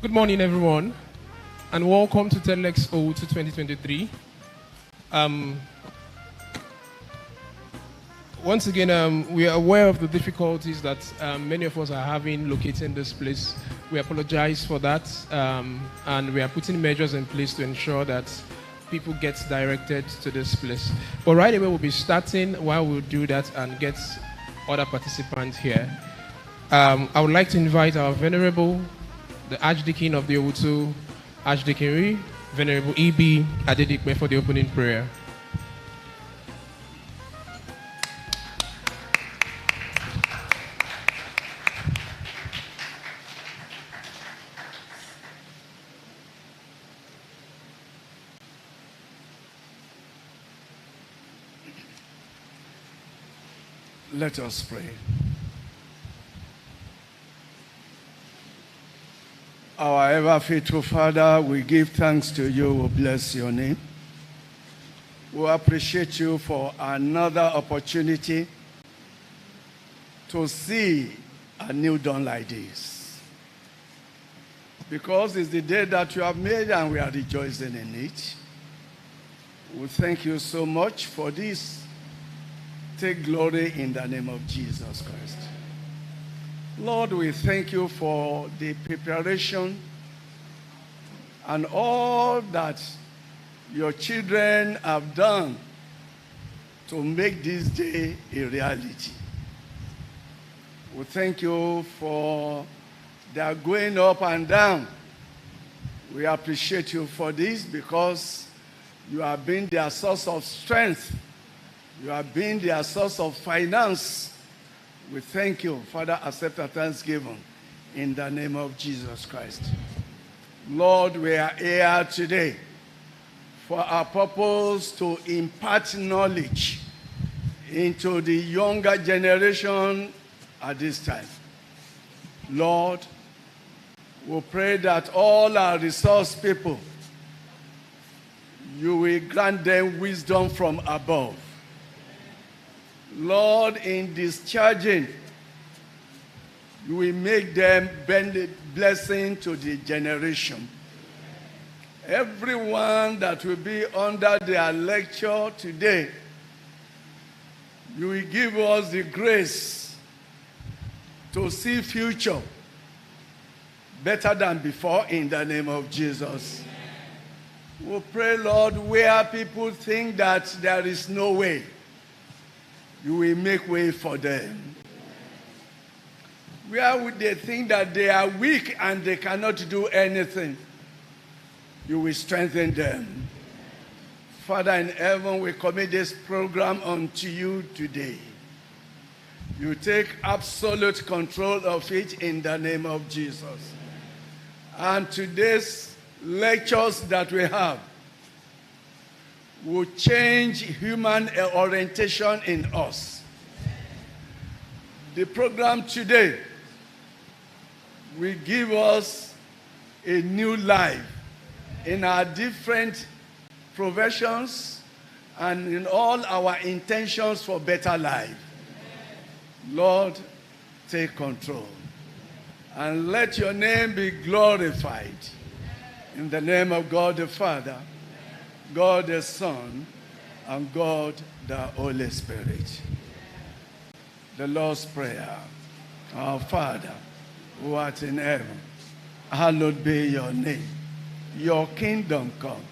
Good morning, everyone, and welcome to TELexOwutu 2023. Once again, we are aware of the difficulties that many of us are having locating this place. We apologize for that, and we are putting measures in place to ensure that people get directed to this place. But right away, we'll be starting while we'll do that and get other participants here. I would like to invite our Venerable, the Archdeacon of the Owutu Archdeaconry, Venerable E.B. Adedikpe, for the opening prayer. Let us pray. Our ever faithful Father, we give thanks to you. We bless your name. We appreciate you for another opportunity to see a new dawn like this. Because it's the day that you have made and we are rejoicing in it. We thank you so much for this. Take glory in the name of Jesus Christ. Lord, we thank you for the preparation and all that your children have done to make this day a reality. We thank you for their going up and down. We appreciate you for this because you have been their source of strength. You have been their source of finance. We thank you. Father, accept our thanksgiving in the name of Jesus Christ. Lord, we are here today for our purpose to impart knowledge into the younger generation at this time. Lord, we pray that all our resource people, you will grant them wisdom from above. Lord, in discharging, you will make them blessing to the generation. Everyone that will be under their lecture today, you will give us the grace to see future better than before in the name of Jesus. We pray, Lord, where people think that there is no way, you will make way for them. Where would they think that they are weak and they cannot do anything? You will strengthen them. Father in heaven, we commit this program unto you today. You take absolute control of it in the name of Jesus. And today's lectures that we have will change human orientation in us. The program today will give us a new life in our different professions and in all our intentions for better life. Lord, take control and let your name be glorified. In the name of God the Father, God the Son, and God the Holy Spirit. The Lord's Prayer. Our Father, who art in heaven, hallowed be your name. Your kingdom come.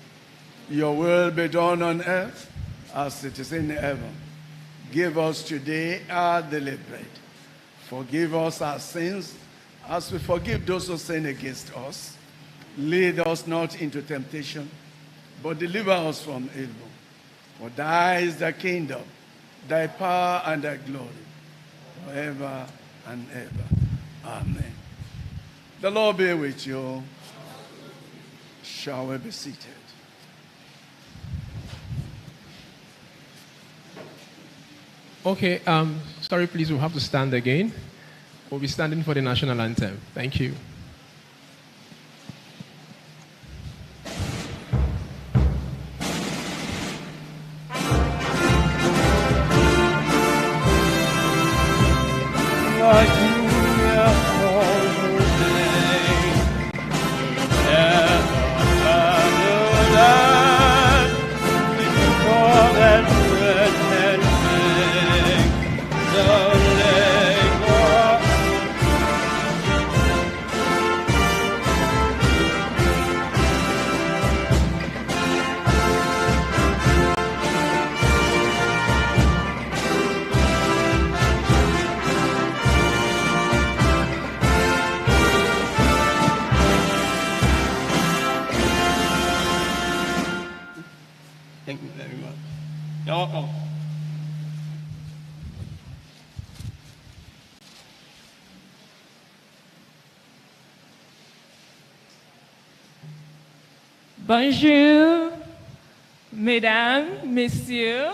Your will be done on earth as it is in heaven. Give us today our daily bread. Forgive us our sins as we forgive those who sin against us. Lead us not into temptation, but deliver us from evil. For thine is the kingdom, thy power and thy glory, forever and ever. Amen. The Lord be with you. Shall we be seated? Okay, sorry, please, we'll have to stand again. We'll be standing for the national anthem. Thank you. Like you have called her name. Bonjour, mesdames, messieurs,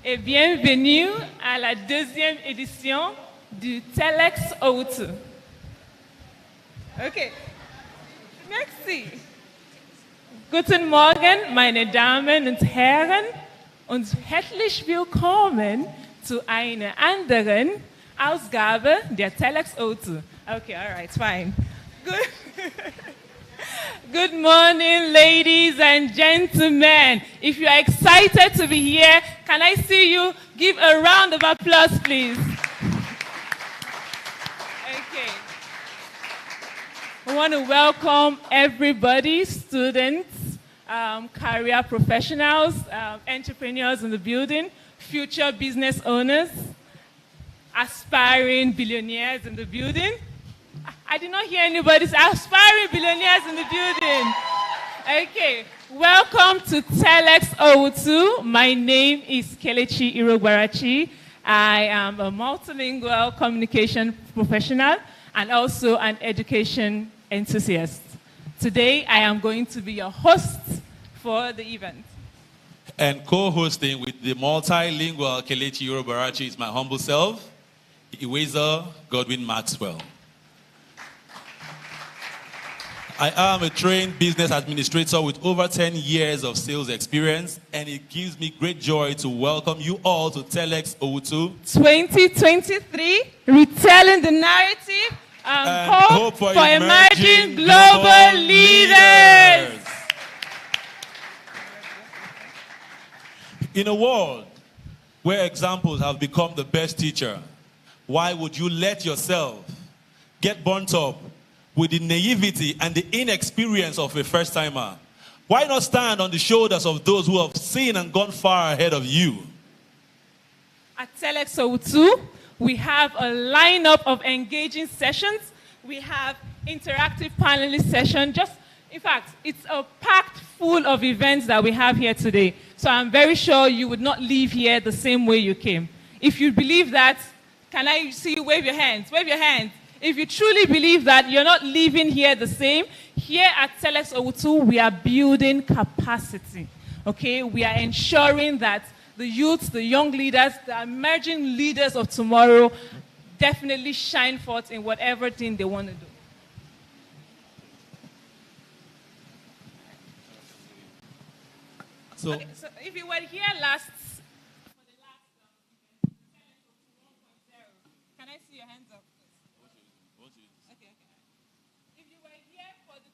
et bienvenue à la deuxième édition du TELexOwutu. Okay, merci. Guten Morgen, meine Damen und Herren, und herzlich willkommen zu einer anderen Ausgabe der TELexOwutu. Okay, all right, fine. Good. Good morning, ladies and gentlemen. If you are excited to be here, can I see you give a round of applause, please? Okay. I want to welcome everybody, students, career professionals, entrepreneurs in the building, future business owners, aspiring billionaires in the building. I did not hear anybody's aspiring billionaires in the building. Okay, welcome to TELexOwutu. My name is Kelechi Irogbarachi. I am a multilingual communication professional and also an education enthusiast. Today, I am going to be your host for the event. And co-hosting with the multilingual Kelechi Irogbarachi is my humble self, Iweza Godwin Maxwell. I am a trained business administrator with over 10 years of sales experience, and it gives me great joy to welcome you all to TELexOwutu 2023, retelling the narrative, and hope for emerging global leaders. In a world where examples have become the best teacher, why would you let yourself get burnt up with the naivety and the inexperience of a first-timer? Why not stand on the shoulders of those who have seen and gone far ahead of you? At TELexOwutu, we have a lineup of engaging sessions. We have interactive panelist sessions. In fact, it's a packed full of events that we have here today. So I'm very sure you would not leave here the same way you came. If you believe that, can I see you wave your hands? Wave your hands. If you truly believe that, you're not leaving here the same. Here at TELexOwutu, we are building capacity. Okay? We are ensuring that the youth, the young leaders, the emerging leaders of tomorrow definitely shine forth in whatever thing they want to do. So If you were here last, for the last can I see your hands up? Okay. If you were here for the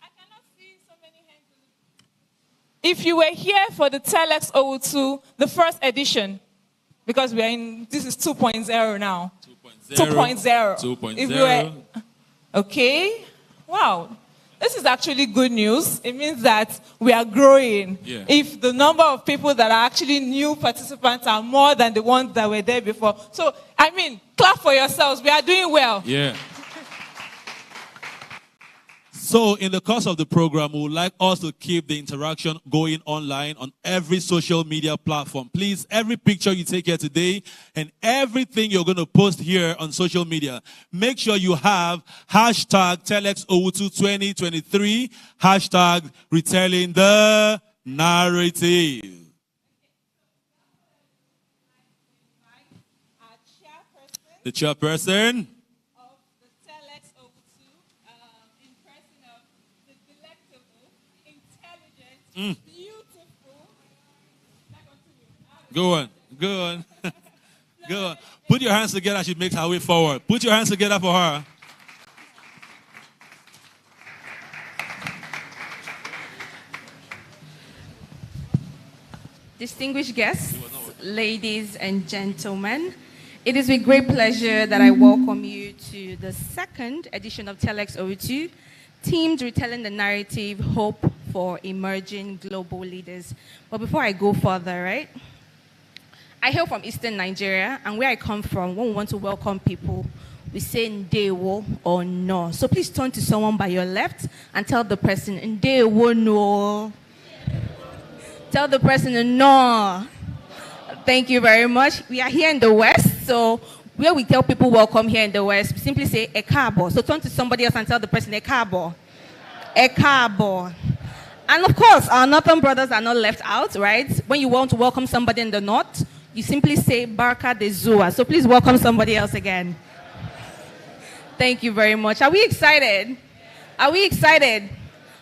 I cannot see so many hands. If you were here for the TELexOwutu, the first edition, because we are in, this is 2.0 now. 2.0. 2.0. If you were, okay. Wow. This is actually good news. It means that we are growing. Yeah. If the number of people that are actually new participants are more than the ones that were there before. So, I mean, clap for yourselves. We are doing well. yeah. So, in the course of the program, we would like us to keep the interaction going online on every social media platform. Please, every picture you take here today and everything you're going to post here on social media, make sure you have hashtag TELexOwutu 2023, hashtag retelling the narrative. The chairperson Of the TELexOwutu, in person of the delectable, intelligent, beautiful. Go on. Go on. Put your hands together as she makes her way forward. Put your hands together for her. Distinguished guests, ladies and gentlemen, it is with great pleasure that I welcome you to the second edition of TELexOwutu, themed Retelling the Narrative, Hope for Emerging Global Leaders. But before I go further, right, I hail from Eastern Nigeria, and where I come from, when we want to welcome people, we say Ndewo or no. So please turn to someone by your left and tell the person, Ndewo no. Tell the person no. Thank you very much. We are here in the West, so where we tell people welcome here in the West, we simply say ekabo. So turn to somebody else and tell the person ekabo. Ekabo. And of course, our Northern brothers are not left out, right? When you want to welcome somebody in the North, you simply say Barka de Zua. So please welcome somebody else again. Thank you very much. Are we excited? Are we excited?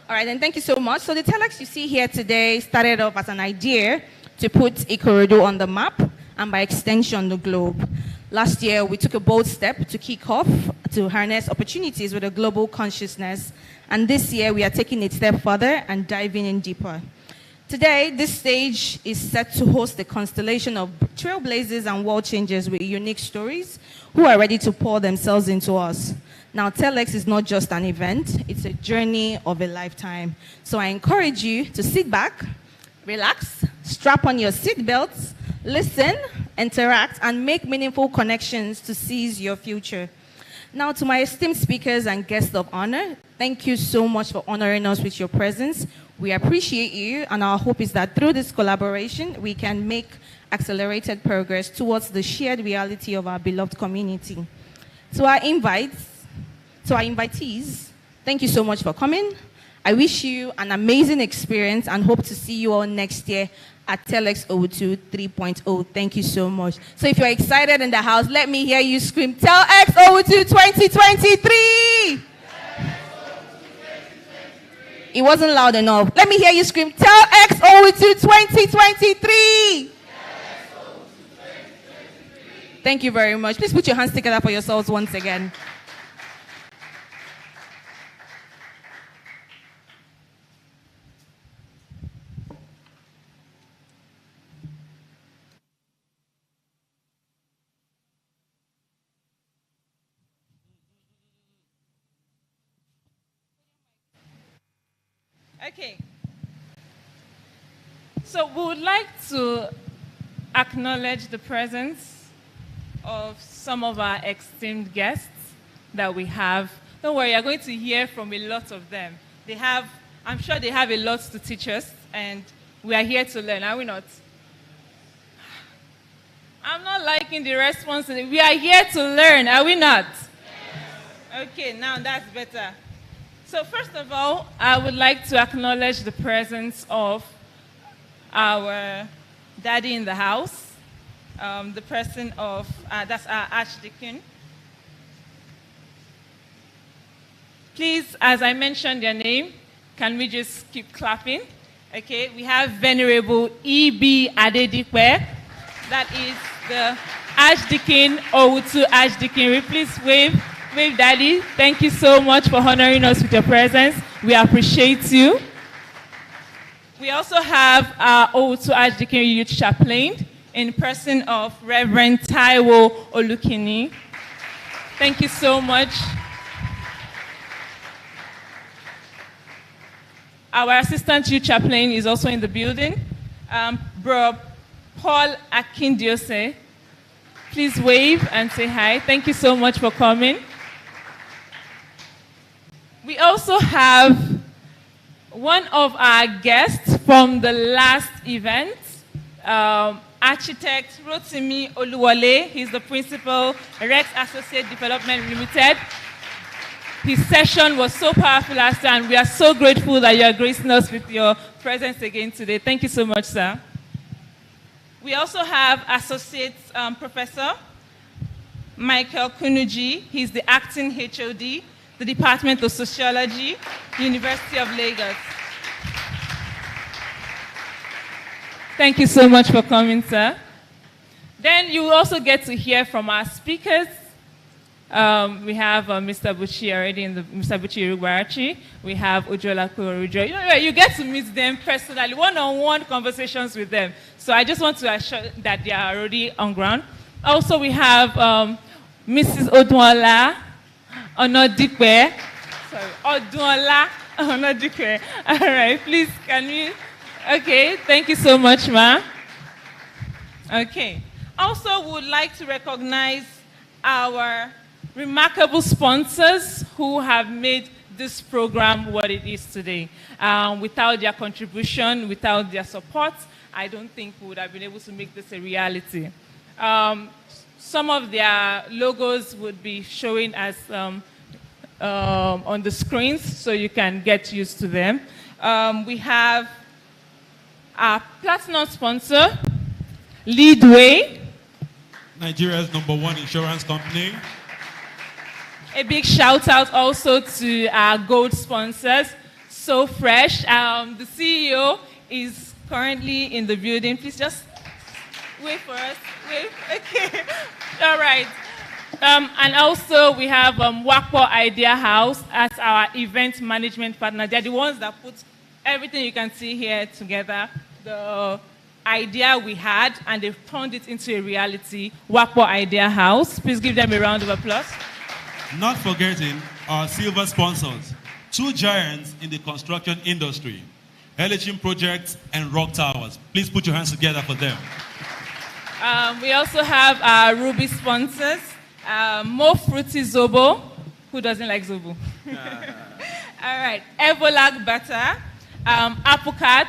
All right, then thank you so much. So the telex you see here today started off as an idea to put Ikorodu on the map and by extension the globe. Last year, we took a bold step to kick off, to harness opportunities with a global consciousness. And this year, we are taking it a step further and diving in deeper. Today, this stage is set to host the constellation of trailblazers and world changers with unique stories who are ready to pour themselves into us. Now, TELx is not just an event, it's a journey of a lifetime. So I encourage you to sit back, relax, strap on your seatbelts, listen, interact, and make meaningful connections to seize your future. Now, to my esteemed speakers and guests of honor, thank you so much for honoring us with your presence. We appreciate you, and our hope is that through this collaboration, we can make accelerated progress towards the shared reality of our beloved community. To our invitees, thank you so much for coming. I wish you an amazing experience and hope to see you all next year at TELexOwutu 3.0. Thank you so much. So if you're excited in the house, let me hear you scream, TELexOwutu 2023! It wasn't loud enough. Let me hear you scream, TELexOwutu 2023! Thank you very much. Please put your hands together for yourselves once again. Okay. So we would like to acknowledge the presence of some of our esteemed guests that we have. Don't worry, you're going to hear from a lot of them. I'm sure they have a lot to teach us, and we are here to learn, are we not? I'm not liking the response. We are here to learn, are we not? Yes. Okay, now that's better. So first of all, I would like to acknowledge the presence of our daddy in the house, the person of, that's our Archdeacon. Please, as I mentioned your name, can we just keep clapping? Okay, we have Venerable E.B. Adedikwe. That is the Archdeacon Owutu Archdeaconry. Please wave. Wave, Daddy. Thank you so much for honoring us with your presence. We appreciate you. We also have our Owutu Archdeaconry Youth Chaplain in person of Reverend Taiwo Olukini. Thank you so much. Our Assistant Youth Chaplain is also in the building. Bro Paul Akindiose. Please wave and say hi. Thank you so much for coming. We also have one of our guests from the last event, Architect Rotimi Oluwole. He's the principal, Rex Associate Development Limited. His session was so powerful last time, and we are so grateful that you are gracing us with your presence again today. Thank you so much, sir. We also have Associate Professor Michael Kunuji. He's the acting HOD, the Department of Sociology, University of Lagos. Thank you so much for coming, sir. Then you will also get to hear from our speakers. We have Mr. Buchi already in the Mr. Buchi Rugwarachi. We have Ujola Kurujo. You get to meet them personally, one-on-one conversations with them. So I just want to assure that they are already on ground. Also, we have Mrs. Odunla Onodikwe. Sorry, Odunla Onodikwe. All right, please, can we? Okay, thank you so much, ma. Okay. Also, we would like to recognize our remarkable sponsors who have made this program what it is today. Without their contribution, without their support, I don't think we would have been able to make this a reality. Some of their logos would be showing as on the screens, so you can get used to them. We have our platinum sponsor, Leadway, Nigeria's #1 insurance company. A big shout out also to our gold sponsors, So Fresh. The CEO is currently in the building. Please just wait for us. Wait. Okay. All right. And also we have Wakpo Idea House as our event management partner. They're the ones that put everything you can see here together. The idea we had, and they've turned it into a reality. Wakpo Idea House. Please give them a round of applause. Not forgetting our silver sponsors, 2 giants in the construction industry, LHM Projects and Rock Towers. Please put your hands together for them. We also have our Ruby sponsors, Mo Fruity Zobo. Who doesn't like Zobo? All right, Evolag Butter, Applecat.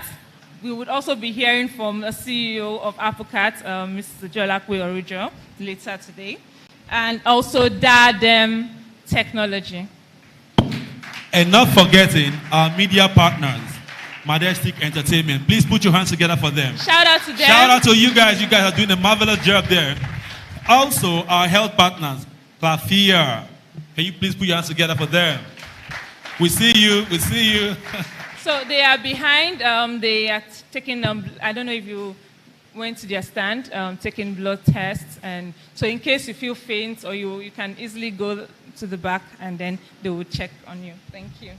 We would also be hearing from the CEO of Applecat, Mr. Jolakwe Orijo, later today. And also Dadem Technology. And not forgetting our media partners, Majestic Entertainment. Please put your hands together for them. Shout out to them. Shout out to you guys. You guys are doing a marvelous job there. Also, our health partners, Clafia. Can you please put your hands together for them? We see you. We see you. So they are behind. They are taking, I don't know if you went to their stand, taking blood tests. And so in case you feel faint, or you can easily go to the back and then they will check on you. Thank you.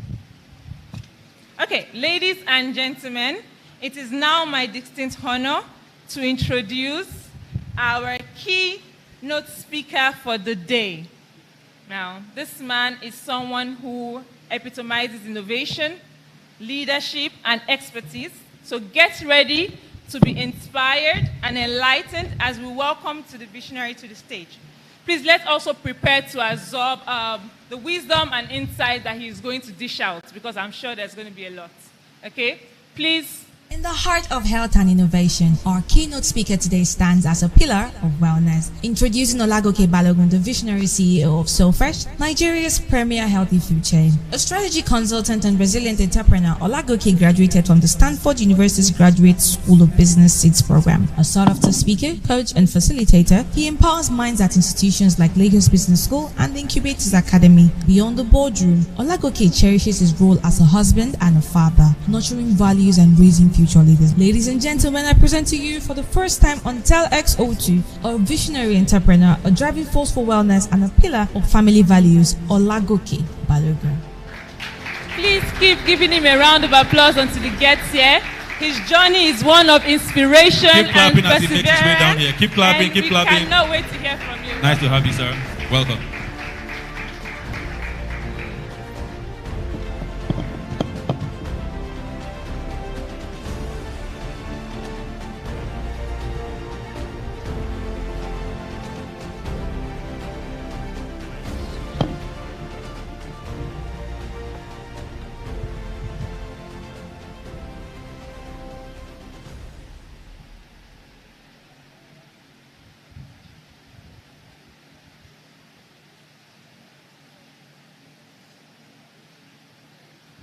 Okay, ladies and gentlemen, it is now my distinct honor to introduce our keynote speaker for the day. Now, this man is someone who epitomizes innovation, leadership, and expertise. So get ready to be inspired and enlightened as we welcome to the visionary to the stage. Please let's also prepare to absorb the wisdom and insight that he is going to dish out, because I'm sure there's going to be a lot. Okay? Please. In the heart of health and innovation, our keynote speaker today stands as a pillar of wellness. Introducing Olagoke Balogun, the visionary CEO of SoFresh, Nigeria's premier healthy food chain. A strategy consultant and resilient entrepreneur, Olagoke graduated from the Stanford University's Graduate School of Business Seeds program. A sought-after speaker, coach, and facilitator, he empowers minds at institutions like Lagos Business School and the Incubators Academy. Beyond the boardroom, Olagoke cherishes his role as a husband and a father, nurturing values and raising future leaders. Ladies and gentlemen, I present to you for the first time on TELexOwutu, a visionary entrepreneur, a driving force for wellness, and a pillar of family values, Olagoke Balogun. Please keep giving him a round of applause until he gets here. His journey is one of inspiration Keep clapping and as he makes his way down here. Keep clapping, keep clapping. We cannot wait to hear from you. Nice to have you, sir. Welcome.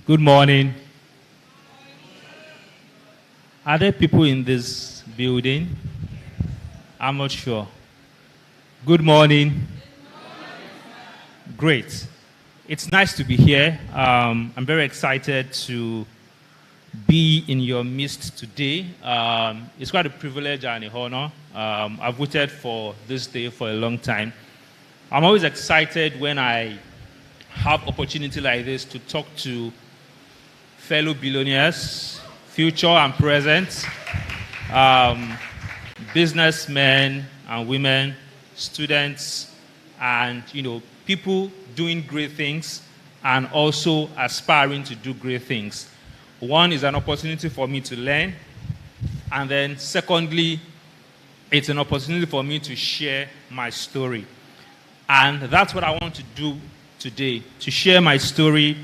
Good morning. Are there people in this building? I'm not sure. Good morning. Great. It's nice to be here. I'm very excited to be in your midst today. It's quite a privilege and a honor. I've waited for this day for a long time. I'm always excited when I have opportunity like this to talk to fellow billionaires, future and present, businessmen and women, students, and people doing great things and also aspiring to do great things. One is an opportunity for me to learn, and then secondly, it's an opportunity for me to share my story. And that's what I want to do today, to share my story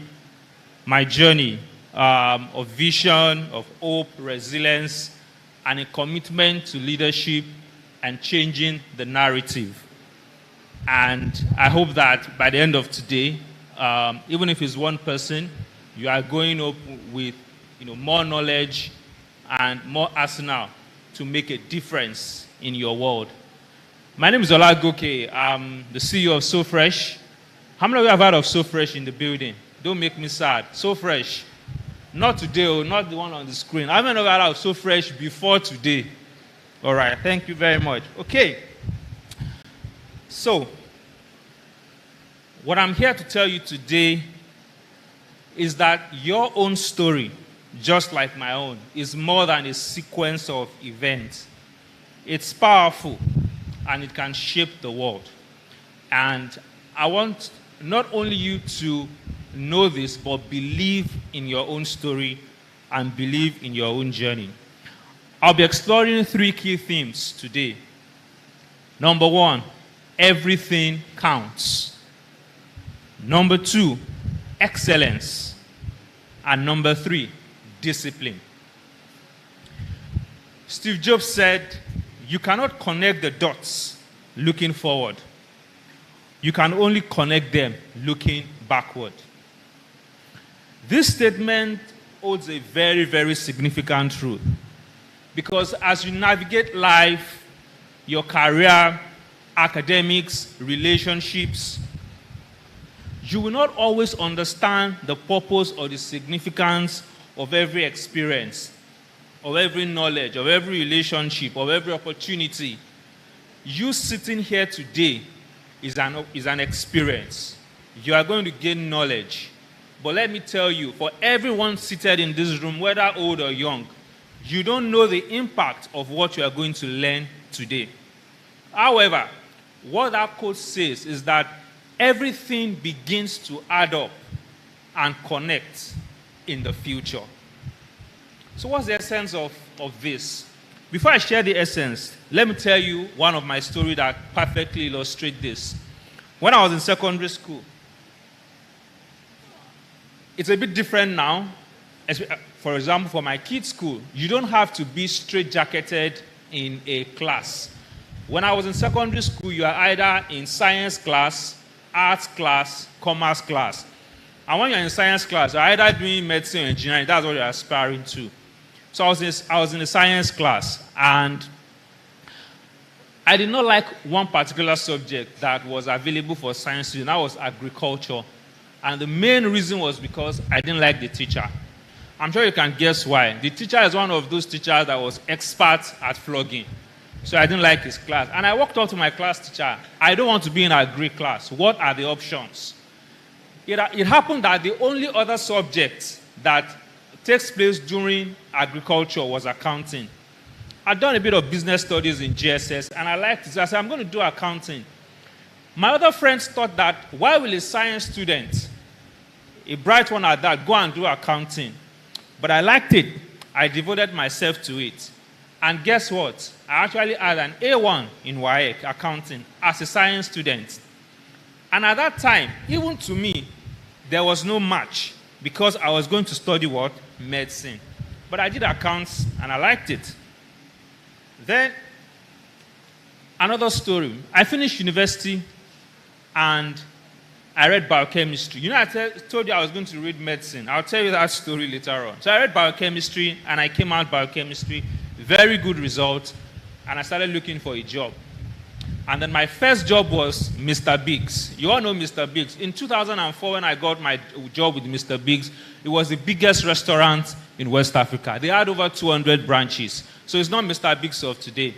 my journey of vision, of hope, resilience, and a commitment to leadership and changing the narrative. And I hope that by the end of today, even if it's one person, you are going up with more knowledge and more arsenal to make a difference in your world. My name is Olagoke. I'm the CEO of So Fresh. How many of you have heard of So Fresh in the building? Don't make me sad. So Fresh. Not today, not the one on the screen. How many of you have heard of So Fresh before today? All right, thank you very much. Okay. So, what I'm here to tell you today is that your own story, just like my own, is more than a sequence of events. It's powerful, and it can shape the world. And I want not only you to know this, but believe in your own story and believe in your own journey. I'll be exploring 3 key themes today. Number 1, everything counts. Number 2, excellence. And number 3, discipline. Steve Jobs said, you cannot connect the dots looking forward. You can only connect them looking backward. This statement holds a very, very significant truth. Because as you navigate life, your career, academics, relationships, you will not always understand the purpose or the significance of every experience, of every knowledge, of every relationship, of every opportunity. You sitting here today is an experience. You are going to gain knowledge. But let me tell you, for everyone seated in this room, whether old or young, you don't know the impact of what you are going to learn today. However, what that quote says is that everything begins to add up and connect in the future. So what's the essence of this? Before I share the essence, let me tell you one of my stories that perfectly illustrates this. When I was in secondary school, it's a bit different now. For example, for my kids' school, you don't have to be straitjacketed in a class. When I was in secondary school, you are either in science class, arts class, commerce class. And when you're in science class, you're either doing medicine or engineering. That's what you're aspiring to. So I was in a science class, and I did not like one particular subject that was available for science students. That was agriculture. And the main reason was because I didn't like the teacher. I'm sure you can guess why. The teacher is one of those teachers that was expert at flogging. So I didn't like his class. And I walked up to my class teacher. I don't want to be in agri class. What are the options? It happened that the only other subject that takes place during agriculture was accounting. I'd done a bit of business studies in GSS, and I liked it. So I said, I'm going to do accounting. My other friends thought that, why will a science student, a bright one at that, go and do accounting? But I liked it. I devoted myself to it. And guess what? I actually had an A1 in WAEC, accounting, as a science student. And at that time, even to me, there was no match, because I was going to study what? Medicine. But I did accounts, and I liked it. Then, another story. I finished university, and I read biochemistry. You know, I told you I was going to read medicine. I'll tell you that story later on. So I read biochemistry, and I came out biochemistry. Very good result. And I started looking for a job. And then my first job was Mr. Biggs. You all know Mr. Biggs. In 2004, when I got my job with Mr. Biggs, it was the biggest restaurant in West Africa. They had over 200 branches. So it's not Mr. Biggs of today.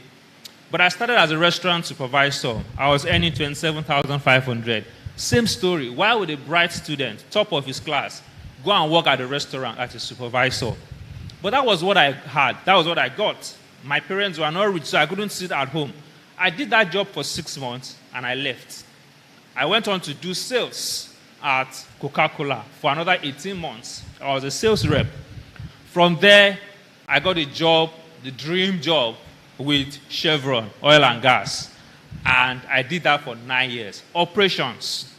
But I started as a restaurant supervisor. I was earning $27,500. Same story. Why would a bright student, top of his class, go and work at a restaurant as a supervisor? But that was what I had. That was what I got. My parents were not rich, so I couldn't sit at home. I did that job for 6 months, and I left. I went on to do sales at Coca-Cola for another 18 months. I was a sales rep. From there, I got a job, the dream job, with Chevron, oil and gas. And I did that for 9 years. Operations.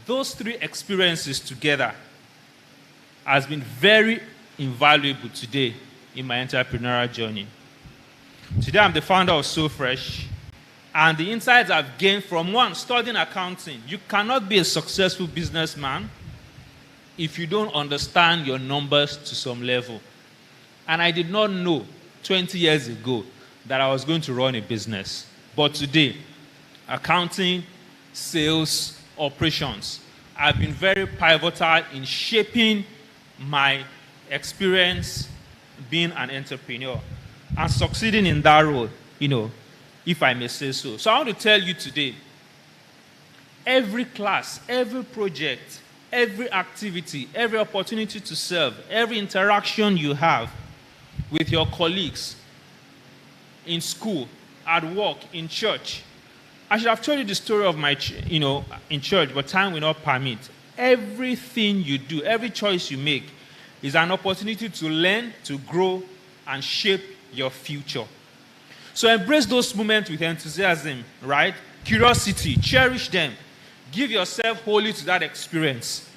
Those 3 experiences together has been very invaluable today in my entrepreneurial journey. Today, I'm the founder of SoFresh, and the insights I've gained from one, studying accounting. You cannot be a successful businessman if you don't understand your numbers to some level. And I did not know 20 years ago that I was going to run a business. But today, accounting, sales, operations have been very pivotal in shaping my experience being an entrepreneur and succeeding in that role, if I may say so. So I want to tell you today, every class, every project, every activity, every opportunity to serve, every interaction you have with your colleagues in school, at work, in church. I should have told you the story of my, in church, but time will not permit. Everything you do, every choice you make is an opportunity to learn, to grow, and shape your future. So embrace those moments with enthusiasm, right? Curiosity, cherish them. Give yourself wholly to that experience.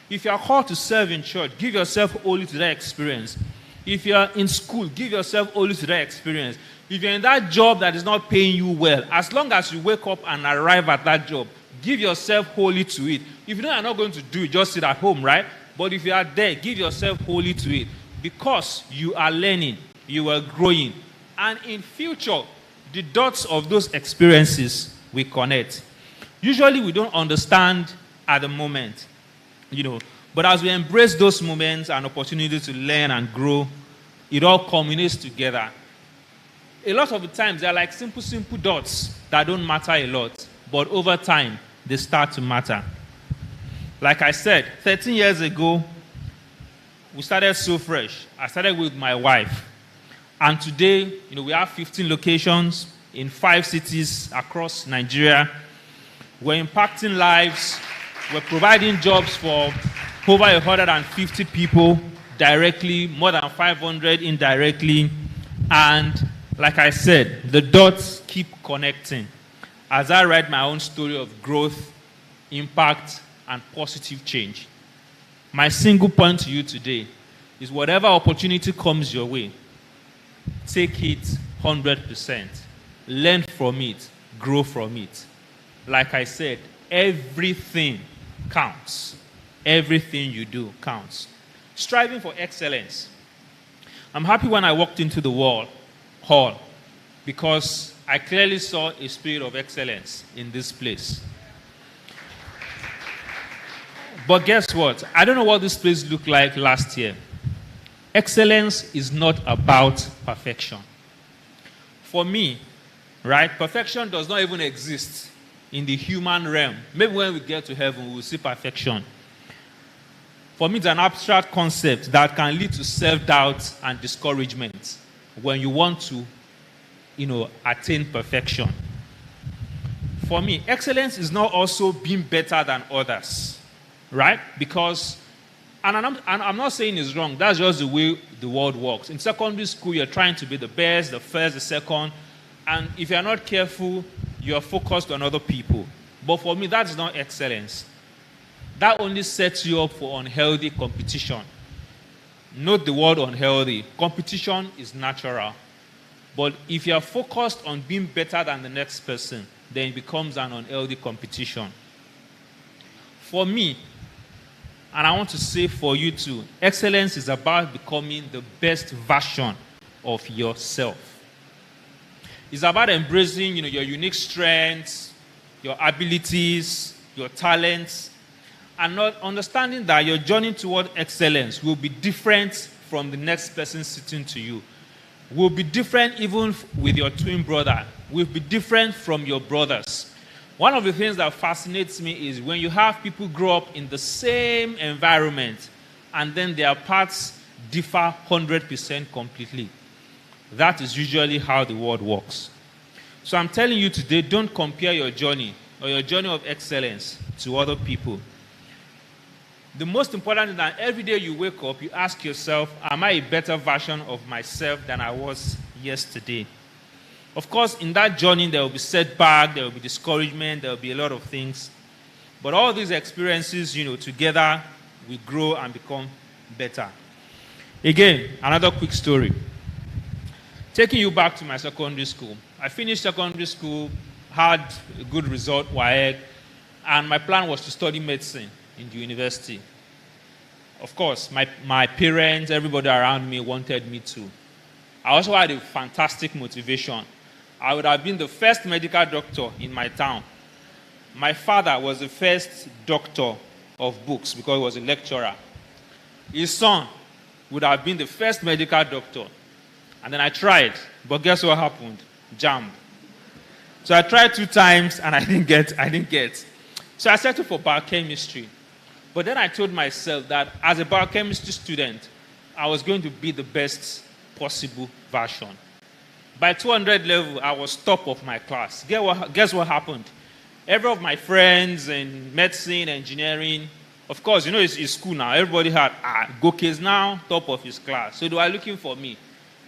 If you are called to serve in church, give yourself wholly to that experience. If you are in school, give yourself wholly to that experience. If you're in that job that is not paying you well, as long as you wake up and arrive at that job, give yourself wholly to it. If you know you're not going to do it, just sit at home, right? But if you are there, give yourself wholly to it. Because you are learning, you are growing. And in future, the dots of those experiences will connect. Usually we don't understand at the moment, but as we embrace those moments and opportunities to learn and grow, it all culminates together. A lot of the times they're like simple dots that don't matter a lot, but over time they start to matter. Like I said, 13 years ago, we started SoFresh. I started with my wife. And today, we have 15 locations in 5 cities across Nigeria. We're impacting lives. We're providing jobs for over 150 people directly, more than 500 indirectly. And like I said, the dots keep connecting as I write my own story of growth, impact, and positive change. My single point to you today is whatever opportunity comes your way, take it 100%. Learn from it. Grow from it. Like I said, everything counts. Everything you do counts. Striving for excellence. I'm happy when I walked into the hall because I clearly saw a spirit of excellence in this place. But guess what? I don't know what this place looked like last year. Excellence is not about perfection. For me, right, perfection does not even exist in the human realm. Maybe when we get to heaven, we will see perfection. For me, it's an abstract concept that can lead to self-doubt and discouragement when you want to, attain perfection. For me, excellence is not also being better than others, right? Because and I'm not saying it's wrong. That's just the way the world works. In secondary school, you're trying to be the best, the first, the second. And if you're not careful, you're focused on other people. But for me, that's not excellence. That only sets you up for unhealthy competition. Note the word unhealthy. Competition is natural. But if you're focused on being better than the next person, then it becomes an unhealthy competition. For me, and I want to say for you too, excellence is about becoming the best version of yourself. It's about embracing, your unique strengths, your abilities, your talents, and not understanding that your journey toward excellence will be different from the next person sitting to you. Will be different even with your twin brother. Will be different from your brothers. One of the things that fascinates me is when you have people grow up in the same environment and then their paths differ 100% completely. That is usually how the world works. So I'm telling you today, don't compare your journey or your journey of excellence to other people. The most important is that every day you wake up, you ask yourself, am I a better version of myself than I was yesterday? Of course, in that journey, there will be setback, there will be discouragement, there will be a lot of things. But all these experiences, together, we grow and become better. Again, another quick story. Taking you back to my secondary school. I finished secondary school, had a good result, WAEC, and my plan was to study medicine in the university. Of course, my parents, everybody around me wanted me to. I also had a fantastic motivation. I would have been the first medical doctor in my town. My father was the first doctor of books because he was a lecturer. His son would have been the first medical doctor. And then I tried, but guess what happened? Jammed. So I tried 2 times and I didn't get. So I settled for biochemistry. But then I told myself that as a biochemistry student, I was going to be the best possible version. By 200 level, I was top of my class. Guess what happened? Every of my friends in medicine, engineering, of course, you know, it's school now. Everybody had, Goke is now top of his class. So they were looking for me.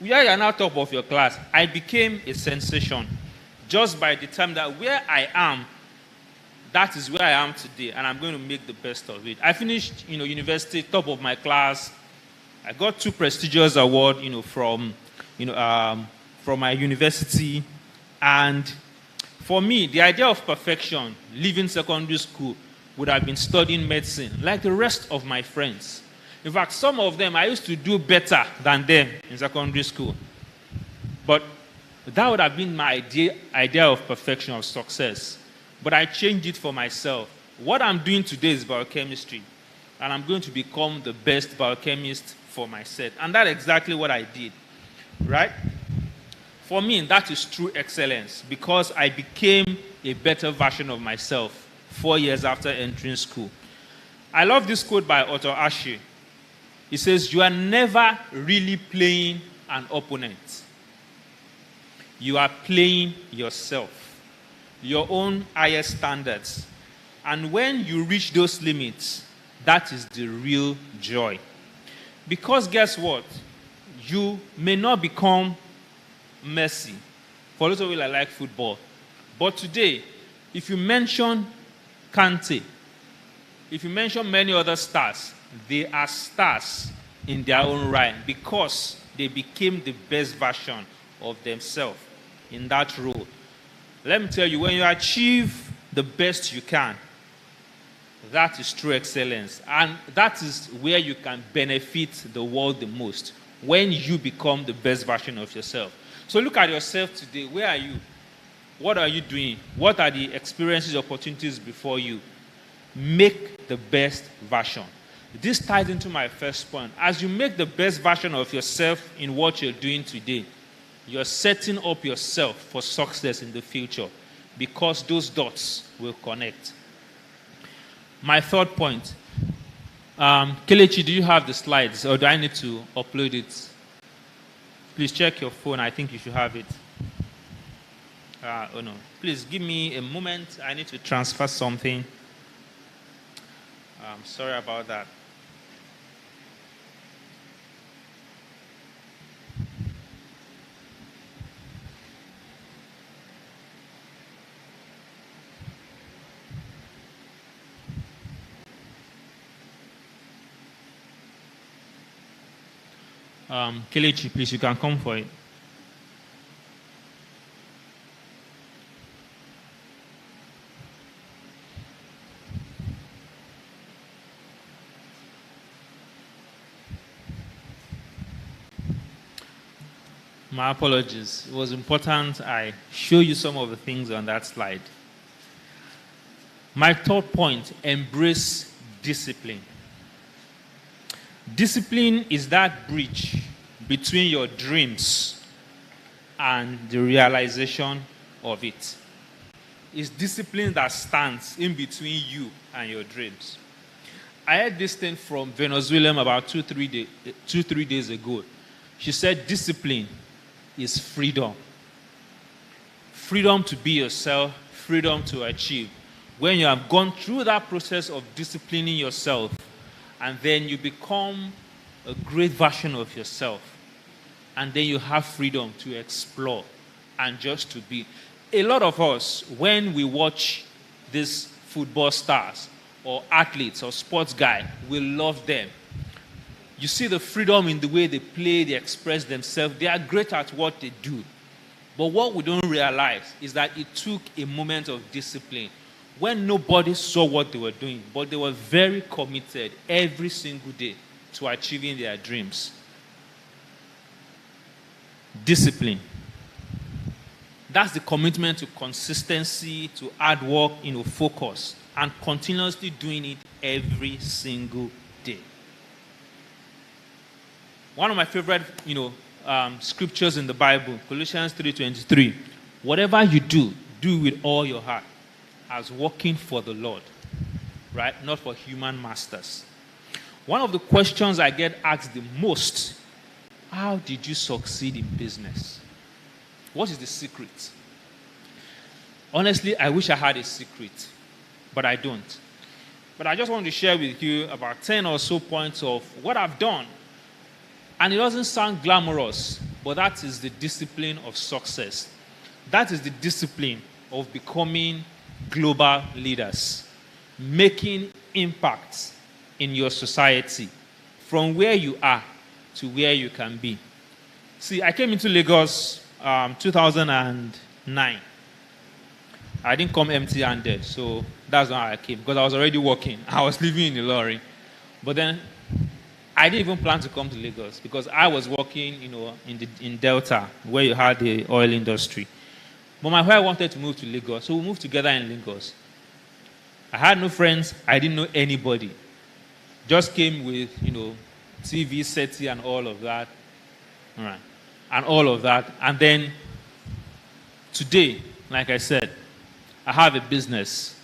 Yeah, you're now top of your class. I became a sensation just by the time that where I am, that is where I am today, and I'm going to make the best of it. I finished, university, top of my class. I got 2 prestigious awards, from my university. And for me, the idea of perfection, leaving secondary school, would have been studying medicine, like the rest of my friends. In fact, some of them, I used to do better than them in secondary school. But that would have been my idea of perfection, of success. But I changed it for myself. What I'm doing today is biochemistry. And I'm going to become the best biochemist for myself. And that's exactly what I did. Right? For me, that is true excellence. Because I became a better version of myself 4 years after entering school. I love this quote by Otto Ashe. He says, "You are never really playing an opponent. You are playing yourself, your own highest standards. And when you reach those limits, that is the real joy." Because guess what? You may not become Messi. For those of you that like football. But today, if you mention Kante, if you mention many other stars, they are stars in their own right because they became the best version of themselves in that role. Let me tell you, when you achieve the best you can, that is true excellence. And that is where you can benefit the world the most, when you become the best version of yourself. So look at yourself today. Where are you? What are you doing? What are the experiences, opportunities before you? Make the best version. This ties into my first point. As you make the best version of yourself in what you're doing today, you're setting up yourself for success in the future because those dots will connect. My third point. Kelechi, do you have the slides or do I need to upload it? Please check your phone. I think you should have it. Oh no. Please give me a moment. I need to transfer something. Sorry about that. Kelechi, please, you can come for it. My apologies. It was important I show you some of the things on that slide. My third point, embrace discipline. Discipline is that bridge between your dreams and the realization of it. It's discipline that stands in between you and your dreams. I heard this thing from Venus William about 2-3 days ago. She said discipline is freedom. Freedom to be yourself, freedom to achieve. When you have gone through that process of disciplining yourself, and then you become a great version of yourself, and then you have freedom to explore and just to be. A lot of us, when we watch these football stars or athletes or sports guys, we love them. You see the freedom in the way they play, they express themselves. They are great at what they do. But what we don't realize is that it took a moment of discipline when nobody saw what they were doing, but they were very committed every single day to achieving their dreams. Discipline. That's the commitment to consistency, to hard work, focus, and continuously doing it every single day. One of my favorite, scriptures in the Bible, Colossians 3:23. Whatever you do, do with all your heart, as working for the Lord, right? Not for human masters. One of the questions I get asked the most: how did you succeed in business? What is the secret? Honestly, I wish I had a secret, but I don't. But I just want to share with you about 10 or so points of what I've done. And it doesn't sound glamorous, but that is the discipline of success. That is the discipline of becoming global leaders, making impacts in your society from where you are to where you can be. See, I came into Lagos 2009. I didn't come empty-handed, so that's not how I came, because I was already working. I was living in Ilorin. But then I didn't even plan to come to Lagos because I was working, in Delta, where you had the oil industry. But my wife wanted to move to Lagos, so we moved together in Lagos. I had no friends. I didn't know anybody. Just came with, TV, SETI, and all of that. All right. And all of that. And then today, like I said, I have a business,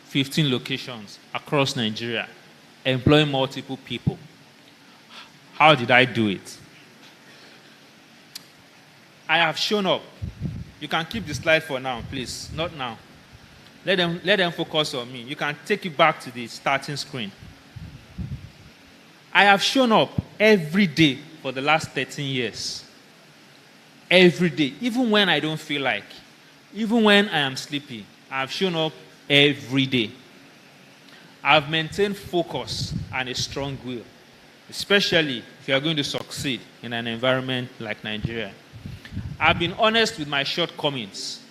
15 locations across Nigeria, employing multiple people. How did I do it? I have shown up. You can keep the slide for now, please. Not now. Let them focus on me. You can take it back to the starting screen. I have shown up every day for the last 13 years. Every day. Even when I don't feel like. Even when I am sleepy. I have shown up every day. I've maintained focus and a strong will, especially if you are going to succeed in an environment like Nigeria. I've been honest with my shortcomings.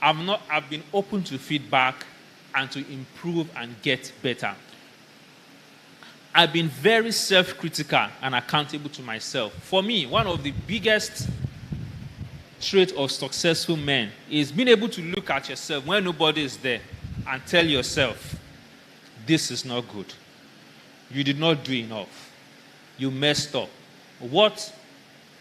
I've been open to feedback and to improve and get better. I've been very self-critical and accountable to myself. For me, one of the biggest traits of successful men is being able to look at yourself when nobody is there and tell yourself, this is not good. You did not do enough. You messed up. What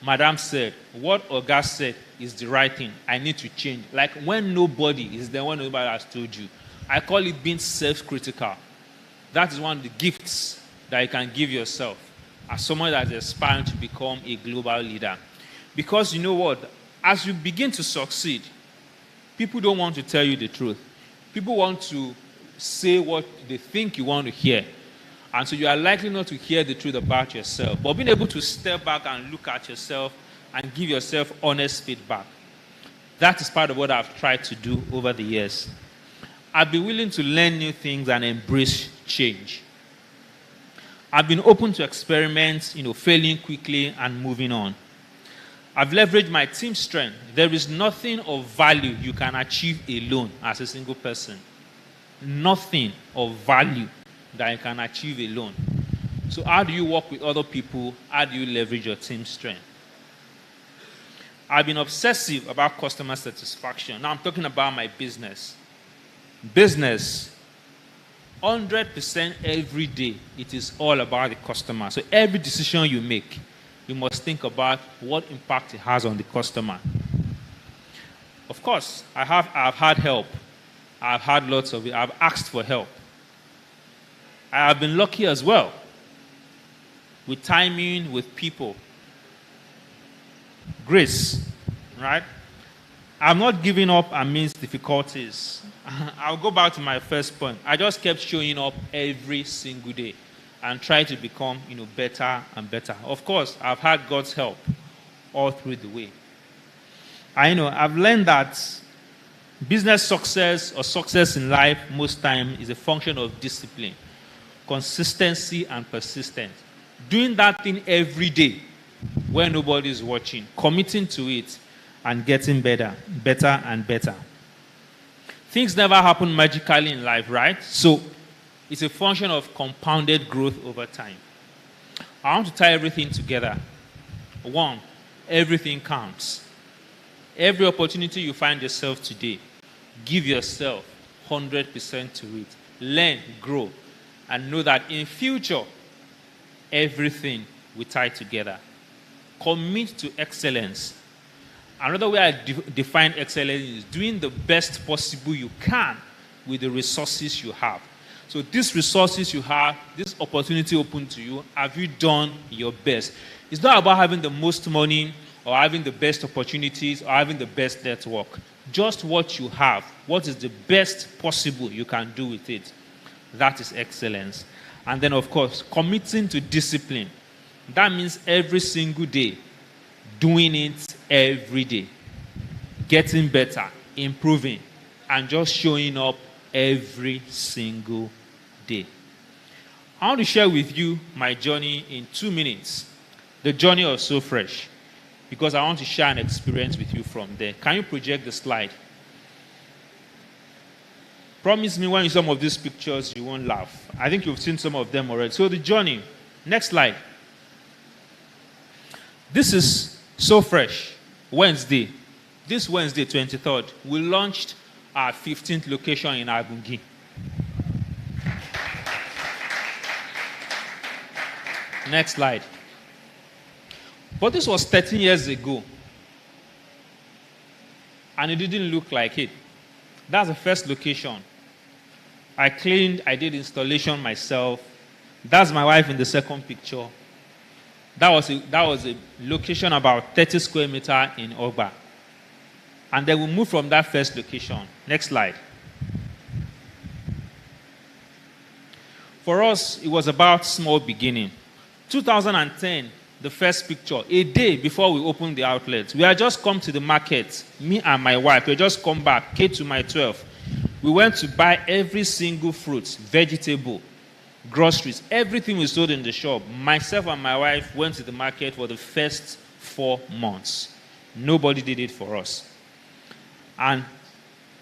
Madam said, what Oga said is the right thing. I need to change. Like when nobody is there, when nobody has told you. I call it being self-critical. That is one of the gifts that you can give yourself as someone that is aspiring to become a global leader. Because you know what? As you begin to succeed, people don't want to tell you the truth. People want to say what they think you want to hear. And so you are likely not to hear the truth about yourself. But being able to step back and look at yourself and give yourself honest feedback, that is part of what I've tried to do over the years. I've been willing to learn new things and embrace change. I've been open to experiments, failing quickly and moving on. I've leveraged my team strength. There is nothing of value you can achieve alone as a single person. Nothing of value that you can achieve alone. So how do you work with other people? How do you leverage your team strength? I've been obsessive about customer satisfaction. Now I'm talking about my business. Business, 100% every day, it is all about the customer. So every decision you make, you must think about what impact it has on the customer. Of course, I've had help. I've had lots of it. I've asked for help. I have been lucky as well with timing, with people. Grace, right? I'm not giving up amidst difficulties. I'll go back to my first point. I just kept showing up every single day and try to become, better and better. Of course, I've had God's help all through the way. I've learned that business success or success in life most time is a function of discipline, consistency, and persistence. Doing that thing every day when nobody is watching, committing to it, and getting better and better. Things never happen magically in life, right? So it's a function of compounded growth over time. I want to tie everything together. 1, everything counts. Every opportunity you find yourself today, give yourself 100% to it. Learn, grow, and know that in future, everything will tie together. Commit to excellence. Another way I define excellence is doing the best possible you can with the resources you have. So these resources you have, this opportunity open to you, have you done your best? It's not about having the most money or having the best opportunities or having the best network. Just what you have. What is the best possible you can do with it? That is excellence. And then, of course, committing to discipline. That means every single day, doing it every day, getting better, improving, and just showing up every single day. I want to share with you my journey in 2 minutes, the journey of So Fresh, because I want to share an experience with you from there. Can you project the slide? Promise me when you see some of these pictures, you won't laugh. I think you've seen some of them already. So the journey. Next slide. This is So Fresh, Wednesday. This Wednesday, 23rd, we launched our 15th location in Agungi. Next slide. But this was 13 years ago. And it didn't look like it. That's the first location. I cleaned, I did installation myself. That's my wife in the second picture. That was a location about 30 square meters in Oba. And then we moved from that first location. Next slide. For us, it was about small beginning. 2010, the first picture, a day before we opened the outlet. We had just come to the market, me and my wife. We had just come back, K to my 12. We went to buy every single fruit, vegetable, groceries, everything we sold in the shop. Myself and my wife went to the market for the first 4 months. Nobody did it for us. And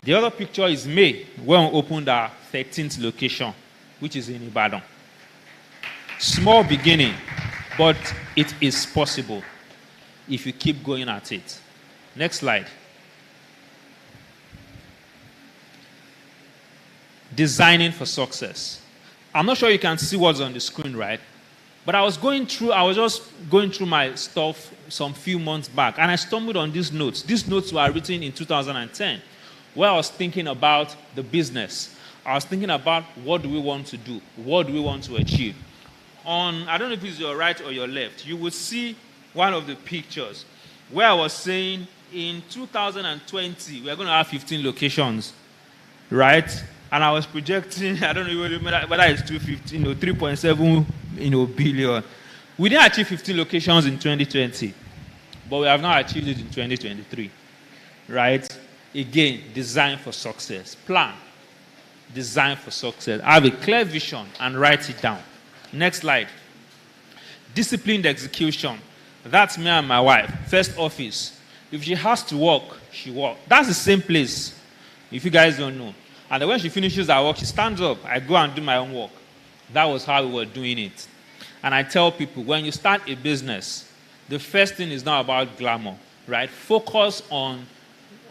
the other picture is May, when we opened our 13th location, which is in Ibadan. Small beginning, but it is possible if you keep going at it. Next slide. Designing for success. I'm not sure you can see what's on the screen, right? But I was just going through my stuff some few months back, and I stumbled on these notes. These notes were written in 2010, where I was thinking about the business. I was thinking about what do we want to do? What do we want to achieve? I don't know if it's your right or your left, you will see one of the pictures where I was saying in 2020, we're going to have 15 locations, right? And I was projecting, I don't know whether it's 250, 3.7 billion. We didn't achieve 15 locations in 2020, but we have now achieved it in 2023, right? Again, design for success. Plan. Design for success. Have a clear vision and write it down. Next slide. Disciplined execution. That's me and my wife. First office. If she has to work, she works. That's the same place, if you guys don't know. And then when she finishes her work, she stands up. I go and do my own work. That was how we were doing it. And I tell people, when you start a business, the first thing is not about glamour, right? Focus on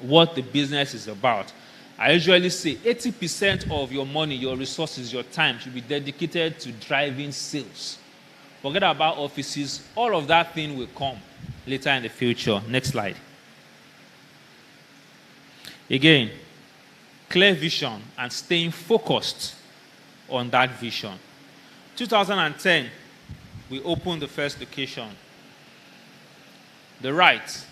what the business is about. I usually say 80% of your money, your resources, your time should be dedicated to driving sales. Forget about offices. All of that thing will come later in the future. Next slide. Again, clear vision and staying focused on that vision. 2010, we opened the first location. The right,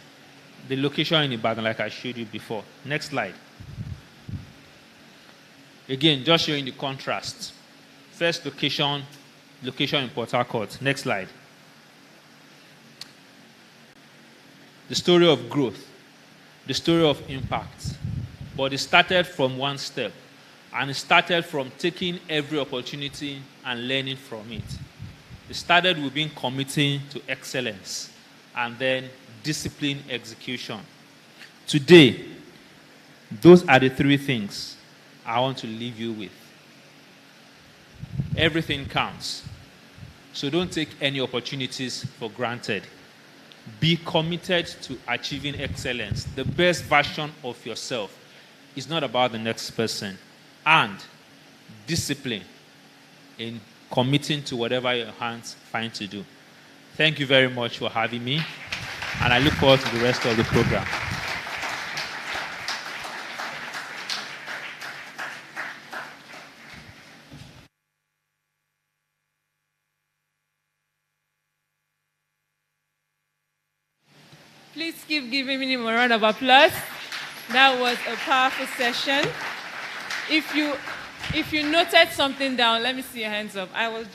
the location in Ibadan, like I showed you before. Next slide. Again, just showing the contrast. First location in Port Harcourt. Next slide. The story of growth, the story of impact. But it started from one step. And it started from taking every opportunity and learning from it. It started with being committing to excellence and then discipline execution. Today, those are the three things I want to leave you with. Everything counts. So don't take any opportunities for granted. Be committed to achieving excellence. The best version of yourself is not about the next person. And discipline in committing to whatever your hands find to do. Thank you very much for having me. And I look forward to the rest of the program. Please keep giving him a round of applause. That was a powerful session. If you noted something down, let me see your hands up. I was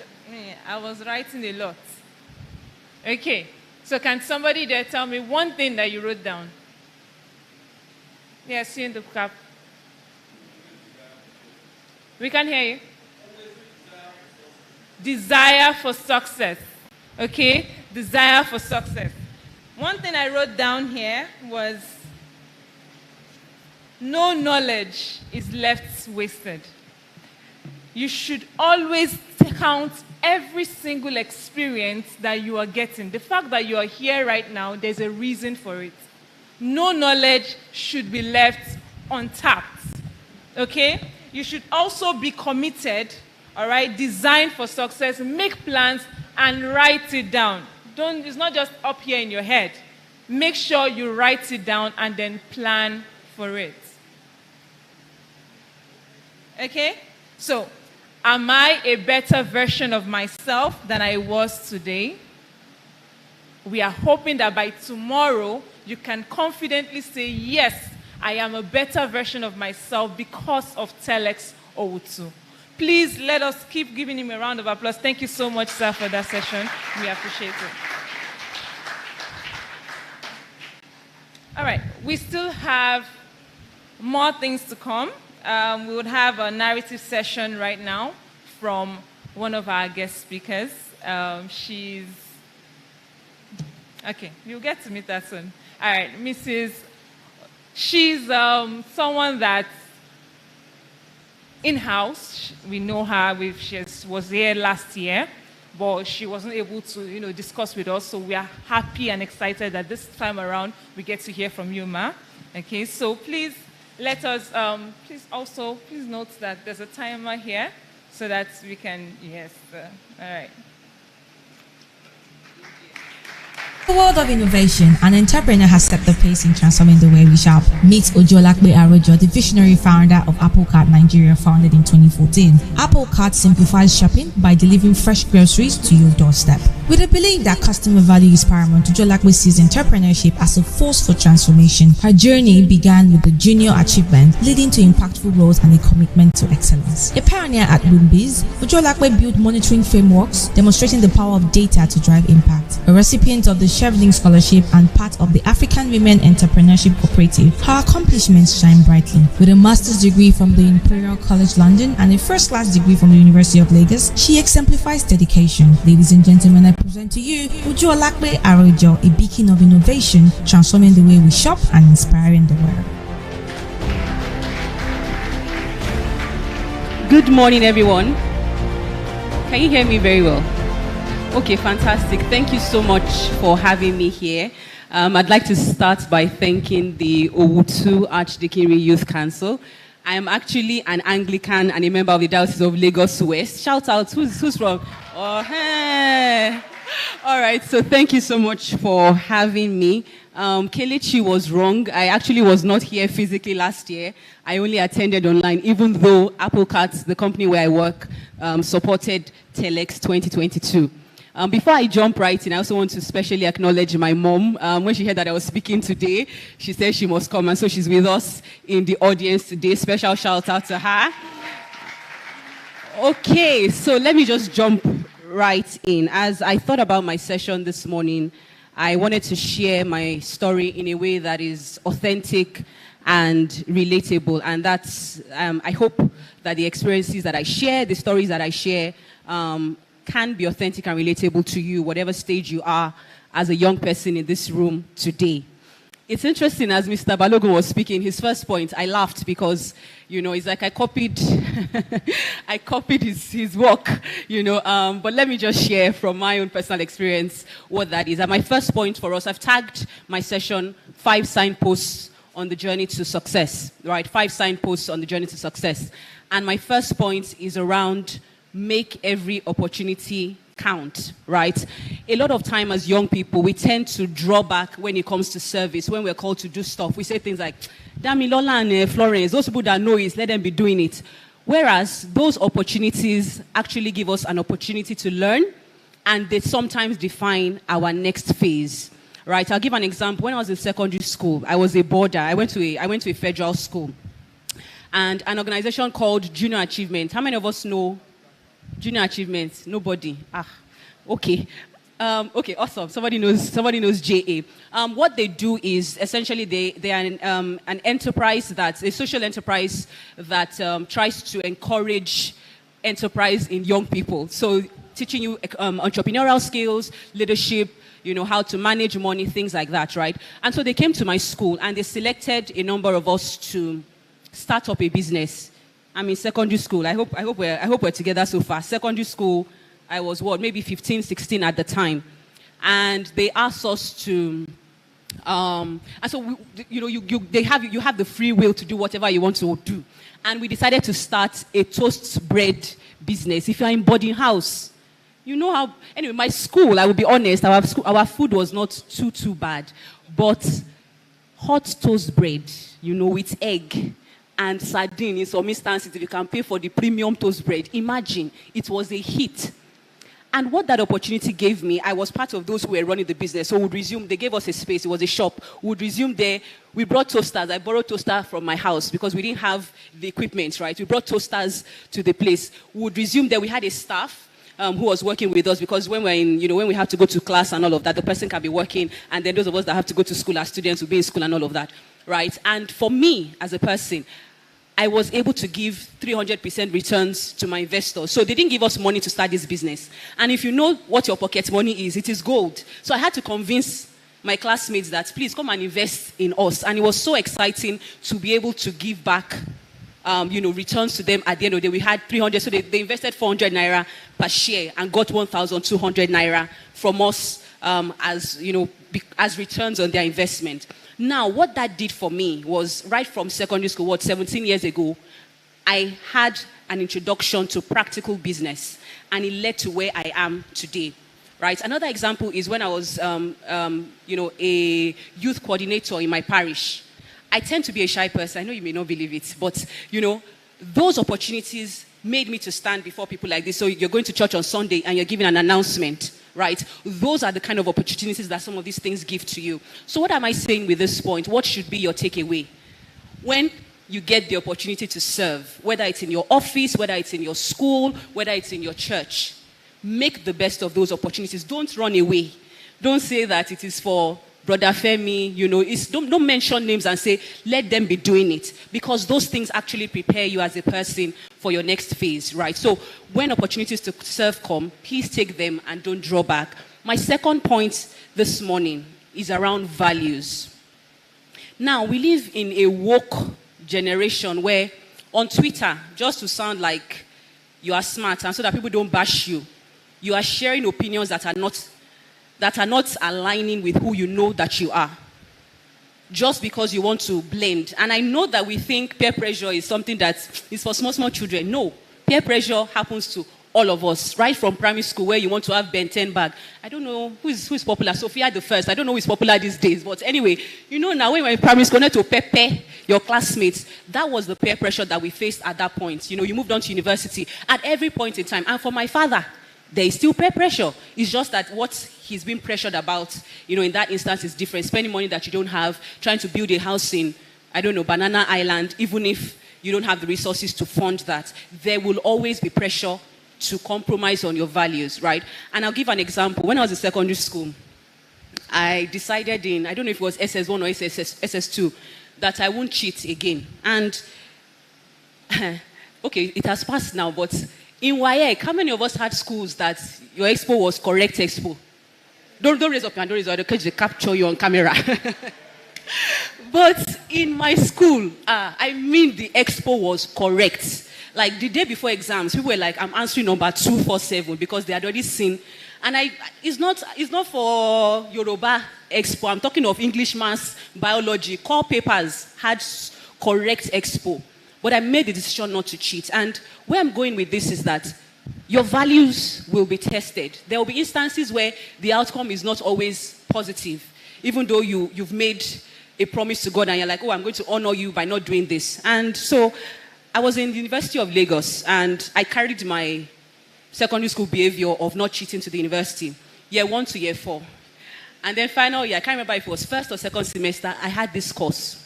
writing a lot. Okay, so can somebody there tell me one thing that you wrote down? Yeah, see in the cap. We can hear you. Desire for success. Okay, desire for success. One thing I wrote down here was, no knowledge is left wasted. You should always count every single experience that you are getting. The fact that you are here right now, there's a reason for it. No knowledge should be left untapped. Okay? You should also be committed, all right, designed for success, make plans, and write it down. It's not just up here in your head. Make sure you write it down and then plan for it. Okay? So, am I a better version of myself than I was today? We are hoping that by tomorrow, you can confidently say, yes, I am a better version of myself because of TELexOwutu. Please let us keep giving him a round of applause. Thank you so much, sir, for that session. We appreciate it. All right, we still have more things to come. We would have a narrative session right now from one of our guest speakers. Okay, you'll get to meet her soon. All right, she's someone that's in-house. We know her. She was here last year, but she wasn't able to, discuss with us. So we are happy and excited that this time around we get to hear from you, Ma. Okay, so please let us. Please note that there's a timer here so that we can. Yes. All right. In the world of innovation, an entrepreneur has set the pace in transforming the way we shop. Meet Ojolakbe Arojo, the visionary founder of Apple Cart Nigeria, founded in 2014. Apple Cart simplifies shopping by delivering fresh groceries to your doorstep. With a belief that customer value is paramount, Ojolakbe sees entrepreneurship as a force for transformation. Her journey began with the junior achievement, leading to impactful roles and a commitment to excellence. A pioneer at Wimbiz, Ojolakbe built monitoring frameworks, demonstrating the power of data to drive impact. A recipient of the Cheveling Scholarship and part of the African Women Entrepreneurship Cooperative, her accomplishments shine brightly. With a master's degree from the Imperial College London and a first-class degree from the University of Lagos, she exemplifies dedication. Ladies and gentlemen, I present to you Ojolakbe Arojo, a beacon of innovation, transforming the way we shop and inspiring the world. Good morning, everyone. Can you hear me very well? Okay, fantastic. Thank you so much for having me here. I'd like to start by thanking the Owutu Archdeaconry Youth Council. I am actually an Anglican and a member of the Diocese of Lagos West. Shout out, who's from? Oh, hey. All right, so thank you so much for having me. Kelechi was wrong. I actually was not here physically last year. I only attended online, even though Apple Cart, the company where I work, supported TELex 2022. Before I jump right in, I also want to specially acknowledge my mom. When she heard that I was speaking today, she said she must come, and so she's with us in the audience today. Special shout out to her. Okay, so let me just jump right in. As I thought about my session this morning, I wanted to share my story in a way that is authentic and relatable, and that's, I hope that the experiences that I share, the stories that I share, can be authentic and relatable to you, whatever stage you are as a young person in this room today. It's interesting, as Mr. Balogun was speaking, his first point, I laughed because, it's like I copied, I copied his work, but let me just share from my own personal experience what that is. And my first point for us, I've tagged my session 5 signposts on the journey to success, right? 5 signposts on the journey to success. And my first point is around make every opportunity count, right? A lot of time as young people, we tend to draw back when it comes to service. When we're called to do stuff, we say things like, Damilola and Florence, those people that know it, let them be doing it. Whereas those opportunities actually give us an opportunity to learn, and they sometimes define our next phase, right? I'll give an example. When I was in secondary school, I was a boarder. I went to a federal school, and an organization called Junior Achievement. How many of us know Junior Achievement? Nobody. Okay. Okay, awesome. Somebody knows JA. What they do is essentially they are an enterprise a social enterprise that tries to encourage enterprise in young people. So teaching you entrepreneurial skills, leadership, how to manage money, things like that, right? And so they came to my school and they selected a number of us to start up a business. I'm in secondary school. I hope we're together so far. Secondary school, I was maybe 15, 16 at the time. And they asked us to, and so, you have the free will to do whatever you want to do. And we decided to start a toast bread business. If you're in boarding house, anyway, my school, I will be honest, our food was not too bad. But hot toast bread, with egg, and sardine in some instances, if you can pay for the premium toast bread, imagine, it was a hit. And what that opportunity gave me, I was part of those who were running the business. So they gave us a space, it was a shop. We would resume there. We brought toasters. I borrowed toaster from my house because we didn't have the equipment, right? We brought toasters to the place. We would resume there. We had a staff who was working with us because when when we have to go to class and all of that, the person can be working, and then those of us that have to go to school as students will be in school and all of that. Right? And for me, as a person, I was able to give 300% returns to my investors. So they didn't give us money to start this business. And if you know what your pocket money is, it is gold. So I had to convince my classmates that please come and invest in us. And it was so exciting to be able to give back, returns to them at the end of the day. We had 300, so they invested 400 naira per share and got 1,200 naira from us as returns on their investment. Now, what that did for me was right from secondary school, 17 years ago, I had an introduction to practical business, and it led to where I am today, right? Another example is when I was, a youth coordinator in my parish. I tend to be a shy person. I know you may not believe it, but, those opportunities made me to stand before people like this. So you're going to church on Sunday and you're giving an announcement, right? Those are the kind of opportunities that some of these things give to you. So what am I saying with this point? What should be your takeaway? When you get the opportunity to serve, whether it's in your office, whether it's in your school, whether it's in your church, make the best of those opportunities. Don't run away. Don't say that it is for Brother Femi, don't mention names and say, let them be doing it. Because those things actually prepare you as a person for your next phase, right? So when opportunities to serve come, please take them and don't draw back. My second point this morning is around values. Now, we live in a woke generation where on Twitter, just to sound like you are smart and so that people don't bash you, you are sharing opinions that are not aligning with who you know that you are, just because you want to blend. And I know that we think peer pressure is something that is for small children. No, peer pressure happens to all of us, right from primary school where you want to have Ben 10 bag. I don't know who is popular. Sophia the first. I don't know who is popular these days. But anyway, now when you were in primary school, to pepper your classmates, that was the peer pressure that we faced at that point. You moved on to university at every point in time. And for my father, there is still peer pressure. It's just that what he's been pressured about, in that instance is different. Spending money that you don't have, trying to build a house in, Banana Island, even if you don't have the resources to fund that, there will always be pressure to compromise on your values, right? And I'll give an example. When I was in secondary school, I decided I don't know if it was SS1 or SS2, that I won't cheat again. And, okay, it has passed now, but In WAEC, how many of us had schools that your expo was correct expo? Don't raise up your hand, don't raise up your hand, because they capture you on camera. But in my school, I mean the expo was correct. Like the day before exams, people were like, I'm answering number 247 because they had already seen. And it's not for Yoruba expo. I'm talking of English, maths, biology. Core papers had correct expo. But I made the decision not to cheat. And where I'm going with this is that your values will be tested. There will be instances where the outcome is not always positive, even though you've made a promise to God and you're like, oh, I'm going to honor you by not doing this. And so I was in the University of Lagos and I carried my secondary school behavior of not cheating to the university, year 1 to year 4. And then final year, I can't remember if it was first or second semester, I had this course.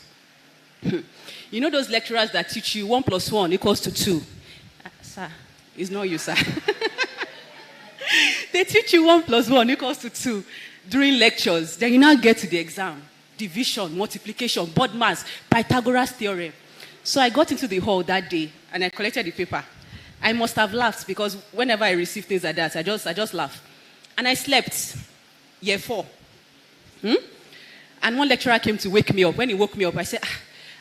You know those lecturers that teach you 1 + 1 = 2? Sir, it's not you, sir. They teach you 1 + 1 = 2 during lectures. Then you now get to the exam. Division, multiplication, board mass, Pythagoras theorem. So I got into the hall that day and I collected the paper. I must have laughed because whenever I receive things like that, I just laugh. And I slept, year 4. And one lecturer came to wake me up. When he woke me up, I said,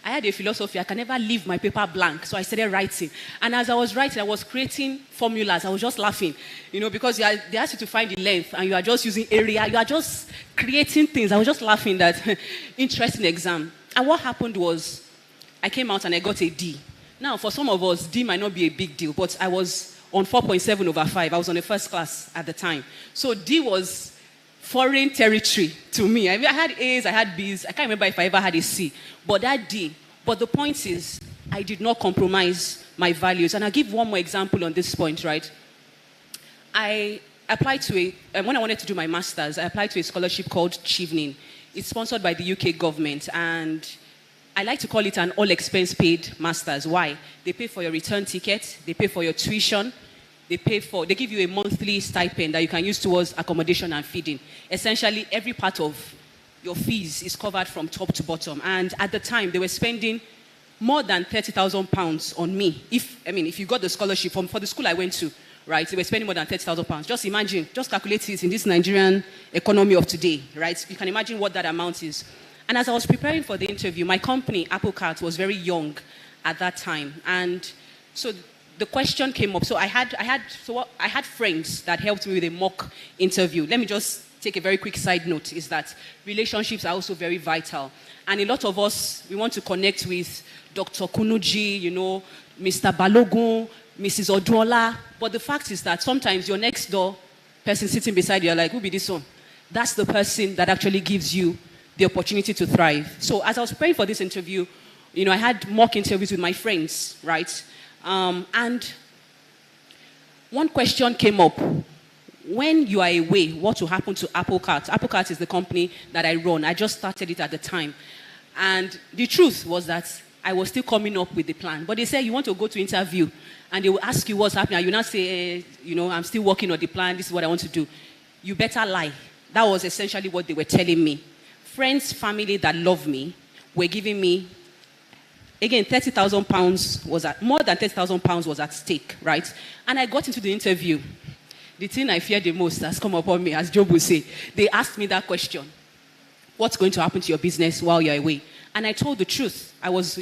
I had a philosophy, I can never leave my paper blank. So I started writing. And as I was writing, I was creating formulas. I was just laughing, because they asked you to find the length and you are just using area. You are just creating things. I was just laughing that interesting exam. And what happened was I came out and I got a D. Now, for some of us, D might not be a big deal, but I was on 4.7/5. I was on the first class at the time. So D was foreign territory to me. I had A's, I had B's. I can't remember if I ever had a C. But that D. But the point is, I did not compromise my values. And I'll give one more example on this point, right? I applied to when I wanted to do my master's, I applied to a scholarship called Chevening. It's sponsored by the UK government. And I like to call it an all-expense-paid master's. Why? They pay for your return ticket. They pay for your tuition. They give you a monthly stipend that you can use towards accommodation and feeding. Essentially, every part of your fees is covered from top to bottom. And at the time, they were spending more than £30,000 on me. If you got the scholarship for the school I went to, right, they were spending more than £30,000. Just imagine, just calculate it in this Nigerian economy of today, right? You can imagine what that amount is. And as I was preparing for the interview, my company, Apple Cart, was very young at that time. And so the question came up. So I had friends that helped me with a mock interview. Let me just take a very quick side note, is that relationships are also very vital. And a lot of us, we want to connect with Dr. Kunuji, Mr. Balogun, Mrs. Oduola. But the fact is that sometimes your next door person sitting beside you, you're like, who be this one? That's the person that actually gives you the opportunity to thrive. So as I was preparing for this interview, I had mock interviews with my friends, right? And one question came up. When you are away, what will happen to Apple Cart? Apple Cart is the company that I run. I just started it at the time. And the truth was that I was still coming up with the plan. But they said, you want to go to interview, and they will ask you what's happening. And you now say, I'm still working on the plan. This is what I want to do. You better lie. That was essentially what they were telling me. Friends, family that love me were giving me, again, £30,000 more than £30,000 was at stake, right? And I got into the interview. The thing I fear the most has come upon me, as Job will say. They asked me that question. What's going to happen to your business while you're away? And I told the truth. I was,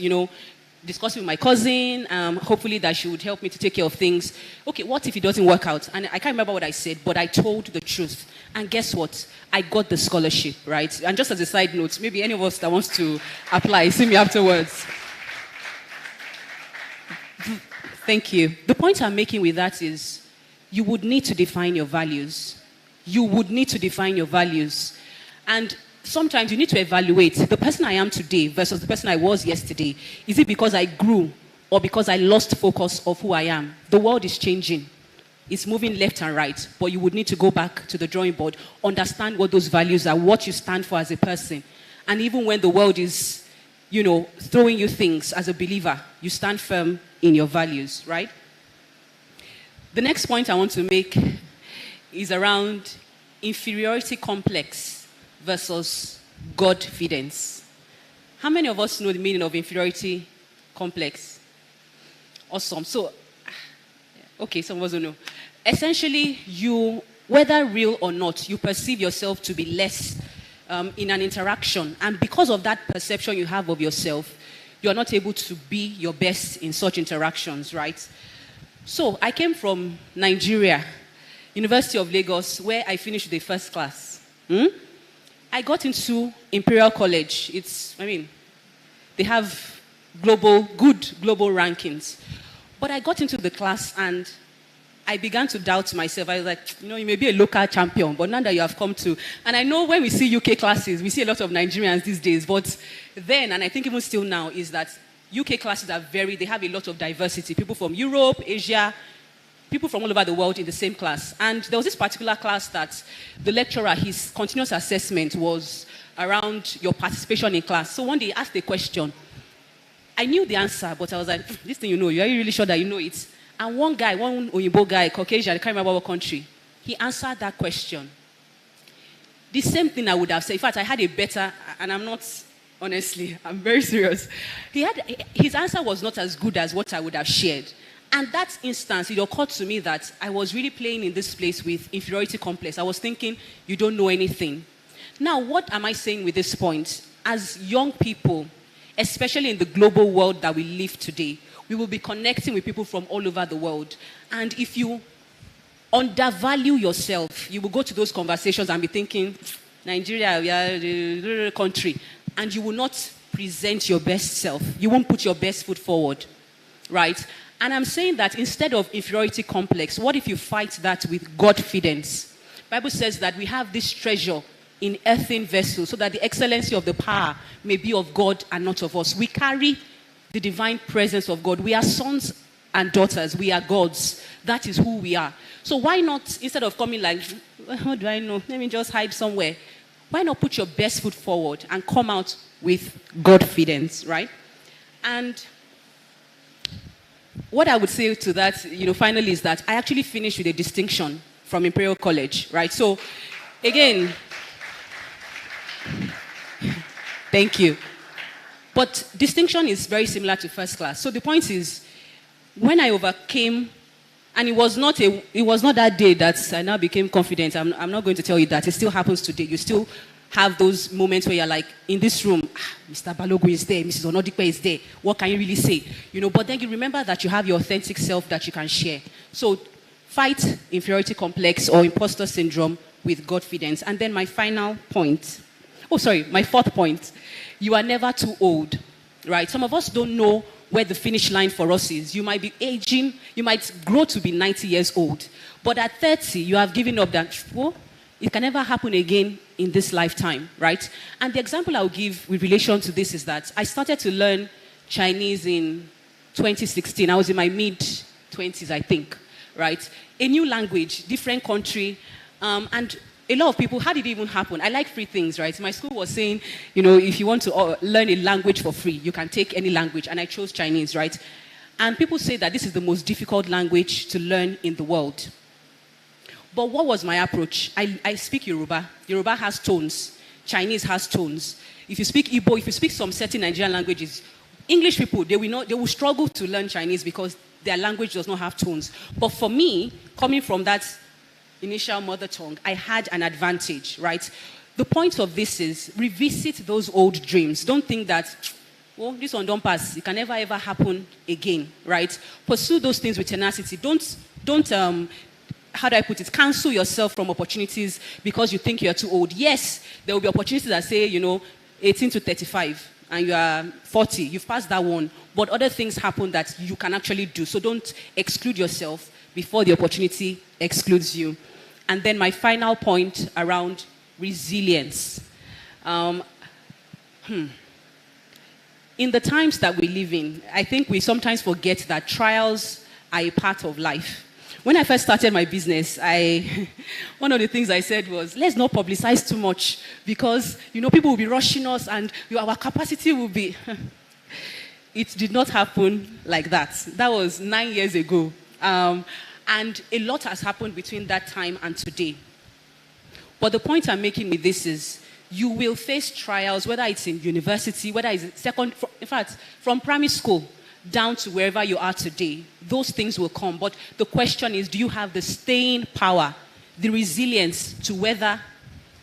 discussing with my cousin, hopefully that she would help me to take care of things. Okay, what if it doesn't work out? And I can't remember what I said, but I told the truth. And guess what? I got the scholarship, right? And just as a side note, maybe any of us that wants to apply, see me afterwards. Thank you. The point I'm making with that is you would need to define your values. You would need to define your values. And sometimes you need to evaluate the person I am today versus the person I was yesterday. Is it because I grew or because I lost focus of who I am? The world is changing. It's moving left and right, but you would need to go back to the drawing board, understand what those values are, what you stand for as a person. And even when the world is, throwing you things as a believer, you stand firm in your values, right? The next point I want to make is around inferiority complex versus Godfidence. How many of us know the meaning of inferiority complex? Awesome. So, Okay, some of us don't know. Essentially, you, whether real or not, you perceive yourself to be less in an interaction. And because of that perception you have of yourself, you are not able to be your best in such interactions, right? So I came from Nigeria, University of Lagos, where I finished the first class. I got into Imperial College. They have good global rankings. But I got into the class and I began to doubt myself. I was like, you may be a local champion, but now that you have come to... And I know when we see UK classes, we see a lot of Nigerians these days, but then, and I think even still now, is that UK classes are they have a lot of diversity. People from Europe, Asia, people from all over the world in the same class. And there was this particular class that the lecturer, his continuous assessment was around your participation in class. So one day he asked a question. I knew the answer, but I was like, this thing are you really sure that you know it? And one Oyinbo guy, Caucasian, I can't remember what country, he answered that question. The same thing I would have said. In fact, I had a better, and I'm very serious. His answer was not as good as what I would have shared. And that instance, it occurred to me that I was really playing in this place with inferiority complex. I was thinking, you don't know anything. Now, what am I saying with this point? As young people, especially in the global world that we live today, we will be connecting with people from all over the world. And if you undervalue yourself, you will go to those conversations and be thinking, Nigeria, we are a country. And you will not present your best self. You won't put your best foot forward, right? And I'm saying that instead of inferiority complex, what if you fight that with Godfidence? The Bible says that we have this treasure in earthen vessels so that the excellency of the power may be of God and not of us. We carry the divine presence of God. We are sons and daughters. We are gods. That is who we are. So why not, instead of coming like, how do I know? Let me just hide somewhere. Why not put your best foot forward and come out with Godfidence, right? And what I would say to that, finally, is that I actually finished with a distinction from Imperial College, right? So, again, thank you. But distinction is very similar to first class. So the point is, when I overcame, and it was not that day that I now became confident. I'm not going to tell you that. It still happens today. You still have those moments where you're like, in this room, Mr. Balogun is there, Mrs. Onodipe is there. What can you really say? But then you remember that you have your authentic self that you can share. So fight inferiority complex or imposter syndrome with Godfidence. And then my fourth point. You are never too old, right? Some of us don't know where the finish line for us is. You might be aging, you might grow to be 90 years old. But at 30, you have given up that, it can never happen again in this lifetime, right? And the example I'll give with relation to this is that I started to learn Chinese in 2016. I was in my mid-20s, I think, right? A new language, different country, and a lot of people, how did it even happen? I like free things, right? My school was saying, if you want to learn a language for free, you can take any language. And I chose Chinese, right? And people say that this is the most difficult language to learn in the world. But what was my approach? I speak Yoruba. Yoruba has tones. Chinese has tones. If you speak Igbo, if you speak some certain Nigerian languages, English people, they will struggle to learn Chinese because their language does not have tones. But for me, coming from that initial mother tongue, I had an advantage, right? The point of this is revisit those old dreams. Don't think that, this one don't pass. It can never ever happen again, right? Pursue those things with tenacity. Don't how do I put it? Cancel yourself from opportunities because you think you're too old. Yes, there will be opportunities that say, 18 to 35 and you are 40. You've passed that one. But other things happen that you can actually do. So don't exclude yourself before the opportunity excludes you. And then my final point around resilience. In the times that we live in, I think we sometimes forget that trials are a part of life. When I first started my business, one of the things I said was, let's not publicize too much because, people will be rushing us and our capacity will be... It did not happen like that. That was 9 years ago. And a lot has happened between that time and today. But the point I'm making with this is, you will face trials, whether it's in university, whether it's in from primary school. down to wherever you are today. Those things will come. But the question is, do you have the staying power, the resilience to weather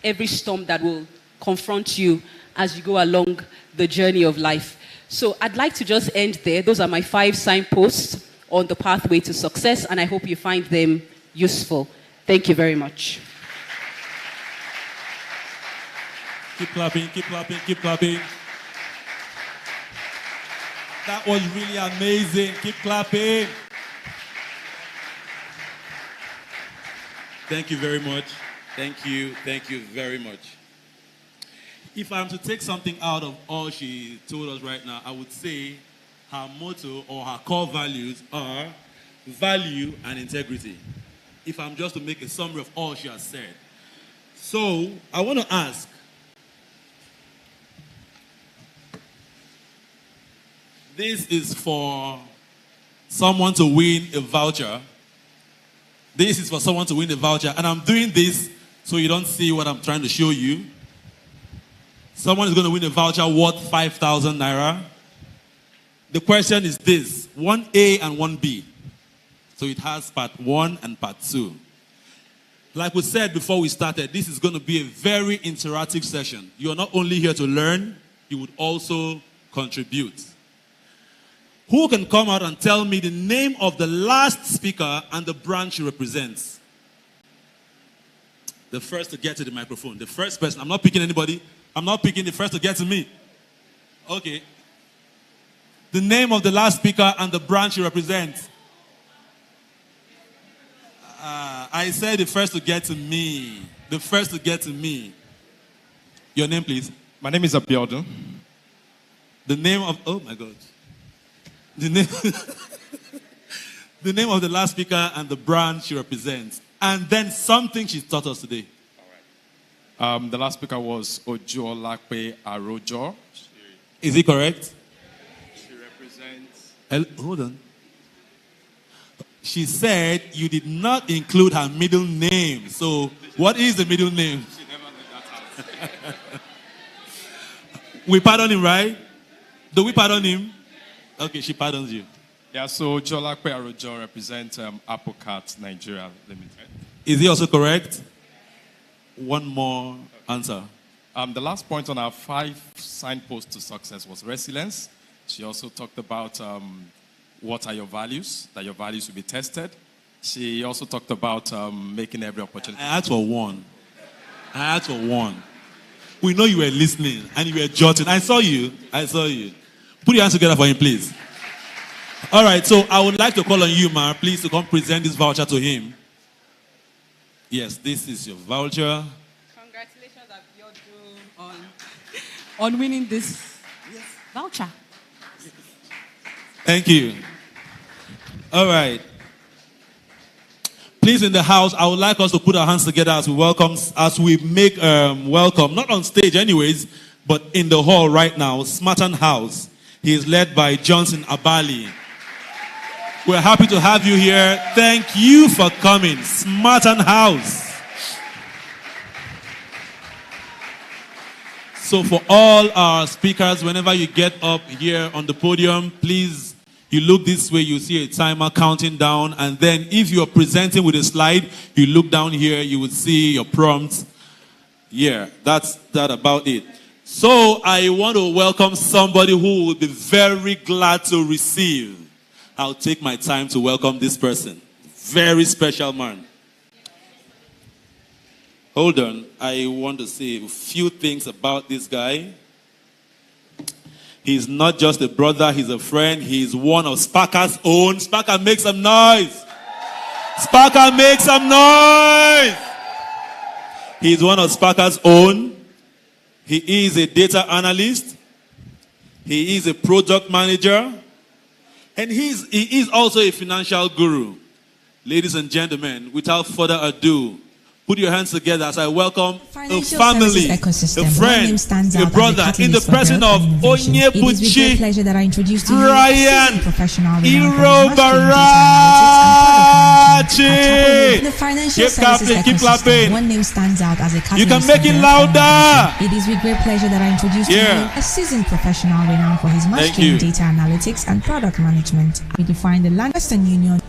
every storm that will confront you as you go along the journey of life? So I'd like to just end there. Those are my 5 signposts on the pathway to success, and I hope you find them useful. Thank you very much. Keep clapping, keep clapping, keep clapping. That was really amazing. Keep clapping. Thank you very much. Thank you very much. If I'm to take something out of all she told us right now, I would say her motto or her core values are value and integrity. If I'm just to make a summary of all she has said. So, I want to ask, this is for someone to win a voucher. This is for someone to win a voucher. And I'm doing this so you don't see what I'm trying to show you. Someone is going to win a voucher worth 5,000 naira. The question is this, 1A and 1B. So it has part 1 and part 2. Like we said before we started, this is going to be a very interactive session. You're not only here to learn, you would also contribute. Who can come out and tell me the name of the last speaker and the branch he represents? The first to get to the microphone. The first person. I'm not picking anybody. I'm not picking the first to get to me. Okay. The name of the last speaker and the branch he represents. I said the first to get to me. The first to get to me. Your name, please. My name is Abiodun. The name of... Oh, my God. The name, the name of the last speaker and the brand she represents. And then something she taught us today. All right. The last speaker was Ojolakpe Arojo. Is it correct? She represents... Hold on. She said you did not include her middle name. So what is the middle name? She never did that out. We pardon him, right? Do we pardon him? Okay, she pardons you. Yeah, so Ojolakpe Arojo represents Apocat Nigeria Limited. Is he also correct? One more answer. The last point on our 5 signposts to success was resilience. She also talked about what are your values, that your values will be tested. She also talked about making every opportunity. I asked for one. We know you were listening and you were jotting. I saw you. Put your hands together for him, please. All right, so I would like to call on you, Mar, please, to come present this voucher to him. Yes, this is your voucher. Congratulations, Abiodun, on winning this voucher. Thank you. All right. Please, in the house, I would like us to put our hands together as we make welcome, not on stage anyways, but in the hall right now, Smartan House. He is led by Johnson Abali. We're happy to have you here. Thank you for coming, Smartan House. So for all our speakers, whenever you get up here on the podium, please, you look this way, you see a timer counting down, and then if you're presenting with a slide, you look down here, you will see your prompts. Yeah, that's about it. So I want to welcome somebody who will be very glad to receive. I'll take my time to welcome this person. Very special man. Hold on. I want to say a few things about this guy. He's not just a brother, he's a friend. He's one of Sparker's own. Sparker, make some noise. Sparker, make some noise. He's one of Sparker's own. He is a data analyst. He is a product manager. And he is also a financial guru. Ladies and gentlemen, without further ado, put your hands together as I welcome a family, a friend, a brother, in the presence of Onyebuchi Brian Irobarachi. the financial Keep services clapping, keep ecosystem, clapping. one name stands out as a catalyst. You can make it for growth and louder. innovation. It is with great pleasure that I introduce to you a seasoned professional renowned for his mastery in data analytics and product management. We define the Western Union.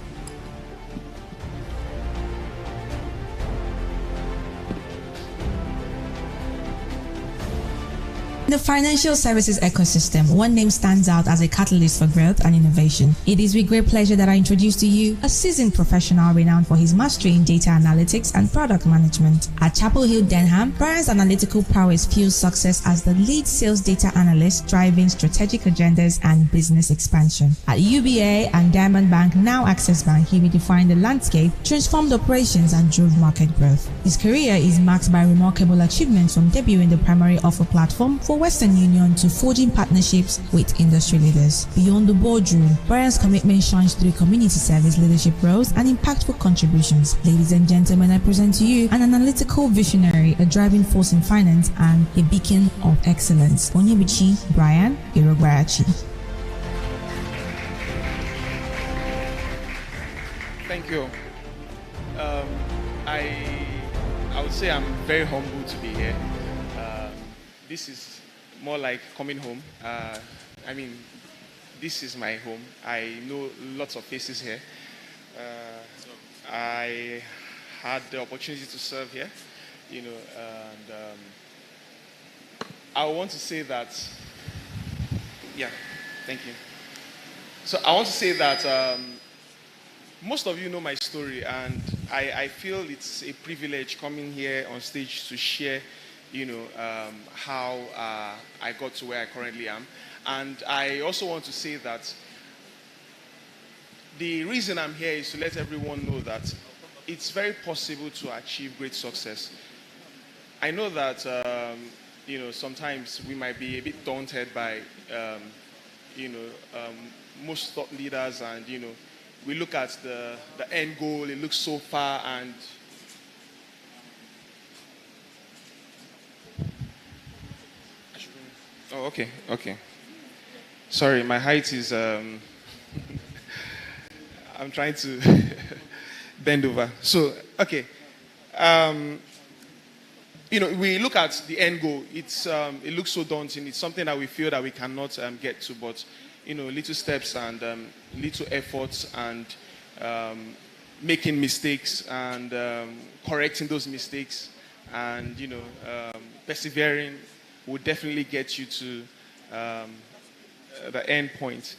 In the financial services ecosystem, one name stands out as a catalyst for growth and innovation. It is with great pleasure that I introduce to you a seasoned professional renowned for his mastery in data analytics and product management. At Chapel Hill, Denham, Brian's analytical prowess fuels success as the lead sales data analyst, driving strategic agendas and business expansion. At UBA and Diamond Bank, now Access Bank, he redefined the landscape, transformed operations, and drove market growth. His career is marked by remarkable achievements, from debuting the primary offer platform for Western Union to forging partnerships with industry leaders. Beyond the boardroom, Brian's commitment shines through community service, leadership roles, and impactful contributions. Ladies and gentlemen, I present to you an analytical visionary, a driving force in finance, and a beacon of excellence. Onyebuchi Brian Irogbarachi. Thank you. I would say I'm very humbled to be here. This is more like coming home. I mean, this is my home. I know lots of faces here. I had the opportunity to serve here, you know, and I want to say that, yeah, thank you. So I want to say that most of you know my story, and I feel it's a privilege coming here on stage to share, you know, how I got to where I currently am. And I also want to say that the reason I'm here is to let everyone know that it's very possible to achieve great success. I know that, you know, sometimes we might be a bit daunted by, you know, most thought leaders, and, you know, we look at the end goal, it looks so far, and oh, okay. Sorry, my height is, I'm trying to bend over. So, okay. You know, we look at the end goal. It looks so daunting. It's something that we feel that we cannot get to, but, you know, little steps and little efforts and making mistakes and correcting those mistakes and, you know, persevering will definitely get you to the end point.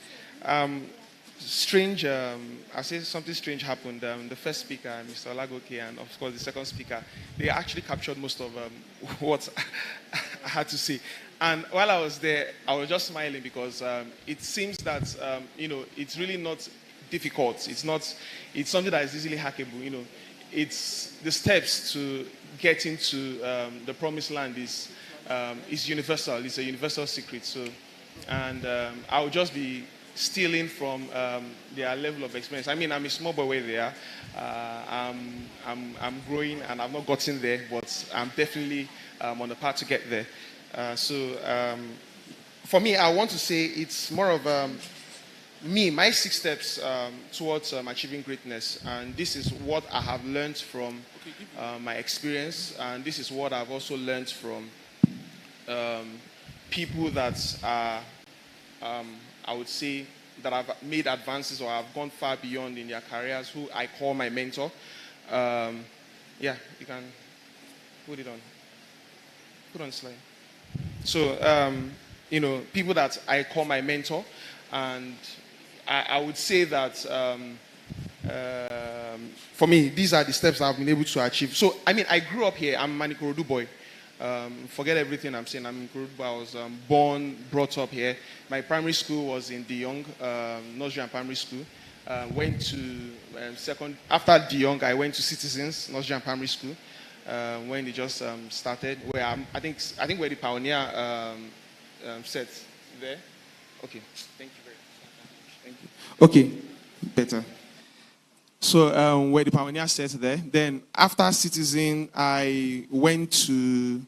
Strange, I say something strange happened. The first speaker, Mr. Olagoke, and of course the second speaker, they actually captured most of what I had to say. And while I was there, I was just smiling because it seems that, you know, it's really not difficult. It's something that is easily hackable. You know, it's the steps to get into the promised land is universal. It's a universal secret. So, and I'll just be stealing from their level of experience. I mean, I'm a small boy where they are. I'm growing, and I've not gotten there, but I'm definitely on the path to get there. So, for me, I want to say it's more of my 6 steps towards achieving greatness, and this is what I have learned from my experience, and this is what I've also learned from people that are, I would say, that have made advances or have gone far beyond in their careers, who I call my mentor. Yeah, you can put it on. Put on slide. So, you know, people that I call my mentor, and I would say that for me, these are the steps I've been able to achieve. So, I mean, I grew up here. I'm a Ikorodu boy. Forget everything I'm saying. I'm in Ikorodu. I was born, brought up here. My primary school was in De Young, nursery and primary school. Went to after De Young, I went to Citizens, nursery and primary school. When they just started, where I think where the pioneer set there. Okay, thank you very much. Thank you. Okay, better. So where the pioneer set there. Then after Citizen, I went to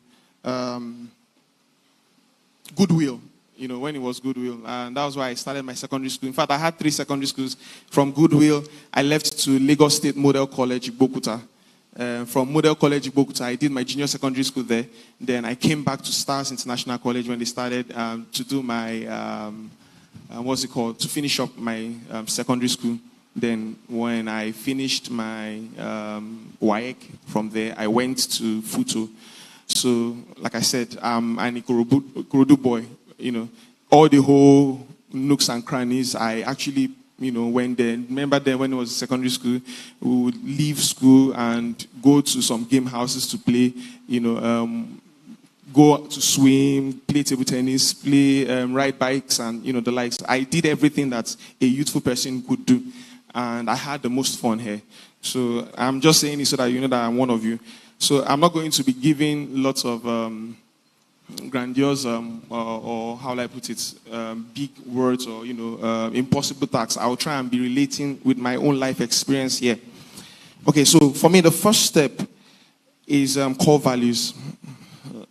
Goodwill. when it was Goodwill. And that was why I started my secondary school. In fact, I had 3 secondary schools. From Goodwill, I left to Lagos State Model College, Igbokuta. From Model College, Igbokuta, I did my junior secondary school there. Then I came back to Stars International College when they started to do my, to finish up my secondary school. Then when I finished my WAEC from there, I went to FUTO. So, like I said, I'm an Ikorodu boy. All the whole nooks and crannies, I actually, went there. Remember then when it was secondary school, we would leave school and go to some game houses to play, go to swim, play table tennis, ride bikes and, the likes. I did everything that a youthful person could do. And I had the most fun here. So I'm just saying it so that you know that I'm one of you. So I'm not going to be giving lots of grandiose or how will I put it, big words or, impossible tasks. I'll try and be relating with my own life experience here. Okay, so for me, the first step is core values.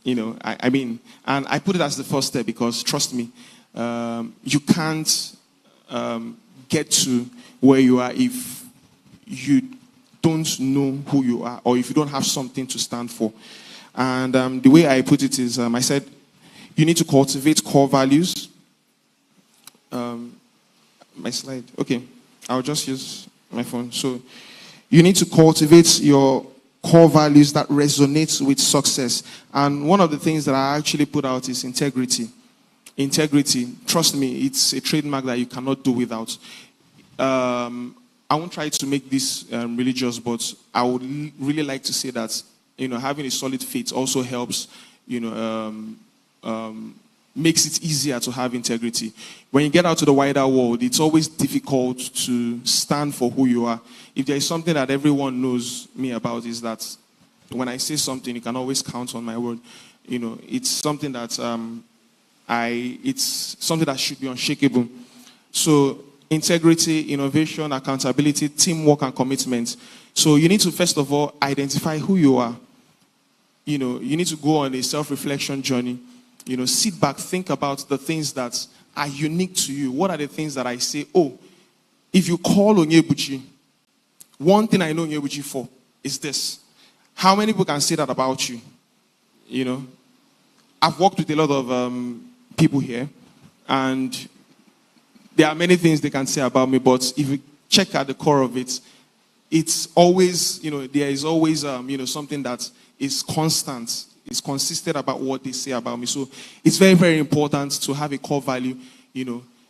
And I put it as the first step because, trust me, you can't get to where you are if you don't know who you are or if you don't have something to stand for. And the way I put it is, I said, you need to cultivate core values. My slide. Okay, I'll just use my phone. So you need to cultivate your core values that resonate with success. And one of the things that I actually put out is integrity. Integrity, trust me, it's a trademark that you cannot do without. I won't try to make this religious, but I would really like to say that, having a solid faith also helps, makes it easier to have integrity. When you get out to the wider world, it's always difficult to stand for who you are. If there is something that everyone knows me about, is that when I say something, you can always count on my word. It's something that it's something that should be unshakable. So integrity, innovation, accountability, teamwork, and commitment. So you need to first of all identify who you are. You need to go on a self-reflection journey. Sit back, think about the things that are unique to you. What are the things that I say, if you call Onyebuchi, one thing I know Onyebuchi for is this. How many people can say that about you? I've worked with a lot of people here, and there are many things they can say about me, but if you check at the core of it, it's always, there is always, something that is constant, is consistent about what they say about me. So it's very, very important to have a core value,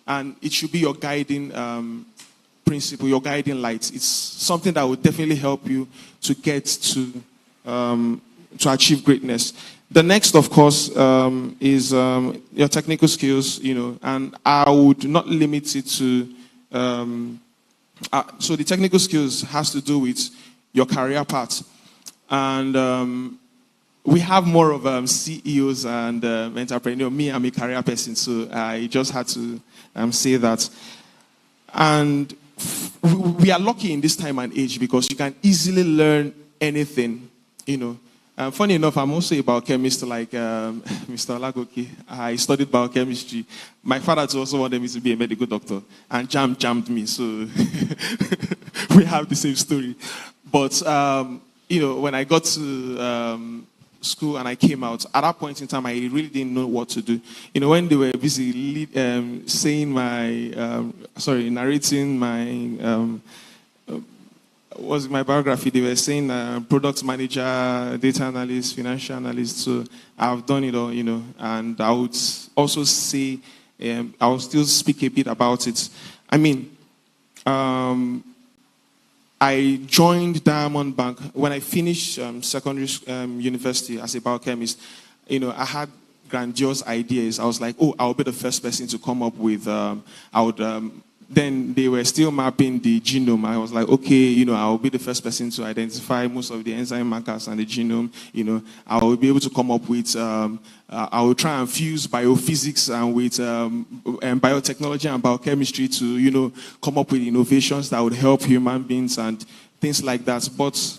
and it should be your guiding principle, your guiding light. It's something that will definitely help you to get to achieve greatness. The next, of course, is your technical skills, and I would not limit it to... so the technical skills has to do with your career path. And we have more of CEOs and entrepreneurs. Me, I'm a career person, so I just had to say that. And we are lucky in this time and age because you can easily learn anything, funny enough, I'm also a biochemist like Mr. Olagoke. I studied biochemistry. My father also wanted me to be a medical doctor and jammed me, so we have the same story. But, when I got to school and I came out, at that point in time, I really didn't know what to do. When they were busy narrating my... was my biography, they were saying product manager, data analyst, financial analyst. So I've done it all, and I would also say, I will still speak a bit about it. I joined Diamond Bank when I finished secondary university as a biochemist. I had grandiose ideas. I was like, I'll be the first person to come up with, then they were still mapping the genome. I was like, okay, I'll be the first person to identify most of the enzyme markers and the genome. I will be able to come up with, I will try and fuse biophysics and with biotechnology and biochemistry to, come up with innovations that would help human beings and things like that. But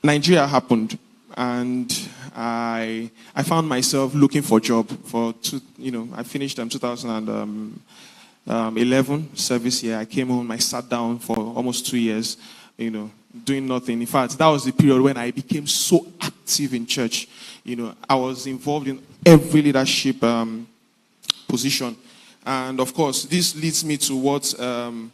Nigeria happened. and I found myself looking for a job I finished 2011 service year. I came home, I sat down for almost 2 years, doing nothing. In fact, that was the period when I became so active in church. I was involved in every leadership position. And of course, this leads me to what you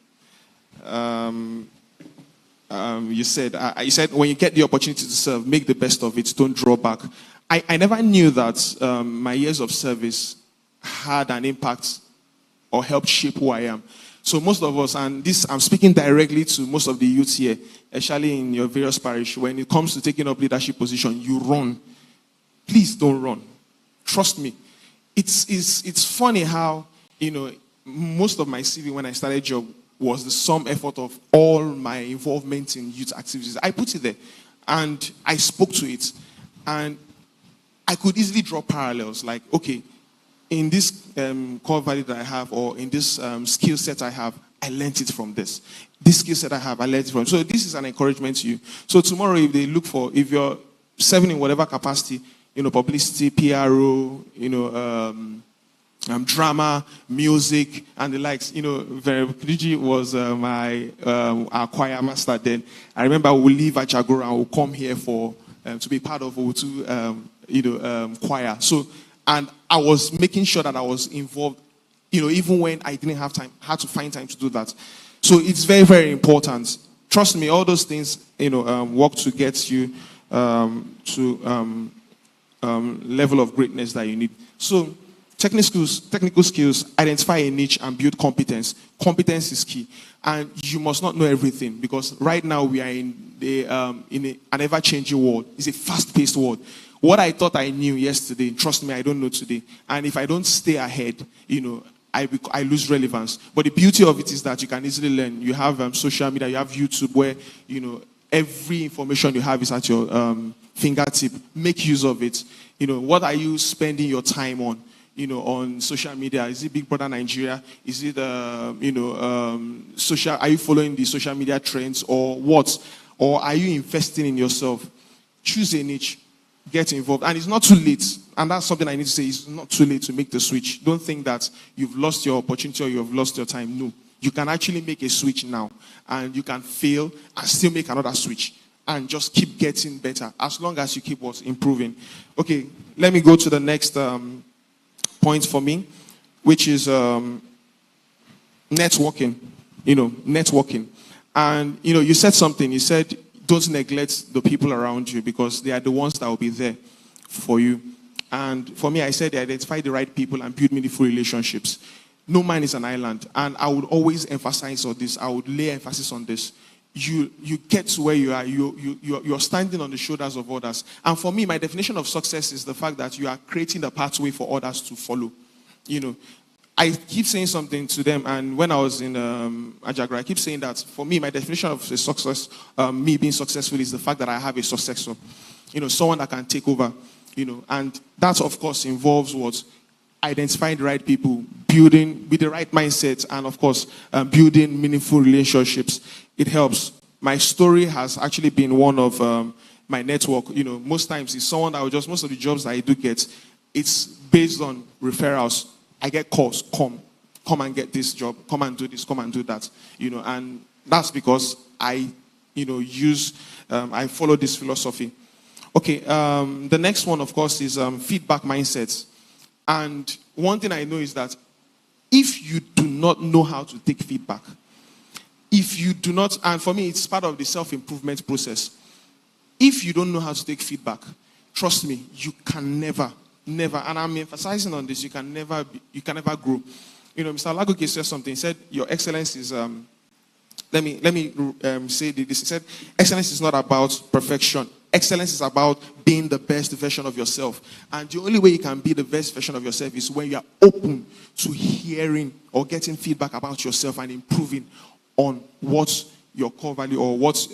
said. You said when you get the opportunity to serve, make the best of it, don't draw back. I never knew that my years of service had an impact or helped shape who I am. So most of us, and this I'm speaking directly to most of the youth here, especially in your various parish, when it comes to taking up leadership position, you run. Please don't run. Trust me. It's funny how, most of my CV when I started job was the sum effort of all my involvement in youth activities. I put it there and I spoke to it. And I could easily draw parallels like, okay, in this core value that I have or in this skill set I have, I learned it from this. This skill set I have, I learned it from. So this is an encouragement to you. So tomorrow if you're serving in whatever capacity, publicity, PRO, drama, music, and the likes. Veripidiji was our choir master then. I remember we'll leave Achagora and we'll come here to be part of Owutu, choir. So, and I was making sure that I was involved, even when I didn't have time, had to find time to do that. So it's very, very important. Trust me, all those things, work to get you to level of greatness that you need. So, technical skills, identify a niche and build competence. Competence is key. And you must not know everything because right now we are in an ever-changing world. It's a fast-paced world. What I thought I knew yesterday, trust me, I don't know today. And if I don't stay ahead, I lose relevance. But the beauty of it is that you can easily learn. You have social media, you have YouTube where, every information you have is at your fingertip. Make use of it. What are you spending your time on? On social media? Is it Big Brother Nigeria? Is it, are you following the social media trends or what? Or are you investing in yourself? Choose a niche. Get involved. And it's not too late. And that's something I need to say. It's not too late to make the switch. Don't think that you've lost your opportunity or you've lost your time. No. You can actually make a switch now. And you can fail and still make another switch. And just keep getting better. As long as you keep improving. Okay. Let me go to the next point for me, which is networking. Networking. And, you said something. You said, don't neglect the people around you because they are the ones that will be there for you. And for me, I said identify the right people and build meaningful relationships. No man is an island. And I would always emphasize on this. I would lay emphasis on this. You get to where you are. You're standing on the shoulders of others. And for me, my definition of success is the fact that you are creating the pathway for others to follow. I keep saying something to them, and when I was in Ajagra, I keep saying that for me, my definition of a success, me being successful, is the fact that I have a successor, someone that can take over, and that of course involves what? Identifying the right people, building with the right mindset, and of course, building meaningful relationships. It helps. My story has actually been one of my network. Most times it's someone that most of the jobs that I do get, it's based on referrals. I get calls, come and get this job, come and do this, come and do that, and that's because I follow this philosophy. Okay, the next one, of course, is feedback mindsets. And one thing I know is that if you do not know how to take feedback, if you do not, and for me, it's part of the self-improvement process. If you don't know how to take feedback, trust me, you can never, and I'm emphasizing on this, you can never grow. Mr. Lagoke said something. He said, your excellence is, let me say this. He said, excellence is not about perfection. Excellence is about being the best version of yourself. And the only way you can be the best version of yourself is when you are open to hearing or getting feedback about yourself and improving on what your core value or what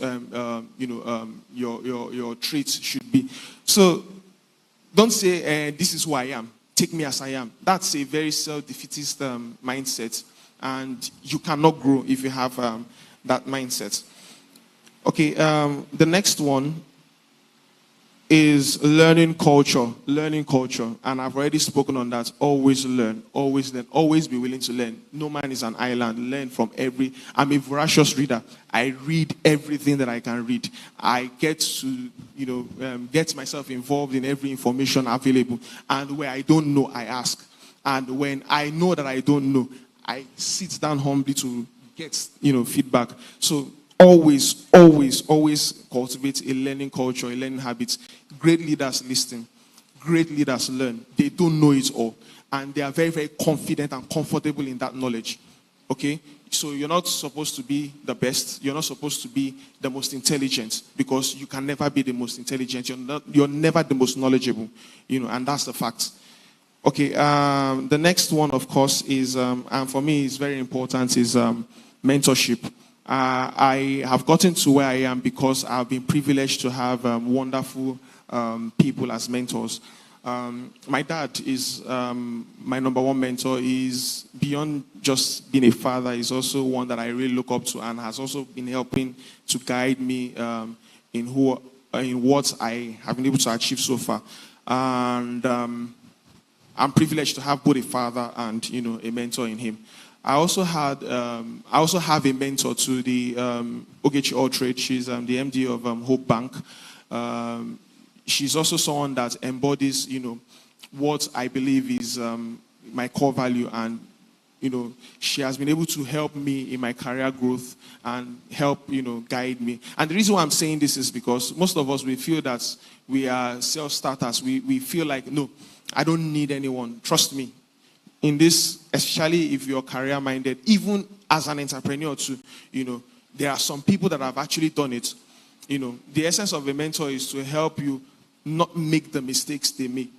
your traits should be. So don't say, this is who I am. Take me as I am. That's a very self-defeatist mindset. And you cannot grow if you have that mindset. Okay, the next one is learning culture. Learning culture. And I've already spoken on that. Always learn. Always learn. Always be willing to learn. No man is an island. Learn from every... I'm a voracious reader. I read everything that I can read. I get to, get myself involved in every information available. And where I don't know, I ask. And when I know that I don't know, I sit down humbly to get, feedback. So always cultivate a learning culture, a learning habit. Great leaders listen. Great leaders learn. They don't know it all. And they are very, very confident and comfortable in that knowledge. Okay? So you're not supposed to be the best. You're not supposed to be the most intelligent, because you can never be the most intelligent. You're never the most knowledgeable. And that's the fact. Okay, the next one, of course, is, and for me is very important, is mentorship. I have gotten to where I am because I've been privileged to have wonderful people as mentors. My dad is my number one mentor. He's beyond just being a father. He's also one that I really look up to, and has also been helping to guide me in what I have been able to achieve so far. And I'm privileged to have both a father and a mentor in him. I also have a mentor to the Ogechi Alltrade. She's the MD of Hope Bank. She's also someone that embodies, what I believe is my core value, and she has been able to help me in my career growth and help, guide me. And the reason why I'm saying this is because most of us, we feel that we are self-starters. We feel like, no, I don't need anyone. Trust me. In this, especially if you're career-minded, even as an entrepreneur too, there are some people that have actually done it. The essence of a mentor is to help you not make the mistakes they make.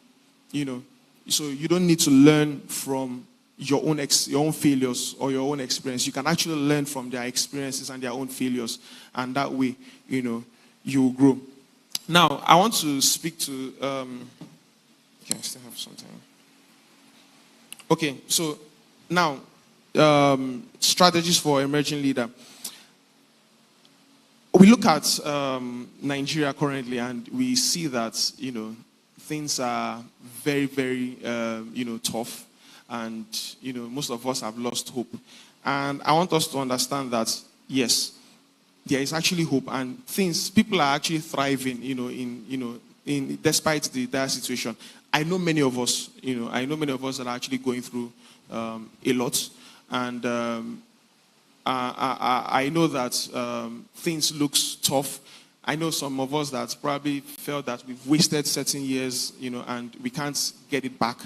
So you don't need to learn from your own failures or your own experience. You can actually learn from their experiences and their own failures, and that way, you will grow. Now, I want to speak to. Okay, I still have some time. Okay, so now, strategies for emerging leader. We look at Nigeria currently, and we see that things are very, very tough, and most of us have lost hope. And I want us to understand that yes, there is actually hope, and people are actually thriving. In despite the dire situation. I know many of us. That are actually going through a lot, and I know that things looks tough. I know some of us that probably felt that we've wasted certain years, and we can't get it back.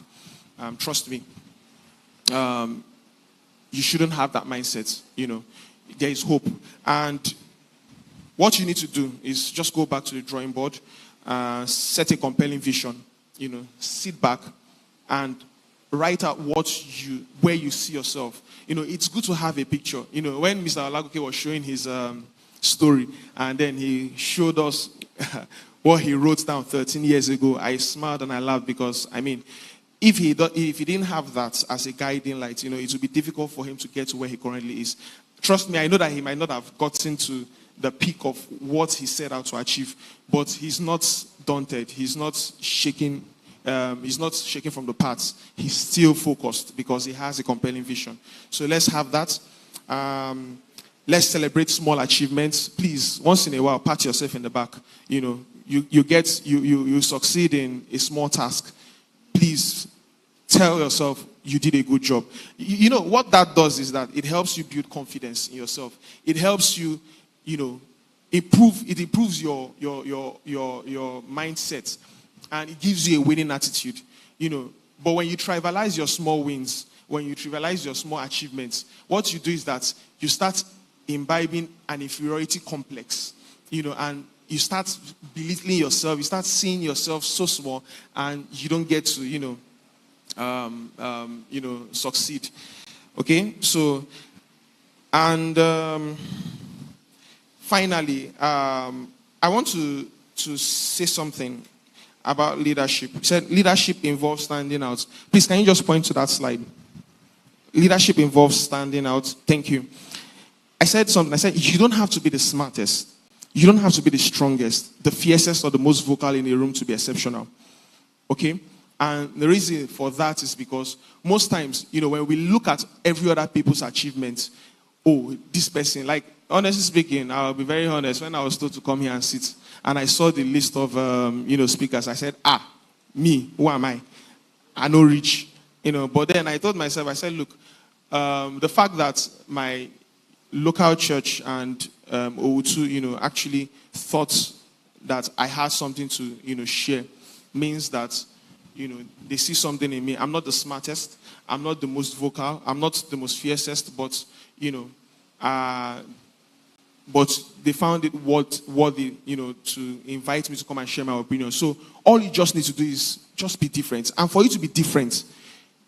Trust me. You shouldn't have that mindset. There is hope, and what you need to do is just go back to the drawing board, set a compelling vision. Sit back and write out where you see yourself. It's good to have a picture. When Mr. Olagoke was showing his story, and then he showed us what he wrote down 13 years ago, I smiled and I laughed, because, if he didn't have that as a guiding light, it would be difficult for him to get to where he currently is. Trust me, I know that he might not have gotten to the peak of what he set out to achieve, but he's not daunted. He's not shaking. He's not shaking from the parts. He's still focused because he has a compelling vision. So let's have that. Let's celebrate small achievements. Please, once in a while, pat yourself in the back. You succeed in a small task. Please tell yourself you did a good job. What that does is that it helps you build confidence in yourself. It helps you, improves your mindset, and it gives you a winning attitude. But when you trivialize your small wins, when you trivialize your small achievements, what you do is that you start imbibing an inferiority complex, and you start belittling yourself. You start seeing yourself so small, and you don't get to, succeed. Okay, so, and finally, I want to say something about leadership. He said leadership involves standing out. Please, can you just point to that slide? Leadership involves standing out. Thank you. I said something. I said you don't have to be the smartest. You don't have to be the strongest, the fiercest, or the most vocal in a room to be exceptional. Okay? And the reason for that is because most times, when we look at every other people's achievements, oh, this person, like, honestly speaking, I'll be very honest, when I was told to come here and sit, and I saw the list of, speakers, I said, me, who am I? I know rich, But then I told myself, I said, look, the fact that my local church and Owutu, actually thought that I had something to, share means that, they see something in me. I'm not the smartest. I'm not the most vocal. I'm not the most fiercest, but, but they found it worthy, to invite me to come and share my opinion. So all you just need to do is just be different. And for you to be different,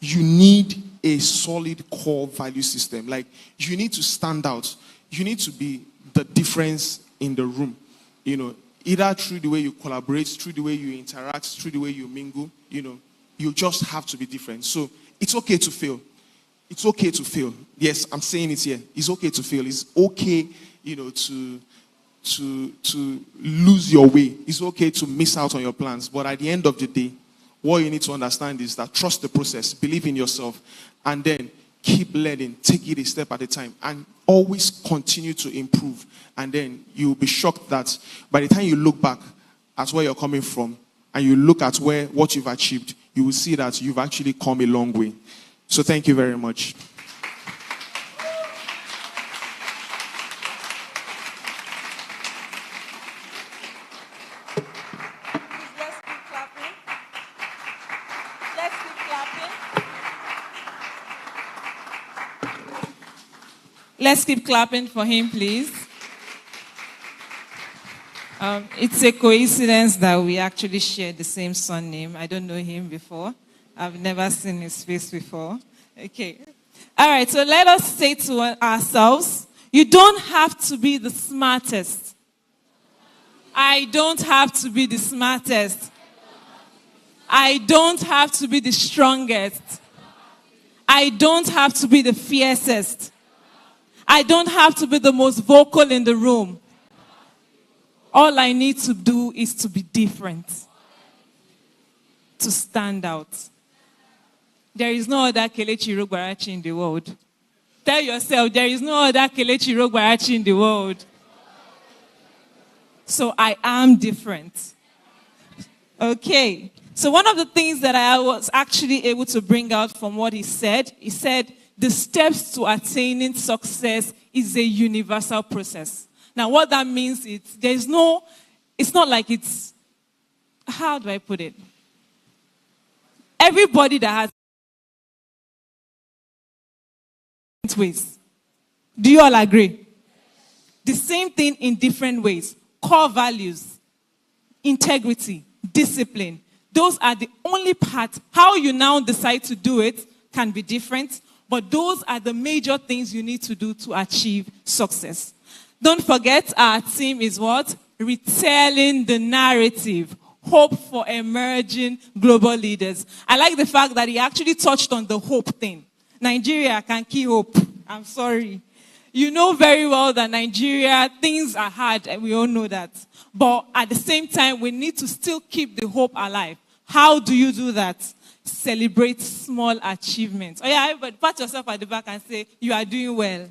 you need a solid core value system. Like, you need to stand out. You need to be the difference in the room. Either through the way you collaborate, through the way you interact, through the way you mingle, you just have to be different. So it's okay to fail. It's okay to fail. Yes, I'm saying it here. It's okay to fail. It's okay, to lose your way. It's okay to miss out on your plans. But at the end of the day, what you need to understand is that trust the process, believe in yourself, and then keep learning, take it a step at a time, and always continue to improve. And then you'll be shocked that by the time you look back at where you're coming from, and you look at what you've achieved, you will see that you've actually come a long way. So thank you very much. Let's keep clapping for him, please. It's a coincidence that we actually share the same surname. I don't know him before. I've never seen his face before. Okay. All right, so let us say to ourselves, you don't have to be the smartest. I don't have to be the smartest. I don't have to be the strongest. I don't have to be the fiercest. I don't have to be the most vocal in the room. All I need to do is to be different, to stand out. There is no other Kelechi Rogbarachi in the world. Tell yourself, there is no other Kelechi Rogbarachi in the world. So I am different. Okay. So one of the things that I was actually able to bring out from what he said the steps to attaining success is a universal process. Now, what that means is it's not like how do I put it? Everybody that has ways. Do you all agree? The same thing in different ways. Core values, integrity, discipline. Those are the only parts. How you now decide to do it can be different. But those are the major things you need to do to achieve success. Don't forget, our theme is what? Retelling the narrative. Hope for emerging global leaders. I like the fact that he actually touched on the hope thing. Nigeria can keep hope. I'm sorry. You know very well that Nigeria, things are hard, and we all know that. But at the same time, we need to still keep the hope alive. How do you do that? Celebrate small achievements. Oh yeah, but pat yourself at the back and say, you are doing well.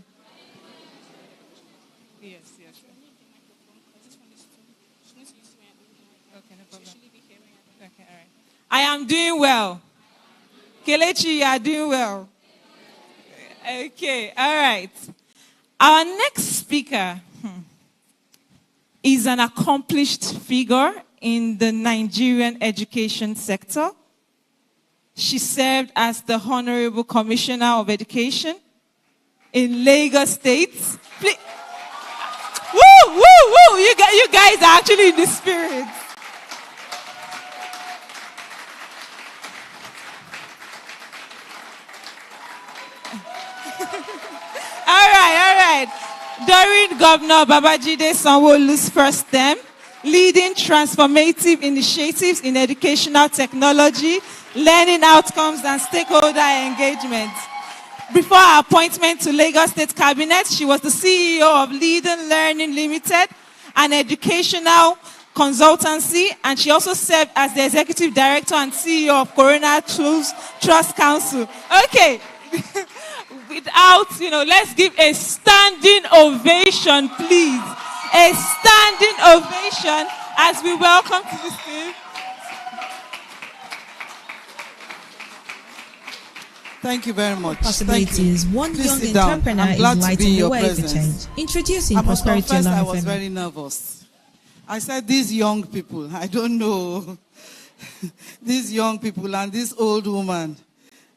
Yes. Okay, no problem. Okay, all right. I am doing well. Kelechi, you are doing well. Okay, all right. Our next speaker is an accomplished figure in the Nigerian education sector. She served as the Honorable Commissioner of Education in Lagos State. Please. Woo, woo, woo! You guys are actually in the spirit. All right. During Governor Babajide Sanwo-Olu's first term, leading transformative initiatives in educational technology, learning outcomes, and stakeholder engagement. Before her appointment to Lagos State Cabinet, she was the CEO of Leading Learning Limited an educational consultancy, and she also served as the executive director and CEO of Corona Trust Council. Okay. Without, let's give a standing ovation, please. A standing ovation as we welcome to the stage. Thank you very much. Possibilities. One Please young sit down. entrepreneur I'm is glad to be lighting in the your way for presence. change. Introducing I must Prosperity confess I Alone was Family. very nervous. I said, these young people, I don't know. These young people and this old woman.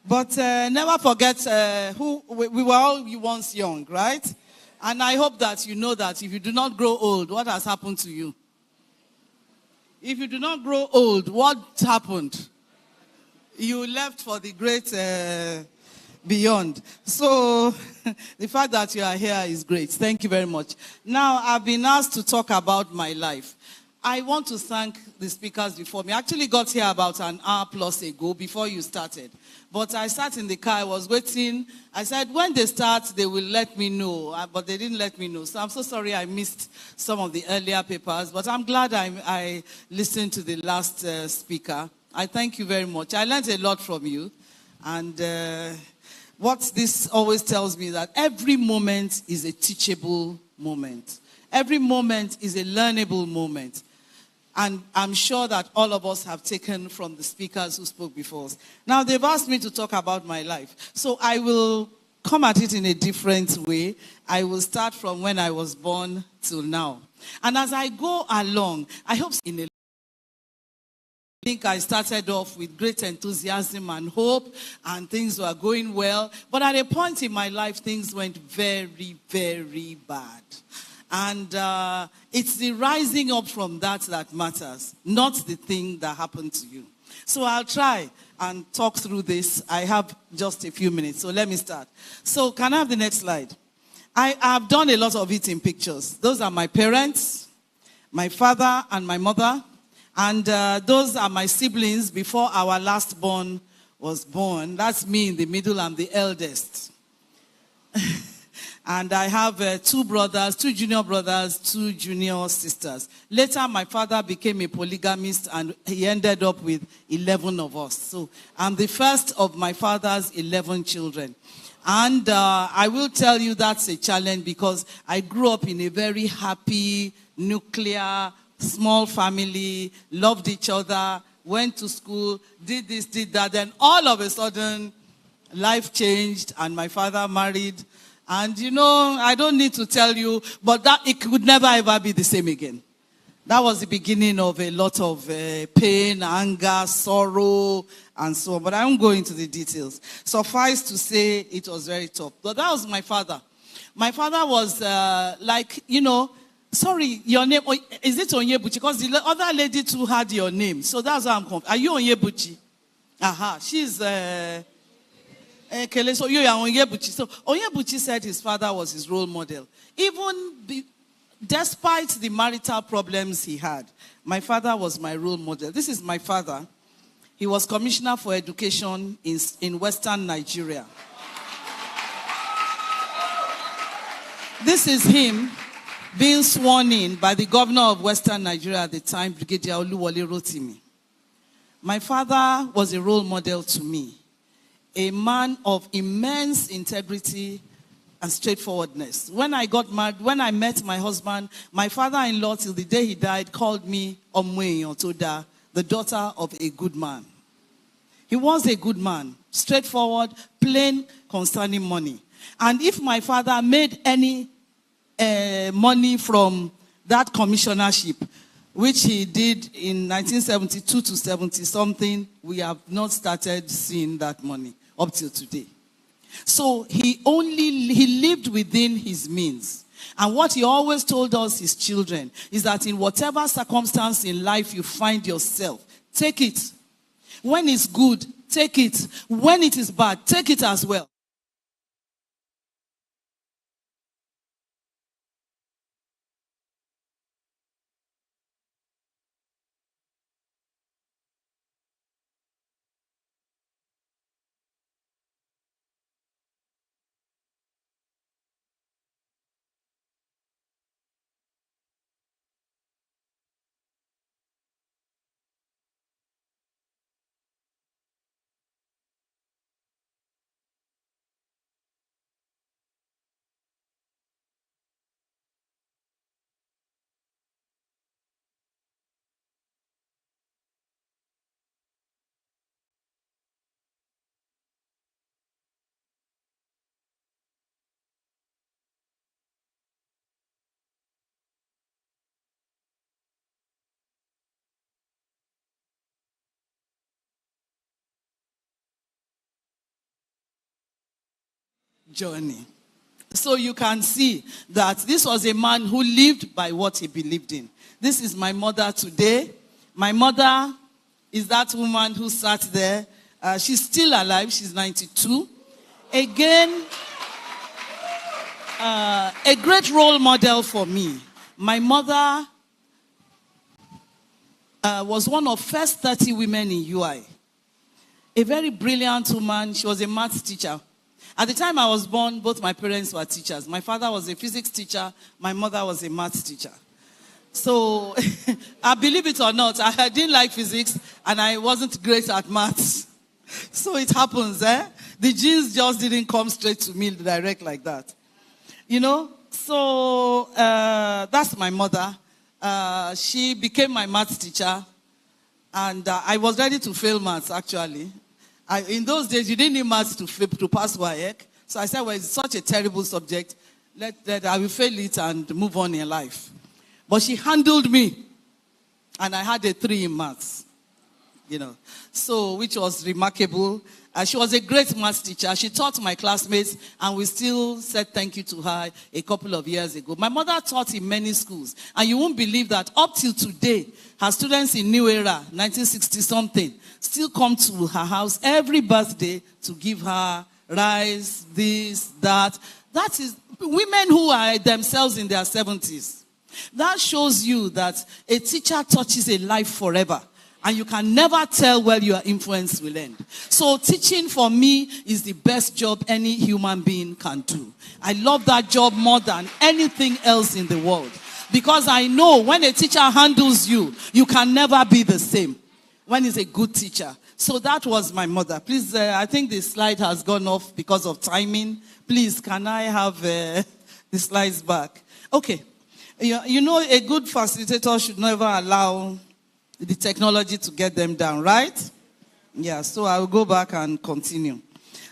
But never forget who we were all once young, right? And I hope that you know that if you do not grow old, what has happened to you? If you do not grow old, what happened? You left for the great beyond. So the fact that you are here is great. Thank you very much. Now, I've been asked to talk about my life. I want to thank the speakers before me. I actually got here about an hour plus ago before you started. But I sat in the car, I was waiting. I said, when they start, they will let me know. But they didn't let me know. So I'm so sorry I missed some of the earlier papers. But I'm glad I listened to the last speaker. I thank you very much. I learned a lot from you. And what this always tells me is that every moment is a teachable moment. Every moment is a learnable moment. And I'm sure that all of us have taken from the speakers who spoke before us. Now, they've asked me to talk about my life. So I will come at it in a different way. I will start from when I was born till now. And as I go along, I hope in a I think I started off with great enthusiasm and hope, and things were going well. But at a point in my life, things went very, very bad. And it's the rising up from that matters, not the thing that happened to you. So I'll try and talk through this. I have just a few minutes, so let me start. So can I have the next slide? I've done a lot of it in pictures. Those are my parents, my father and my mother. And those are my siblings before our last born was born. That's me in the middle. I'm the eldest. And I have two brothers, two junior brothers, two junior sisters. Later, my father became a polygamist, and he ended up with 11 of us. So I'm the first of my father's 11 children. And I will tell you that's a challenge because I grew up in a very happy, nuclear, small family, loved each other, went to school, did this, did that. Then all of a sudden, life changed, and my father married. And I don't need to tell you, but that it could never ever be the same again. That was the beginning of a lot of pain, anger, sorrow, and so on. But I won't go into the details. Suffice to say, it was very tough. But that was my father. My father was sorry, your name, is it Onyebuchi? Because the other lady too had your name. So that's why I'm confused. Are you Onyebuchi? Aha, she's... so you are Onyebuchi. So Onyebuchi said his father was his role model. Despite the marital problems he had, my father was my role model. This is my father. He was commissioner for education in Western Nigeria. This is him being sworn in by the governor of Western Nigeria at the time, Brigadier Oluwole Rotimi. My father was a role model to me. A man of immense integrity and straightforwardness. When I got married, when I met my husband, my father-in-law, till the day he died, called me Omweyo Toda, the daughter of a good man. He was a good man, straightforward, plain concerning money. And if my father made any money from that commissionership, which he did in 1972 to 70-something, we have not started seeing that money up till today. So he lived within his means. And what he always told us, his children, is that in whatever circumstance in life you find yourself, take it. When it's good, take it. When it is bad, take it as well. journey. So you can see that this was a man who lived by what he believed in. This is my mother today. My mother is that woman who sat there. She's still alive. She's 92. Again, a great role model for me. My mother was one of first 30 women in UI. A very brilliant woman. She was a maths teacher. At the time I was born, both my parents were teachers. My father was a physics teacher. My mother was a maths teacher. So, I believe it or not, I didn't like physics and I wasn't great at maths. So it happens, eh? The genes just didn't come straight to me direct like that. You know? So, that's my mother. She became my maths teacher. And I was ready to fail maths, actually. In those days, you didn't need maths to pass WAEC. So I said, well, it's such a terrible subject. Let I will fail it and move on in life. But she handled me. And I had a 3 in maths. You know, so which was remarkable. She was a great maths teacher. She taught my classmates, and we still said thank you to her a couple of years ago. My mother taught in many schools, and you won't believe that up till today, her students in New Era, 1960-something, still come to her house every birthday to give her rice, this, that. That is women who are themselves in their 70s. That shows you that a teacher touches a life forever. And you can never tell where your influence will end. So teaching for me is the best job any human being can do. I love that job more than anything else in the world. Because I know when a teacher handles you, you can never be the same. When he's a good teacher. So that was my mother. Please, I think the slide has gone off because of timing. Please, can I have the slides back? Okay. You know, a good facilitator should never allow the technology to get them down, right? Yeah, so I will go back and continue.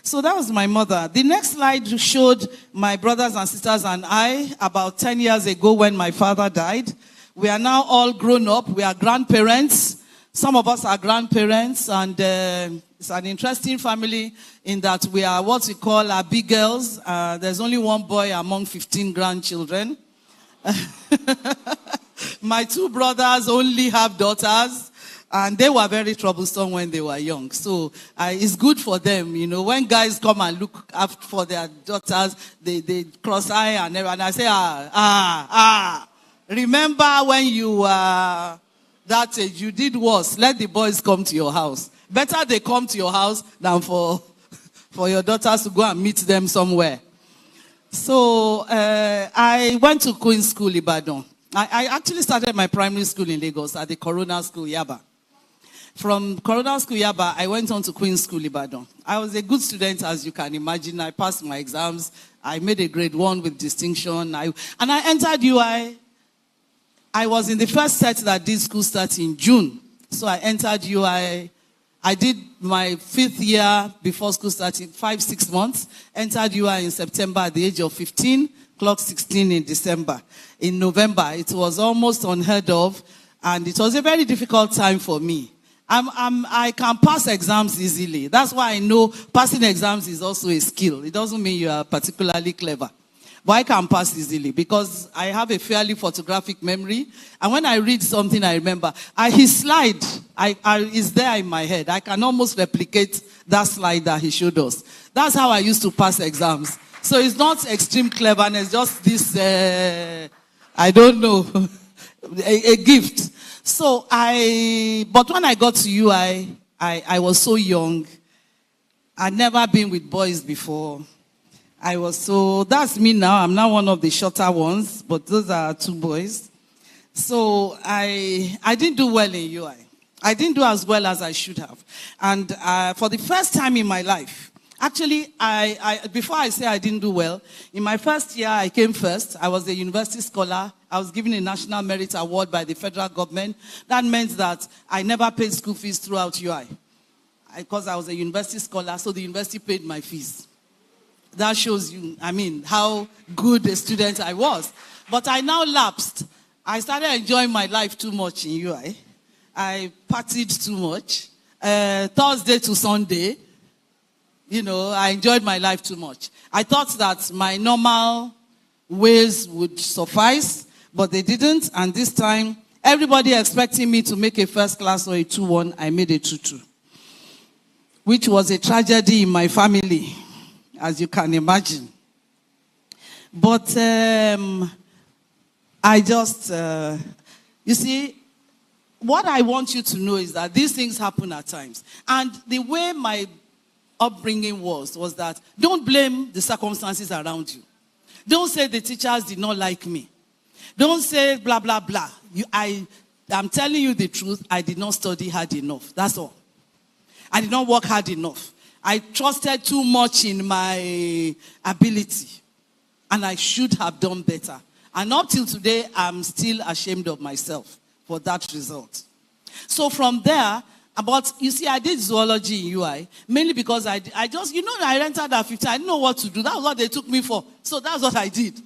So that was my mother. The next slide showed my brothers and sisters and I about 10 years ago when my father died. We are now all grown up. We are grandparents. Some of us are grandparents, and it's an interesting family in that we are what we call our big girls. There's only one boy among 15 grandchildren. My 2 brothers only have daughters, and they were very troublesome when they were young. So it's good for them, you know. When guys come and look after for their daughters, they cross eye and I say, remember when you were that age, you did worse. Let the boys come to your house. Better they come to your house than for your daughters to go and meet them somewhere. So I went to Queen's School, Ibadan. I actually started my primary school in Lagos at the Corona School, Yaba. From Corona School, Yaba, I went on to Queen's School, Ibadan. I was a good student, as you can imagine. I passed my exams. I made a grade 1 with distinction. And I entered UI. I was in the first set that did school start in June. So I entered UI. I did my 5th year before school started, 5-6 months. Entered UI in September at the age of 15. Clock 16 in December. In November, it was almost unheard of, and it was a very difficult time for me. I can pass exams easily. That's why I know passing exams is also a skill. It doesn't mean you are particularly clever. But I can pass easily because I have a fairly photographic memory. And when I read something, I remember. His slide is there in my head. I can almost replicate that slide that he showed us. That's how I used to pass exams. So it's not extreme cleverness, just this, I don't know, a gift. So but when I got to UI, I was so young. I'd never been with boys before. That's me now. I'm now one of the shorter ones, but those are 2 boys. So I didn't do well in UI. I didn't do as well as I should have. And for the first time in my life, actually, before I say I didn't do well, in my first year, I came first. I was a university scholar. I was given a National Merit Award by the federal government. That meant that I never paid school fees throughout UI. Because I was a university scholar, so the university paid my fees. That shows you, how good a student I was. But I now lapsed. I started enjoying my life too much in UI. I partied too much. Thursday to Sunday. You know, I enjoyed my life too much. I thought that my normal ways would suffice, but they didn't. And this time, everybody expecting me to make a first class or a 2-1, I made a 2-2, which was a tragedy in my family, as you can imagine. But I just, you see, what I want you to know is that these things happen at times. And the way my upbringing was that don't blame the circumstances around you. Don't say the teachers did not like me. Don't say blah, blah, blah. I'm telling you the truth. I did not study hard enough. That's all. I did not work hard enough. I trusted too much in my ability. And I should have done better. And up till today, I'm still ashamed of myself for that result. So from there, you see, I did zoology in UI, mainly because I just, I entered at 15. I didn't know what to do. That was what they took me for. So that's what I did.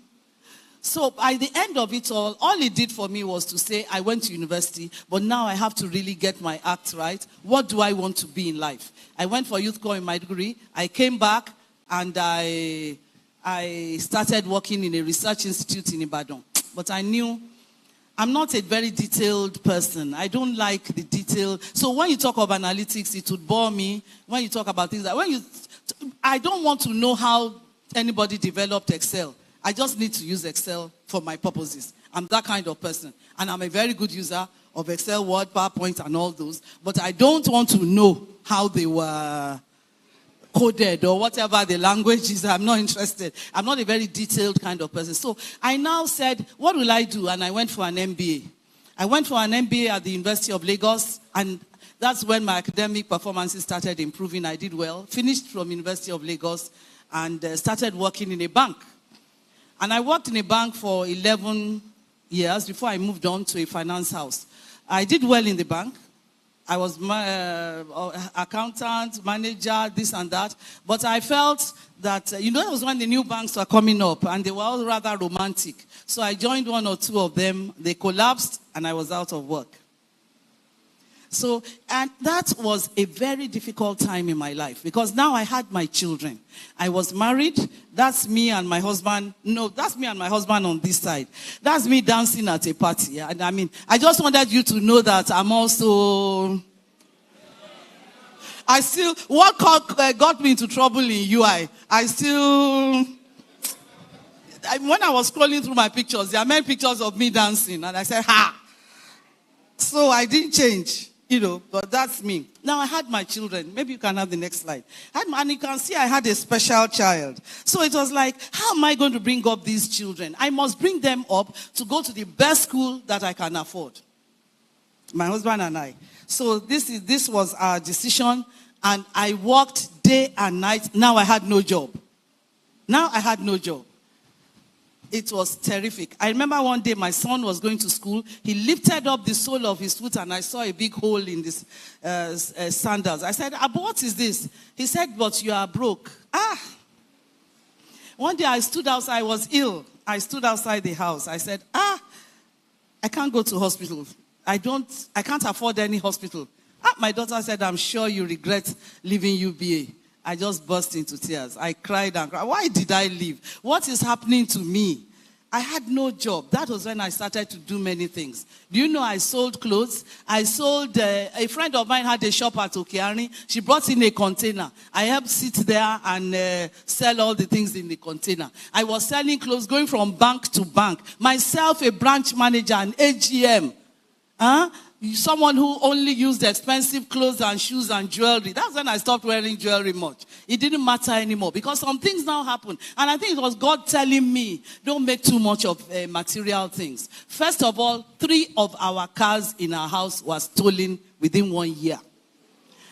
So by the end of it all it did for me was to say, I went to university, but now I have to really get my act right. What do I want to be in life? I went for youth corps in my degree. I came back and I started working in a research institute in Ibadan. But I knew I'm not a very detailed person. I don't like the detail. So when you talk about analytics, it would bore me. When you talk about things I don't want to know how anybody developed Excel. I just need to use Excel for my purposes. I'm that kind of person. And I'm a very good user of Excel, Word, PowerPoint, and all those. But I don't want to know how they were coded or whatever the language is. I'm not interested. I'm not a very detailed kind of person. So I now said, what will I do? And I went for an MBA. I went for an MBA at the University of Lagos, and that's when my academic performances started improving. I did well. Finished from University of Lagos and started working in a bank. And I worked in a bank for 11 years before I moved on to a finance house. I did well in the bank. I was accountant, manager, this and that. But I felt that, it was when the new banks were coming up, and they were all rather romantic. So I joined one or two of them. They collapsed, and I was out of work. So, and that was a very difficult time in my life, because now I had my children. I was married. That's me and my husband. No, that's me and my husband on this side. That's me dancing at a party. And I just wanted you to know that I'm also... what got me into trouble in UI, when I was scrolling through my pictures, there are many pictures of me dancing. And I said, ha! So I didn't change. But that's me. Now I had my children. Maybe you can have the next slide. And you can see I had a special child. So it was like, how am I going to bring up these children? I must bring them up to go to the best school that I can afford. My husband and I. So this was our decision. And I worked day and night. Now I had no job. It was terrific. I remember one day my son was going to school. He lifted up the sole of his foot and I saw a big hole in his sandals. I said, but what is this? He said, but you are broke. One day I stood outside. I was ill. I stood outside the house. I said, I can't go to hospital. I can't afford any hospital. My daughter said, I'm sure you regret leaving UBA. I just burst into tears. I cried and cried. Why did I leave? What is happening to me? I had no job. That was when I started to do many things. Do you know I sold clothes? I sold, a friend of mine had a shop at Okeani. She brought in a container. I helped sit there and sell all the things in the container. I was selling clothes, going from bank to bank. Myself, a branch manager, an AGM. Someone who only used expensive clothes and shoes and jewelry. That's when I stopped wearing jewelry much. It didn't matter anymore because some things now happen. And I think it was God telling me, don't make too much of material things. First of all, 3 of our cars in our house were stolen within 1 year.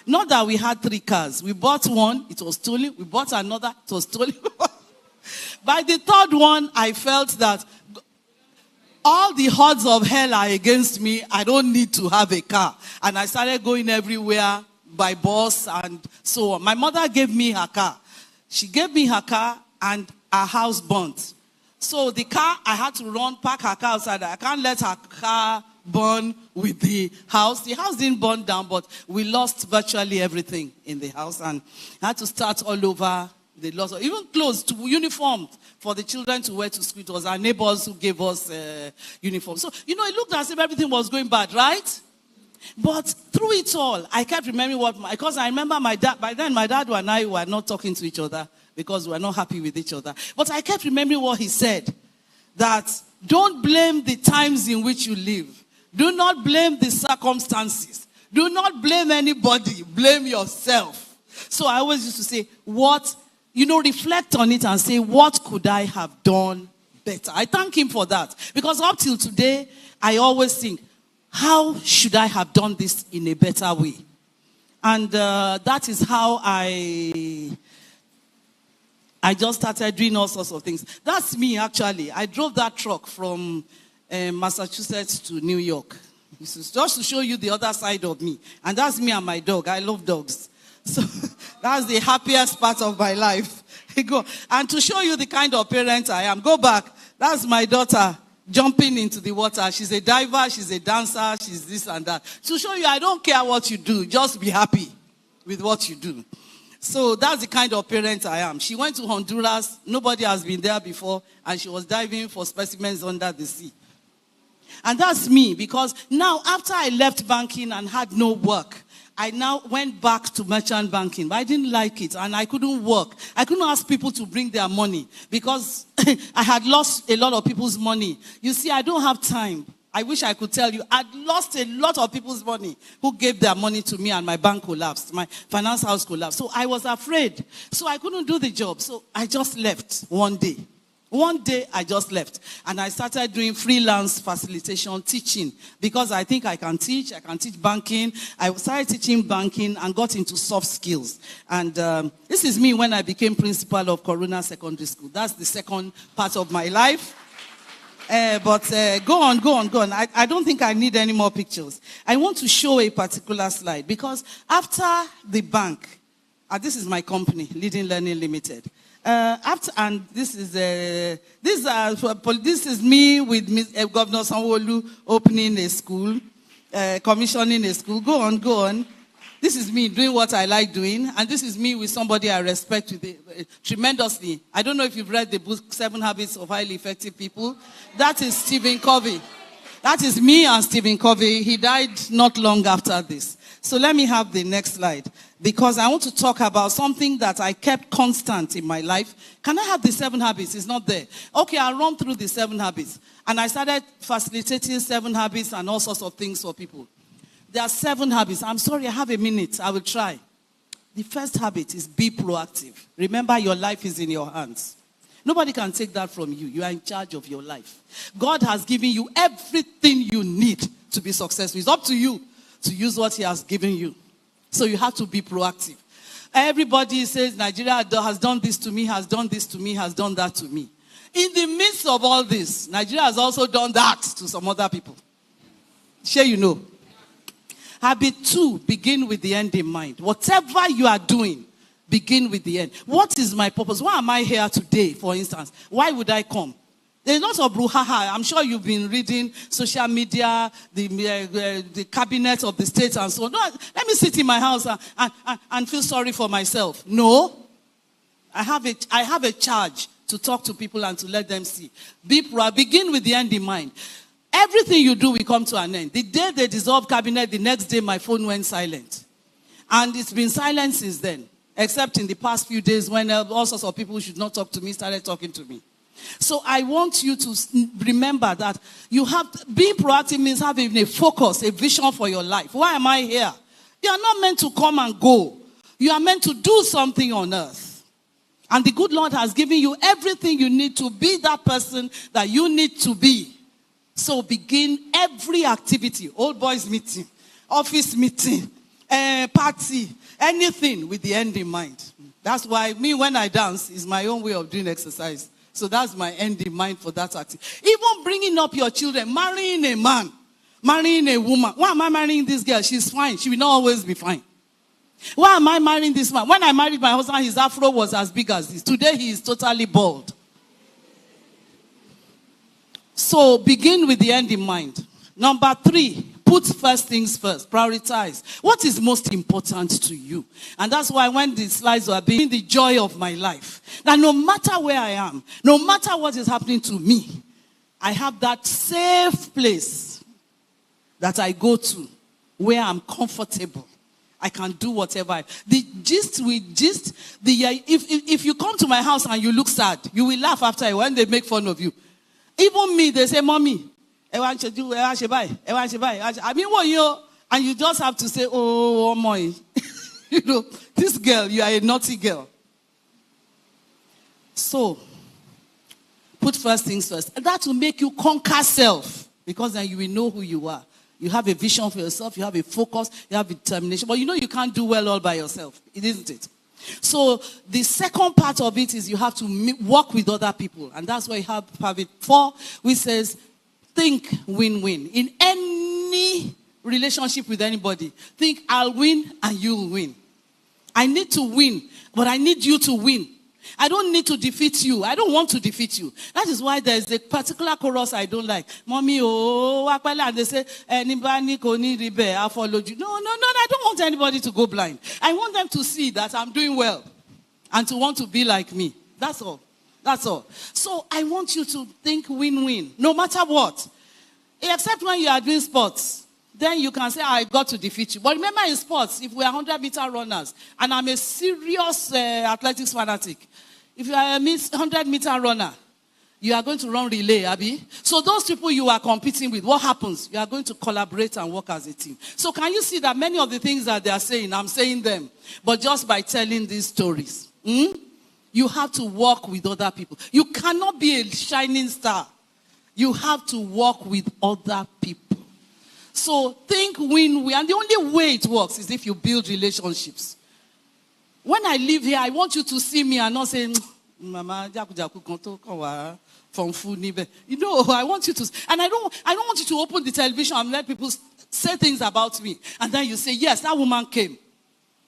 Not that we had 3 cars. We bought one, it was stolen. We bought another, it was stolen. By the 3rd one, I felt that all the odds of hell are against me. I don't need to have a car. And I started going everywhere by bus and so on. My mother gave me her car. She gave me her car and our house burnt. So the car, I had to park her car outside. I can't let her car burn with the house. The house didn't burn down, but we lost virtually everything in the house and had to start all over. The loss of even clothes, to uniforms for the children to wear to school. It was our neighbors who gave us uniforms. So, it looked as if everything was going bad, right? But through it all, I kept remembering because I remember my dad, by then my dad and I were not talking to each other because we were not happy with each other. But I kept remembering what he said, that don't blame the times in which you live. Do not blame the circumstances. Do not blame anybody. Blame yourself. So I always used to say, reflect on it and say, what could I have done better? I thank him for that. Because up till today, I always think, how should I have done this in a better way? And that is how I just started doing all sorts of things. That's me, actually. I drove that truck from Massachusetts to New York. This is just to show you the other side of me. And that's me and my dog. I love dogs. So that's the happiest part of my life. And to show you the kind of parent I am, go back. That's my daughter jumping into the water. She's a diver, she's a dancer, she's this and that. To show you I don't care what you do, just be happy with what you do. So that's the kind of parent I am. She went to Honduras, nobody has been there before, and she was diving for specimens under the sea. And that's me, because now after I left banking and had no work, I now went back to merchant banking, but I didn't like it, and I couldn't work. I couldn't ask people to bring their money because I had lost a lot of people's money. You see, I don't have time. I wish I could tell you. I'd lost a lot of people's money who gave their money to me, and my bank collapsed. My finance house collapsed. So I was afraid. So I couldn't do the job. So I just left one day. One day, I just left. And I started doing freelance facilitation teaching because I think I can teach banking. I started teaching banking and got into soft skills. And this is me when I became principal of Corona Secondary School. That's the second part of my life. But go on. I don't think I need any more pictures. I want to show a particular slide because after the bank, this is my company, Leading Learning Limited. This is me with Governor Sanwo-Olu opening a school, commissioning a school. Go on. This is me doing what I like doing, and this is me with somebody I respect tremendously. I don't know if you've read the book 7 Habits of Highly Effective People. That is Stephen Covey. That is me and Stephen Covey. He died not long after this. So let me have the next slide, because I want to talk about something that I kept constant in my life. Can I have the 7 habits? It's not there. Okay, I'll run through the 7 habits. And I started facilitating 7 habits and all sorts of things for people. There are 7 habits. I'm sorry, I have a minute. I will try. The first habit is be proactive. Remember, your life is in your hands. Nobody can take that from you. You are in charge of your life. God has given you everything you need to be successful. It's up to you to use what he has given you. So you have to be proactive. Everybody says Nigeria has done this to me, has done this to me, has done that to me. In the midst of all this, Nigeria has also done that to some other people. Sure you know. Habit 2, begin with the end in mind. Whatever you are doing, begin with the end. What is my purpose? Why am I here today, for instance? Why would I come? There's lots of brouhaha. I'm sure you've been reading social media, the cabinet of the states and so on. No, let me sit in my house and feel sorry for myself. No. I have a charge to talk to people and to let them see. Begin with the end in mind. Everything you do will come to an end. The day they dissolved cabinet, the next day my phone went silent. And it's been silent since then. Except in the past few days when all sorts of people who should not talk to me started talking to me. So I want you to remember that being proactive means having a focus, a vision for your life. Why am I here? You are not meant to come and go. You are meant to do something on earth. And the good Lord has given you everything you need to be that person that you need to be. So begin every activity, old boys meeting, office meeting, party, anything with the end in mind. That's why when I dance, is my own way of doing exercise. So that's my end in mind for that activity. Even bringing up your children, marrying a man, marrying a woman. Why am I marrying this girl? She's fine. She will not always be fine. Why am I marrying this man? When I married my husband, his afro was as big as this. Today, he is totally bald. So begin with the end in mind. Number 3, put first things first. Prioritize. What is most important to you? And that's why when the slides were being the joy of my life, that no matter where I am, no matter what is happening to me, I have that safe place that I go to where I'm comfortable. I can do whatever. If you come to my house and you look sad, you will laugh after when they make fun of you. Even me, they say, Mommy, I mean, what you, and you just have to say, oh my, you know, this girl, you are a naughty girl. So, put first things first. And that will make you conquer self, because then you will know who you are. You have a vision for yourself, you have a focus, you have determination. But you know you can't do well all by yourself, isn't it? So the second part of it is you have to work with other people. And that's why you have it 4, which says, think win-win. In any relationship with anybody, think I'll win and you'll win. I need to win, but I need you to win. I don't need to defeat you. I don't want to defeat you. That is why there's a particular chorus I don't like. Mommy, and they say, anybody I followed you. No, I don't want anybody to go blind. I want them to see that I'm doing well and to want to be like me. That's all. That's all. So I want you to think win-win, no matter what. Except when you are doing sports. Then you can say, I got to defeat you. But remember in sports, if we are 100-meter runners, and I'm a serious athletics fanatic, if you are a 100-meter runner, you are going to run relay, Abby. So those people you are competing with, what happens? You are going to collaborate and work as a team. So can you see that many of the things that they are saying, I'm saying them, but just by telling these stories. You have to work with other people. You cannot be a shining star. You have to work with other people. So think win-win. And the only way it works is if you build relationships. When I live here, I want you to see me and not say, Mama, from food. You know, I want you to, and I don't want you to open the television and let people say things about me. And then you say, yes, that woman came.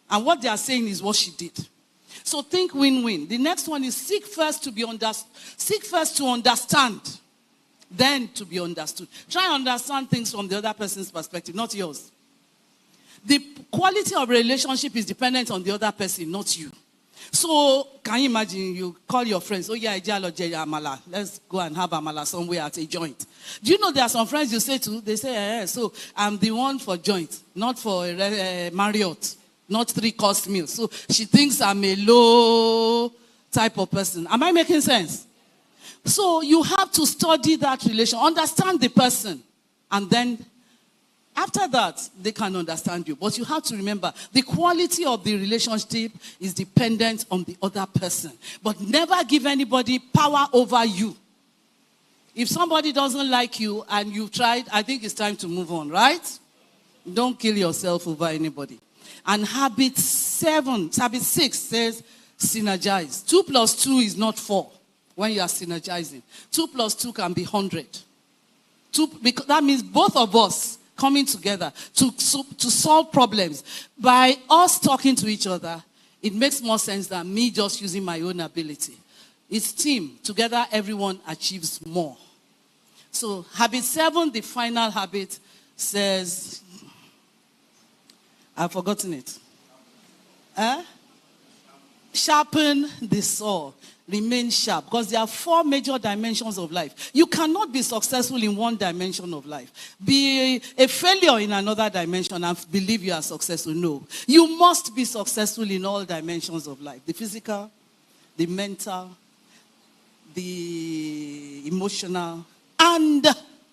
And what they are saying is what she did. So think win-win. The next one is seek first to understand. Then to be understood. Try and understand things from the other person's perspective, not yours. The quality of a relationship is dependent on the other person, not you. So, can you imagine you call your friends, oh yeah, amala. Let's go and have amala somewhere at a joint. Do you know there are some friends you say to, they say, so I'm the one for joint, not for Marriott, not 3-course meal. So she thinks I'm a low type of person. Am I making sense? So you have to study that relation, understand the person, and then after that, they can understand you. But you have to remember, the quality of the relationship is dependent on the other person. But never give anybody power over you. If somebody doesn't like you and you've tried, I think it's time to move on, right? Don't kill yourself over anybody. And habit 6 says synergize. 2 plus 2 is not 4. When you are synergizing. 2 plus 2 can be 100. Because that means both of us coming together to solve problems. By us talking to each other, it makes more sense than me just using my own ability. It's team. Together, everyone achieves more. So habit 7, the final habit, says, I've forgotten it. Sharpen the saw. Remain sharp, because there are 4 major dimensions of life. You cannot be successful in one dimension of life. Be a failure in another dimension and believe you are successful. No. You must be successful in all dimensions of life. The physical, the mental, the emotional, and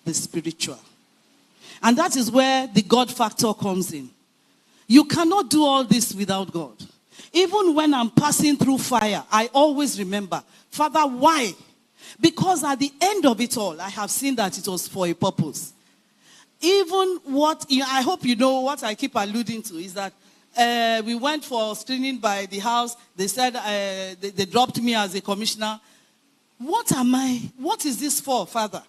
the spiritual. And that is where the God factor comes in. You cannot do all this without God. Even when I'm passing through fire, I always remember, Father, why? Because at the end of it all, I have seen that it was for a purpose. Even I hope you know what I keep alluding to is that we went for screening by the house. They said they dropped me as a commissioner. What am I? What is this for, Father?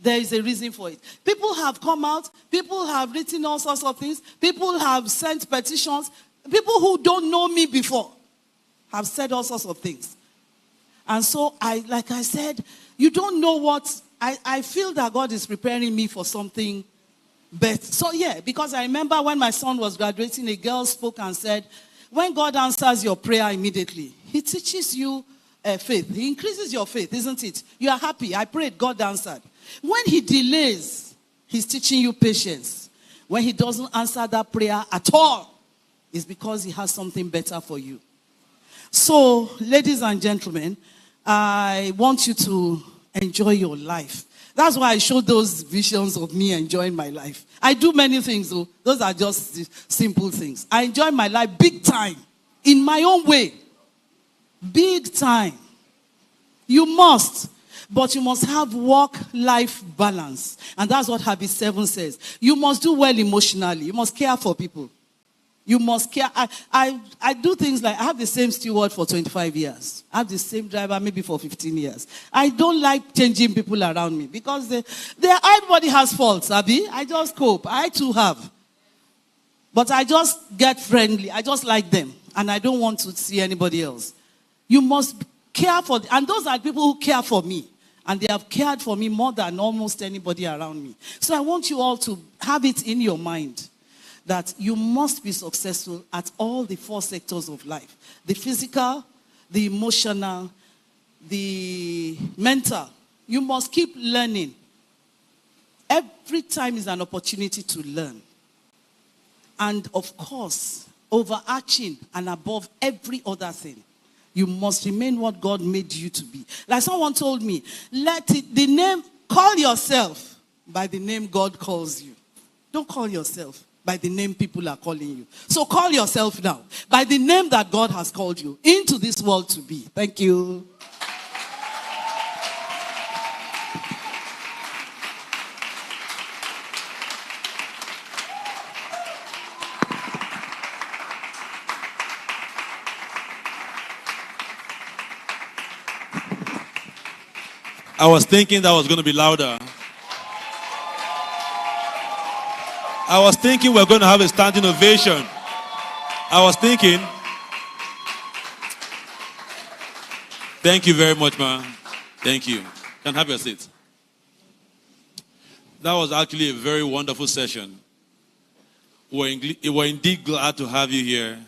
There is a reason for it. People have come out. People have written all sorts of things. People have sent petitions. People who don't know me before have said all sorts of things. And so, like I said, you don't know what... I feel that God is preparing me for something But, so yeah, because I remember when my son was graduating, a girl spoke and said, when God answers your prayer immediately, he teaches you faith. He increases your faith, isn't it? You are happy. I prayed, God answered. When he delays, he's teaching you patience. When he doesn't answer that prayer at all, it's because he has something better for you. So, ladies and gentlemen, I want you to enjoy your life. That's why I showed those visions of me enjoying my life. I do many things, though. Those are just simple things. I enjoy my life big time, in my own way. Big time. You must. But you must have work-life balance. And that's what Habit 7 says. You must do well emotionally. You must care for people. You must care. I do things like, I have the same steward for 25 years. I have the same driver maybe for 15 years. I don't like changing people around me because everybody has faults, Abby. I just cope. I too have. But I just get friendly. I just like them. And I don't want to see anybody else. You must care for them. And those are people who care for me. And they have cared for me more than almost anybody around me. So I want you all to have it in your mind that you must be successful at all the 4 sectors of life. The physical, the emotional, the mental. You must keep learning. Every time is an opportunity to learn. And of course, overarching and above every other thing, you must remain what God made you to be. Like someone told me, call yourself by the name God calls you. Don't call yourself by the name people are calling you. So call yourself now by the name that God has called you into this world to be. Thank you. I was thinking that was going to be louder. I was thinking we're going to have a standing ovation. I was thinking. Thank you very much, man. Thank you. Can have your seat. That was actually a very wonderful session. We're indeed glad to have you here.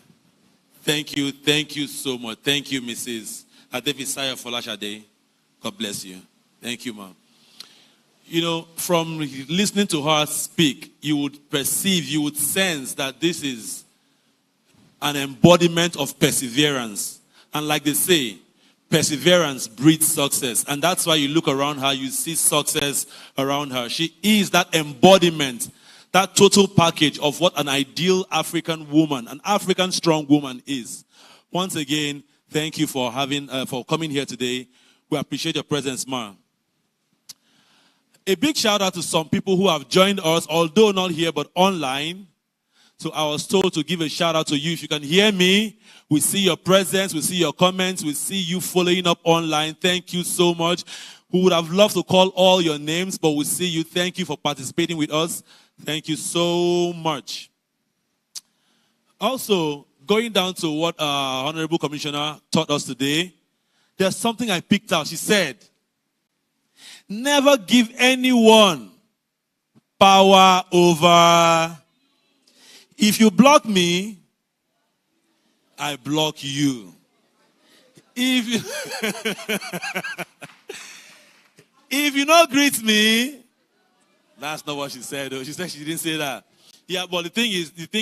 Thank you so much. Thank you, Mrs. Adefisaya Folashade. God bless you. Thank you, ma'am. You know, from listening to her speak, you would perceive, you would sense that this is an embodiment of perseverance. And like they say, perseverance breeds success. And that's why you look around her, you see success around her. She is that embodiment, that total package of what an ideal African woman, an African strong woman is. Once again, thank you for coming here today. We appreciate your presence, ma. A big shout out to some people who have joined us, although not here, but online. So I was told to give a shout out to you. If you can hear me, we see your presence, we see your comments, we see you following up online. Thank you so much. We would have loved to call all your names, but we see you. Thank you for participating with us. Thank you so much. Also, going down to what our Honorable Commissioner taught us today, there's something I picked out. She said, never give anyone power over. If you block me, I block you. If you not greet me, that's not what she said, though. She said she didn't say that. Yeah, but the thing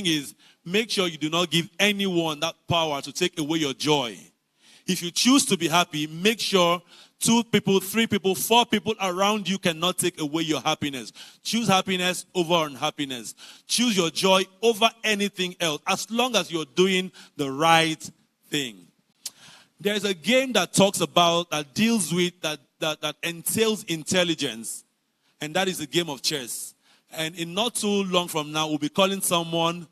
is, make sure you do not give anyone that power to take away your joy. If you choose to be happy, make sure 2 people, 3 people, 4 people around you cannot take away your happiness. Choose happiness over unhappiness. Choose your joy over anything else, as long as you're doing the right thing. There's a game that talks about, that deals with, that entails intelligence, and that is the game of chess. And in not too long from now, we'll be calling someone.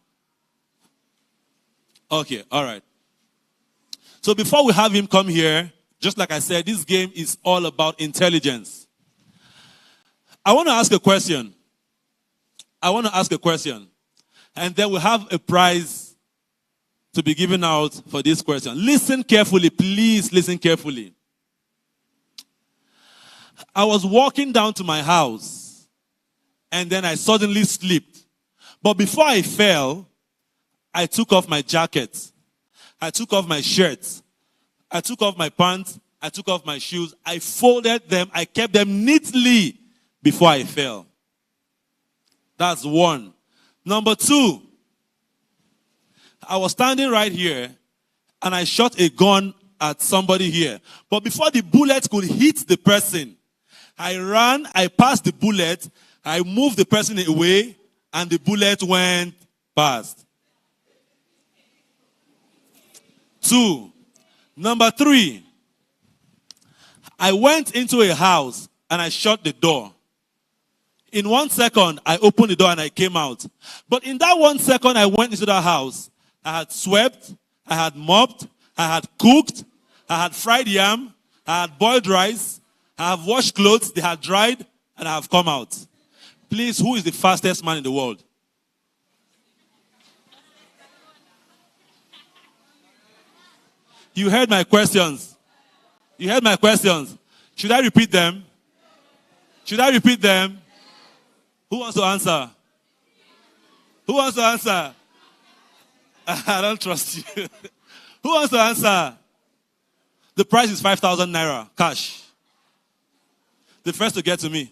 Okay, all right. So before we have him come here, just like I said, this game is all about intelligence. I want to ask a question. And then we'll have a prize to be given out for this question. Listen carefully, please listen carefully. I was walking down to my house, and then I suddenly slipped. But before I fell, I took off my jacket. I took off my shirt. I took off my pants. I took off my shoes. I folded them. I kept them neatly before I fell. That's one. Number two, I was standing right here and I shot a gun at somebody here. But before the bullet could hit the person, I ran, I passed the bullet, I moved the person away, and the bullet went past. Two. Number three, I went into a house and I shut the door. In 1 second, I opened the door and I came out. But in that 1 second I went into that house, I had swept, I had mopped, I had cooked, I had fried yam, I had boiled rice, I have washed clothes, they had dried, and I have come out. Please, who is the fastest man in the world? You heard my questions. You heard my questions. Should I repeat them? Should I repeat them? Who wants to answer? Who wants to answer? I don't trust you. Who wants to answer? The price is 5,000 naira, cash. The first to get to me.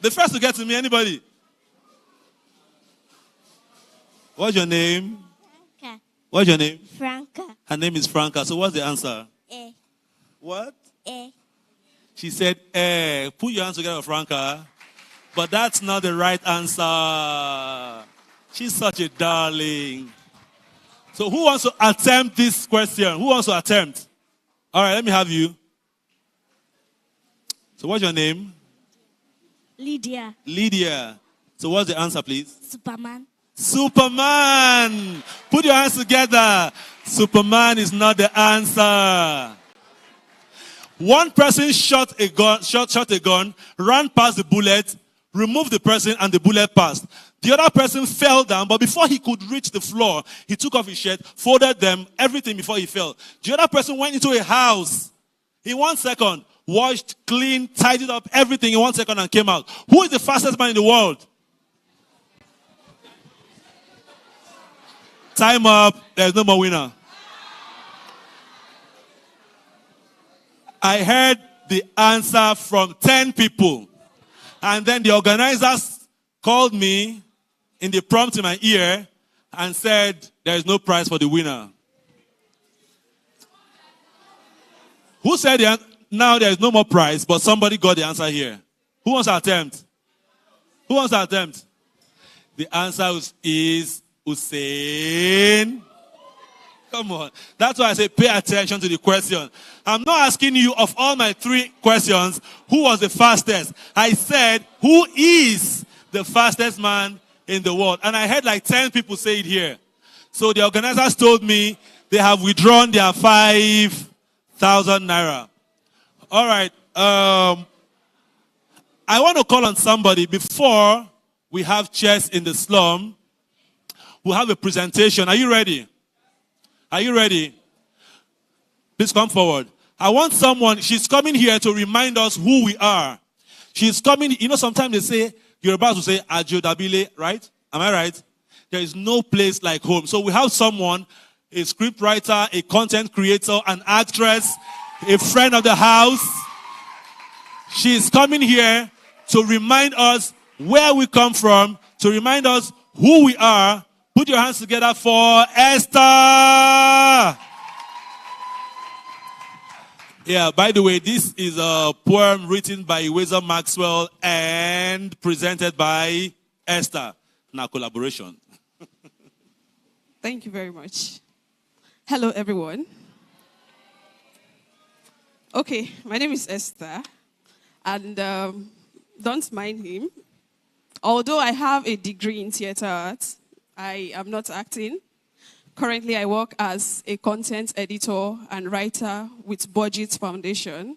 The first to get to me, anybody? What's your name? Franca. What's your name? Franca. Her name is Franca. So what's the answer? Eh. What? Eh. She said, put your hands together, Franca. But that's not the right answer. She's such a darling. So who wants to attempt this question? Who wants to attempt? All right, let me have you. So what's your name? Lydia. Lydia. So what's the answer, please? Superman. Superman. Put your hands together. Superman is not the answer. One person shot a gun, ran past the bullet, removed the person, and the bullet passed. The other person fell down, but before he could reach the floor, he took off his shirt, folded them, everything before he fell. The other person went into a house in 1 second, washed, cleaned, tidied up everything in 1 second and came out. Who is the fastest man in the world? Time up. There's no more winner. I heard the answer from 10 people. And then the organizers called me in the prompt in my ear and said, there is no prize for the winner. Who said now there is no more prize, but somebody got the answer here? Who wants to attempt? Who wants to attempt? The answer is Hussein. Come on. That's why I say pay attention to the question. I'm not asking you of all my 3 questions, who was the fastest? I said, who is the fastest man in the world? And I heard like 10 people say it here. So the organizers told me they have withdrawn their 5,000 naira. All right. I want to call on somebody before we have chess in the slum. We'll have a presentation. Are you ready? Are you ready? Please come forward. I want someone, she's coming here to remind us who we are. She's coming, you know, sometimes they say, you're about to say, Ajo Dabile, right? Am I right? There is no place like home. So we have someone, a script writer, a content creator, an actress, a friend of the house. She's coming here to remind us where we come from, to remind us who we are. Put your hands together for Esther. Yeah, by the way, this is a poem written by Iweza Maxwell and presented by Esther. Now, collaboration. Thank you very much. Hello, everyone. Okay, my name is Esther, and don't mind him. Although I have a degree in theater arts, I am not acting. Currently, I work as a content editor and writer with Budget Foundation.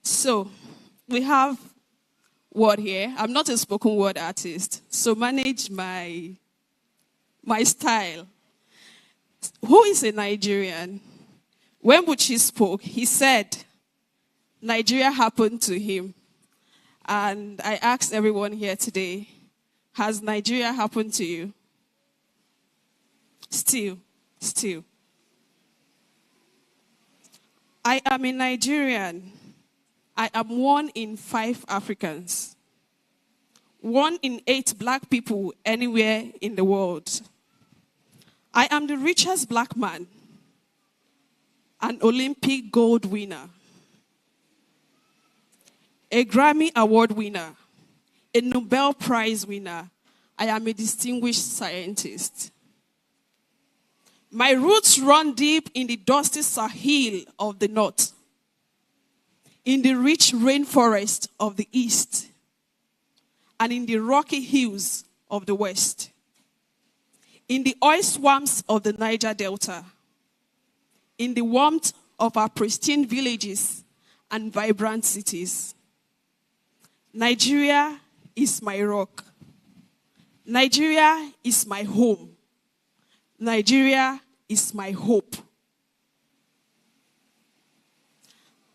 So, we have word here. I'm not a spoken word artist, so manage my style. Who is a Nigerian? When Buchi spoke, he said, Nigeria happened to him. And I asked everyone here today, has Nigeria happened to you? Still. I am a Nigerian. I am 1 in 5 Africans. 1 in 8 black people anywhere in the world. I am the richest black man, an Olympic gold winner, a Grammy Award winner, a Nobel Prize winner. I am a distinguished scientist. My roots run deep in the dusty Sahel of the north, in the rich rainforest of the east, and in the rocky hills of the west, in the oil swamps of the Niger Delta, in the warmth of our pristine villages and vibrant cities. Nigeria is my rock. Nigeria is my home. Nigeria is my hope.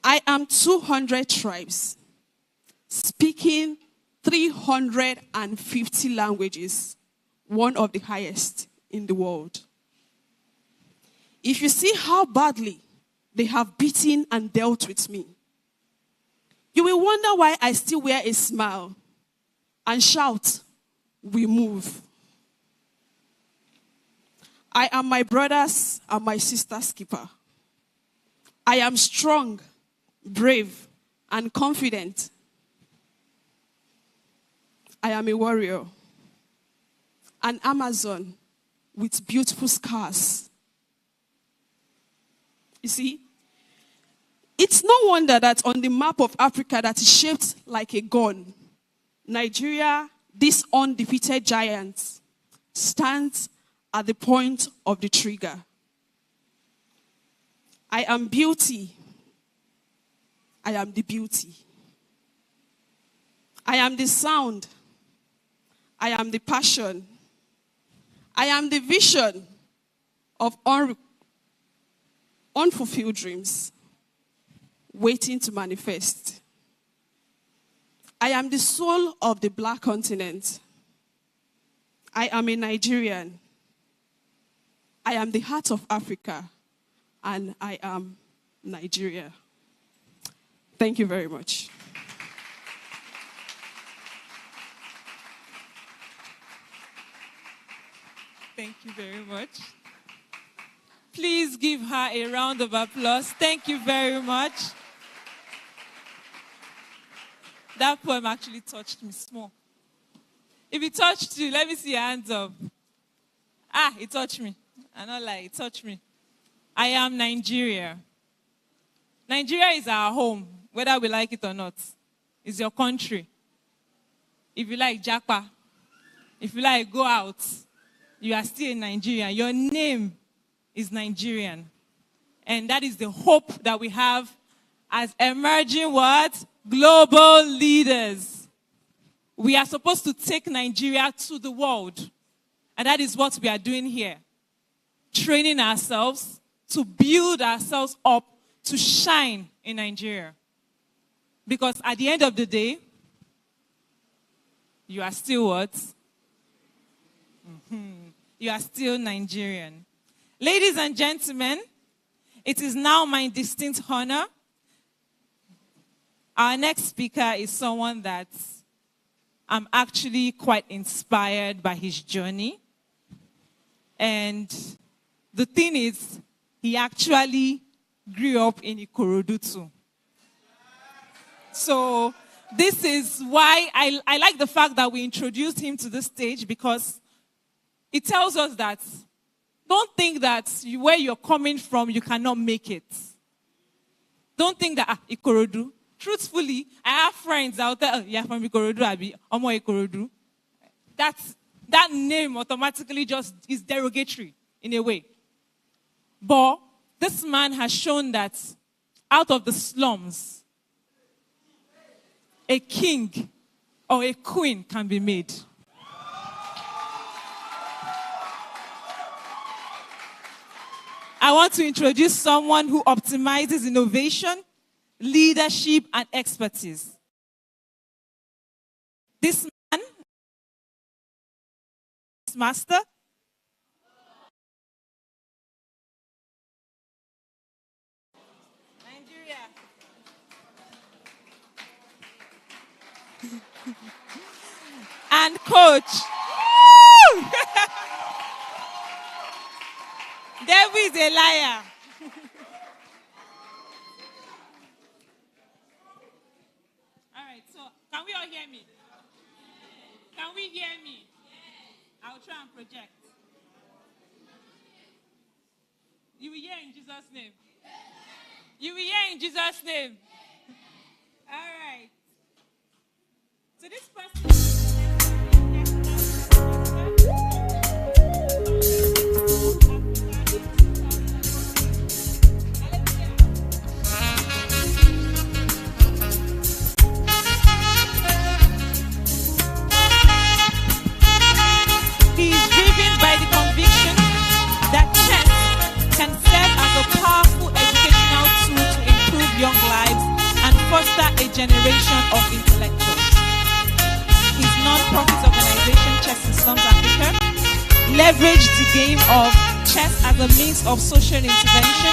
I am 200 tribes, speaking 350 languages, one of the highest in the world. If you see how badly they have beaten and dealt with me, you will wonder why I still wear a smile and shout, "We move." I am my brother's and my sister's keeper. I am strong, brave, and confident. I am a warrior, an Amazon with beautiful scars. You see, it's no wonder that on the map of Africa that is shaped like a gun, Nigeria, this undefeated giant, stands at the point of the trigger. I am beauty. I am the beauty. I am the sound. I am the passion. I am the vision of unfulfilled dreams waiting to manifest. I am the soul of the black continent. I am a Nigerian. I am the heart of Africa, and I am Nigeria. Thank you very much. Thank you very much. Please give her a round of applause. Thank you very much. That poem actually touched me small. If it touched you, let me see your hands up. Ah, it touched me. I'm not lying, it touched me. I am Nigeria. Nigeria is our home, whether we like it or not. It's your country. If you like Japa, if you like go out, you are still in Nigeria. Your name is Nigerian. And that is the hope that we have as emerging what? Global leaders. We are supposed to take Nigeria to the world. And that is what we are doing here. Training ourselves to build ourselves up to shine in Nigeria. Because at the end of the day, you are still what? You are still Nigerian. Ladies and gentlemen, it is now my distinct honor. Our next speaker is someone that I'm actually quite inspired by his journey. And the thing is, he actually grew up in Ikorodu too. So this is why I like the fact that we introduced him to the stage, because it tells us that don't think that where you're coming from, you cannot make it. Don't think that, Ikorodu. Truthfully, I have friends out there, you're from Ikorodu, Abi, Omo Ikorodu. That name automatically just is derogatory in a way. But this man has shown that out of the slums, a king or a queen can be made. I want to introduce someone who optimizes innovation leadership, and expertise. This man, master, Nigeria. And coach. Devil is a liar. All right, so can we all hear me? Can we hear me? I'll try and project. You will hear in Jesus' name. You will hear in Jesus' name. All right. So this person. He is driven by the conviction that chess can serve as a powerful educational tool to improve young lives and foster a generation of intellectuals. His non-profit organization, Chess in Slums Africa, leveraged the game of chess as a means of social intervention,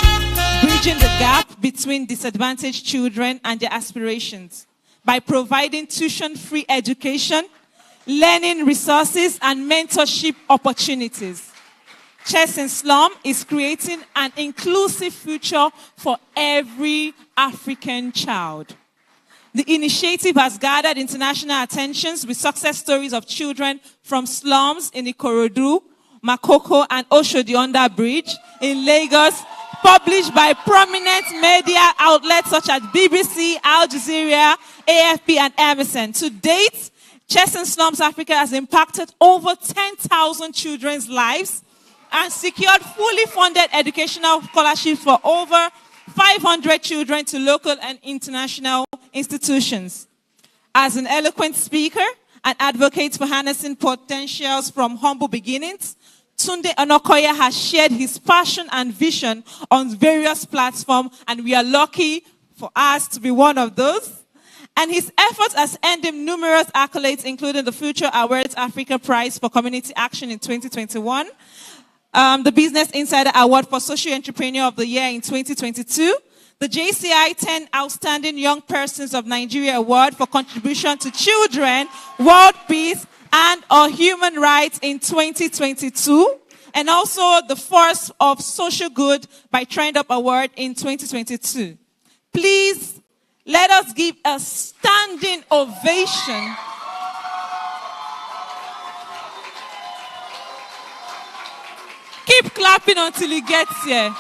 bridging the gap between disadvantaged children and their aspirations by providing tuition-free education, learning resources, and mentorship opportunities. Chess in Slum is creating an inclusive future for every African child. The initiative has gathered international attentions with success stories of children from slums in Ikorodu, Makoko, and Oshodi Under Bridge in Lagos, published by prominent media outlets such as BBC, Al Jazeera, AFP, and Emerson. To date, Chess in Slums Africa has impacted over 10,000 children's lives and secured fully funded educational scholarships for over 500 children to local and international institutions. As an eloquent speaker and advocate for harnessing potentials from humble beginnings, Tunde Onokoya has shared his passion and vision on various platforms, and we are lucky for us to be one of those. And his efforts has earned him numerous accolades, including the Future Awards Africa Prize for Community Action in 2021, the Business Insider Award for Social Entrepreneur of the Year in 2022, the JCI 10 Outstanding Young Persons of Nigeria Award for contribution to children, world peace, and or human rights in 2022, and also the Force of Social Good by Trend Up Award in 2022. Please, let us give a standing ovation keep clapping until he gets here.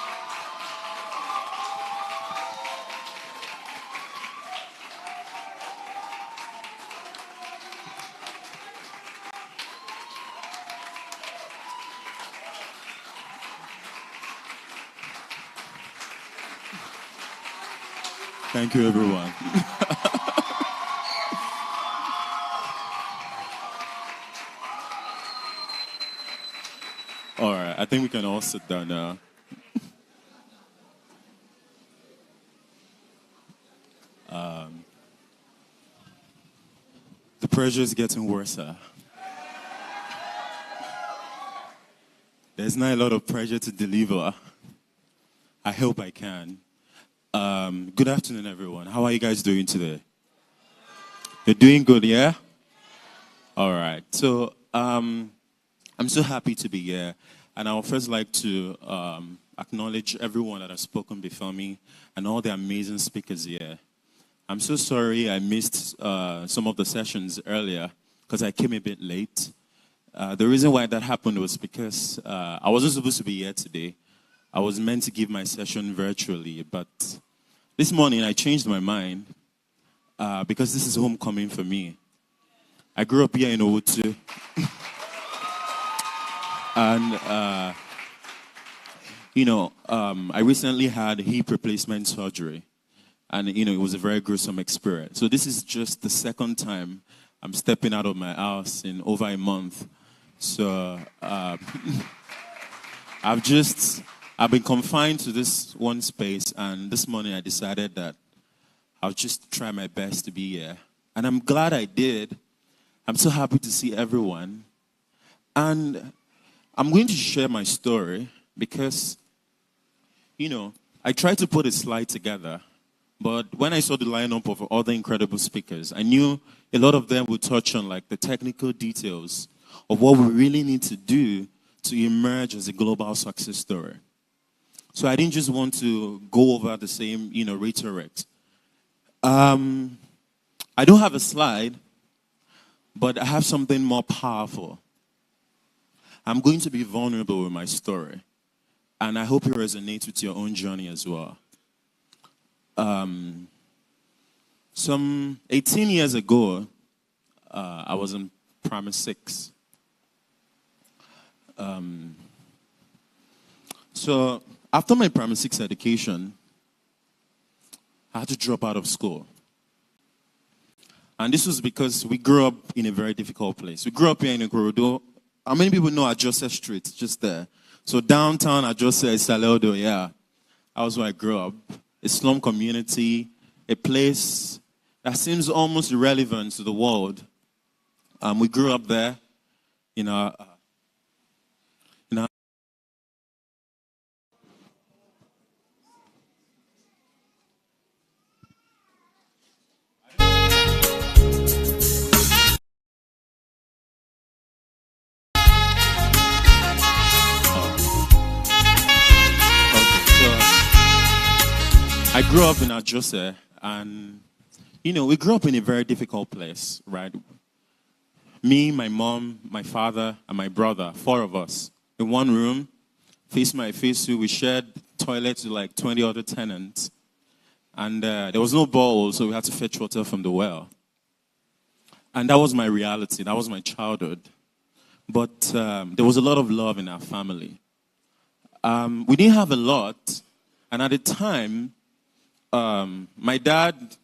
Thank you, everyone. All right, I think we can all sit down now. The pressure is getting worse. There's not a lot of pressure to deliver. I hope I can. Good afternoon, everyone. How are you guys doing today? You're doing good, yeah? All right. So, I'm so happy to be here. And I would first like to acknowledge everyone that has spoken before me and all the amazing speakers here. I'm so sorry I missed some of the sessions earlier because I came a bit late. The reason why that happened was because I wasn't supposed to be here today. I was meant to give my session virtually, but this morning I changed my mind because this is homecoming for me. I grew up here in Owutu. And, I recently had hip replacement surgery. And, it was a very gruesome experience. So this is just the second time I'm stepping out of my house in over a month. So I've been confined to this one space. And this morning I decided that I'll just try my best to be here. And I'm glad I did. I'm so happy to see everyone. And I'm going to share my story because, I tried to put a slide together. But when I saw the lineup of other incredible speakers, I knew a lot of them would touch on the technical details of what we really need to do to emerge as a global success story. So I didn't just want to go over the same, rhetoric. I don't have a slide, but I have something more powerful. I'm going to be vulnerable with my story, and I hope it resonates with your own journey as well. Some 18 years ago, I was in primary 6. So after my primary 6 education, I had to drop out of school. And this was because we grew up in a very difficult place. We grew up here in Ikorodu. How many people know Ajose Street? Just there. So downtown Ajose is Saleodo, yeah. That was where I grew up. A slum community, a place that seems almost irrelevant to the world. We grew up there, I grew up in Ajose, and, we grew up in a very difficult place, right? Me, my mom, my father, and my brother, 4 of us, in one room, face my face to, we shared toilets with 20 other tenants. And there was no bowl, so we had to fetch water from the well. And that was my reality, that was my childhood. But there was a lot of love in our family. We didn't have a lot, and at the time, my dad,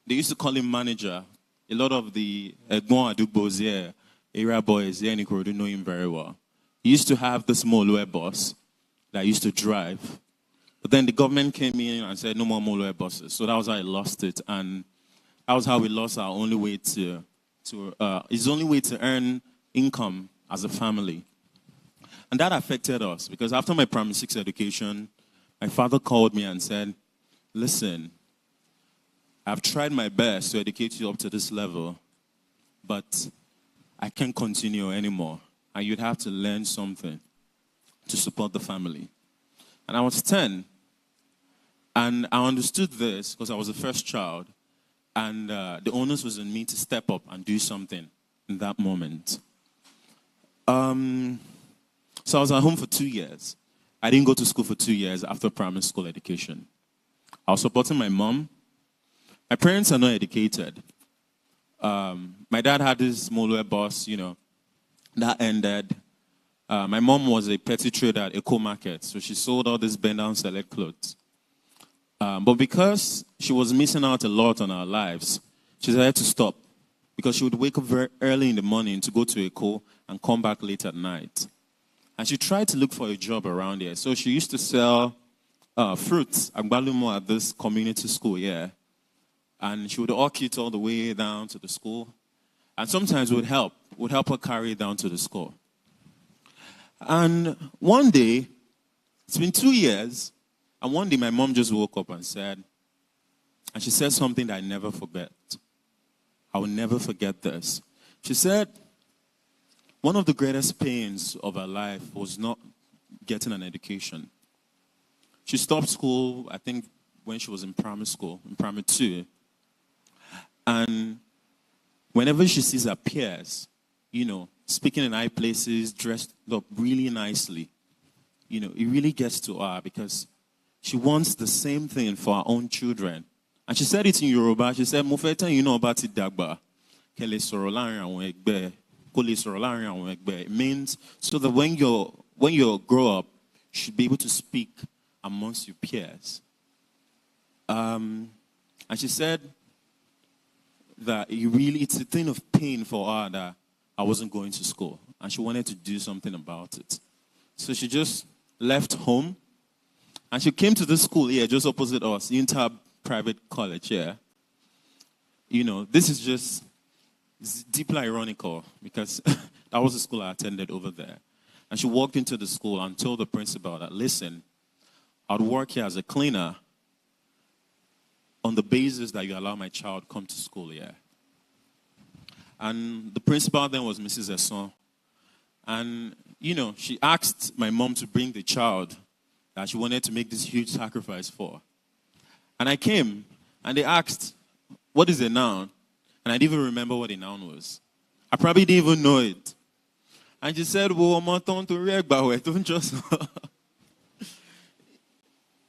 they used to call him manager. A lot of the Egbon Adugbos here, area boys here in Ikorodu know him very well. He used to have this Moloe bus that used to drive. But then the government came in and said no more Moloe buses. So that was how I lost it. And that was how we lost our only way his only way to earn income as a family. And that affected us because after my primary 6 education, my father called me and said, listen, I've tried my best to educate you up to this level, but I can't continue anymore. And you'd have to learn something to support the family. And I was 10. And I understood this because I was the first child. And the onus was on me to step up and do something in that moment. So I was at home for 2 years. I didn't go to school for 2 years after primary school education. I was supporting my mom. My parents are not educated. My dad had this Moloe bus, that ended. My mom was a petty trader at Eco Market, so she sold all these bend-down select clothes. But because she was missing out a lot on our lives, she decided to stop because she would wake up very early in the morning to go to Eco and come back late at night. And she tried to look for a job around here. So she used to sell fruits at this community school, yeah. And she would walk it all the way down to the school. And sometimes would help her carry it down to the school. And one day, it's been 2 years, and one day my mom just woke up and she said something that I never forget. I will never forget this. She said, one of the greatest pains of her life was not getting an education. She stopped school, I think, when she was in primary school, in primary 2. And whenever she sees her peers, speaking in high places, dressed up really nicely, it really gets to her because she wants the same thing for her own children. And she said it in Yoruba. She said, Mufeta, about it, Dagba. It means so that when you grow up, you should be able to speak amongst your peers. And she said that it's a thing of pain for her that I wasn't going to school. And she wanted to do something about it. So she just left home. And she came to this school here, just opposite us, Inter Private College here. this is just it's deeply ironical because that was the school I attended over there. And she walked into the school and told the principal that, listen, I'd work here as a cleaner on the basis that you allow my child come to school here. And the principal then was Mrs. Esson. And, she asked my mom to bring the child that she wanted to make this huge sacrifice for. And I came, and they asked, what is a noun? And I didn't even remember what a noun was. I probably didn't even know it. And she said, well, don't just...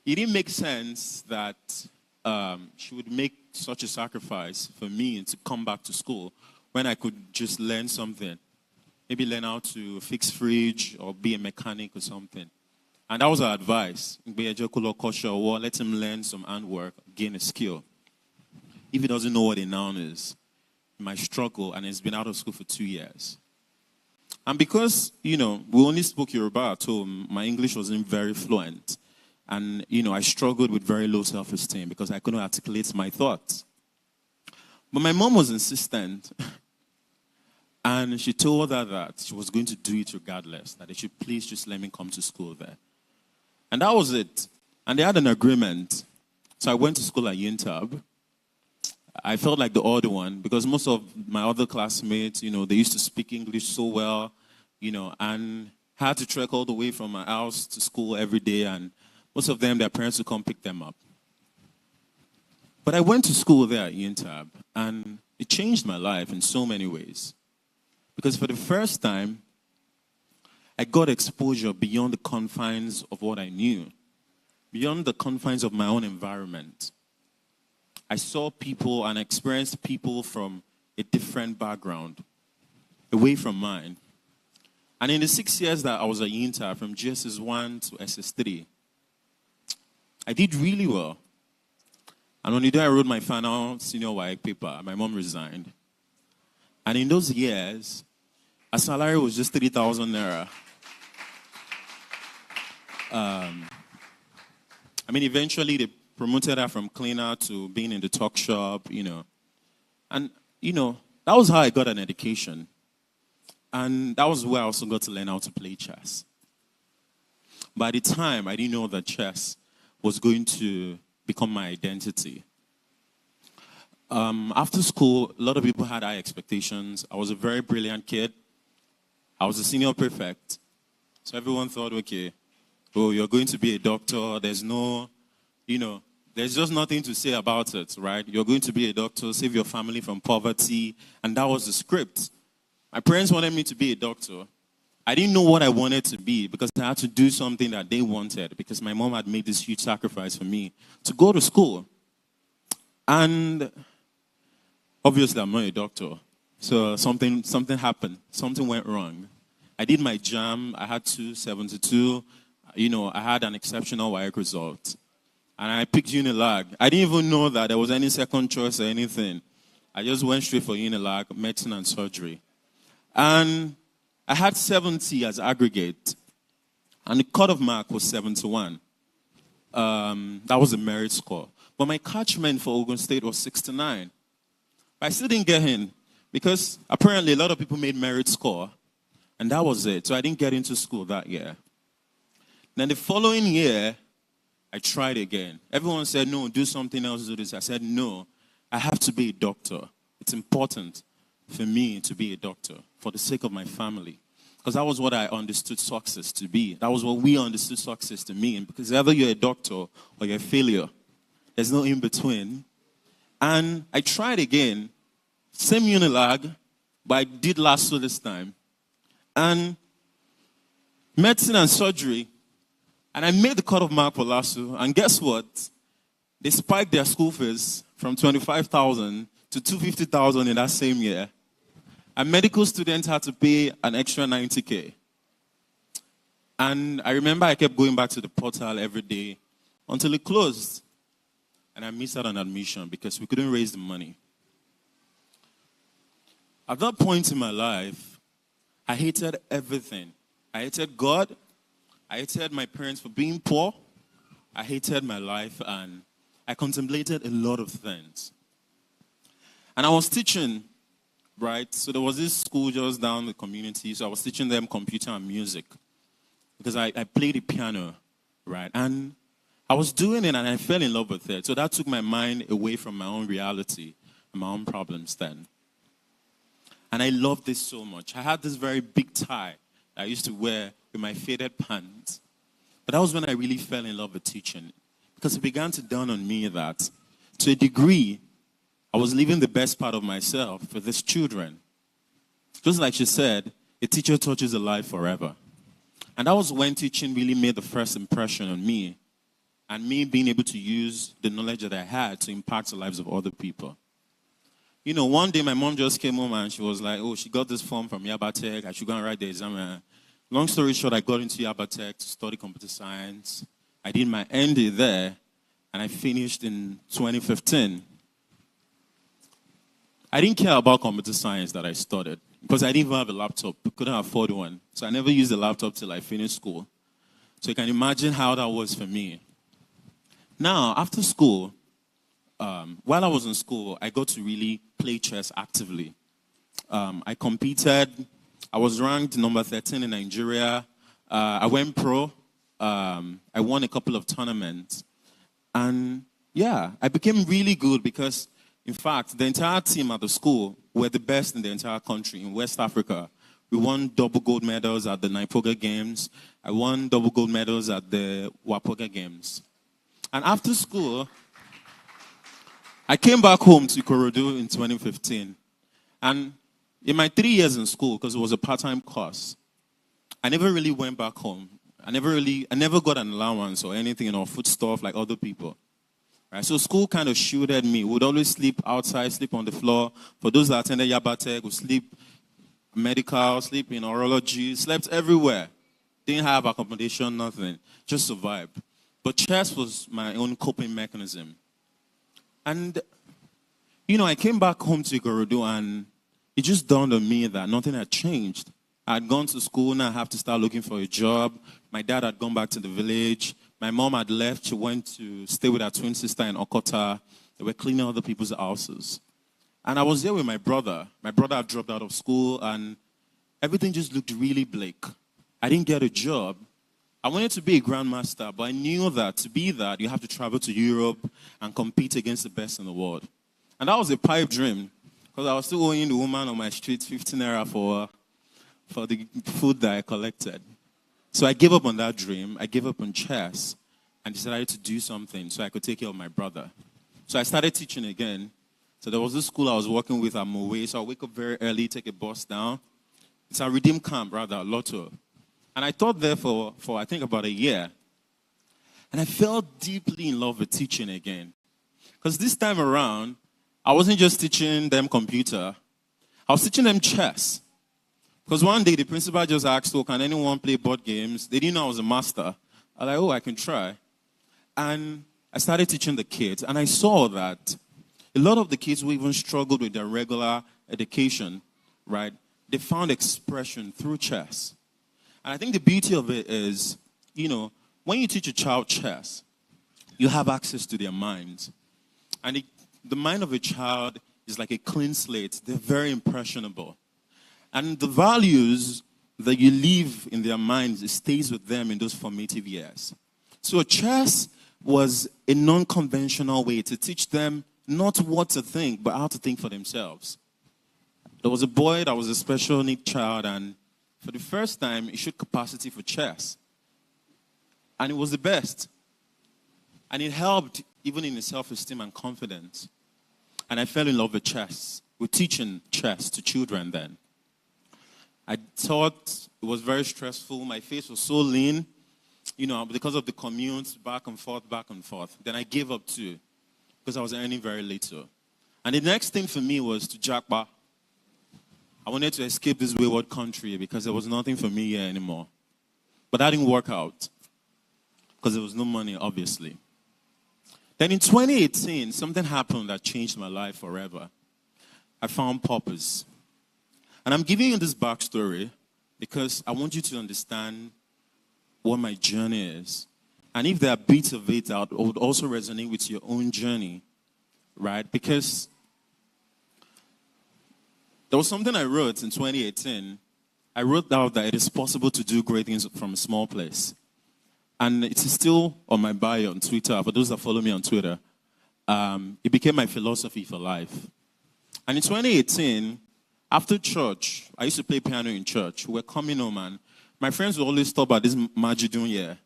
It didn't make sense that she would make such a sacrifice for me to come back to school when I could just learn something. Maybe learn how to fix fridge or be a mechanic or something. And that was her advice. Let him learn some handwork, gain a skill. If he doesn't know what a noun is, he might struggle, and he's been out of school for 2 years. And because, we only spoke Yoruba at home, my English wasn't very fluent. And, I struggled with very low self-esteem because I couldn't articulate my thoughts. But my mom was insistent. And she told her that she was going to do it regardless, that they should please just let me come to school there. And that was it. And they had an agreement. So I went to school at UNTAB. I felt like the odd one because most of my other classmates, they used to speak English so well, and had to trek all the way from my house to school every day. And most of them, their parents would come pick them up. But I went to school there at UNTAB, and it changed my life in so many ways. Because for the first time, I got exposure beyond the confines of what I knew, beyond the confines of my own environment. I saw people and experienced people from a different background, away from mine. And in the 6 years that I was at UNTAB, from GSS1 to SS3, I did really well. And on the day I wrote my final senior WAEC paper, my mom resigned. And in those years, her salary was just 3,000 naira. Eventually they promoted her from cleaner to being in the talk shop, And, that was how I got an education. And that was where I also got to learn how to play chess. By the time, I didn't know that chess was going to become my identity. After school, a lot of people had high expectations. I was a very brilliant kid. I was a senior prefect. So everyone thought, okay, you're going to be a doctor. There's just nothing to say about it, right? You're going to be a doctor, save your family from poverty. And that was the script. My parents wanted me to be a doctor. I didn't know what I wanted to be because I had to do something that they wanted because my mom had made this huge sacrifice for me to go to school. And obviously, I'm not a doctor. So something happened. Something went wrong. I did my JAM. I had 272. I had an exceptional WAEC result. And I picked Unilag. I didn't even know that there was any second choice or anything. I just went straight for Unilag, medicine and surgery. And I had 70 as aggregate. And the cutoff mark was 71. That was a merit score. But my catchment for Ogun State was 69. But I still didn't get in because apparently a lot of people made merit score. And that was it. So I didn't get into school that year. Then the following year, I tried again. Everyone said, no, do something else, do this. I said, no, I have to be a doctor. It's important for me to be a doctor for the sake of my family. Because that was what I understood success to be. That was what we understood success to mean. Because either you're a doctor or you're a failure. There's no in between. And I tried again. Same Unilag, but I did LASSO this time. And medicine and surgery. And I made the cutoff mark for LASSO. And guess what? They spiked their school fees from 25,000 to 250,000 in that same year. And medical students had to pay an extra 90K. And I remember I kept going back to the portal every day until it closed. And I missed out on admission because we couldn't raise the money. At that point in my life, I hated everything. I hated God. I hated my parents for being poor. I hated my life, and I contemplated a lot of things. And I was teaching, right? So there was this school just down the community. So I was teaching them computer and music because I played the piano, right? And I was doing it and I fell in love with it. So that took my mind away from my own reality and my own problems then. And I loved this so much. I had this very big tie that I used to wear with my faded pants. But that was when I really fell in love with teaching. Because it began to dawn on me that, to a degree, I was living the best part of myself for these children. Just like she said, a teacher touches a life forever. And that was when teaching really made the first impression on me. And me being able to use the knowledge that I had to impact the lives of other people. You know, one day my mom just came home and she was like, oh, she got this form from Yabatech. I should go and write the exam. Long story short, I got into Yabatech to study computer science. I did my ND there, and I finished in 2015. I didn't care about computer science that I studied because I didn't even have a laptop. I couldn't afford one. So I never used a laptop till I finished school. So you can imagine how that was for me. Now, after school, while I was in school, I got to really play chess actively. I competed. I was ranked number 13 in Nigeria. I went pro. I won a couple of tournaments. And yeah, I became really good because, in fact, the entire team at the school were the best in the entire country, in West Africa. We won double gold medals at the Naipoga Games. I won double gold medals at the Wapoga Games. And after school, I came back home to Ikorodu in 2015. And in my 3 years in school, because it was a part-time course, I never really went back home. I never got an allowance or anything, food stuff like other people. Right? So school kind of shielded me. We would always sleep outside, sleep on the floor. For those that attended Yabatech, we sleep medical, sleep in urology, slept everywhere. Didn't have accommodation, nothing. Just survived. But chess was my own coping mechanism. And, I came back home to Ikorodu and it just dawned on me that nothing had changed. I had gone to school, now I have to start looking for a job. My dad had gone back to the village. My mom had left. She went to stay with her twin sister in Okota. They were cleaning other people's houses. And I was there with my brother. My brother had dropped out of school and everything just looked really bleak. I didn't get a job. I wanted to be a grandmaster, but I knew that to be that, you have to travel to Europe and compete against the best in the world. And that was a pipe dream, because I was still owing the woman on my street 15 naira for the food that I collected. So I gave up on that dream. I gave up on chess and decided to do something so I could take care of my brother. So I started teaching again. So there was this school I was working with at Mowe. So I wake up very early, take a bus down. It's a redeem camp, rather, Lotto. And I taught there for I think about a year. And I fell deeply in love with teaching again. Because this time around, I wasn't just teaching them computer. I was teaching them chess. Because one day the principal just asked, oh, can anyone play board games? They didn't know I was a master. I was like, oh, I can try. And I started teaching the kids. And I saw that a lot of the kids who even struggled with their regular education, right, they found expression through chess. And I think the beauty of it is, when you teach a child chess, you have access to their minds. And the mind of a child is like a clean slate. They're very impressionable. And the values that you leave in their minds, it stays with them in those formative years. So chess was a non-conventional way to teach them not what to think, but how to think for themselves. There was a boy that was a special needs child, and for the first time, he showed capacity for chess. And it was the best. And it helped even in his self-esteem and confidence. And I fell in love with chess, with teaching chess to children then. I thought it was very stressful. My face was so lean, because of the commute, back and forth. Then I gave up too, because I was earning very little. And the next thing for me was to jackpot. I wanted to escape this wayward country because there was nothing for me here anymore. But that didn't work out because there was no money, obviously. Then in 2018, something happened that changed my life forever. I found purpose. And I'm giving you this backstory because I want you to understand what my journey is. And if there are bits of it that would also resonate with your own journey, right? Because There was something I wrote in 2018. I wrote down that it is possible to do great things from a small place. And it is still on my bio on Twitter. For those that follow me on Twitter, it became my philosophy for life. And in 2018, after church, I used to play piano in church. We were coming home, and my friends would always stop at this Majidun here.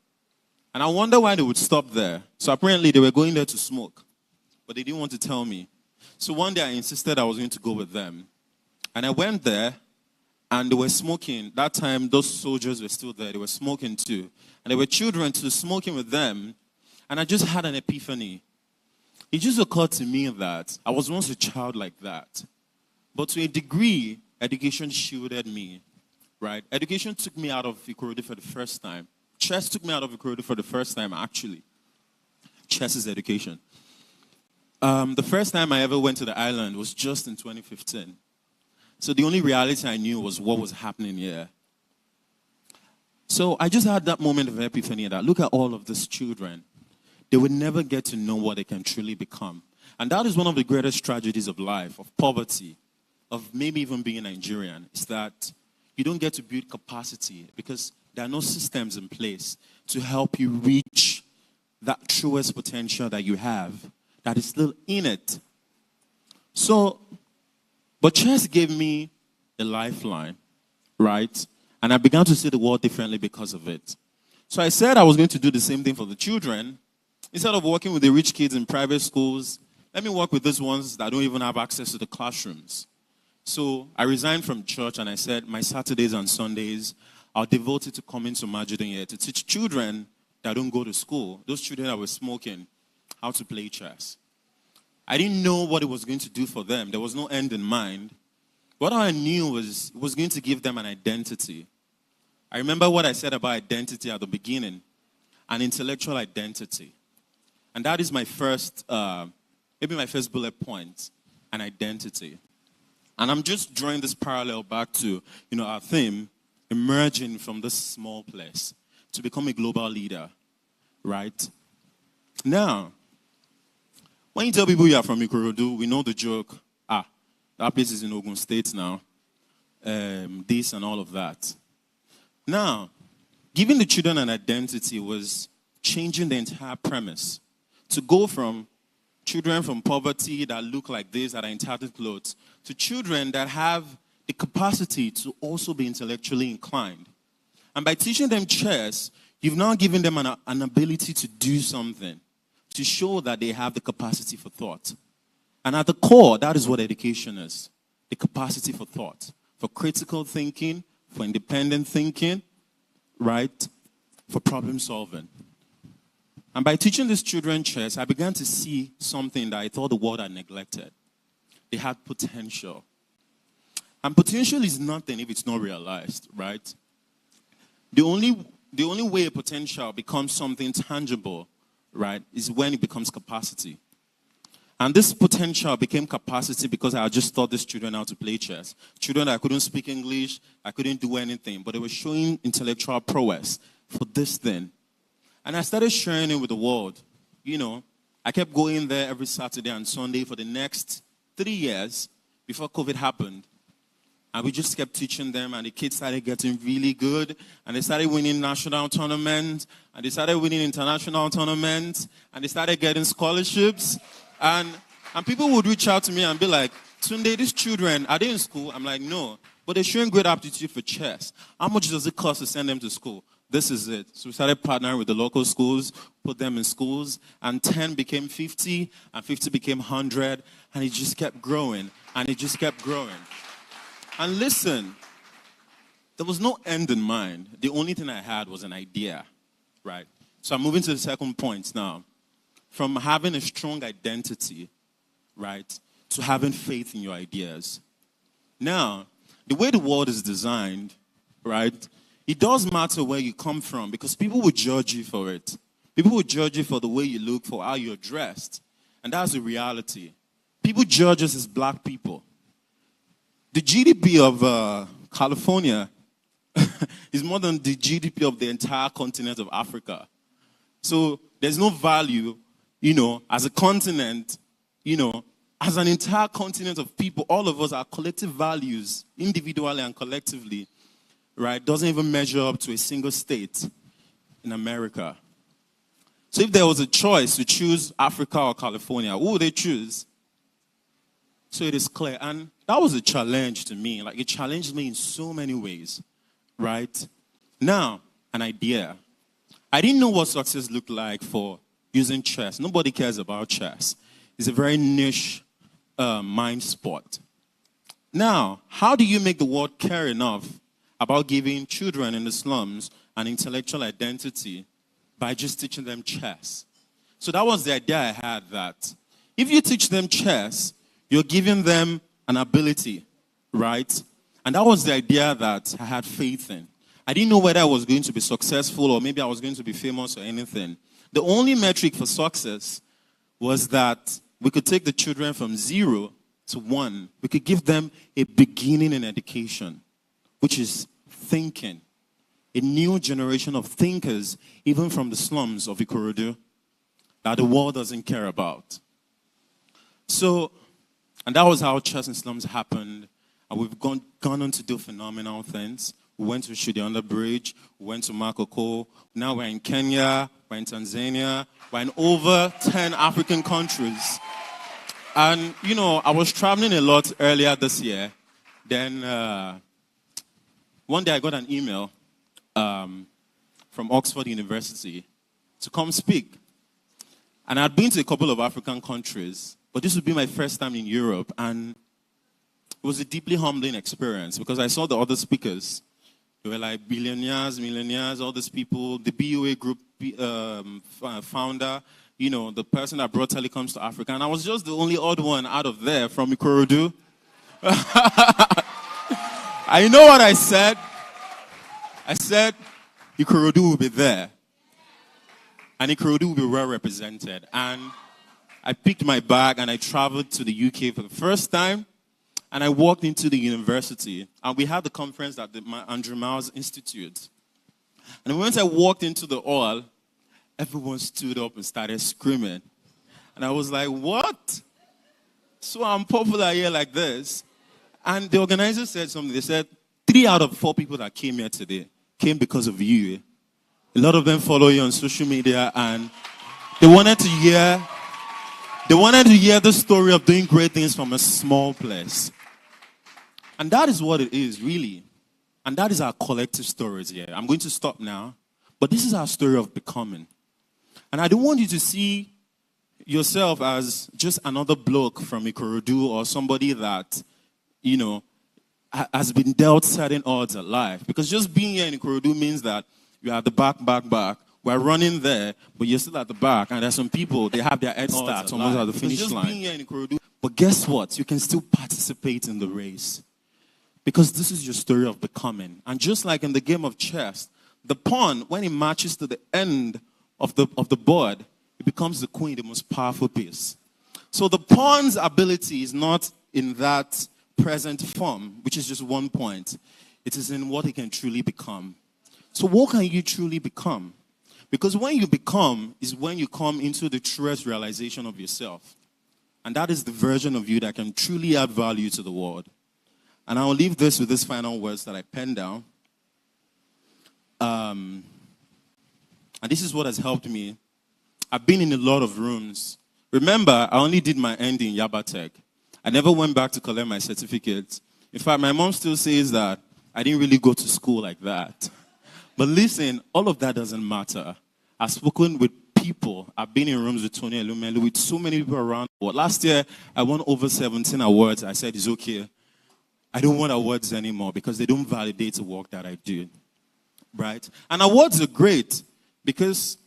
And I wonder why they would stop there. So apparently they were going there to smoke, but they didn't want to tell me. So one day I insisted I was going to go with them. And I went there, and they were smoking. That time, those soldiers were still there. They were smoking too. And there were children too smoking with them. And I just had an epiphany. It just occurred to me that I was once a child like that. But to a degree, education shielded me, right? Education took me out of Ikorodu for the first time. Chess took me out of Ikorodu for the first time, actually. Chess is education. The first time I ever went to the island was just in 2015. So the only reality I knew was what was happening here. So I just had that moment of epiphany that look at all of these children. They would never get to know what they can truly become. And that is one of the greatest tragedies of life, of poverty, of maybe even being Nigerian, is that you don't get to build capacity because there are no systems in place to help you reach that truest potential that you have that is still in it. So, but chess gave me a lifeline, right? And I began to see the world differently because of it. So I said I was going to do the same thing for the children. Instead of working with the rich kids in private schools, let me work with these ones that don't even have access to the classrooms. So I resigned from church and I said my Saturdays and Sundays, I'll devote it to coming to Majidun here to teach children that don't go to school, those children that were smoking, how to play chess. I didn't know what it was going to do for them. There was no end in mind. What I knew was it was going to give them an identity. I remember what I said about identity at the beginning, an intellectual identity. And that is my first, maybe my first bullet point, an identity. And I'm just drawing this parallel back to, our theme, emerging from this small place to become a global leader, right? Now, when you tell people you are from Ikorodu, we know the joke, that place is in Ogun State now, this and all of that. Now, giving the children an identity was changing the entire premise to go from children from poverty that look like this, that are in tattered clothes, to children that have the capacity to also be intellectually inclined. And by teaching them chess, you've now given them an ability to do something, to show that they have the capacity for thought. And at the core, that is what education is, the capacity for thought, for critical thinking, for independent thinking, right, for problem solving. And by teaching these children chess, I began to see something that I thought the world had neglected. They had potential. And potential is nothing if it's not realized, right? The only way a potential becomes something tangible, right, is when it becomes capacity. And this potential became capacity because I just taught these children how to play chess. Children that couldn't speak English, I couldn't do anything, but they were showing intellectual prowess for this thing. And I started sharing it with the world. I kept going there every Saturday and Sunday for the next 3 years before COVID happened. And we just kept teaching them, and the kids started getting really good, and they started winning national tournaments, and they started winning international tournaments, and they started getting scholarships. And people would reach out to me and be like, Tunde, these children, are they in school? I'm like, no, but they're showing great aptitude for chess. How much does it cost to send them to school? This is it. So we started partnering with the local schools, put them in schools, and 10 became 50, and 50 became 100, and it just kept growing, and it just kept growing. And listen, there was no end in mind. The only thing I had was an idea, right? So I'm moving to the second point now. From having a strong identity, right, to having faith in your ideas. Now, the way the world is designed, right, it does matter where you come from because people will judge you for it. People will judge you for the way you look, for how you're dressed. And that's the reality. People judge us as black people. The GDP of California is more than the GDP of the entire continent of Africa. So there's no value, as a continent, as an entire continent of people, all of us, our collective values, individually and collectively, right, doesn't even measure up to a single state in America. So if there was a choice to choose Africa or California, who would they choose? So it is clear. And that was a challenge to me. Like, it challenged me in so many ways, right? Now, an idea. I didn't know what success looked like for using chess. Nobody cares about chess. It's a very niche mind sport. Now, how do you make the world care enough about giving children in the slums an intellectual identity by just teaching them chess? So that was the idea I had, that if you teach them chess, you're giving them an ability, right? And that was the idea that I had faith in. I didn't know whether I was going to be successful or maybe I was going to be famous or anything. The only metric for success was that we could take the children from 0 to 1. We could give them a beginning in education, which is thinking. A new generation of thinkers, even from the slums of Ikorodu, that the world doesn't care about. So, and that was how Chess in Slums happened. And we've gone on to do phenomenal things. We went to Shudi Bridge, we went to Makoko. Now we're in Kenya, we're in Tanzania, we're in over 10 African countries. And, you know, I was traveling a lot earlier this year. Then one day I got an email from Oxford University to come speak. And I'd been to a couple of African countries, but this would be my first time in Europe. And it was a deeply humbling experience because I saw the other speakers. They were like billionaires, millionaires, all these people, the BUA group founder, you know, the person that brought telecoms to Africa. And I was just the only odd one out of there from Ikorodu. I know what I said. I said, Ikorodu will be there. And Ikorodu will be well represented. And I picked my bag and I traveled to the UK for the first time. And I walked into the university. And we had the conference at the Andrew Miles Institute. And once I walked into the hall, everyone stood up and started screaming. And I was like, what? So I'm popular here like this. And the organizer said something. They said, 3 out of 4 people that came here today came because of you. A lot of them follow you on social media, and they wanted to hear the story of doing great things from a small place. And that is what it is, really. And that is our collective stories here. I'm going to stop now, but this is our story of becoming. And I don't want you to see yourself as just another bloke from Ikorodu or somebody that, you know, has been dealt certain odds at life. Because just being here in Ikorodu means that you're at the back. We're running there, but you're still at the back. And there's some people, they have their head start almost at the finish line. Being here in Ikorodu, but guess what? You can still participate in the race. Because this is your story of becoming. And just like in the game of chess, the pawn, when it marches to the end of the board, it becomes the queen, the most powerful piece. So the pawn's ability is not in that present form, which is just one point. It is in what it can truly become. So what can you truly become? Because when you become is when you come into the truest realization of yourself. And that is the version of you that can truly add value to the world. And I'll leave this with these final words that I penned down. And this is what has helped me. I've been in a lot of rooms. Remember, I only did my end in Yabatech. I never went back to collect my certificate. In fact, my mom still says that I didn't really go to school like that. But listen, all of that doesn't matter. I've spoken with people. I've been in rooms with Tony Elumelu, with so many people around. Last year, I won over 17 awards. I said, it's okay. I don't want awards anymore because they don't validate the work that I do. Right? And awards are great because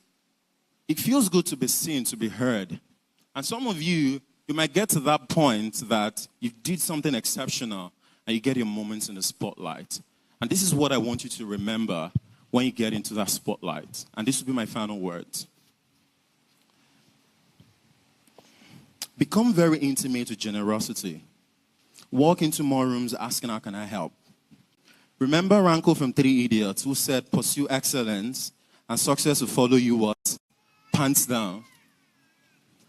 it feels good to be seen, to be heard. And some of you might get to that point that you did something exceptional and you get your moments in the spotlight. And this is what I want you to remember when you get into that spotlight. And this will be my final words. Become very intimate with generosity. Walk into more rooms asking, how can I help? Remember Ranko from 3 Idiots who said, pursue excellence and success will follow you what? Pants down.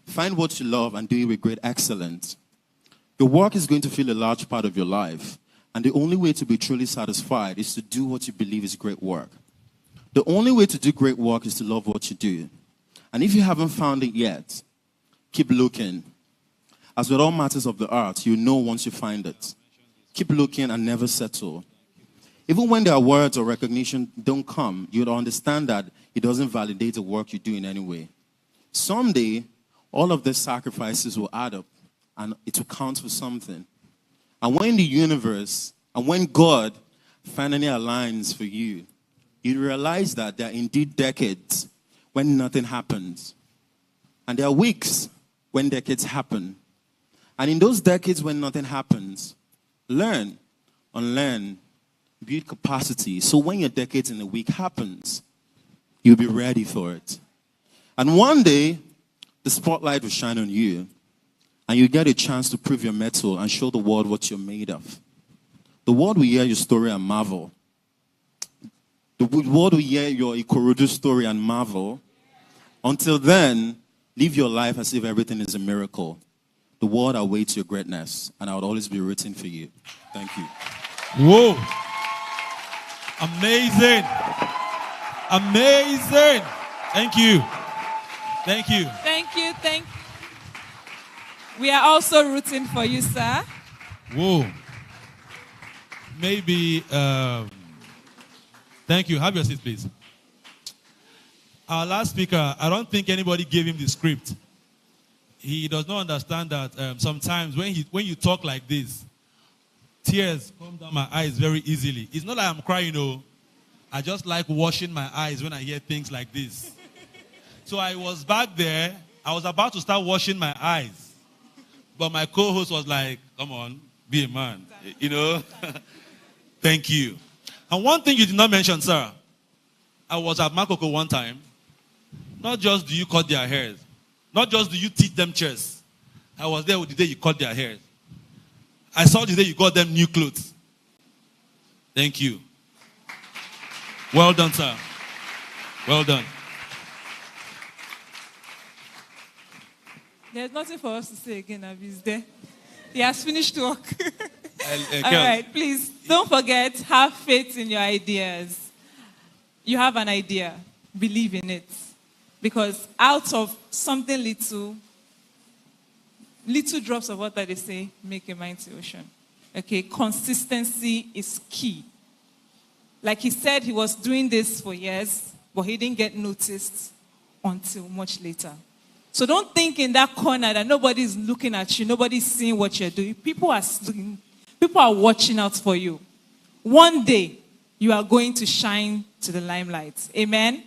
Find what you love and do it with great excellence. Your work is going to fill a large part of your life. And the only way to be truly satisfied is to do what you believe is great work. The only way to do great work is to love what you do. And if you haven't found it yet, keep looking. As with all matters of the art, you know once you find it. Keep looking and never settle. Even when their words or recognition don't come, you'll understand that it doesn't validate the work you do in any way. Someday, all of these sacrifices will add up, and it will count for something. And when the universe, and when God finally aligns for you, you realize that there are indeed decades when nothing happens. And there are weeks when decades happen. And in those decades when nothing happens, learn, unlearn, build capacity. So when your decades in a week happens, you'll be ready for it. And one day, the spotlight will shine on you. And you get a chance to prove your mettle and show the world what you're made of. The world will hear your story and marvel. The world will hear your Ikorodu story and marvel. Until then, live your life as if everything is a miracle. The world awaits your greatness, and I would always be rooting for you. Thank you. Whoa. Amazing. Amazing. Thank you. Thank you. Thank you. Thank you. We are also rooting for you, sir. Whoa. Maybe, thank you. Have your seat, please. Our last speaker, I don't think anybody gave him the script. He does not understand that sometimes when you talk like this, tears come down my eyes very easily. It's not like I'm crying, no. I just like washing my eyes when I hear things like this. So I was back there. I was about to start washing my eyes. But my co-host was like, come on, be a man. You know? Thank you. And one thing you did not mention, sir. I was at Makoko one time. Not just do you cut their hairs. Not just do you teach them chess. I was there with the day you cut their hairs. I saw the day you got them new clothes. Thank you. Well done, sir. Well done. There's nothing for us to say again, Abi's there. He has finished work. All Girls. right, please, don't forget, have faith in your ideas. You have an idea. Believe in it. Because out of something little drops of water, they say, make a mighty ocean. Okay, consistency is key. Like he said, he was doing this for years, but he didn't get noticed until much later. So don't think in that corner that nobody's looking at you, nobody's seeing what you're doing. People are watching out for you. One day, you are going to shine to the limelight. Amen?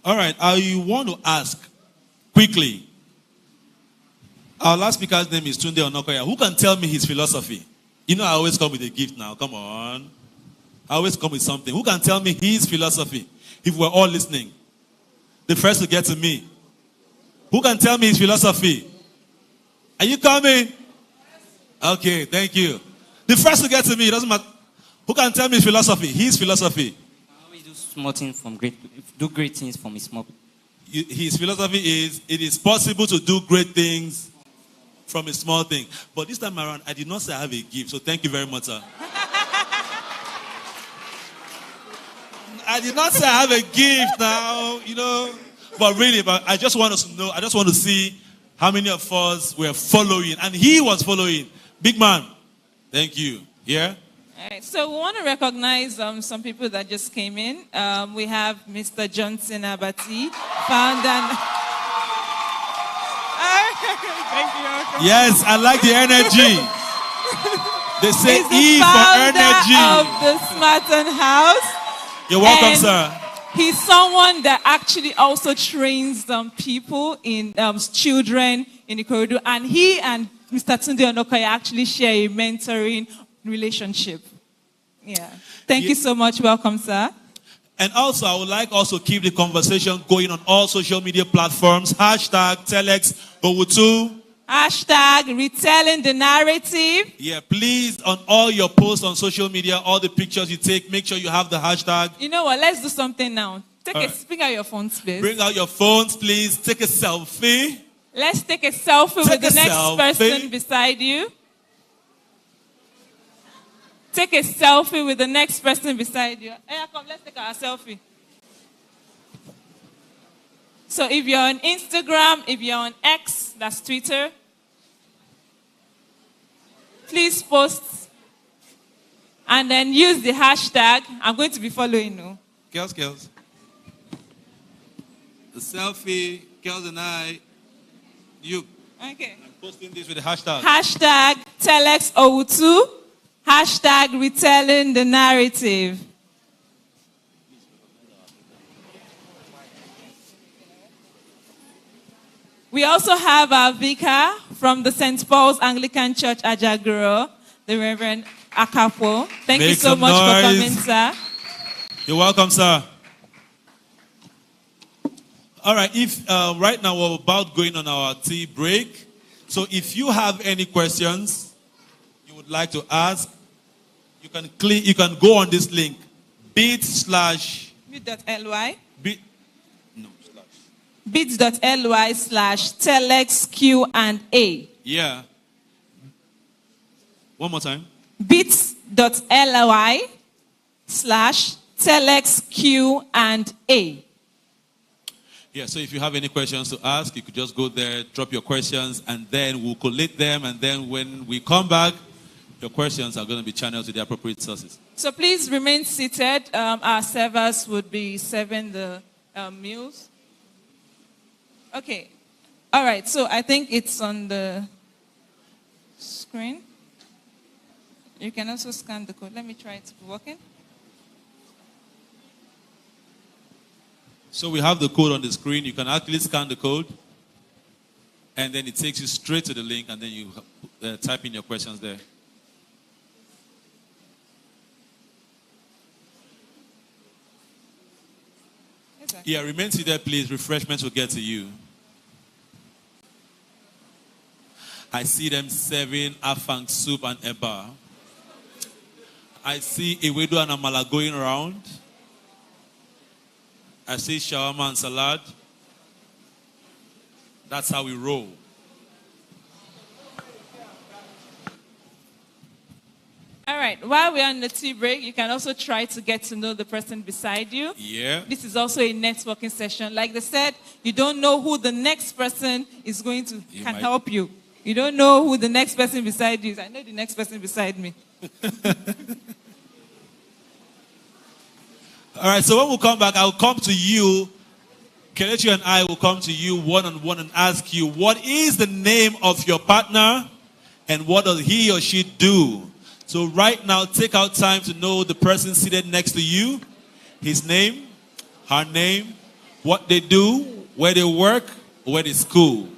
All right, I want to ask quickly. Our last speaker's name is Tunde Onokoya. Who can tell me his philosophy? You know I always come with a gift now. Come on. I always come with something. Who can tell me his philosophy? If we're all listening. The first to get to me. Who can tell me his philosophy? Are you coming? Okay, thank you. The first to get to me, it doesn't matter. Who can tell me his philosophy? His philosophy. I always do small things from do great things from his small. His philosophy is, it is possible to do great things from a small thing. But this time around, I did not say I have a gift, so thank you very much, sir. I did not say I have a gift now, you know. But really, I just want us to know, I just want to see how many of us were following. And he was following. Big man, thank you. Yeah? All right, so we want to recognize some people that just came in. We have Mr. Johnson Abati, founder. Thank you. Yes, I like the energy. They say He's the E for energy. of the Smarton House. You're welcome, And sir. He's someone that actually also trains people in children in Ikorodu. And he and Mr. Tunde Onokoya actually share a mentoring relationship. Yeah. Thank you so much. Welcome, sir. And also, I would like also keep the conversation going on all social media platforms. Hashtag TELexOwutu. Hashtag retelling the narrative. Yeah, please, on all your posts on social media, all the pictures you take, make sure you have the hashtag. You know what? Let's do something now. Bring out your phones, please. Bring out your phones, please. Take a selfie. Let's take a selfie with the next person beside you. Take a selfie with the next person beside you. Hey, come, let's take our selfie. So if you're on Instagram, if you're on X, that's Twitter, please post and then use the hashtag. I'm going to be following you. Girls. The selfie, girls and I, you. Okay. I'm posting this with the hashtag. Hashtag TELexOwutu. Hashtag retelling the narrative. We also have our vicar from the St. Paul's Anglican Church, Ajaguro, the Reverend Akapo. Thank you so much for coming, sir. You're welcome, sir. All right, if right now we're about going on our tea break. So if you have any questions you would like to ask, you can go on this link, bit.ly. bit.ly/TELexQ&A. Yeah. One more time. bit.ly/TELexQ&A. Yeah, so if you have any questions to ask, you could just go there, drop your questions, and then we'll collate them. And then when we come back, your questions are going to be channeled to the appropriate sources. So please remain seated. Our servers would be serving the meals. Okay. All right. So I think it's on the screen. You can also scan the code. Let me try it to be working. So we have the code on the screen. You can actually scan the code. And then it takes you straight to the link. And then you type in your questions there. Yeah, remain seated, please. Refreshments will get to you. I see them serving afang soup and eba. I see ewedu and amala going around. I see shawarma and salad. That's how we roll. All right. While we're on the tea break, you can also try to get to know the person beside you. Yeah. This is also a networking session. Like they said, you don't know who the next person is going to help you. You don't know who the next person beside you is. I know the next person beside me. All right, so when we come back, I'll come to you. Kelechi and I will come to you one-on-one and ask you, what is the name of your partner and what does he or she do? So right now, take out time to know the person seated next to you, his name, her name, what they do, where they work, where they school.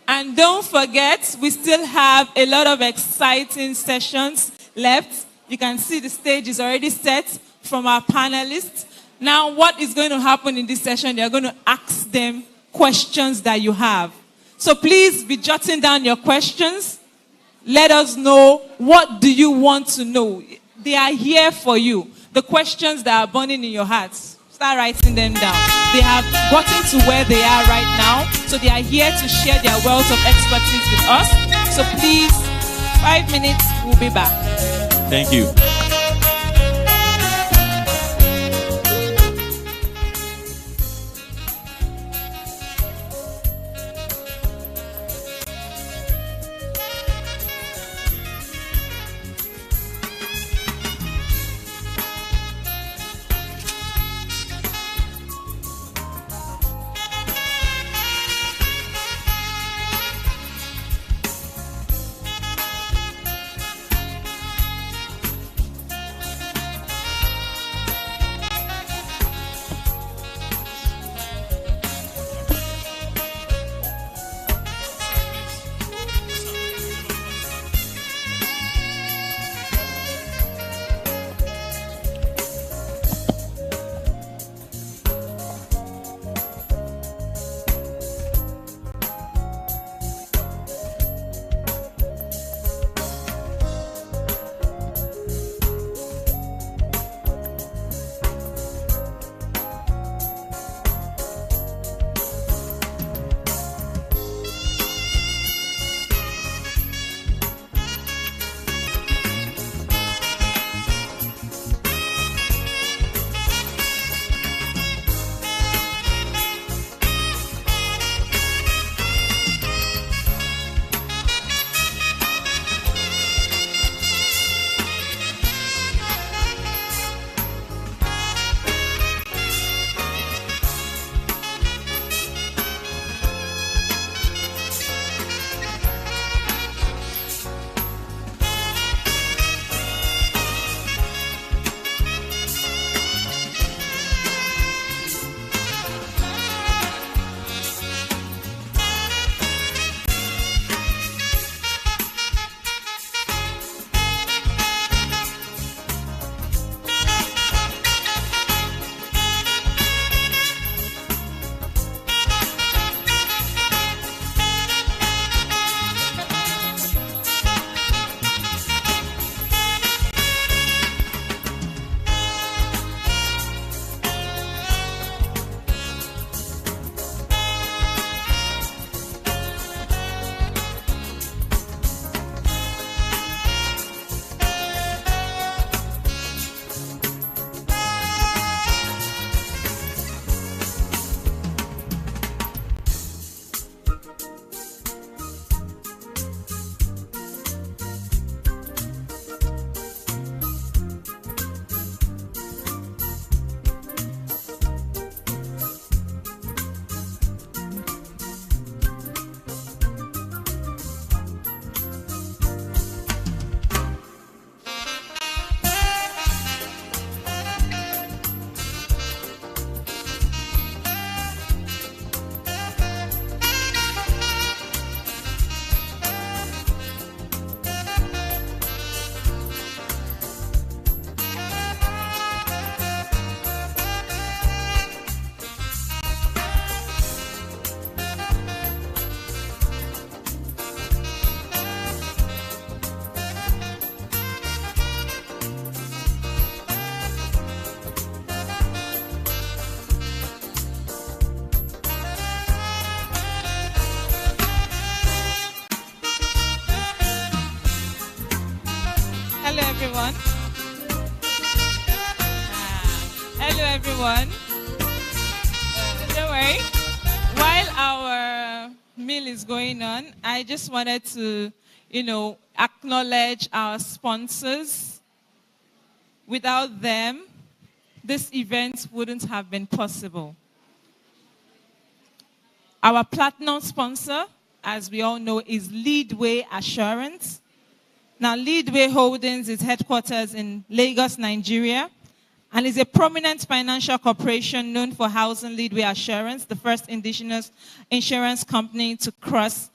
And don't forget, we still have a lot of exciting sessions left. You can see the stage is already set from our panelists. Now, what is going to happen in this session? They're going to ask them questions that you have. So please be jotting down your questions. Let us know, what do you want to know? They are here for you. The questions that are burning in your hearts, start writing them down. They have gotten to where they are right now, so they are here to share their wealth of expertise with us. So please, 5 minutes, we'll be back. Thank you. everyone. Don't worry. While our meal is going on, I just wanted to, acknowledge our sponsors. Without them, this event wouldn't have been possible. Our platinum sponsor, as we all know, is Leadway Assurance. Now, Leadway Holdings is headquarters in Lagos, Nigeria, and is a prominent financial corporation known for housing Leadway Assurance, the first indigenous insurance company to cross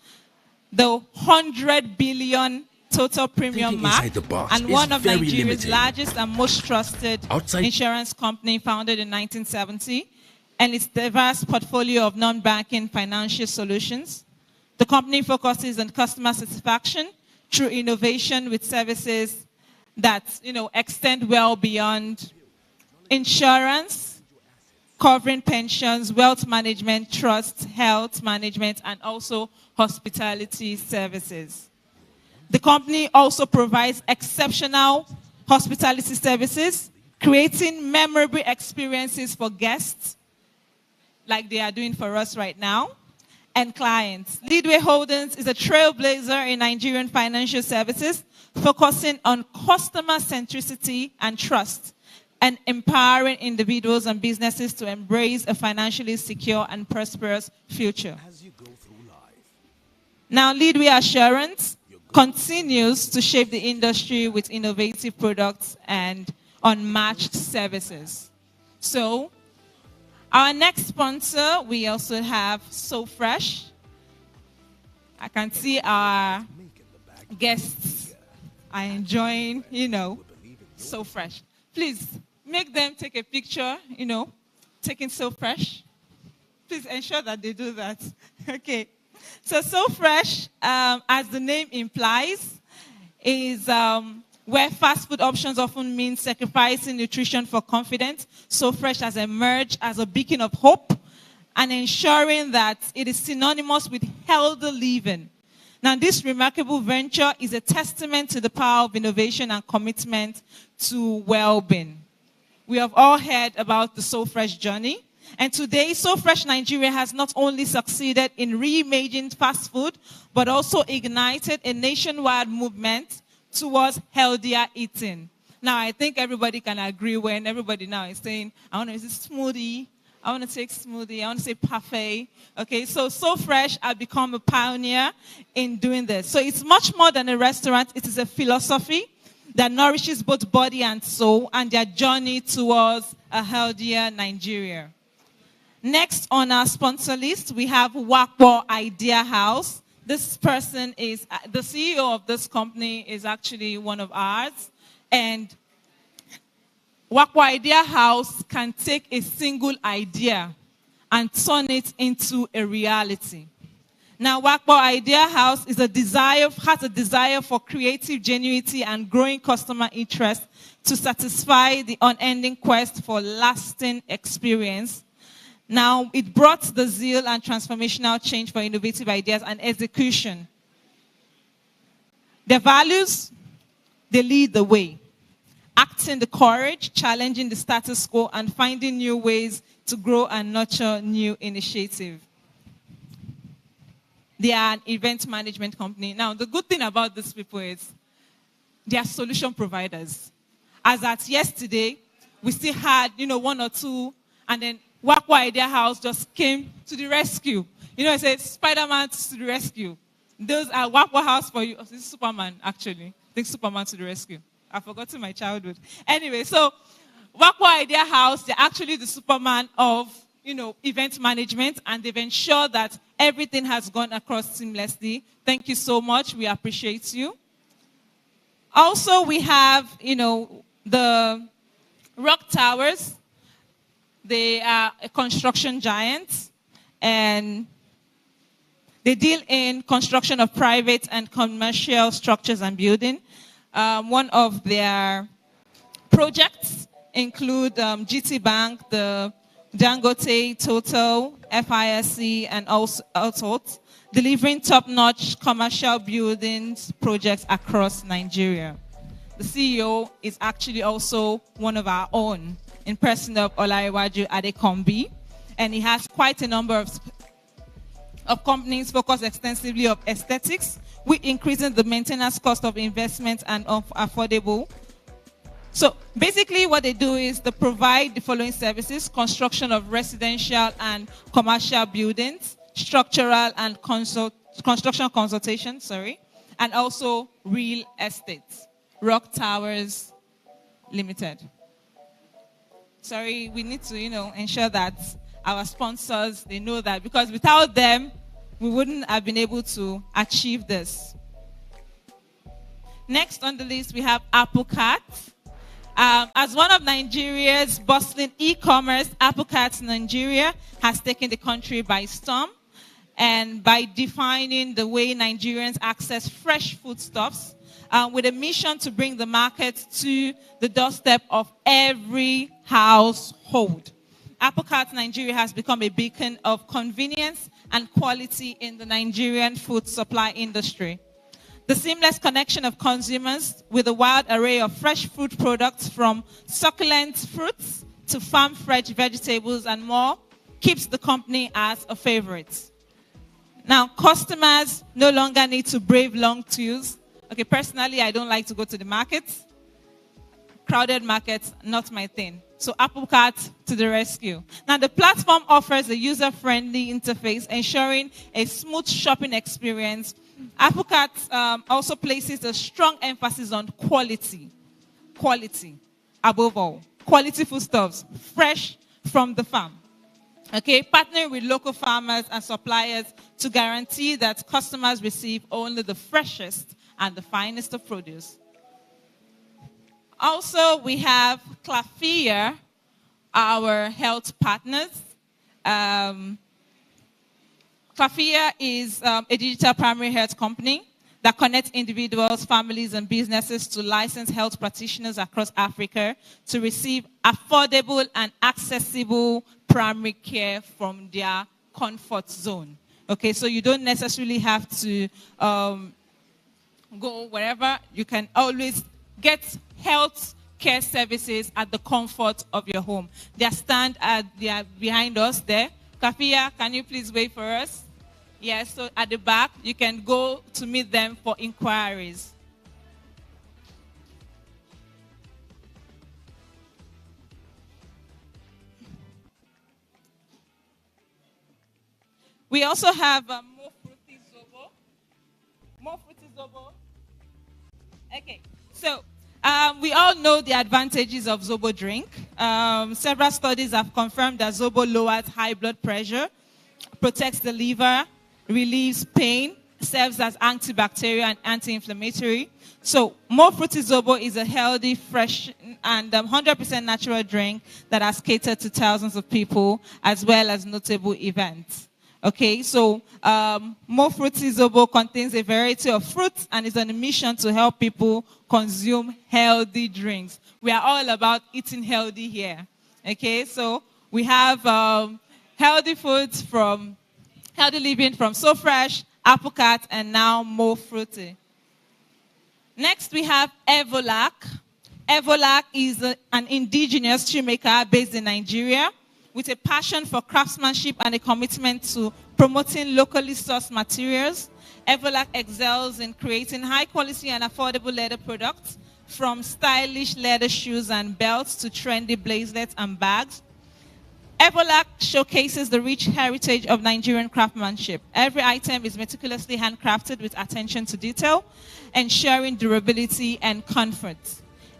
the 100 billion total premium mark, and one of Nigeria's largest and most trusted insurance company, founded in 1970, and its diverse portfolio of non-banking financial solutions. The company focuses on customer satisfaction through innovation with services that extend well beyond insurance, covering pensions, wealth management, trust, health management, and also hospitality services. The company also provides exceptional hospitality services, creating memorable experiences for guests, like they are doing for us right now, and clients. Leadway Holdings is a trailblazer in Nigerian financial services, focusing on customer centricity and trust, and empowering individuals and businesses to embrace a financially secure and prosperous future. Now, Leadway Assurance continues to shape the industry with innovative products and unmatched services. So, our next sponsor, we also have So Fresh. I can see our guests are enjoying, So Fresh. Please, make them take a picture, taking So Fresh. Please ensure that they do that. Okay. So Fresh, as the name implies, is where fast food options often mean sacrificing nutrition for confidence. So Fresh has emerged as a beacon of hope and ensuring that it is synonymous with healthy living. Now, this remarkable venture is a testament to the power of innovation and commitment to well-being. We have all heard about the So Fresh journey. And today, So Fresh Nigeria has not only succeeded in reimagining fast food, but also ignited a nationwide movement towards healthier eating. Now, I think everybody can agree when everybody now is saying, I want to use a smoothie, I want to take smoothie, I want to say parfait. Okay, so Fresh have become a pioneer in doing this. So it's much more than a restaurant. It is a philosophy that nourishes both body and soul, and their journey towards a healthier Nigeria. Next on our sponsor list, we have Wakpo Idea House. This person is, the CEO of this company is actually one of ours. And Wakpo Idea House can take a single idea and turn it into a reality. Now, Wakpo Idea House has a desire for creative genuinity and growing customer interest to satisfy the unending quest for lasting experience. Now, it brought the zeal and transformational change for innovative ideas and execution. Their values, they lead the way. Acting the courage, challenging the status quo, and finding new ways to grow and nurture new initiatives. They are an event management company. Now, the good thing about these people is they are solution providers. As at yesterday, we still had, one or two, and then Wakpo Idea House just came to the rescue. It said, Spider-Man to the rescue. Those are Wakpo House for you. Oh, this is Superman, actually. I think Superman to the rescue. I've forgotten my childhood. Anyway, so Wakpo Idea House, they're actually the Superman of, event management, and they've ensured that everything has gone across seamlessly. Thank you so much. We appreciate you. Also, we have, the Rock Towers. They are a construction giant, and they deal in construction of private and commercial structures and building. One of their projects include GT Bank, the Dangote, Total, FISC, and also delivering top-notch commercial buildings projects across Nigeria. The CEO is actually also one of our own in person of Olariwaju Adekombi. And he has quite a number of companies focused extensively on aesthetics, with increasing the maintenance cost of investment and of affordable. So basically what they do is they provide the following services: construction of residential and commercial buildings, structural and construction consultation, and also real estate. Rock Towers Limited. We need to, ensure that our sponsors, they know that, because without them, we wouldn't have been able to achieve this. Next on the list, we have AppleCart. As one of Nigeria's bustling e-commerce, AppleCart Nigeria has taken the country by storm, and by defining the way Nigerians access fresh foodstuffs, with a mission to bring the market to the doorstep of every household. AppleCart Nigeria has become a beacon of convenience and quality in the Nigerian food supply industry. The seamless connection of consumers with a wide array of fresh food products, from succulent fruits to farm-fresh vegetables and more, keeps the company as a favorite. Now, customers no longer need to brave long queues. Okay, personally, I don't like to go to the markets. Crowded markets, not my thing. So AppleCart to the rescue. Now, the platform offers a user-friendly interface, ensuring a smooth shopping experience. AppleCart also places a strong emphasis on quality. Quality, above all. Quality foodstuffs, fresh from the farm. Okay, partnering with local farmers and suppliers to guarantee that customers receive only the freshest and the finest of produce. Also, we have Clafia, our health partners. Clafia is a digital primary health company that connects individuals, families, and businesses to licensed health practitioners across Africa to receive affordable and accessible primary care from their comfort zone. Okay, so you don't necessarily have to go wherever. You can always get health care services at the comfort of your home. Their stand they are behind us there. Kafia, can you please wait for us? Yes, so at the back, you can go to meet them for inquiries. We also have more fruity zobo. More fruity zobo. Okay, so we all know the advantages of zobo drink. Several studies have confirmed that zobo lowers high blood pressure, protects the liver, relieves pain, serves as antibacterial and anti-inflammatory. So, more fruity zobo is a healthy, fresh, and 100% natural drink that has catered to thousands of people, as well as notable events. Okay, so more fruity zobo contains a variety of fruits and is on a mission to help people consume healthy drinks. We are all about eating healthy here. Okay, so we have healthy foods from healthy living from So Fresh, AppleCart, and now More Fruity. Next, we have Evolac. Evolac is an indigenous tea maker based in Nigeria, with a passion for craftsmanship and a commitment to promoting locally sourced materials. Evolac excels in creating high-quality and affordable leather products, from stylish leather shoes and belts to trendy bracelets and bags. Evolac showcases the rich heritage of Nigerian craftsmanship. Every item is meticulously handcrafted with attention to detail, ensuring durability and comfort.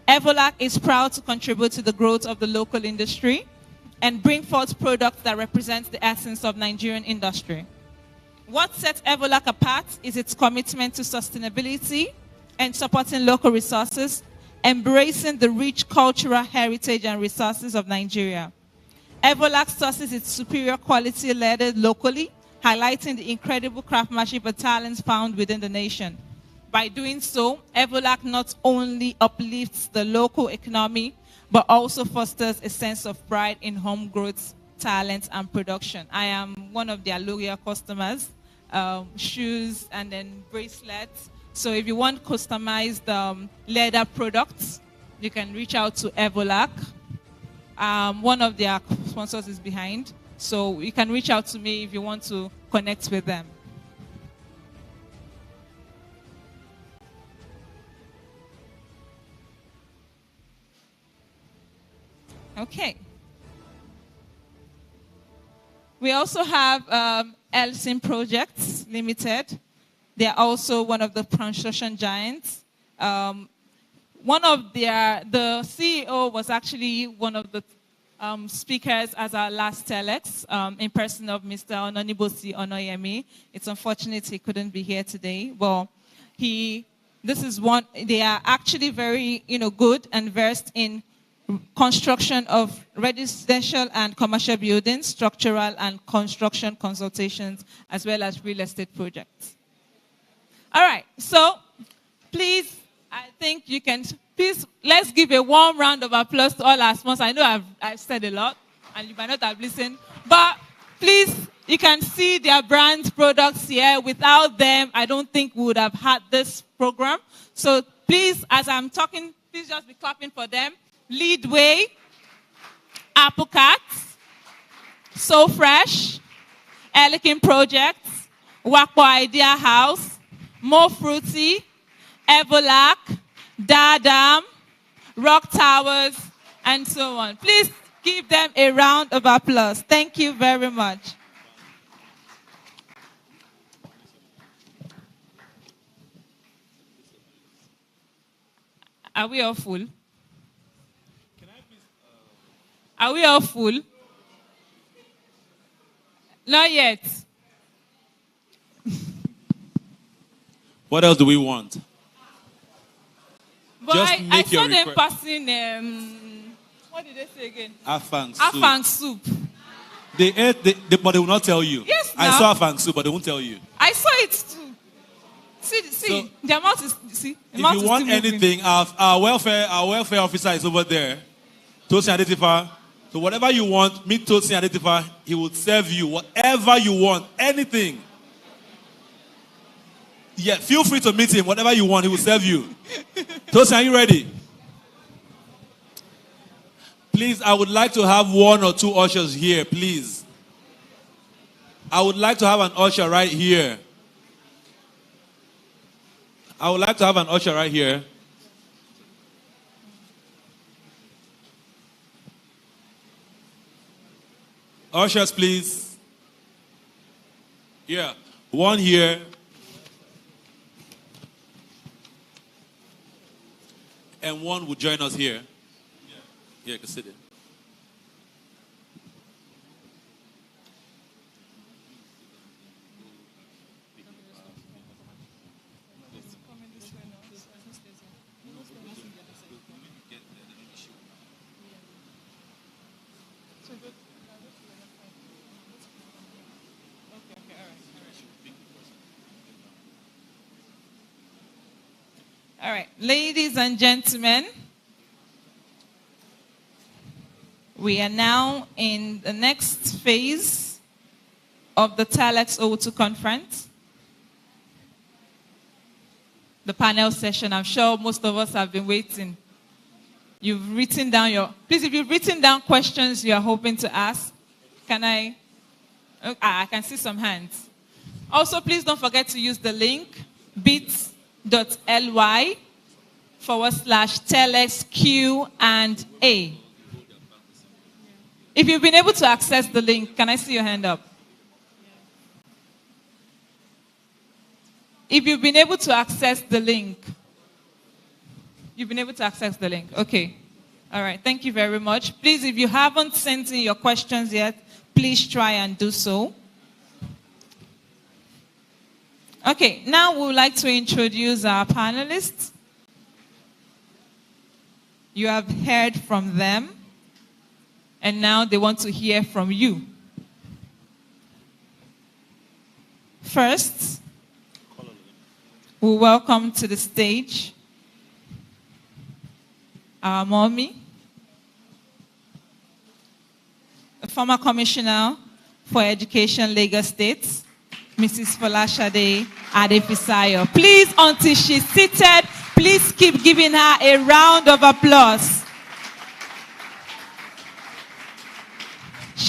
Evolac is proud to contribute to the growth of the local industry and bring forth products that represent the essence of Nigerian industry. What sets Evolac apart is its commitment to sustainability and supporting local resources, embracing the rich cultural heritage and resources of Nigeria. Evolac sources its superior quality leather locally, highlighting the incredible craftsmanship and talents found within the nation. By doing so, Evolac not only uplifts the local economy, but also fosters a sense of pride in home growth, talent, and production. I am one of their loyal customers, shoes and then bracelets. So if you want customized leather products, you can reach out to Evolac. One of their sponsors is behind. So you can reach out to me if you want to connect with them. Okay. We also have Elsin Projects Limited. They are also one of the construction giants. One of the CEO was actually one of the speakers at our last TELx in person of Mr. Ononibosi Onoyemi. It's unfortunate he couldn't be here today. Well, they are actually very good and versed in construction of residential and commercial buildings, structural and construction consultations, as well as real estate projects. All right, so please, I think you can, please, let's give a warm round of applause to all our sponsors. I know I've said a lot, and you might not have listened, but please, you can see their brand products here. Without them, I don't think we would have had this program. So please, as I'm talking, please just be clapping for them. Leadway, Apple Cats, So Fresh, Elikin Projects, Wakpo Idea House, More Fruity, Evolac, Dadam, Rock Towers, and so on. Please give them a round of applause. Thank you very much. Are we all full? Are we all full? Not yet. What else do we want? But Just I make saw your them request. passing, what did they say again? Afang soup. Afang soup. They ate, but they will not tell you. Yes, I now. saw Afang soup, but they won't tell you. I saw it too. See, their mouth is, see, the If mouth you is want still moving. anything, our welfare officer is over there. Tosin Adetifa. So whatever you want, meet Tosin Adetifa. He will serve you whatever you want, anything. Yeah, feel free to meet him. Whatever you want, he will serve you. Tosin, are you ready? Please, I would like to have one or two ushers here, please. I would like to have an usher right here. I would like to have an usher right here. Ushers, please. Yeah, one here. And one will join us here. Yeah, you can sit there. All right, ladies and gentlemen, we are now in the next phase of the TELexOwutu conference. The panel session, I'm sure most of us have been waiting. You've written down please, if you've written down questions you are hoping to ask, I can see some hands. Also, please don't forget to use the link, bit.ly/TELexQ&A. If you've been able to access the link, can I see your hand up? If you've been able to access the link. You've been able to access the link. Okay. All right. Thank you very much. Please, if you haven't sent in your questions yet, please try and do so. Okay. Now we would like to introduce our panelists. You have heard from them. And now they want to hear from you. First, we welcome to the stage our mommy, the former Commissioner for Education, Lagos State, Mrs. Folashade Adefisayo. Please, until she's seated, please keep giving her a round of applause.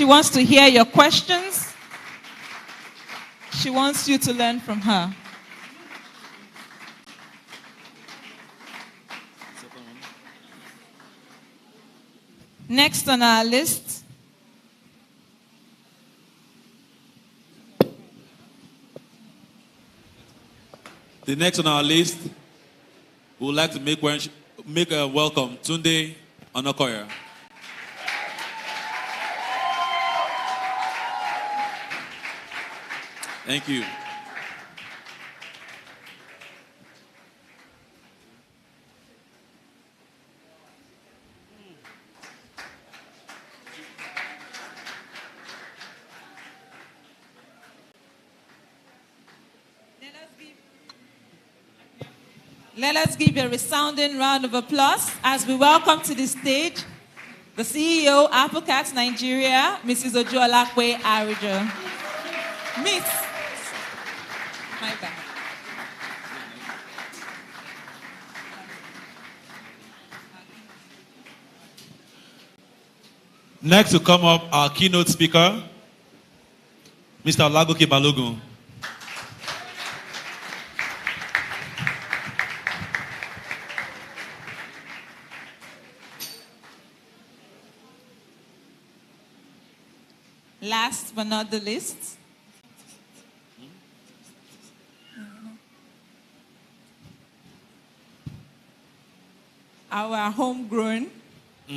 She wants to hear your questions. She wants you to learn from her. Next on our list, the next on our list, we would like to make a welcome Tunde Onokoya. Thank you. let us give a resounding round of applause as we welcome to the stage the CEO, Applecats Nigeria, Mrs. Ojuolakwe Arijo. Miss. My bad. Next to come up, our keynote speaker, Mr. Olagoke Balogun. Last but not the least, our homegrown,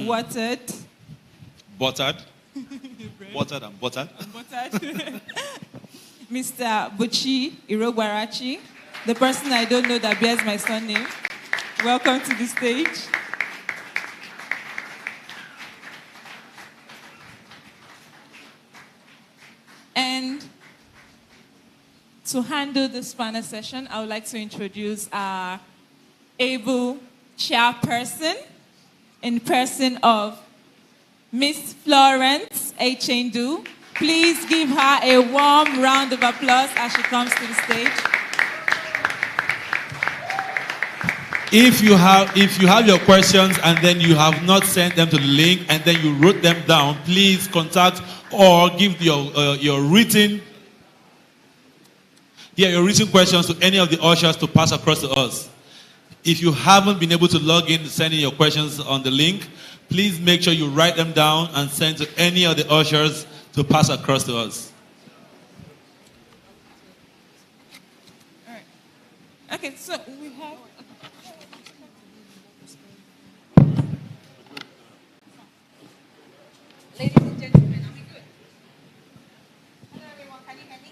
watered, Buttered and buttered. Mr. Buchi Irogwarachi, the person I don't know that bears my surname. Welcome to the stage. And to handle this panel session, I would like to introduce our able chairperson in person of Miss Florence Echendu. Please give her a warm round of applause as she comes to the stage. If you have your questions and then you have not sent them to the link and then you wrote them down, please contact or give your written questions to any of the ushers to pass across to us. If you haven't been able to log in, send in your questions on the link, please make sure you write them down and send to any of the ushers to pass across to us. All right. Okay, so we have... Ladies and gentlemen, are we good? Hello everyone, can you hear me?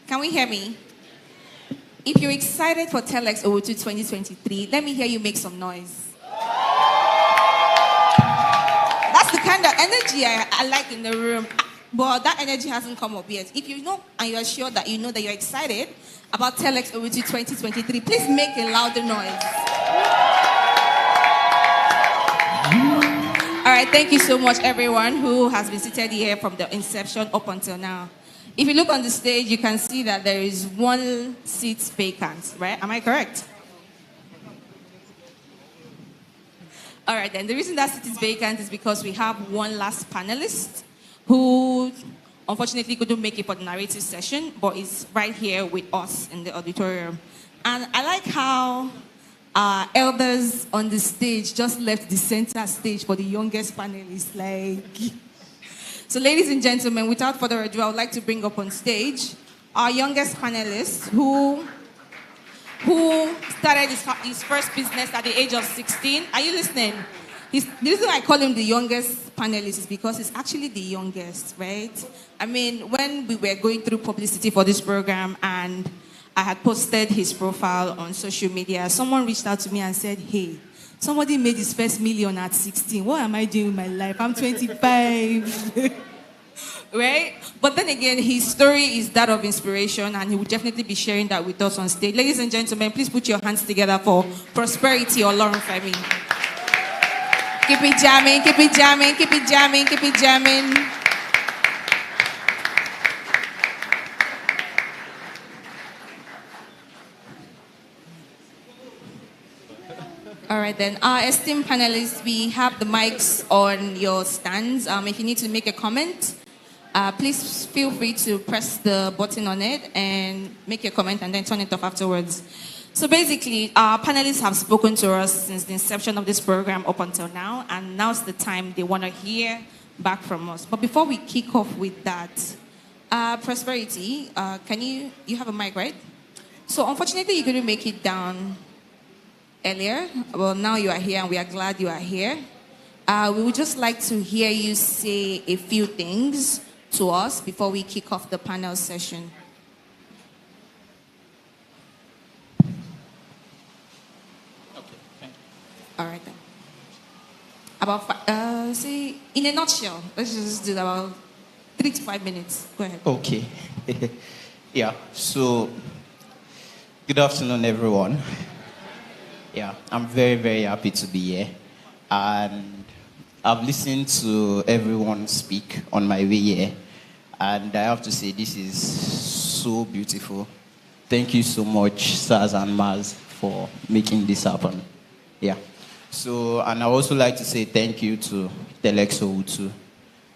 Can we hear me? If you're excited for TELexOwutu 2023, let me hear you make some noise. That's the kind of energy I like in the room. But that energy hasn't come up yet. If you know and you're sure that you know that you're excited about TELexOwutu 2023, please make a louder noise. All right, thank you so much, everyone who has been seated here from the inception up until now. If you look on the stage, you can see that there is one seat vacant, right? Am I correct? All right, then. The reason that seat is vacant is because we have one last panelist who unfortunately couldn't make it for the narrative session, but is right here with us in the auditorium. And I like how our elders on the stage just left the center stage for the youngest panelist. So ladies and gentlemen, without further ado, I would like to bring up on stage our youngest panelist who started his first business at the age of 16. Are you listening? The reason I call him the youngest panelist is because he's actually the youngest, right? I mean, when we were going through publicity for this program and I had posted his profile on social media, someone reached out to me and said, hey, somebody made his first million at 16. What am I doing with my life? I'm 25. Right? But then again, his story is that of inspiration, and he will definitely be sharing that with us on stage. Ladies and gentlemen, please put your hands together for Prosperity or Lauren Femi. Keep it jamming, keep it jamming, keep it jamming, keep it jamming. All right, then. Our esteemed panelists, we have the mics on your stands. If you need to make a comment, please feel free to press the button on it and make your comment and then turn it off afterwards. So basically, our panelists have spoken to us since the inception of this program up until now, and now's the time they want to hear back from us. But before we kick off with that, Prosperity, you have a mic, right? So unfortunately, you couldn't make it down earlier. Well, now you are here, and we are glad you are here. We would just like to hear you say a few things to us before we kick off the panel session. All right then. Say in a nutshell, let's just do about 3 to 5 minutes. Go ahead. Okay. Yeah. So, good afternoon, everyone. Yeah, I'm very, very happy to be here, and I've listened to everyone speak on my way here, and I have to say this is so beautiful. Thank you so much, Saz and Maz, for making this happen. Yeah. So, and I also like to say thank you to TELexOwutu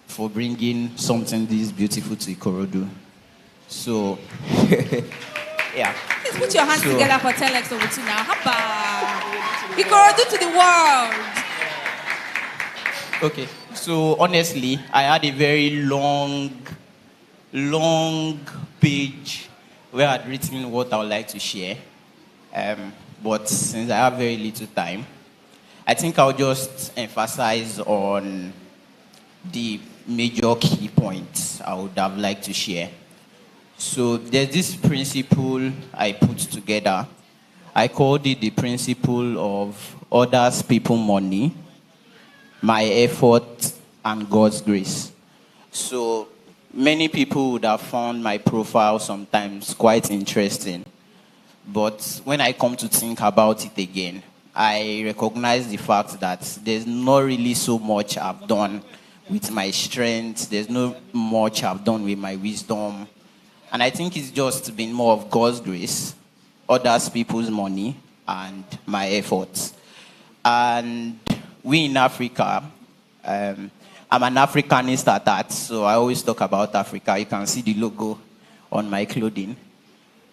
for bringing something this beautiful to Ikorodu. So, yeah. Please put your hands together for TELexOwutu now. Hapa! Ikorodu to the world! Okay, so honestly, I had a very long page where I'd written what I would like to share. But since I have very little time, I think I'll just emphasize on the major key points I would have liked to share. So there's this principle I put together. I called it the principle of others, people, money, my effort, and God's grace. So many people would have found my profile sometimes quite interesting. But when I come to think about it again, I recognize the fact that there's not really so much I've done with my strength. There's not much I've done with my wisdom. And I think it's just been more of God's grace, others people's money, and my efforts. And we in Africa, I'm an Africanist at that, so I always talk about Africa. You can see the logo on my clothing.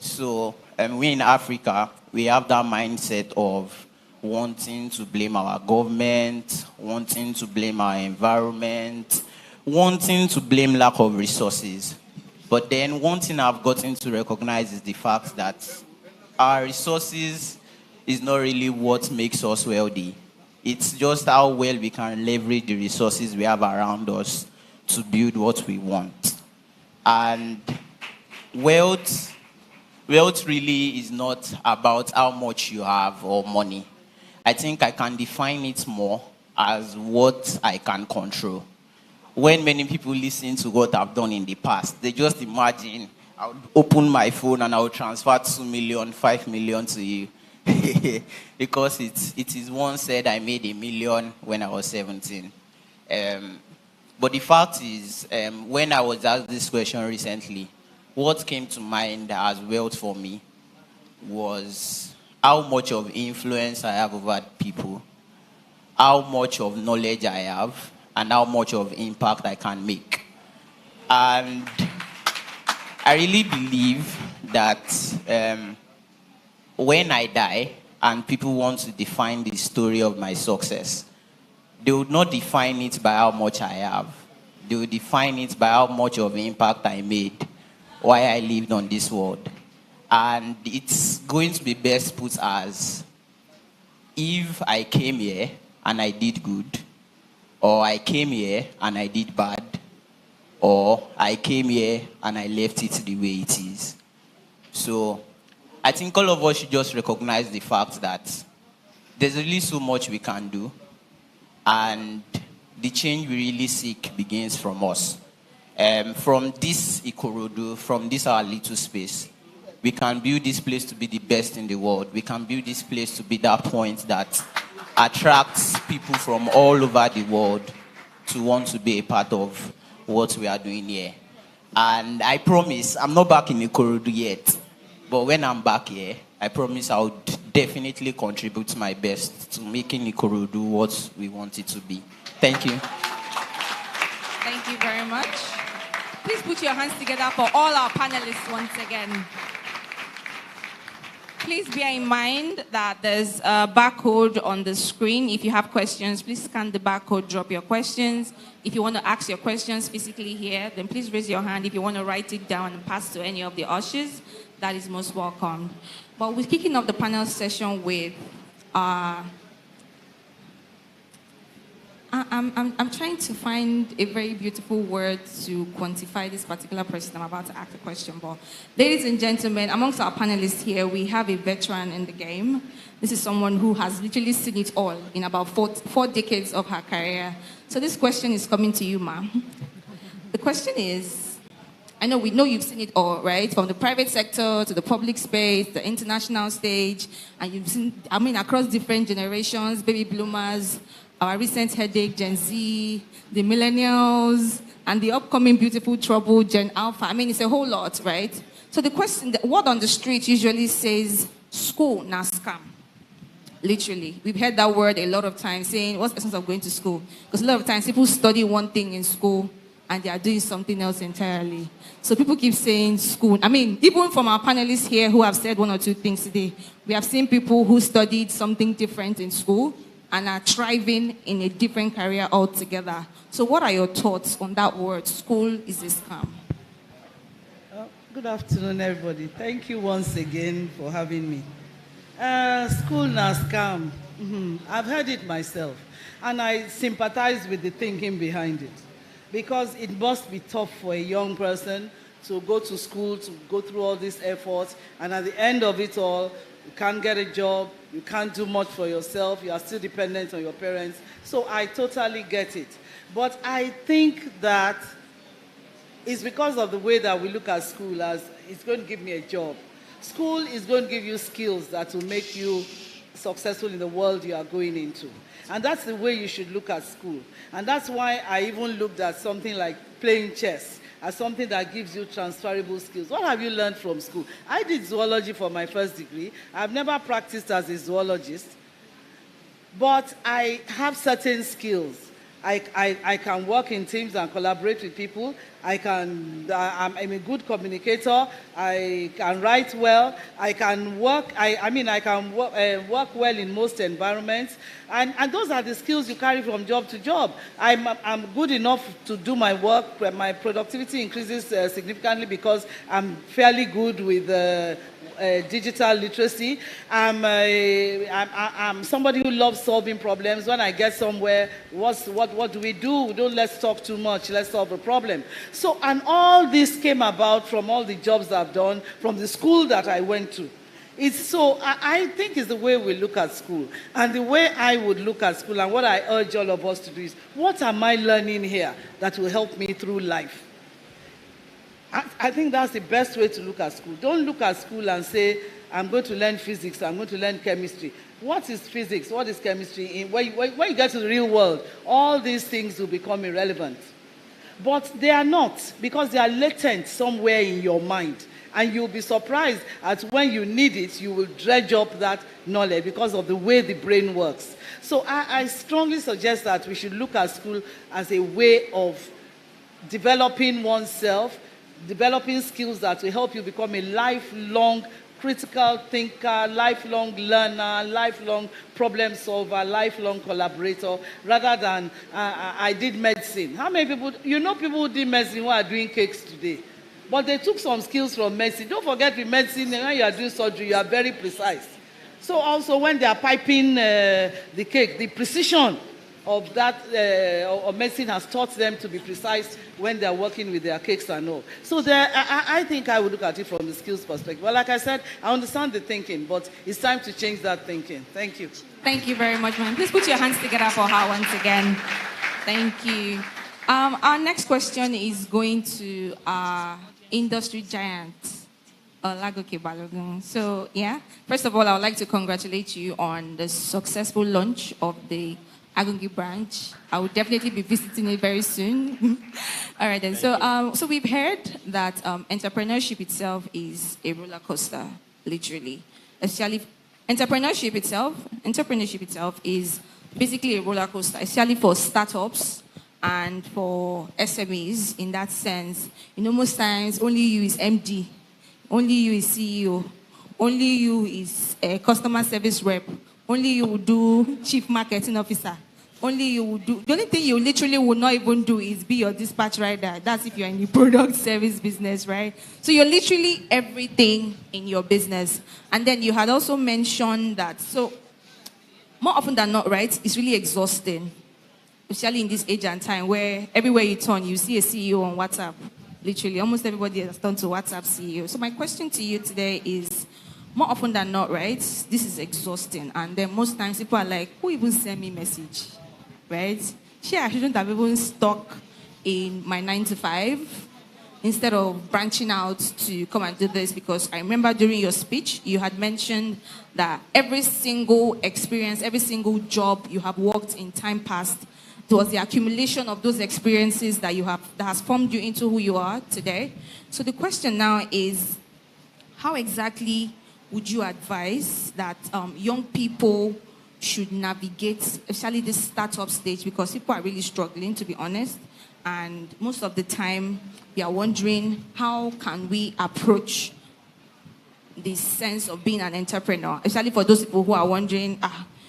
So we in Africa, we have that mindset of wanting to blame our government, wanting to blame our environment, wanting to blame lack of resources. But then one thing I've gotten to recognize is the fact that our resources is not really what makes us wealthy. It's just how well we can leverage the resources we have around us to build what we want. And wealth really is not about how much you have or money. I think I can define it more as what I can control. When many people listen to what I've done in the past, they just imagine I would open my phone and I would transfer 2 million, 5 million to you. Because it is once said I made $1 million when I was 17. But the fact is, when I was asked this question recently, what came to mind as wealth for me was how much of influence I have over people, how much of knowledge I have, and how much of impact I can make. And I really believe that when I die and people want to define the story of my success, they would not define it by how much I have. They would define it by how much of impact I made while I lived on this world. And it's going to be best put as, if I came here and I did good, or I came here and I did bad, or I came here and I left it the way it is. So I think all of us should just recognize the fact that there's really so much we can do, and the change we really seek begins from us. From this Ikorodu, from this our little space, we can build this place to be the best in the world. We can build this place to be that point that attracts people from all over the world to want to be a part of what we are doing here. And I promise, I'm not back in Ikorodu yet, but when I'm back here, I promise I would definitely contribute my best to making Ikorodu what we want it to be. Thank you. Thank you very much. Please put your hands together for all our panelists once again. Please bear in mind that there's a barcode on the screen. If you have questions, please scan the barcode, drop your questions. If you want to ask your questions physically here, then please raise your hand. If you want to write it down and pass to any of the ushers, that is most welcome. But we're kicking off the panel session with I'm trying to find a very beautiful word to quantify this particular person I'm about to ask a question. But ladies and gentlemen, amongst our panelists here, we have a veteran in the game. This is someone who has literally seen it all in about four decades of her career. So this question is coming to you, Ma. The question is, we know you've seen it all, right? From the private sector to the public space, the international stage, and you've seen, across different generations, baby bloomers, our recent headache, Gen Z, the millennials, and the upcoming beautiful trouble, Gen Alpha. It's a whole lot, right? So the question, the word on the street usually says, school na scam. Literally. We've heard that word a lot of times, saying, what's the essence of going to school? Because a lot of times people study one thing in school, and they are doing something else entirely. So people keep saying school. Even from our panelists here who have said one or two things today, we have seen people who studied something different in school and are thriving in a different career altogether. So what are your thoughts on that word, school is a scam? Good afternoon, everybody. Thank you once again for having me. School na scam. I've heard it myself, and I sympathize with the thinking behind it, because it must be tough for a young person to go to school, to go through all these efforts, and at the end of it all, you can't get a job, you can't do much for yourself, you are still dependent on your parents. So I totally get it. But I think that it's because of the way that we look at school as it's going to give me a job. School is going to give you skills that will make you successful in the world you are going into. And that's the way you should look at school. And that's why I even looked at something like playing chess as something that gives you transferable skills. What have you learned from school? I did zoology for my first degree. I've never practiced as a zoologist, but I have certain skills. I can work in teams and collaborate with people. I'm a good communicator. I can write well. I can work. I can work well in most environments. And those are the skills you carry from job to job. I'm good enough to do my work. My productivity increases significantly because I'm fairly good with digital literacy. I'm somebody who loves solving problems. When I get somewhere, what do? We don't let's talk too much, let's solve a problem. So, and all this came about from all the jobs I've done, from the school that I went to. I think it's the way we look at school. And the way I would look at school, and what I urge all of us to do is, what am I learning here that will help me through life? I think that's the best way to look at school. Don't look at school and say, I'm going to learn physics, I'm going to learn chemistry. What is physics? What is chemistry? When you get to the real world, all these things will become irrelevant. But they are not, because they are latent somewhere in your mind. And you'll be surprised at when you need it, you will dredge up that knowledge because of the way the brain works. So I strongly suggest that we should look at school as a way of developing oneself, developing skills that will help you become a lifelong critical thinker, lifelong learner, lifelong problem solver, lifelong collaborator, rather than I did medicine. How many people, people who did medicine who are doing cakes today? But they took some skills from medicine. Don't forget with medicine, when you are doing surgery, you are very precise. So also when they are piping the cake, the precision of that of medicine has taught them to be precise when they are working with their cakes and all. So I think I would look at it from the skills perspective. Well, like I said, I understand the thinking, but it's time to change that thinking. Thank you. Thank you very much, ma'am. Please put your hands together for her once again. Thank you. Our next question is going to our industry giant, Olagoke Balogun. So, yeah, first of all, I would like to congratulate you on the successful launch of the Agungi branch. I will definitely be visiting it very soon. All right, then. So we've heard that entrepreneurship itself is a roller coaster, literally, especially Entrepreneurship itself is basically a roller coaster, especially for startups and for SMEs in that sense. Most times only you is MD, only you is CEO, only you is a customer service rep, only you will do chief marketing officer, only you will do, the only thing you literally will not even do is be your dispatch rider. That's if you're in the product service business, right? So you're literally everything in your business. And then you had also mentioned that, so more often than not, right, it's really exhausting, especially in this age and time where everywhere you turn, you see a CEO on WhatsApp. Literally, almost everybody has turned to WhatsApp CEO. So my question to you today is, more often than not, right, this is exhausting. And then most times people are like, who even sent me message, right? I shouldn't have even stuck in my 9 to 5 instead of branching out to come and do this, because I remember during your speech, you had mentioned that every single experience, every single job you have worked in time past, it was the accumulation of those experiences that has formed you into who you are today. So the question now is, how exactly would you advise that young people should navigate, especially this startup stage, because people are really struggling, to be honest, and most of the time they are wondering, how can we approach this sense of being an entrepreneur, especially for those people who are wondering,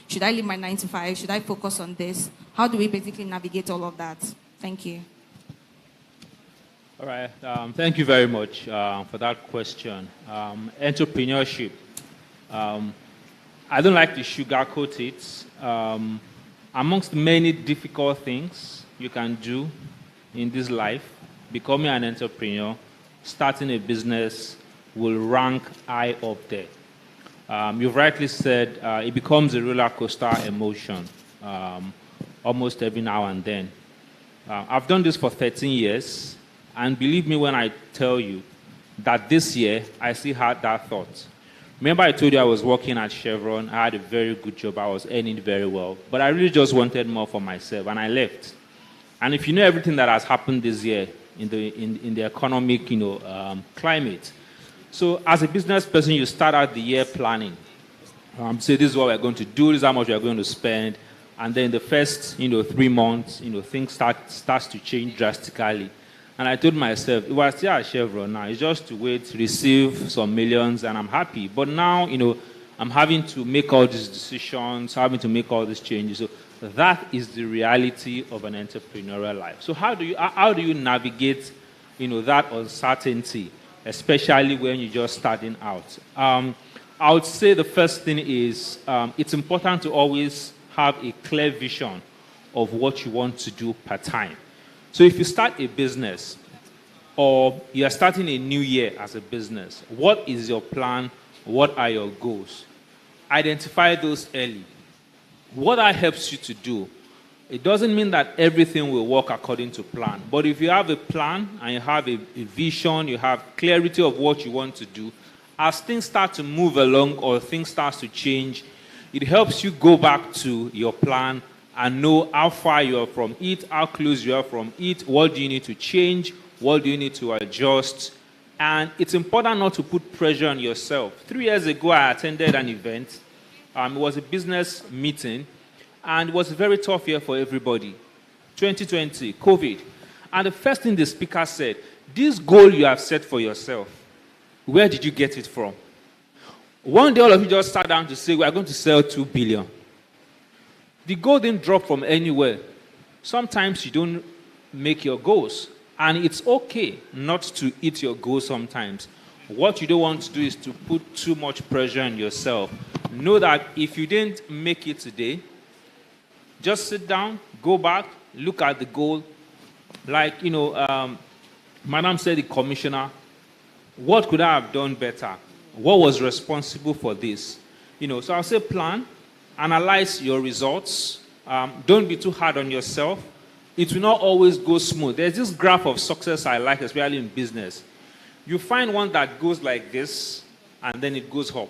should I leave my 9 to 5? Should I focus on this? How do we basically navigate all of that? Thank you. All right. Thank you very much for that question. Entrepreneurship. I don't like to sugarcoat it. Amongst many difficult things you can do in this life, becoming an entrepreneur, starting a business will rank high up there. You've rightly said it becomes a roller coaster emotion almost every now and then. I've done this for 13 years, and believe me when I tell you that this year I still had that thought. Remember I told you I was working at Chevron, I had a very good job, I was earning very well, but I really just wanted more for myself, and I left. And if you know everything that has happened this year in the economic climate, so as a business person, you start out the year planning. Say this is what we're going to do, this is how much we're going to spend, and then the first 3 months, things starts to change drastically. And I told myself, if I still at Chevron now, it's just to wait, receive some millions, and I'm happy. But now, I'm having to make all these decisions, having to make all these changes. So that is the reality of an entrepreneurial life. So how do you navigate, that uncertainty, especially when you're just starting out? I would say the first thing is it's important to always have a clear vision of what you want to do per time. So if you start a business or you are starting a new year as a business, what is your plan? What are your goals? Identify those early. What that helps you to do, it doesn't mean that everything will work according to plan. But if you have a plan and you have a vision, you have clarity of what you want to do, as things start to move along or things start to change, it helps you go back to your plan and know how far you are from it, how close you are from it, what do you need to change, what do you need to adjust. And it's important not to put pressure on yourself. 3 years ago, I attended an event. It was a business meeting, and it was a very tough year for everybody. 2020, COVID. And the first thing the speaker said, this goal you have set for yourself, where did you get it from? One day, all of you just sat down to say, we are going to sell 2 billion. The goal didn't drop from anywhere. Sometimes you don't make your goals, and it's okay not to hit your goals sometimes. What you don't want to do is to put too much pressure on yourself. Know that if you didn't make it today, just sit down, go back, look at the goal. Like, Madam said, the commissioner, what could I have done better? What was responsible for this? So I'll say plan, analyze your results. Don't be too hard on yourself. It will not always go smooth. There's this graph of success I like, especially in business. You find one that goes like this, and then it goes up.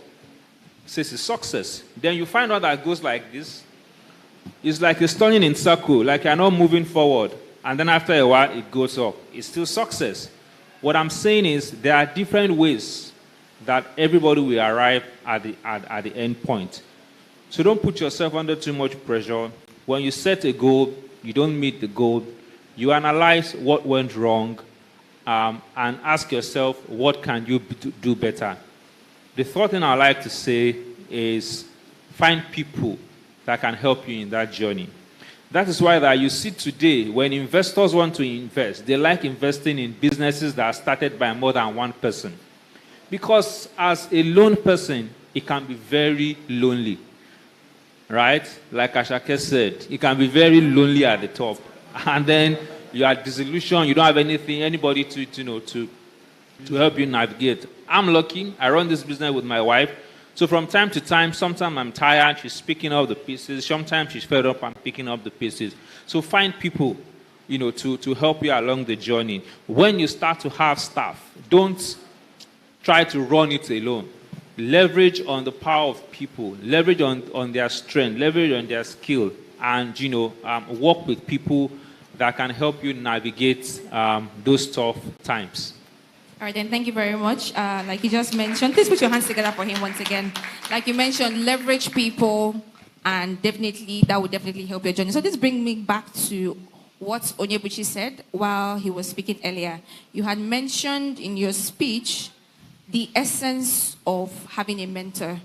Says it's success. Then you find one that goes like this. It's like it's turning in circle, like you're not moving forward. And then after a while, it goes up. It's still success. What I'm saying is there are different ways that everybody will arrive at the end point. So don't put yourself under too much pressure. When you set a goal, you don't meet the goal, you analyze what went wrong, and ask yourself, what can you do better? The third thing I like to say is find people that can help you in that journey. That is why that you see today, when investors want to invest, they like investing in businesses that are started by more than one person. Because as a lone person, it can be very lonely. Right? Like Ashake said, it can be very lonely at the top. And then you are disillusioned, you don't have anybody to help you navigate. I'm lucky, I run this business with my wife. So from time to time, sometimes I'm tired, she's picking up the pieces. Sometimes she's fed up, I'm picking up the pieces. So find people, to help you along the journey. When you start to have staff, don't try to run it alone. Leverage on the power of people, leverage on their strength, leverage on their skill, and work with people that can help you navigate those tough times. All right, then, thank you very much. Like you just mentioned, please put your hands together for him once again. Like you mentioned, leverage people, and that would definitely help your journey. So this brings me back to what Onyebuchi said while he was speaking earlier. You had mentioned in your speech the essence of having a mentor.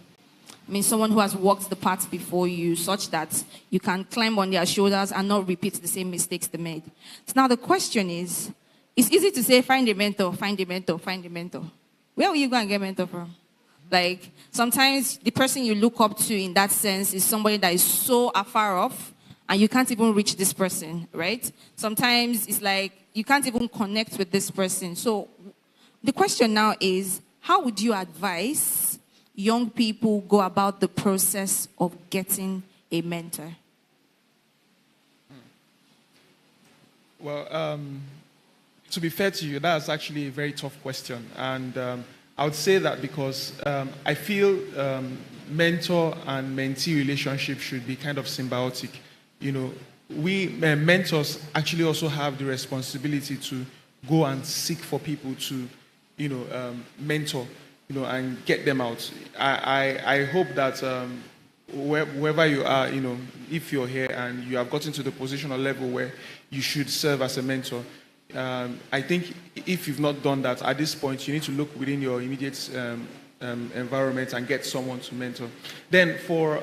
I mean, someone who has walked the path before you, such that you can climb on their shoulders and not repeat the same mistakes they made. So now the question is, it's easy to say, find a mentor, find a mentor, find a mentor. Where will you go and get a mentor from? Like, sometimes the person you look up to in that sense is somebody that is so afar off, and you can't even reach this person, right? Sometimes it's like, you can't even connect with this person. So the question now is, how would you advise young people go about the process of getting a mentor? Well, to be fair to you, that's actually a very tough question. And I would say that because I feel mentor and mentee relationship should be kind of symbiotic. We mentors actually also have the responsibility to go and seek for people to, mentor, and get them out. I hope that wherever you are, if you're here and you have gotten to the position or level where you should serve as a mentor, I think if you've not done that, at this point, you need to look within your immediate environment and get someone to mentor. Then for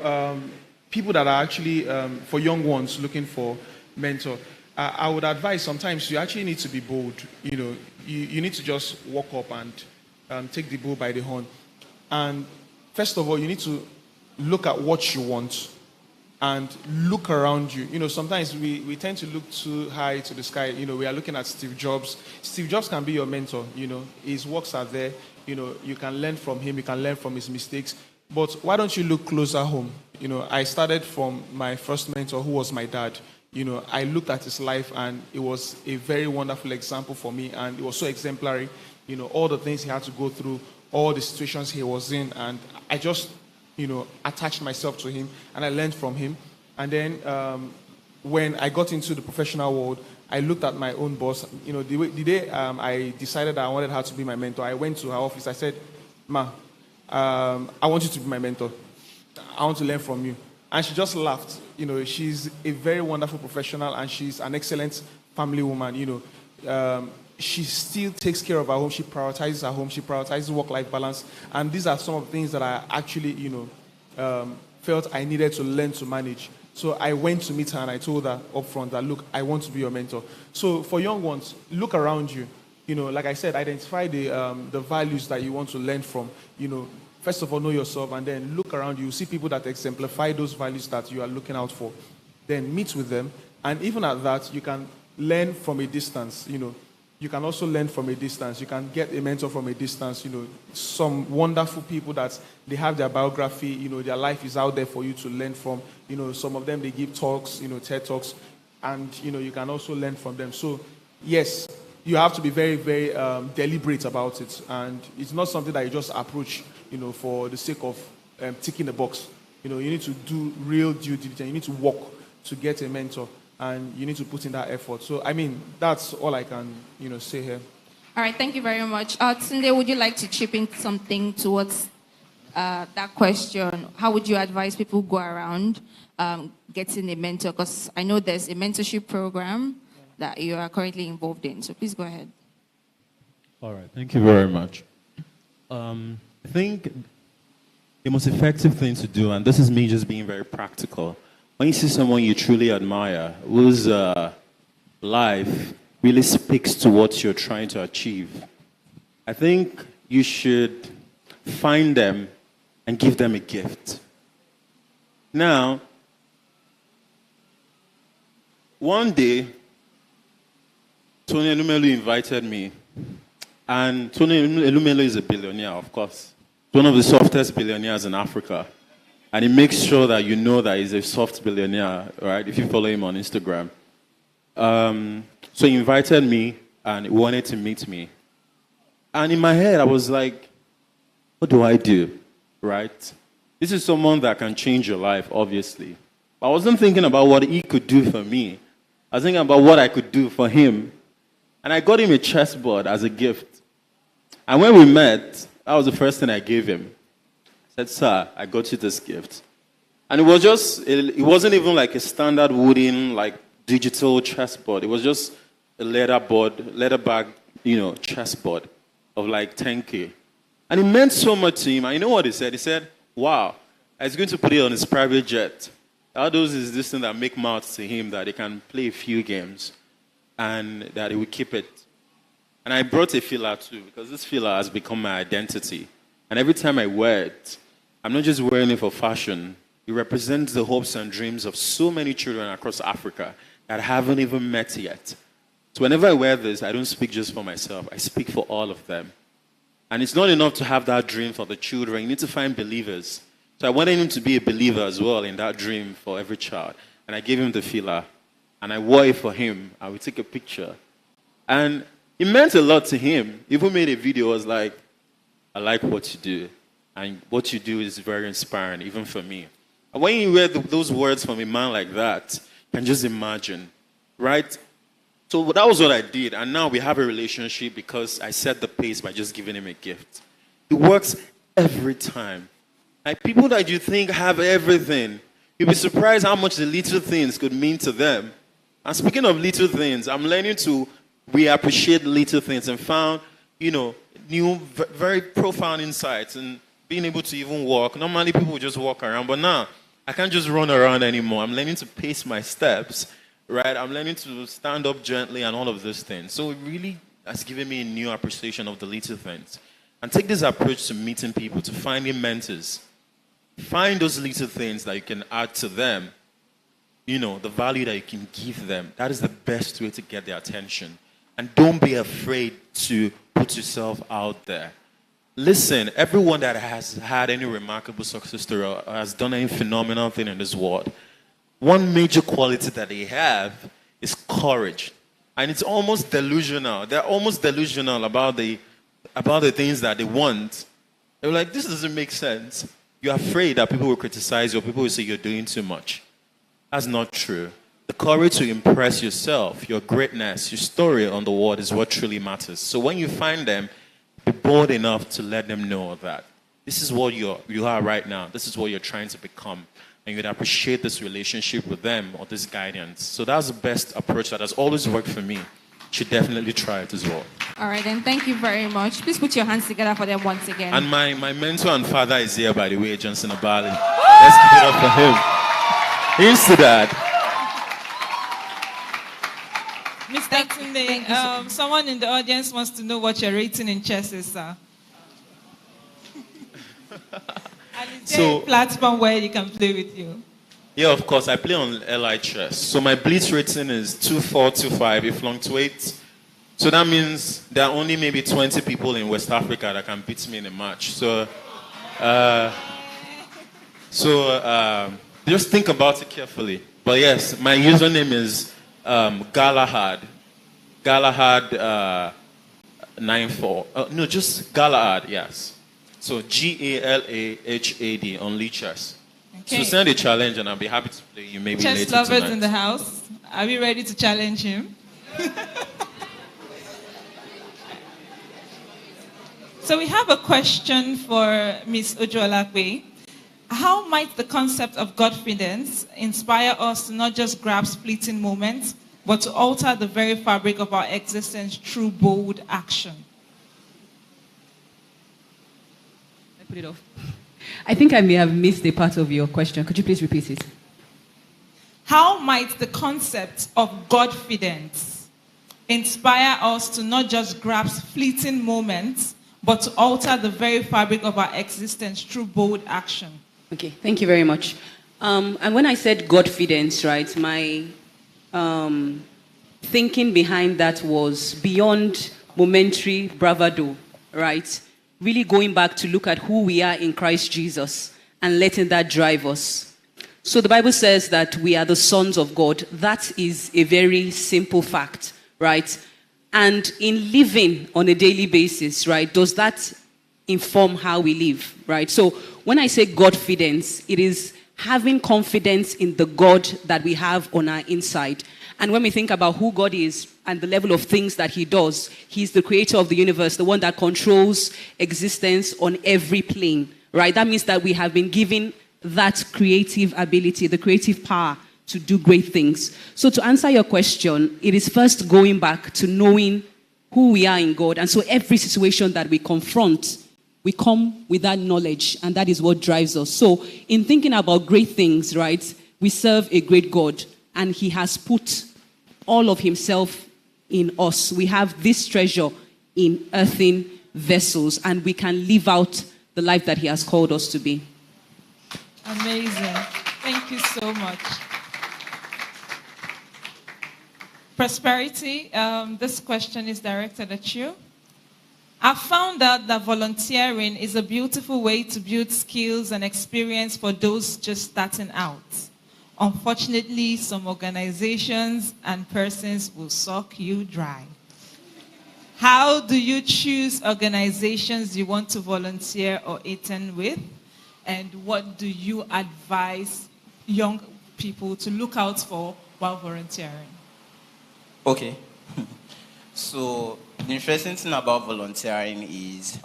people that are actually, for young ones looking for mentor, I would advise sometimes you actually need to be bold. You need to just walk up and take the bull by the horn. And first of all, you need to look at what you want and look around you. Sometimes we tend to look too high to the sky. We are looking at Steve Jobs. Steve Jobs can be your mentor. His works are there. You can learn from him. You can learn from his mistakes. But why don't you look closer home? I started from my first mentor, who was my dad. I looked at his life, and it was a very wonderful example for me, and it was so exemplary. All the things he had to go through, all the situations he was in, and I just attached myself to him, and I learned from him. And then when I got into the professional world, I looked at my own boss. The day I decided that I wanted her to be my mentor, I went to her office. I said, "Ma, I want you to be my mentor. I want to learn from you." And she just laughed. She's a very wonderful professional, and she's an excellent family woman. She still takes care of her home. She prioritizes her home. She prioritizes work-life balance. And these are some of the things that I actually, felt I needed to learn to manage. So I went to meet her, and I told her up front that, look, I want to be your mentor. So for young ones, look around you. Like I said, identify the values that you want to learn from. First of all, know yourself, and then look around you. See people that exemplify those values that you are looking out for. Then meet with them. And even at that, you can learn from a distance. You can also learn from a distance. You can get a mentor from a distance. Some wonderful people that they have their biography, their life is out there for you to learn from. Some of them, they give talks, TED Talks, and, you can also learn from them. So, yes, you have to be very, very deliberate about it. And it's not something that you just approach, for the sake of ticking the box. You need to do real due diligence. You need to work to get a mentor. And you need to put in that effort. So, that's all I can, say here. All right, thank you very much. Tunde, would you like to chip in something towards that question? How would you advise people go around getting a mentor? Because I know there's a mentorship program that you are currently involved in. So please go ahead. All right, thank you very much. I think the most effective thing to do, and this is me just being very practical, when you see someone you truly admire, whose life really speaks to what you're trying to achieve, I think you should find them and give them a gift. Now, one day, Tony Elumelu invited me, and Tony Elumelu is a billionaire, of course. One of the softest billionaires in Africa. And he makes sure that you know that he's a soft billionaire, right, if you follow him on Instagram. So he invited me, and he wanted to meet me. And in my head, I was like, what do I do, right? This is someone that can change your life, obviously. But I wasn't thinking about what he could do for me. I was thinking about what I could do for him. And I got him a chessboard as a gift. And when we met, that was the first thing I gave him. I said, sir, I got you this gift. And it was just, it wasn't even like a standard wooden, like digital chessboard. It was just a leather bag, chessboard of like 10K. And it meant so much to him. And you know what he said? He said, wow, I was going to put it on his private jet. All those is this thing that make mouths to him that he can play a few games and that he will keep it. And I brought a filler too, because this filler has become my identity. And every time I wear it, I'm not just wearing it for fashion. It represents the hopes and dreams of so many children across Africa that I haven't even met yet. So whenever I wear this, I don't speak just for myself. I speak for all of them. And it's not enough to have that dream for the children. You need to find believers. So I wanted him to be a believer as well in that dream for every child. And I gave him the filler. And I wore it for him. I would take a picture. And it meant a lot to him. He even made a video. I was like, I like what you do. And what you do is very inspiring, even for me. And when you hear those words from a man like that, you can just imagine, right? So that was what I did. And now we have a relationship because I set the pace by just giving him a gift. It works every time. Like people that you think have everything, you'll be surprised how much the little things could mean to them. And speaking of little things, I'm learning to appreciate little things and found, new, very profound insights and being able to even walk. Normally people would just walk around, but now I can't just run around anymore. I'm learning to pace my steps, right? I'm learning to stand up gently and all of those things. So it really has given me a new appreciation of the little things. And take this approach to meeting people, to finding mentors. Find those little things that you can add to them, the value that you can give them. That is the best way to get their attention. And don't be afraid to put yourself out there. Listen, everyone that has had any remarkable success story or has done any phenomenal thing in this world, one major quality that they have is courage. And it's almost delusional. They're almost delusional about the things that they want. They're like, this doesn't make sense. You're afraid that people will criticize you or people will say you're doing too much. That's not true. The courage to impress yourself, your greatness, your story on the world is what truly matters. So when you find them, be bold enough to let them know that this is what you are right now. This is what you're trying to become. And you'd appreciate this relationship with them or this guidance. So that's the best approach that has always worked for me. You should definitely try it as well. All right, then thank you very much. Please put your hands together for them once again. And my mentor and father is here, by the way, Johnson Abali. Let's give it up for him. Here's to that. Mr. Tunde, someone in the audience wants to know what your rating in chess is, sir. And is there a platform where you can play with you? Yeah, of course. I play on LI chess. So my blitz rating is 2425. It fluctuates. So that means there are only maybe 20 people in West Africa that can beat me in a match. So, just think about it carefully. But yes, my username is Galahad. Galahad 94. No, just Galahad, yes. So Galahad on Lee Chess. Okay. So send a challenge and I'll be happy to play you maybe Chess later lovers tonight. in the house, are we ready to challenge him? So we have a question for Ms. Ojuolakwe. How might the concept of Godfidence inspire us to not just grasp fleeting moments, but to alter the very fabric of our existence through bold action? I put it off. I think I may have missed a part of your question. Could you please repeat it? How might the concept of Godfidence inspire us to not just grasp fleeting moments, but to alter the very fabric of our existence through bold action? Okay, thank you very much. And when I said Godfidence, right, my thinking behind that was beyond momentary bravado, right? Really going back to look at who we are in Christ Jesus and letting that drive us. So the Bible says that we are the sons of God. That is a very simple fact, right? And in living on a daily basis, right, does that inform how we live, right? So when I say Godfidence, it is having confidence in the God that we have on our inside. And when we think about who God is and the level of things that he does, he's the creator of the universe, the one that controls existence on every plane, right? That means that we have been given that creative ability, the creative power to do great things. So to answer your question, it is first going back to knowing who we are in God. And so every situation that we confront, we come with that knowledge, and that is what drives us. So in thinking about great things, right, we serve a great God, and he has put all of himself in us. We have this treasure in earthen vessels, and we can live out the life that he has called us to be. Amazing. Thank you so much. Prosperity, this question is directed at you. I've found out that volunteering is a beautiful way to build skills and experience for those just starting out. Unfortunately, some organizations and persons will suck you dry. How do you choose organizations you want to volunteer or intern with? And what do you advise young people to look out for while volunteering? Okay. So the interesting thing about volunteering is,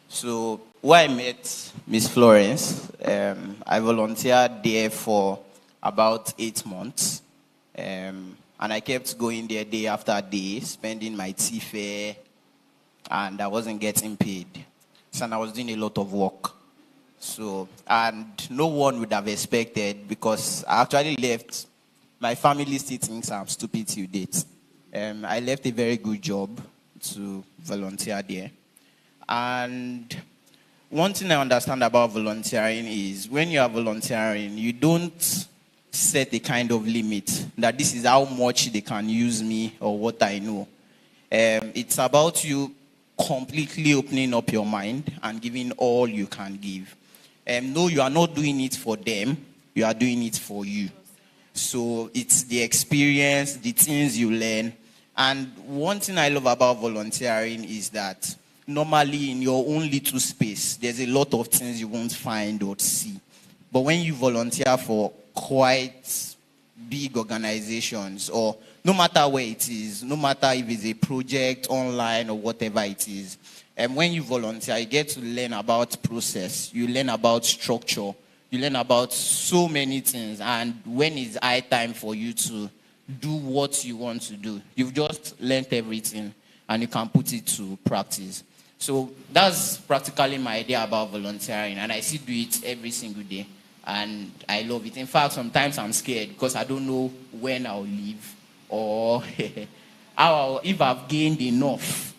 so where I met Miss Florence, I volunteered there for about 8 months. And I kept going there day after day, spending my tea fare, and I wasn't getting paid. So I was doing a lot of work. So, and no one would have expected, because I actually left, my family still thinks I'm stupid till date. I left a very good job to volunteer there. And one thing I understand about volunteering is when you are volunteering, you don't set a kind of limit that this is how much they can use me or what I know. It's about you completely opening up your mind and giving all you can give. No, you are not doing it for them, you are doing it for you. So it's the experience, the things you learn. And one thing I love about volunteering is that normally in your own little space, there's a lot of things you won't find or see. But when you volunteer for quite big organizations, or no matter where it is, no matter if it's a project online or whatever it is, and when you volunteer, you get to learn about process, you learn about structure, you learn about so many things. And when it's high time for you to do what you want to do, you've just learned everything and you can put it to practice. So that's practically my idea about volunteering, and I still do it every single day. And I love it. In fact, sometimes I'm scared because I don't know when I'll leave, or if I've gained enough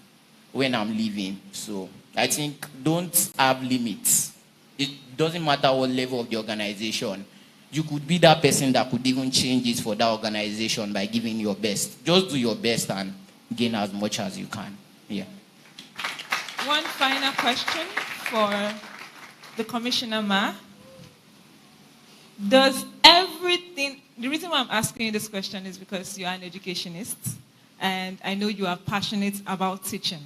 when I'm leaving. So I think don't have limits. It doesn't matter what level of the organization. You could be that person that could even change it for that organization by giving your best. Just do your best and gain as much as you can. Yeah. One final question for the Commissioner Ma. Does everything, the reason why I'm asking you this question is because you are an educationist, and I know you are passionate about teaching.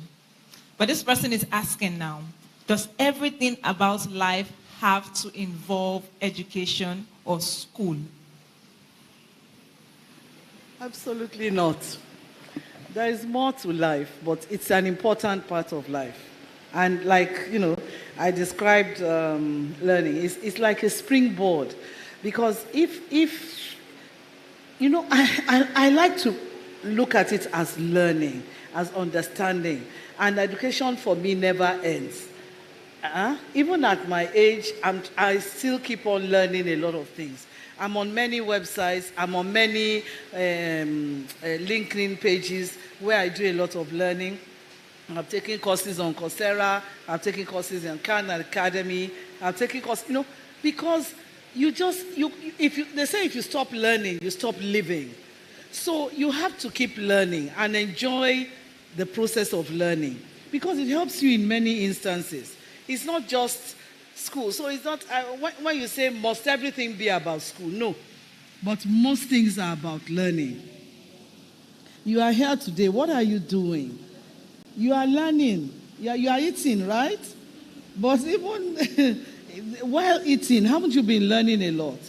But this person is asking now, does everything about life have to involve education or school? Absolutely not. There is more to life, but it's an important part of life. And like, I described learning. It's like a springboard. Because I like to look at it as learning, as understanding. And education for me never ends. Even at my age, I still keep on learning a lot of things. I'm on many websites. I'm on many LinkedIn pages where I do a lot of learning. I've taken courses on Coursera. I've taken courses in Khan Academy. I've taken courses, because they say if you stop learning, you stop living. So you have to keep learning and enjoy the process of learning because it helps you in many instances. It's not just school. So it's not, when you say must everything be about school, no. But most things are about learning. You are here today. What are you doing? You are learning. You are eating, right? But even while eating, haven't you been learning a lot?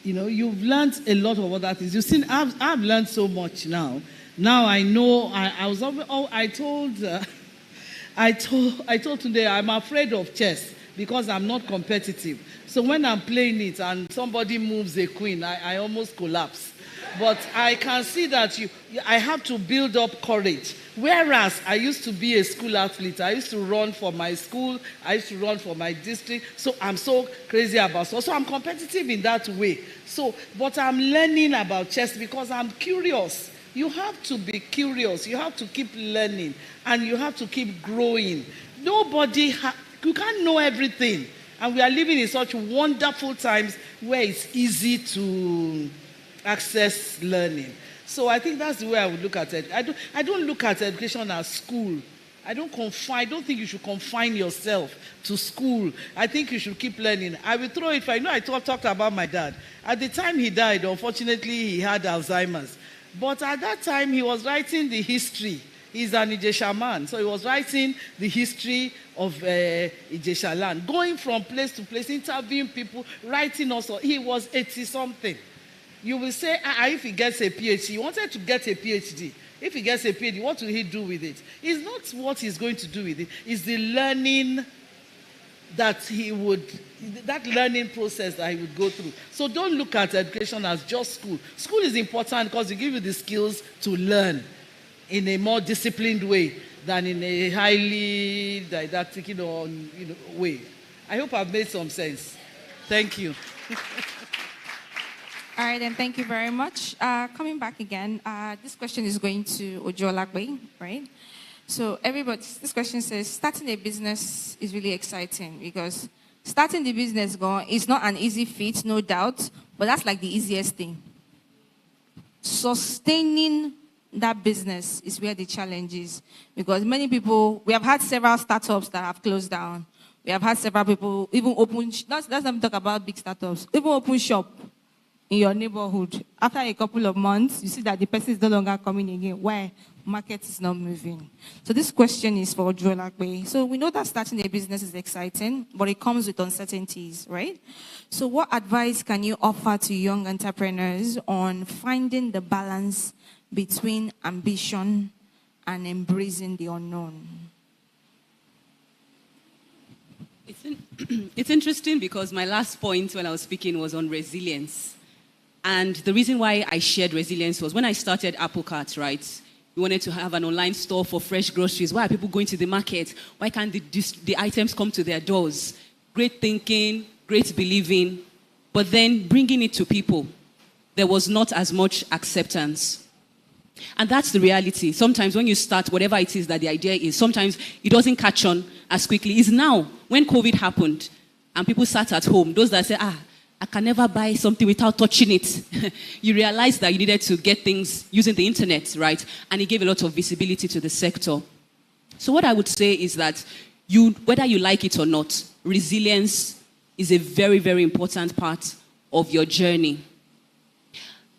You've learned a lot of other things. You've seen, I've learned so much now. Now I know, I told today I'm afraid of chess because I'm not competitive. So when I'm playing it and somebody moves a queen, I almost collapse. But I can see that I have to build up courage. Whereas I used to be a school athlete. I used to run for my school. I used to run for my district. So I'm so crazy about sports. So I'm competitive in that way. But I'm learning about chess because I'm curious. You have to be curious. You have to keep learning. And you have to keep growing. You can't know everything. And we are living in such wonderful times where it's easy to access learning. So I think that's the way I would look at it. I don't look at education as school. I don't think you should confine yourself to school. I think you should keep learning. I will throw it. I talked about my dad. At the time he died, unfortunately, he had Alzheimer's. But at that time, he was writing the history. He's an Ijesha man. So he was writing the history of Ijesha land, going from place to place, interviewing people, writing also. He was 80-something. You will say, if he gets a PhD, he wanted to get a PhD. If he gets a PhD, what will he do with it? It's not what he's going to do with it. It's the learning that that learning process that he would go through. So don't look at education as just school. School is important because it gives you the skills to learn in a more disciplined way than in a highly didactic, way. I hope I've made some sense. Thank you. All right, then thank you very much. Coming back again, this question is going to Ojolagbe, right? So this question says, starting a business is really exciting because starting the business is not an easy feat, no doubt, but that's like the easiest thing. Sustaining that business is where the challenge is because many people, we have had several startups that have closed down. We have had several people even open, let's not talk about big startups, even open shop in your neighborhood. After a couple of months, you see that the person is no longer coming again. Why? Market is not moving. So this question is for Ojolagbe. So we know that starting a business is exciting, but it comes with uncertainties, right? So what advice can you offer to young entrepreneurs on finding the balance between ambition and embracing the unknown? It's interesting because my last point when I was speaking was on resilience. And the reason why I shared resilience was when I started Apple Cart, right? We wanted to have an online store for fresh groceries. Why are people going to the market? Why can't the items come to their doors? Great thinking, great believing, but then bringing it to people, there was not as much acceptance. And that's the reality. Sometimes when you start, whatever it is that the idea is, sometimes it doesn't catch on as quickly. It's now, when COVID happened, and people sat at home, those that say, I can never buy something without touching it. You realize that you needed to get things using the internet, right? And it gave a lot of visibility to the sector. So what I would say is that whether you like it or not, resilience is a very, very important part of your journey.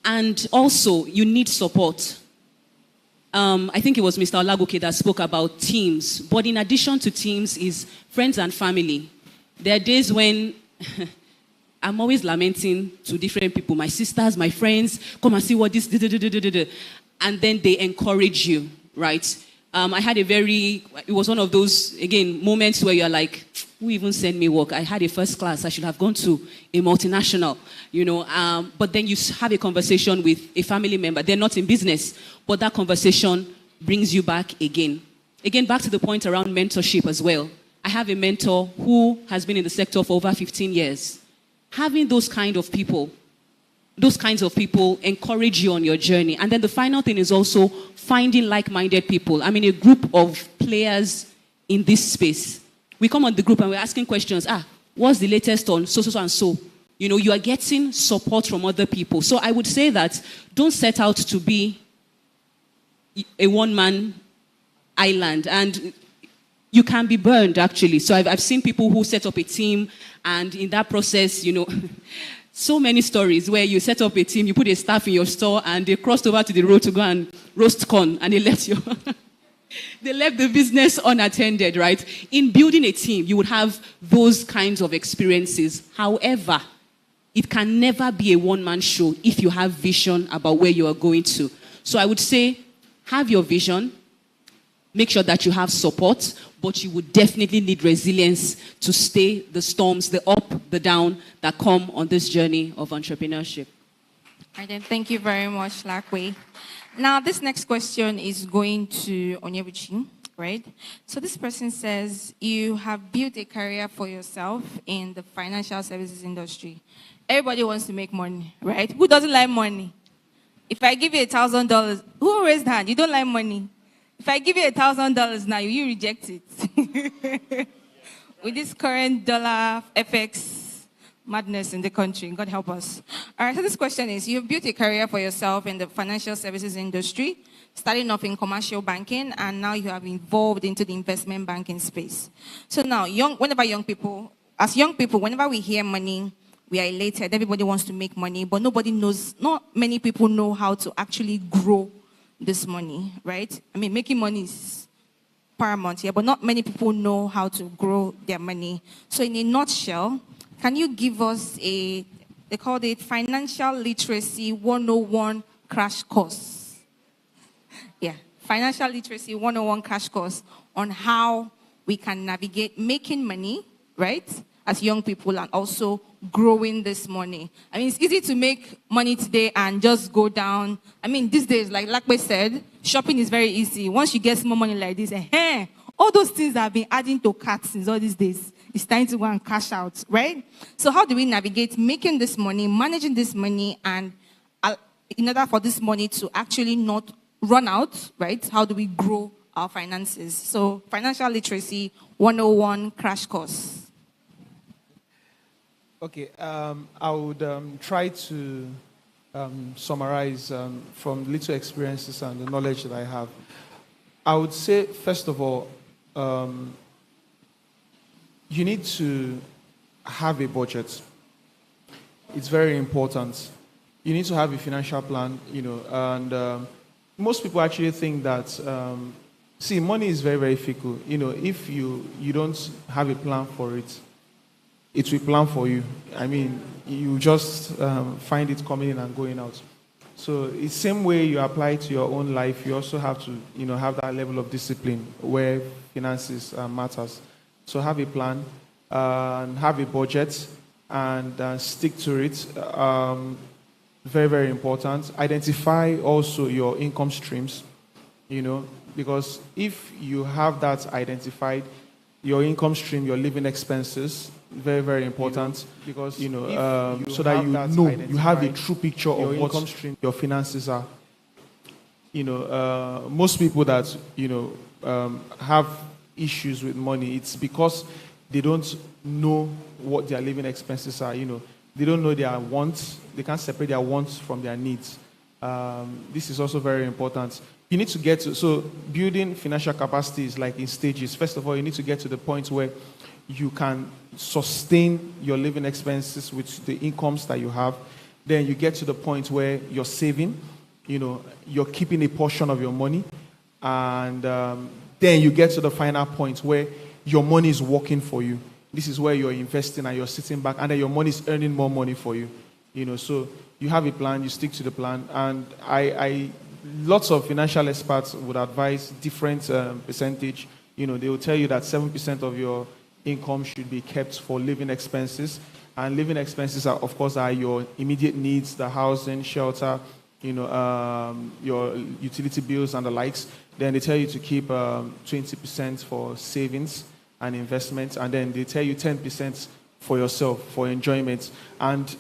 And also, you need support. I think it was Mr. Olagoke that spoke about teams. But in addition to teams is friends and family. There are days when I'm always lamenting to different people, my sisters, my friends, come and see what this, and then they encourage you, right? I had it was one of those, again, moments where you're like, who even sent me work? I had a first class. I should have gone to a multinational, But then you have a conversation with a family member. They're not in business, but that conversation brings you back again. Again, back to the point around mentorship as well. I have a mentor who has been in the sector for over 15 years. Having those kinds of people encourage you on your journey. And then the final thing is also finding like-minded people. I mean, a group of players in this space. We come on the group and we're asking questions. What's the latest on so and so? You are getting support from other people. So I would say that don't set out to be a one-man island. And you can be burned, actually. So I've seen people who set up a team, and in that process, so many stories where you set up a team, you put a staff in your store, and they crossed over to the road to go and roast corn, and they left you. They left the business unattended, right? In building a team, you would have those kinds of experiences. However, it can never be a one-man show if you have vision about where you are going to. So I would say, have your vision, make sure that you have support, but you would definitely need resilience to stay the storms, the up, the down that come on this journey of entrepreneurship. All right, then, thank you very much, Lakwe. Now, this next question is going to Onyebuchi, right? So this person says, you have built a career for yourself in the financial services industry. Everybody wants to make money, right? Who doesn't like money? If I give you $1,000, who raised hand? You don't like money. If I give you $1,000 now, you reject it. With this current dollar FX madness in the country, God help us. All right, so this question is, you've built a career for yourself in the financial services industry, starting off in commercial banking, and now you have evolved into the investment banking space. So now, whenever we hear money, we are elated. Everybody wants to make money, but not many people know how to actually grow this money, right? I mean, making money is paramount here, but not many people know how to grow their money. So in a nutshell, can you give us they called it Financial Literacy 101 crash course? Yeah, Financial Literacy 101 crash course on how we can navigate making money, right, as young people, and also growing this money. I mean, it's easy to make money today and just go down. I mean, these days, like Lakwe said, shopping is very easy. Once you get small money like this, all those things that have been adding to carts since all these days, it's time to go and cash out, right? So how do we navigate making this money, managing this money, and in order for this money to actually not run out, right? How do we grow our finances? So Financial Literacy 101 crash course. Okay, I would try to summarize from little experiences and the knowledge that I have. I would say, first of all, you need to have a budget. It's very important. You need to have a financial plan, and most people actually think that, money is very, very fickle. If you don't have a plan for it, it will plan for you. I mean, you just find it coming in and going out. So it's the same way you apply to your own life, you also have to, have that level of discipline where finances matters. So have a plan, and have a budget, and stick to it. Very, very important. Identify also your income streams, because if you have that identified, your income stream, your living expenses, very, very important, because so that you have a true picture of what your finances are. Most people that have issues with money, it's because they don't know what their living expenses are. They don't know their wants. They can't separate their wants from their needs. This is also very important. You need to get to, so building financial capacity is like in stages. First of all, you need to get to the point where you can sustain your living expenses with the incomes that you have. Then you get to the point where you're saving, you're keeping a portion of your money. And then you get to the final point where your money is working for you. This is where you're investing and you're sitting back, and then your money is earning more money for you. So you have a plan, you stick to the plan. And I lots of financial experts would advise different percentage. They will tell you that 7% of your income should be kept for living expenses. And living expenses, of course, are your immediate needs, the housing, shelter, your utility bills and the likes. Then they tell you to keep 20% for savings and investments. And then they tell you 10% for yourself, for enjoyment. And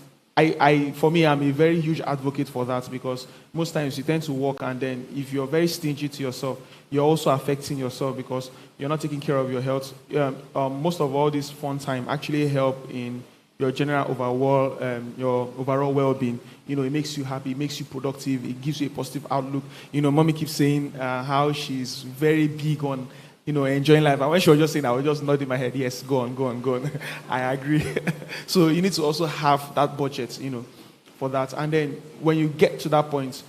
for me, I'm a very huge advocate for that, because most times you tend to work, and then if you're very stingy to yourself, you're also affecting yourself because you're not taking care of your health. Most of all this fun time actually help in your general overall well-being. It makes you happy, it makes you productive, it gives you a positive outlook. Mommy keeps saying how she's very big on enjoying life. And when she was just saying, I was just nodding my head, yes, go on. I agree. So you need to also have that budget, for that. And then when you get to that point,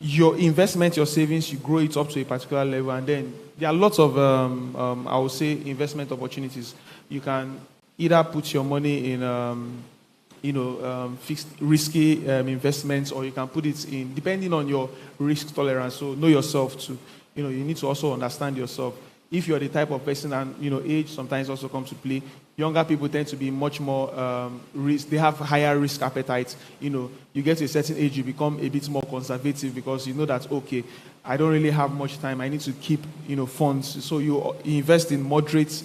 your investment, your savings, you grow it up to a particular level. And then there are lots of, I would say, investment opportunities. You can either put your money in, fixed risky investments, or you can put it in, depending on your risk tolerance. So know yourself too. You need to also understand yourself. If you're the type of person, and age sometimes also comes to play. Younger people tend to be much more risk. They have higher risk appetite. You get to a certain age, you become a bit more conservative because you know that, okay, I don't really have much time. I need to keep funds. So you invest in moderate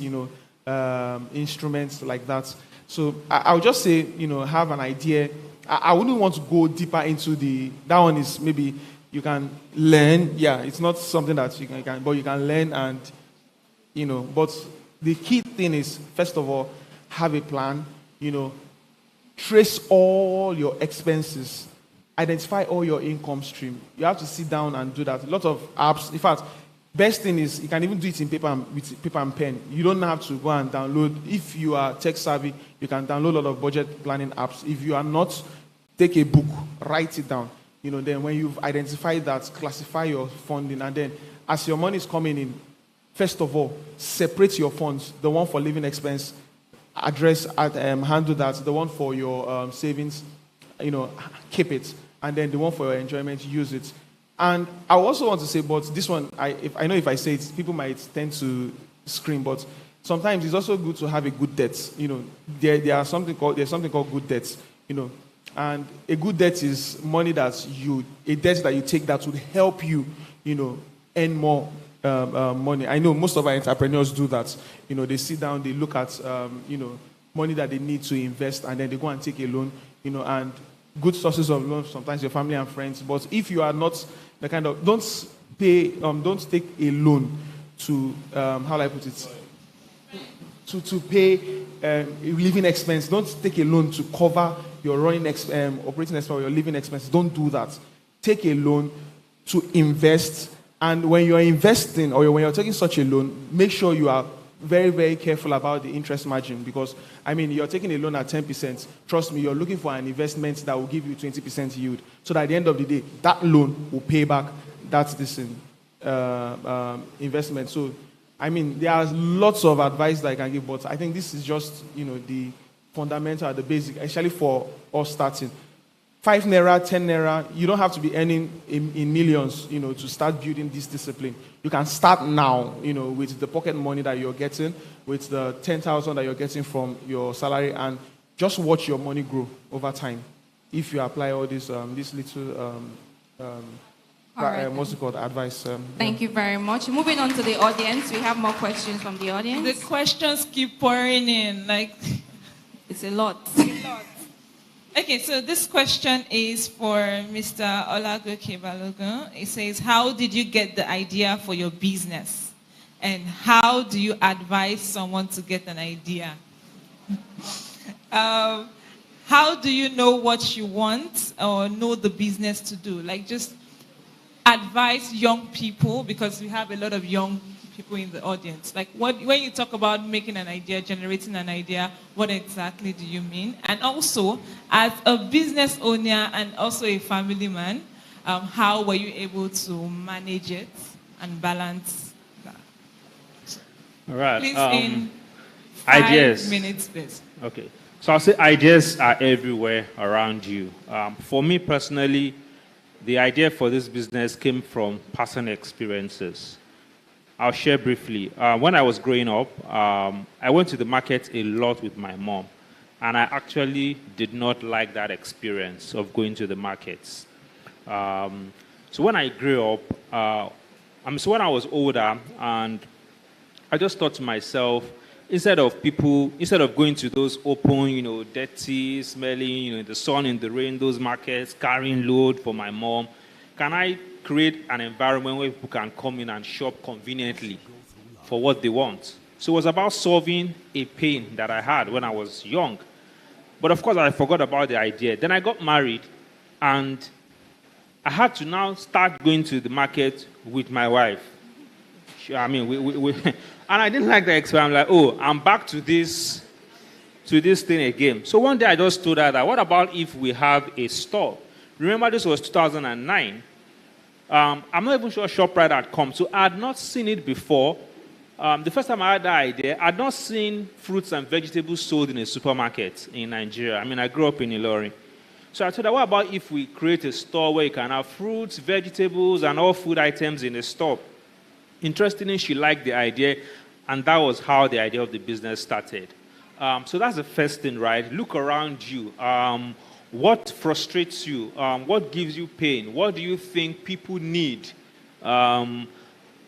instruments like that. So I would just say have an idea. I wouldn't want to go deeper into that one is maybe. You can learn, it's not something that you can, but you can learn and, but the key thing is, first of all, have a plan, trace all your expenses, identify all your income stream. You have to sit down and do that. A lot of apps, in fact, best thing is you can even do it in paper with paper and pen. You don't have to go and download. If you are tech savvy, you can download a lot of budget planning apps. If you are not, take a book, write it down. Then when you've identified that, classify your funding, and then as your money is coming in, first of all, separate your funds. The one for living expense, handle that. The one for your savings, keep it. And then the one for your enjoyment, use it. And I also want to say, but this one, if I say it, people might tend to scream, but sometimes it's also good to have a good debt. There's something called good debts. And a good debt is money a debt that you take that would help you, earn more money. I know most of our entrepreneurs do that. They sit down, they look at, money that they need to invest, and then they go and take a loan, and good sources of loans, sometimes your family and friends. But if you are not the kind of, don't take a loan to, how do I put it? To pay living expense. Don't take a loan to cover your operating expense or your living expenses. Don't do that. Take a loan to invest. And when you're investing or when you're taking such a loan, make sure you are very, very careful about the interest margin, because, you're taking a loan at 10%. Trust me, you're looking for an investment that will give you 20% yield. So that at the end of the day, that loan will pay back that investment. So, there are lots of advice that I can give, but I think this is just, the fundamental, the basic, especially for us starting. 5 naira, 10 naira, you don't have to be earning in millions, to start building this discipline. You can start now, with the pocket money that you're getting, with the 10,000 that you're getting from your salary, and just watch your money grow over time. If you apply all this little, what's it called, advice. Thank you very much. Moving on to the audience, we have more questions from the audience. The questions keep pouring in, it's a lot. Okay, so this question is for Mr. Olagoke Balogun. It says, how did you get the idea for your business? And how do you advise someone to get an idea? How do you know what you want or know the business to do? Just advise young people, because we have a lot of young people in the audience. When you talk about making an idea, generating an idea, what exactly do you mean? And also, as a business owner and also a family man, how were you able to manage it and balance that? All right. Please, in 5 minutes, please. Okay. So I'll say ideas are everywhere around you. For me personally, the idea for this business came from personal experiences. I'll share briefly. When I was growing up, I went to the market a lot with my mom, and I actually did not like that experience of going to the markets. So when I grew up, so when I was older, and I just thought to myself, instead of going to those open, dirty, smelling, in the sun, in the rain, those markets, carrying load for my mom, can I create an environment where people can come in and shop conveniently for what they want? So it was about solving a pain that I had when I was young. But of course, I forgot about the idea. Then I got married, and I had to now start going to the market with my wife. I mean, and I didn't like the experience. I'm like, oh, I'm back to this thing again. So one day I just told her that, what about if we have a store? Remember, this was 2009. I'm not even sure ShopRite had come, so I had not seen it before. The first time I had that idea, I had not seen fruits and vegetables sold in a supermarket in Nigeria. I mean, I grew up in Ilorin. So I told her, what about if we create a store where you can have fruits, vegetables, and all food items in a store? Interestingly, she liked the idea, and that was how the idea of the business started. So that's the first thing, right? Look around you. What frustrates you? What gives you pain? What do you think people need?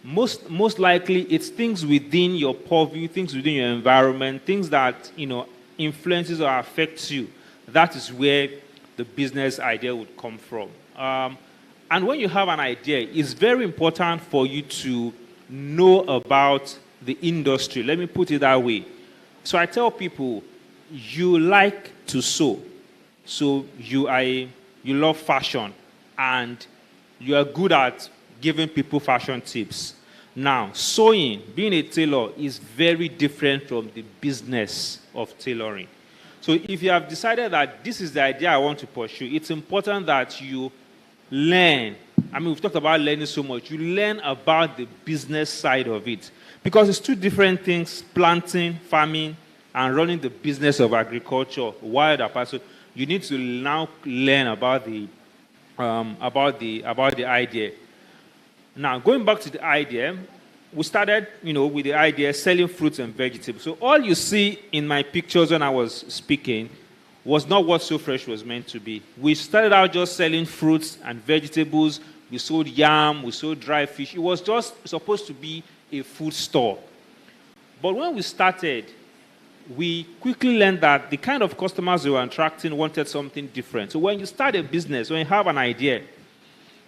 Most likely, it's things within your purview, things within your environment, things that influences or affects you. That is where the business idea would come from. And when you have an idea, it's very important for you to know about the industry. Let me put it that way. So I tell people, you like to sew. So you love fashion, and you are good at giving people fashion tips. Now, sewing, being a tailor, is very different from the business of tailoring. So if you have decided that this is the idea I want to pursue, it's important that you learn. I mean, we've talked about learning so much. You learn about the business side of it. Because it's two different things, planting, farming, and running the business of agriculture while the person. You need to now learn about the idea. Now, going back to the idea, we started, with the idea selling fruits and vegetables. So all you see in my pictures when I was speaking was not what So Fresh was meant to be. We started out just selling fruits and vegetables. We sold yam, we sold dry fish. It was just supposed to be a food store. But when we started, we quickly learned that the kind of customers we were attracting wanted something different. So when you start a business, when you have an idea,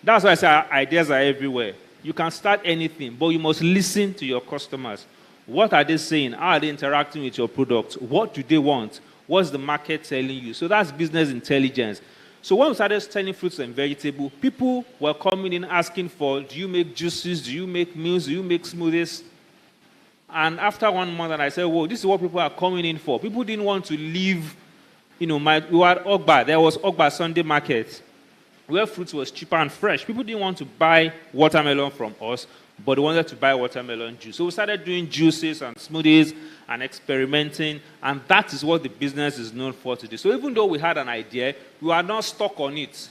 that's why I say ideas are everywhere. You can start anything, but you must listen to your customers. What are they saying? How are they interacting with your product? What do they want? What's the market telling you? So that's business intelligence. So when we started selling fruits and vegetables, people were coming in asking for, do you make juices? Do you make meals? Do you make smoothies? And after 1 month, I said, whoa, this is what people are coming in for. People didn't want to leave, we were at Ogba. There was Ogba Sunday Market, where fruits was cheaper and fresh. People didn't want to buy watermelon from us, but they wanted to buy watermelon juice. So we started doing juices and smoothies and experimenting, and that is what the business is known for today. So even though we had an idea, we were not stuck on it.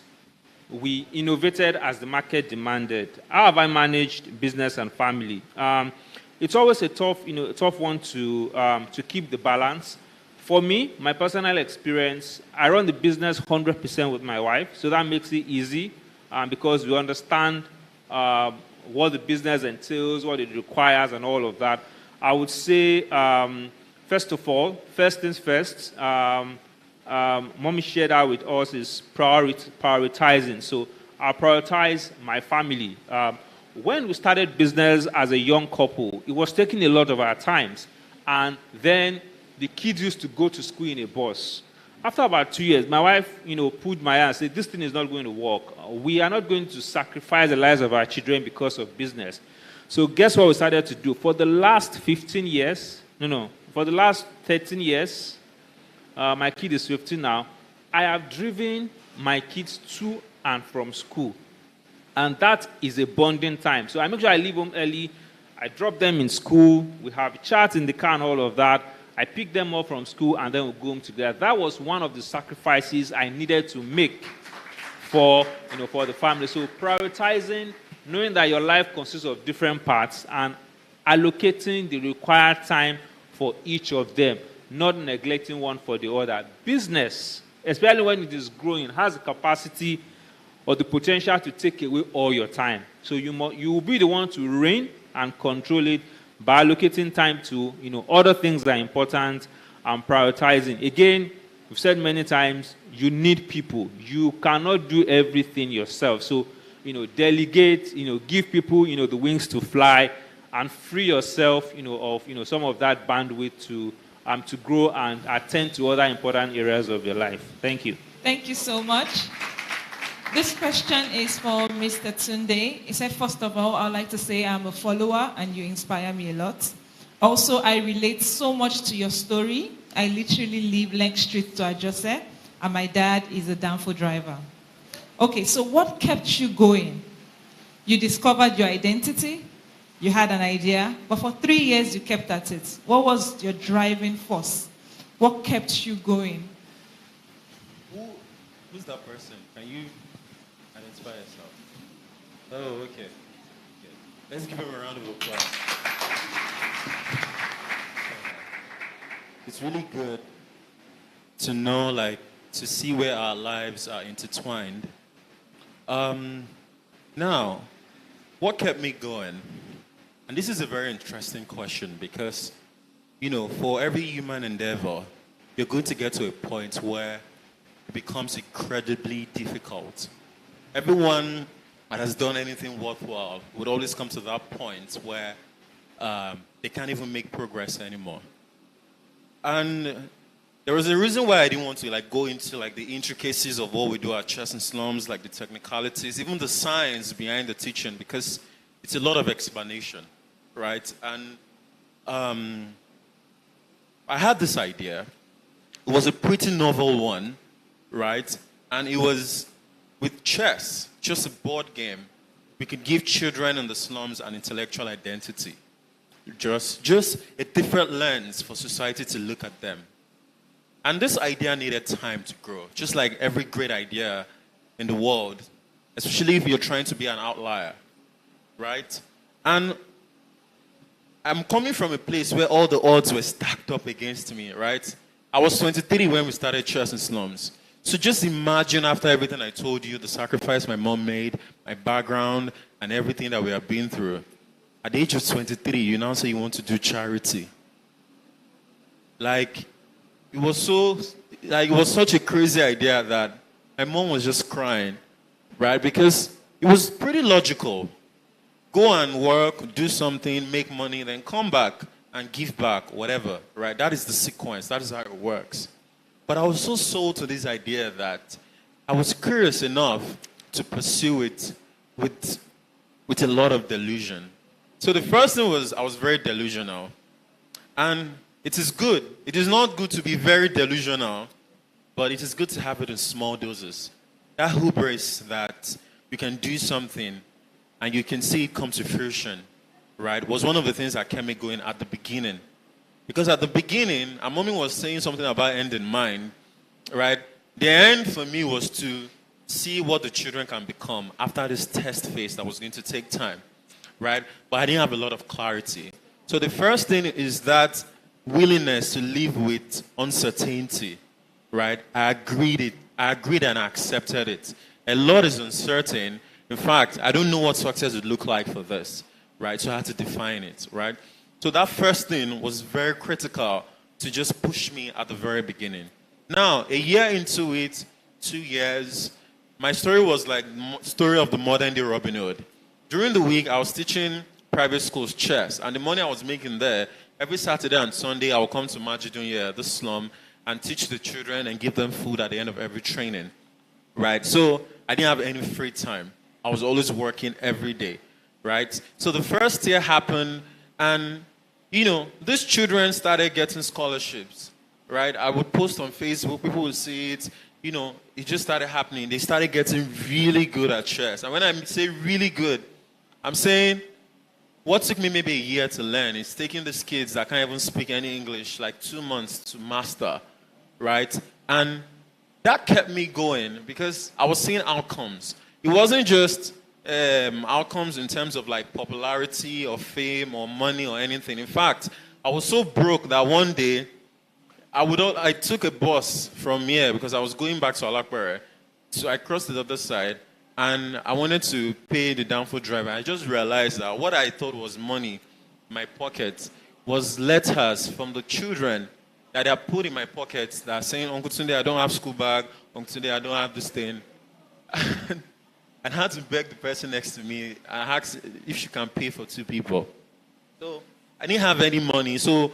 We innovated as the market demanded. How have I managed business and family? It's always a tough one to keep the balance. For me, my personal experience, I run the business 100% with my wife, so that makes it easy because we understand what the business entails, what it requires, and all of that. I would say, first of all, first things first, Mommy shared out with us is prioritizing. So I prioritize my family. When we started business as a young couple, it was taking a lot of our times. And then the kids used to go to school in a bus. After about 2 years, my wife, pulled my hand and said, this thing is not going to work. We are not going to sacrifice the lives of our children because of business. So guess what we started to do? For the last 15 years, for the last 13 years, my kid is 15 now, I have driven my kids to and from school. And that is a bonding time. So I make sure I leave home early. I drop them in school. We have chats in the car and all of that. I pick them up from school and then we go home together. That was one of the sacrifices I needed to make for, for the family. So prioritizing, knowing that your life consists of different parts and allocating the required time for each of them, not neglecting one for the other. Business, especially when it is growing, has the capacity or the potential to take away all your time. So you will be the one to reign and control it by allocating time to other things that are important and prioritizing. Again, we've said many times, you need people. You cannot do everything yourself. So, delegate, give people, the wings to fly and free yourself, of, some of that bandwidth to grow and attend to other important areas of your life. Thank you. Thank you so much. This question is for Mr. Tunde. He said, first of all, I'd like to say I'm a follower and you inspire me a lot. Also, I relate so much to your story. I literally live Lake Street to Ajose, and my dad is a Danfo driver. Okay, so what kept you going? You discovered your identity, you had an idea, but for 3 years you kept at it. What was your driving force? What kept you going? Who's that person? Can you identify yourself? Oh, okay. Let's give him a round of applause. It's really good to know, to see where our lives are intertwined. Now, what kept me going? And this is a very interesting question because, for every human endeavor, you're going to get to a point where it becomes incredibly difficult. Everyone that has done anything worthwhile would always come to that point where they can't even make progress anymore. And there was a reason why I didn't want to go into the intricacies of what we do at Chess and Slums, the technicalities, even the science behind the teaching, because it's a lot of explanation, right? And I had this idea. It was a pretty novel one, right? And it was with chess, just a board game. We could give children in the slums an intellectual identity. Just a different lens for society to look at them. And this idea needed time to grow, just like every great idea in the world, especially if you're trying to be an outlier, right? And I'm coming from a place where all the odds were stacked up against me, right? I was 23 when we started Chess and Slums. So just imagine after everything I told you, the sacrifice my mom made, my background, and everything that we have been through. At the age of 23, you now say you want to do charity. It was such a crazy idea that my mom was just crying, right? Because it was pretty logical. Go and work, do something, make money, then come back and give back, whatever, right? That is the sequence. That is how it works. But I was so sold to this idea that I was curious enough to pursue it with a lot of delusion. So the first thing was I was very delusional. And it is good. It is not good to be very delusional, but it is good to have it in small doses. That hubris that you can do something and you can see it come to fruition, right, was one of the things that kept me going at the beginning. Because at the beginning, Mommy was saying something about end in mind, right? The end for me was to see what the children can become after this test phase that was going to take time, right? But I didn't have a lot of clarity. So the first thing is that willingness to live with uncertainty, right? I agreed and I accepted it. A lot is uncertain. In fact, I don't know what success would look like for this, right? So I had to define it, right? So that first thing was very critical to just push me at the very beginning. Now, a year into it, 2 years, my story was like story of the modern day Robin Hood. During the week, I was teaching private schools chess, and the money I was making there, every Saturday and Sunday, I would come to Majidunya, the slum, and teach the children and give them food at the end of every training, right? So I didn't have any free time. I was always working every day, right? So the first year happened, and, these children started getting scholarships, right? I would post on Facebook, people would see it, it just started happening. They started getting really good at chess. And when I say really good, I'm saying what took me maybe a year to learn is taking these kids that can't even speak any English, 2 months to master, right? And that kept me going because I was seeing outcomes. It wasn't just outcomes in terms of like popularity or fame or money or anything. In fact, I was so broke that one day I took a bus from here because I was going back to Alakbere. So I crossed the other side and I wanted to pay the downfall driver. I just realized that what I thought was money in my pocket was letters from the children that they put in my pockets that are saying, Uncle Tunde, I don't have school bag. Uncle Tunde, I don't have this thing. And I had to beg the person next to me and ask if she can pay for 2 people. So I didn't have any money. So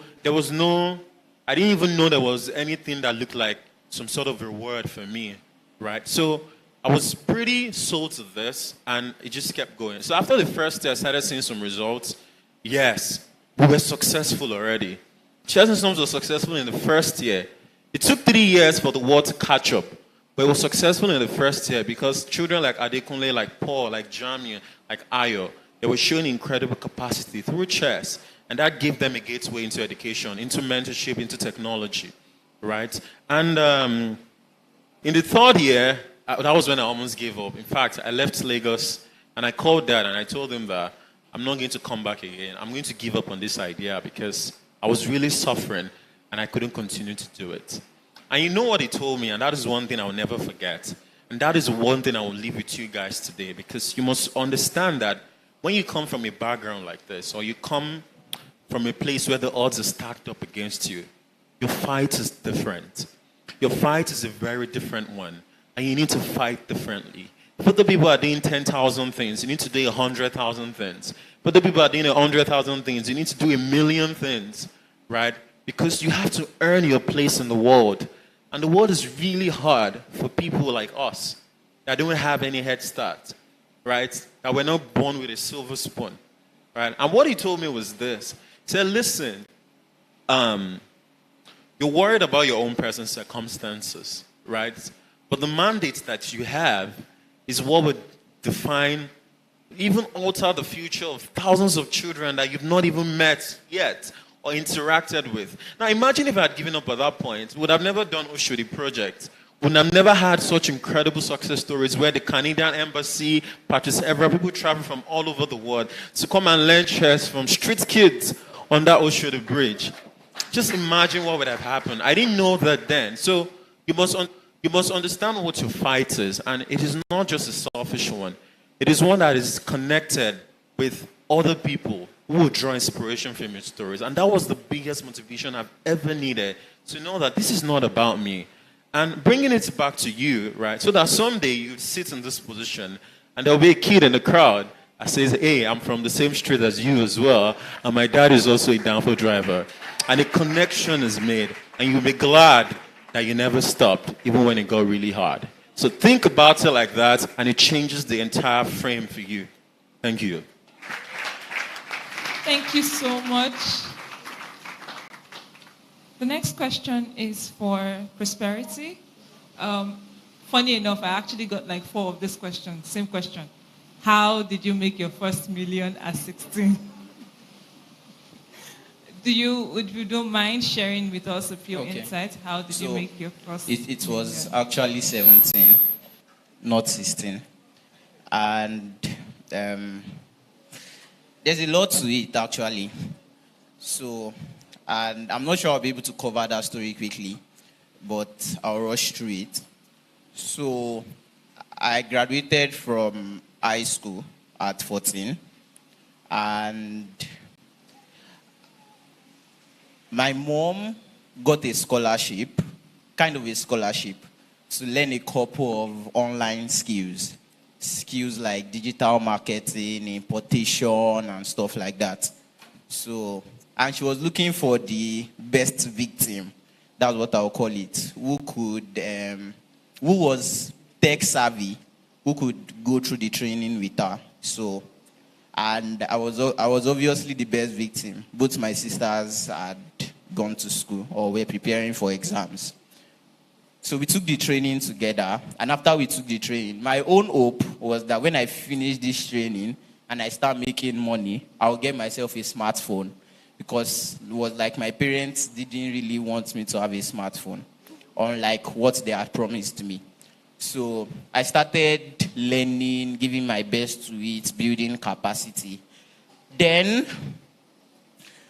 I didn't even know there was anything that looked like some sort of reward for me, right? So I was pretty sold to this, and it just kept going. So after the first day, I started seeing some results. Yes, we were successful already. Chelsea Storms was successful in the first year. It took 3 years for the world to catch up, but it was successful in the first year because children like Adekunle, like Paul, like Jamiu, like Ayo, they were showing incredible capacity through chess, and that gave them a gateway into education, into mentorship, into technology, right? And in the 3rd year, that was when I almost gave up. In fact, I left Lagos, and I called Dad, and I told him that I'm not going to come back again. I'm going to give up on this idea because I was really suffering, and I couldn't continue to do it. And you know what he told me, and that is one thing I will never forget. And that is one thing I will leave with you guys today, because you must understand that when you come from a background like this, or you come from a place where the odds are stacked up against you, your fight is different. Your fight is a very different one, and you need to fight differently. For the people who are doing 10,000 things, you need to do 100,000 things. For the people who are doing 100,000 things, you need to do 1,000,000 things, right? Because you have to earn your place in the world. And the world is really hard for people like us that don't have any head start, right? That were not born with a silver spoon, right? And what he told me was this. He said, listen, you're worried about your own personal circumstances, right? But the mandate that you have is what would define, even alter the future of thousands of children that you've not even met yet or interacted with. Now imagine if I had given up at that point, would have never done Oshodi project, would have never had such incredible success stories where the Canadian Embassy, Patrice Evra, people travel from all over the world to come and learn chess from street kids on that Oshodi bridge. Just imagine what would have happened. I didn't know that then. So you must understand what your fight is, and it is not just a selfish one. It is one that is connected with other people who will draw inspiration from your stories. And that was the biggest motivation I've ever needed, to know that this is not about me. And bringing it back to you, right, so that someday you sit in this position and there'll be a kid in the crowd that says, hey, I'm from the same street as you as well, and my dad is also a downfall driver. And a connection is made, and you'll be glad that you never stopped, even when it got really hard. So think about it like that, and it changes the entire frame for you. Thank you. Thank you so much. The next question is for Prosperity. Funny enough, I actually got like 4 of this question, same question. How did you make your first million at 16? If you don't mind sharing with us a few insights, how did you make your first It was actually 17, not 16. And there's a lot to it, actually. So, and I'm not sure I'll be able to cover that story quickly, but I'll rush through it. So, I graduated from high school at 14, and my mom got a scholarship, kind of a scholarship, to learn a couple of online skills. Skills like digital marketing, importation, and stuff like that. So, and she was looking for the best victim. That's what I'll call it. Who was tech savvy, who could go through the training with her. So, and I was obviously the best victim. Both my sisters had gone to school or were preparing for exams. So we took the training together, and after we took the training, my own hope was that when I finish this training and I start making money, I'll get myself a smartphone, because it was like my parents didn't really want me to have a smartphone. unlike what they had promised me. So I started learning, giving my best to it, building capacity. Then,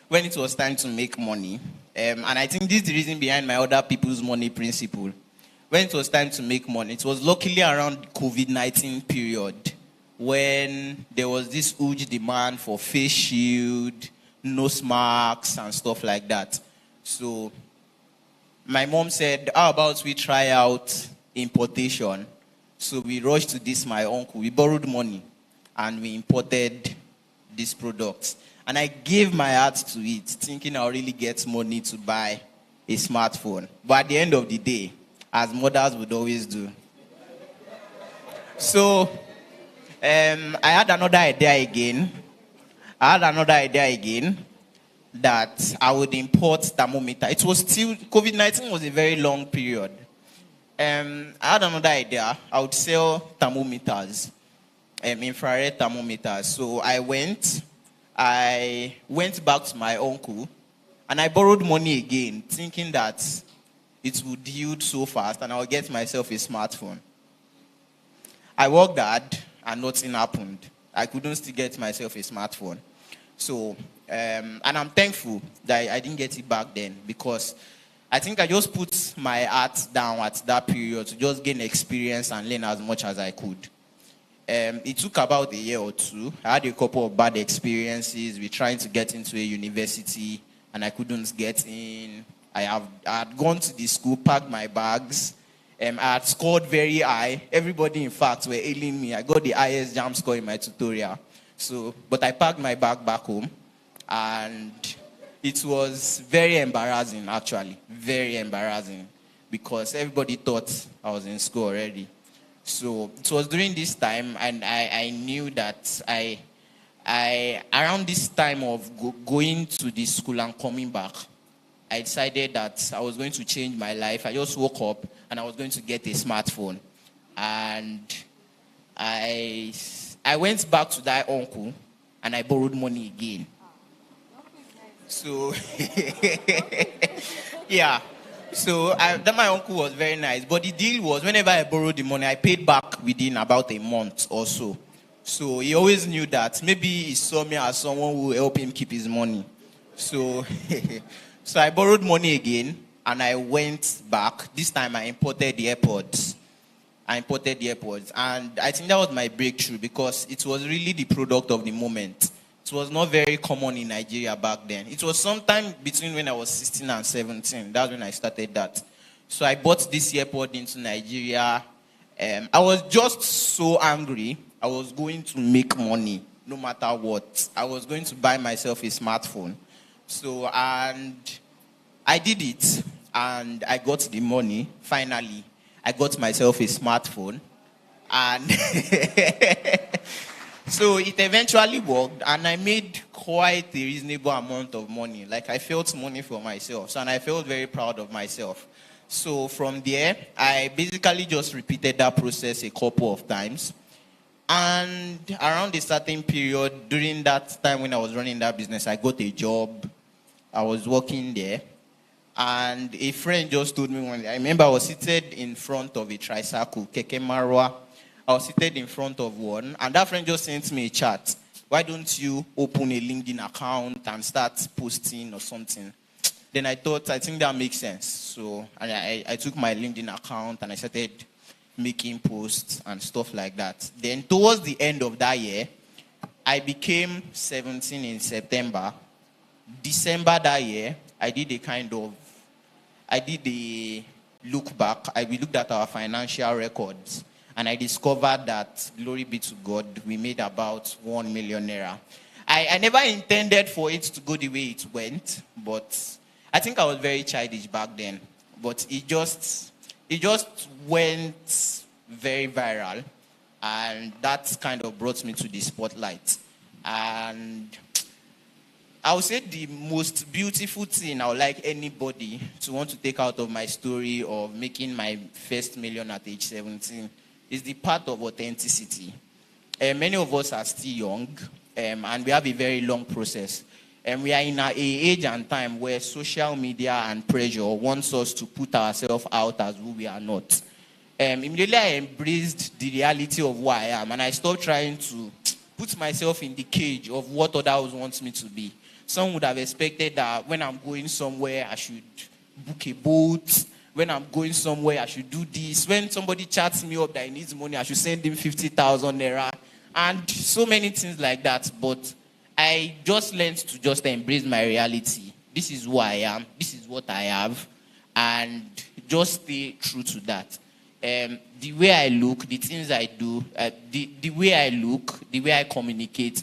when it was time to make money, and I think this is the reason behind my other people's money principle. When it was time to make money, it was luckily around COVID-19 period when there was this huge demand for face shield, nose masks, and stuff like that. So my mom said, how about we try out importation? So we rushed to this, my uncle. We borrowed money and we imported these products. And I gave my heart to it, thinking I'll really get money to buy a smartphone. But at the end of the day, as mothers would always do. So I had another idea again. That I would import thermometer. It was still, COVID-19 was a very long period. I had another idea. I would sell thermometers, infrared thermometers. So I went back to my uncle and I borrowed money again, thinking that it would yield so fast and I would get myself a smartphone. I worked hard and nothing happened. I couldn't still get myself a smartphone. So, and I'm thankful that I didn't get it back then, because I think I just put my heart down at that period to just gain experience and learn as much as I could. It took about a year or two. I had a couple of bad experiences with trying to get into a university and I couldn't get in. I had gone to the school, packed my bags. I had scored very high. Everybody, in fact, were hailing me. I got the highest jam score in my tutorial. So, but I packed my bag back home, and it was very embarrassing, actually. Very embarrassing, because everybody thought I was in school already. So it was during this time, and I knew that around this time of going to the school and coming back, I decided that I was going to change my life. I just woke up and I was going to get a smartphone. And I went back to that uncle and I borrowed money again. So, yeah. So that my uncle was very nice. But the deal was, whenever I borrowed the money, I paid back within about a month or so. So he always knew that maybe he saw me as someone who would help him keep his money. So, so I borrowed money again and I went back. This time I imported the AirPods. And I think that was my breakthrough, because it was really the product of the moment. It was not very common in Nigeria back then. It was sometime between when I was 16 and 17. That's when I started that. So I bought this AirPod into Nigeria. I was just so angry. I was going to make money no matter what. I was going to buy myself a smartphone. So, and I did it. And I got the money, finally. I got myself a smartphone, and so it eventually worked, and I made quite a reasonable amount of money. Like, I felt money for myself, so, and I felt very proud of myself. So from there, I basically just repeated that process a couple of times. And around a certain period, during that time when I was running that business, I got a job. I was working there. And a friend just told me one day, I remember I was seated in front of a tricycle, Keke Marwa. I was seated in front of one, and that friend just sent me a chat. Why don't you open a LinkedIn account and start posting or something? Then I thought, I think that makes sense. So I took my LinkedIn account and I started making posts and stuff like that. Then towards the end of that year, I became 17 in September. December that year, I did a look back. We looked at our financial records, and I discovered that, glory be to God, we made about 1 million naira. I never intended for it to go the way it went, but I think I was very childish back then. But it just went very viral, and that kind of brought me to the spotlight. And I would say the most beautiful thing I would like anybody to want to take out of my story of making my first million at age 17 is the part of authenticity. Many of us are still young, and we have a very long process. And we are in a age and time where social media and pressure wants us to put ourselves out as who we are not. Immediately I embraced the reality of who I am, and I stopped trying to put myself in the cage of what others want me to be. Some would have expected that when I'm going somewhere, I should book a boat. When I'm going somewhere, I should do this. When somebody chats me up that he needs money, I should send him 50,000 naira. And so many things like that. But I just learned to just embrace my reality. This is who I am. This is what I have. And just stay true to that. The way I look, the things I do, the way I look, the way I communicate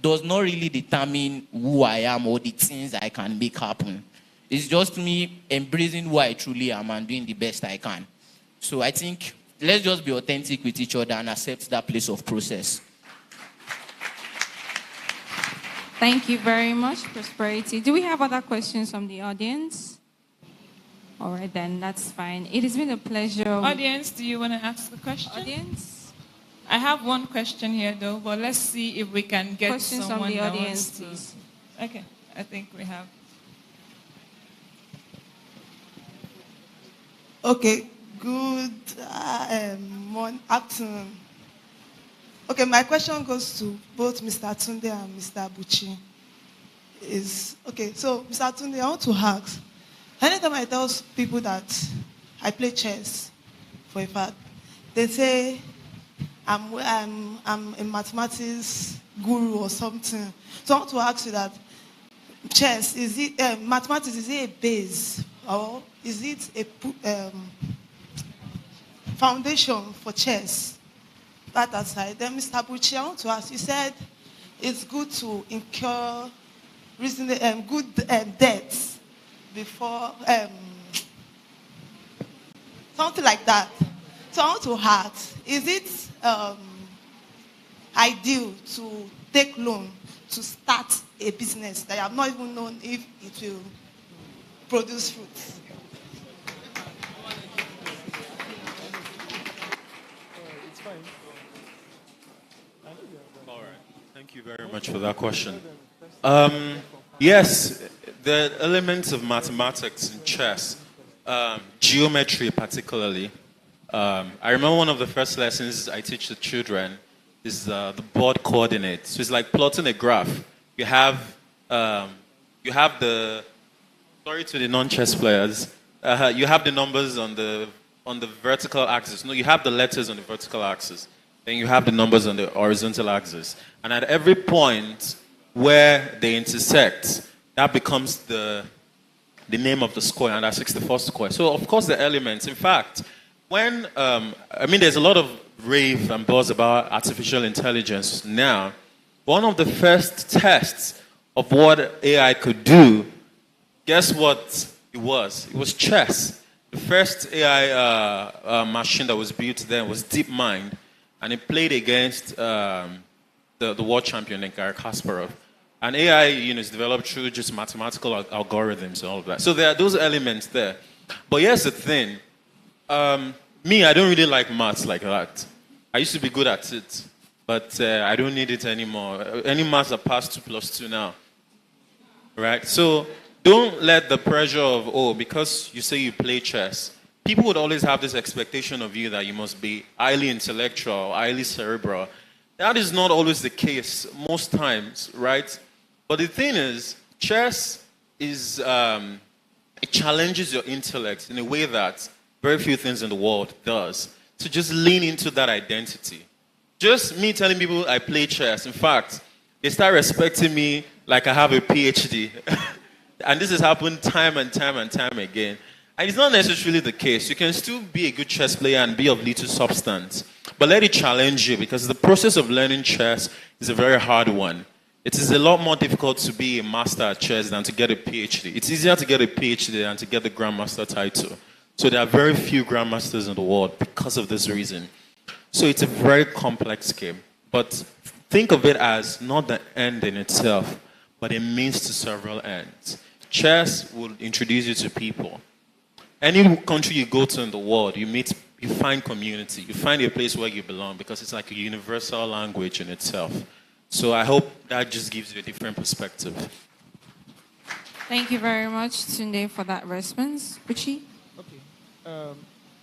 does not really determine who I am or the things I can make happen. It's just me embracing who I truly am and doing the best I can. So I think let's just be authentic with each other and accept that place of process. Thank you very much, Prosperity. Do we have other questions from the audience? All right, then, that's fine. It has been a pleasure. Audience, do you want to ask the question? Audience? I have one question here, though, but let's see if we can get Questions from someone the that audience, wants to. Okay, I think we have. Okay, good afternoon. Okay, my question goes to both Mr. Tunde and Mr. Buchi. So Mr. Tunde, I want to ask, anytime I tell people that I play chess, for a fact, they say I'm a mathematics guru or something. So I want to ask you that chess, mathematics, is it a base or is it a foundation for chess? That aside, then Mr. Buchi, I want to ask, you said it's good to incur good debts before, something like that. So I want to ask, is it ideal to take loan to start a business that you have not even known if it will produce fruits? Thank you very much for that question. Yes, the elements of mathematics in chess, geometry particularly. I remember one of the first lessons I teach the children is the board coordinates. So it's like plotting a graph. You have the, sorry to the non-chess players, you have the numbers on the vertical axis. No, you have the letters on the vertical axis. Then you have the numbers on the horizontal axis. And at every point where they intersect, that becomes the name of the square, and that's 64 square. So, of course, the elements. In fact, when, there's a lot of rave and buzz about artificial intelligence now. One of the first tests of what AI could do, guess what it was? It was chess. The first AI machine that was built then was DeepMind. And it played against the world champion, Garry Kasparov. And AI, is developed through just mathematical algorithms and all of that. So there are those elements there. But here's the thing. Me, I don't really like maths like that. I used to be good at it, but I don't need it anymore. Any maths are past 2 plus 2 now. Right? So don't let the pressure of, because you say you play chess, people would always have this expectation of you that you must be highly intellectual, highly cerebral. That is not always the case most times, right? But the thing is, chess is, it challenges your intellect in a way that very few things in the world does. So just lean into that identity. Just me telling people I play chess. In fact, they start respecting me like I have a PhD. And this has happened time and time and time again. And it's not necessarily the case. You can still be a good chess player and be of little substance. But let it challenge you, because the process of learning chess is a very hard one. It is a lot more difficult to be a master at chess than to get a PhD. It's easier to get a PhD than to get the Grandmaster title. So there are very few Grandmasters in the world because of this reason. So it's a very complex game. But think of it as not the end in itself, but a means to several ends. Chess will introduce you to people. Any country you go to in the world, you find community. You find a place where you belong, because it's like a universal language in itself. So I hope that just gives you a different perspective. Thank you very much, Tunde, for that response. Buchi? Okay.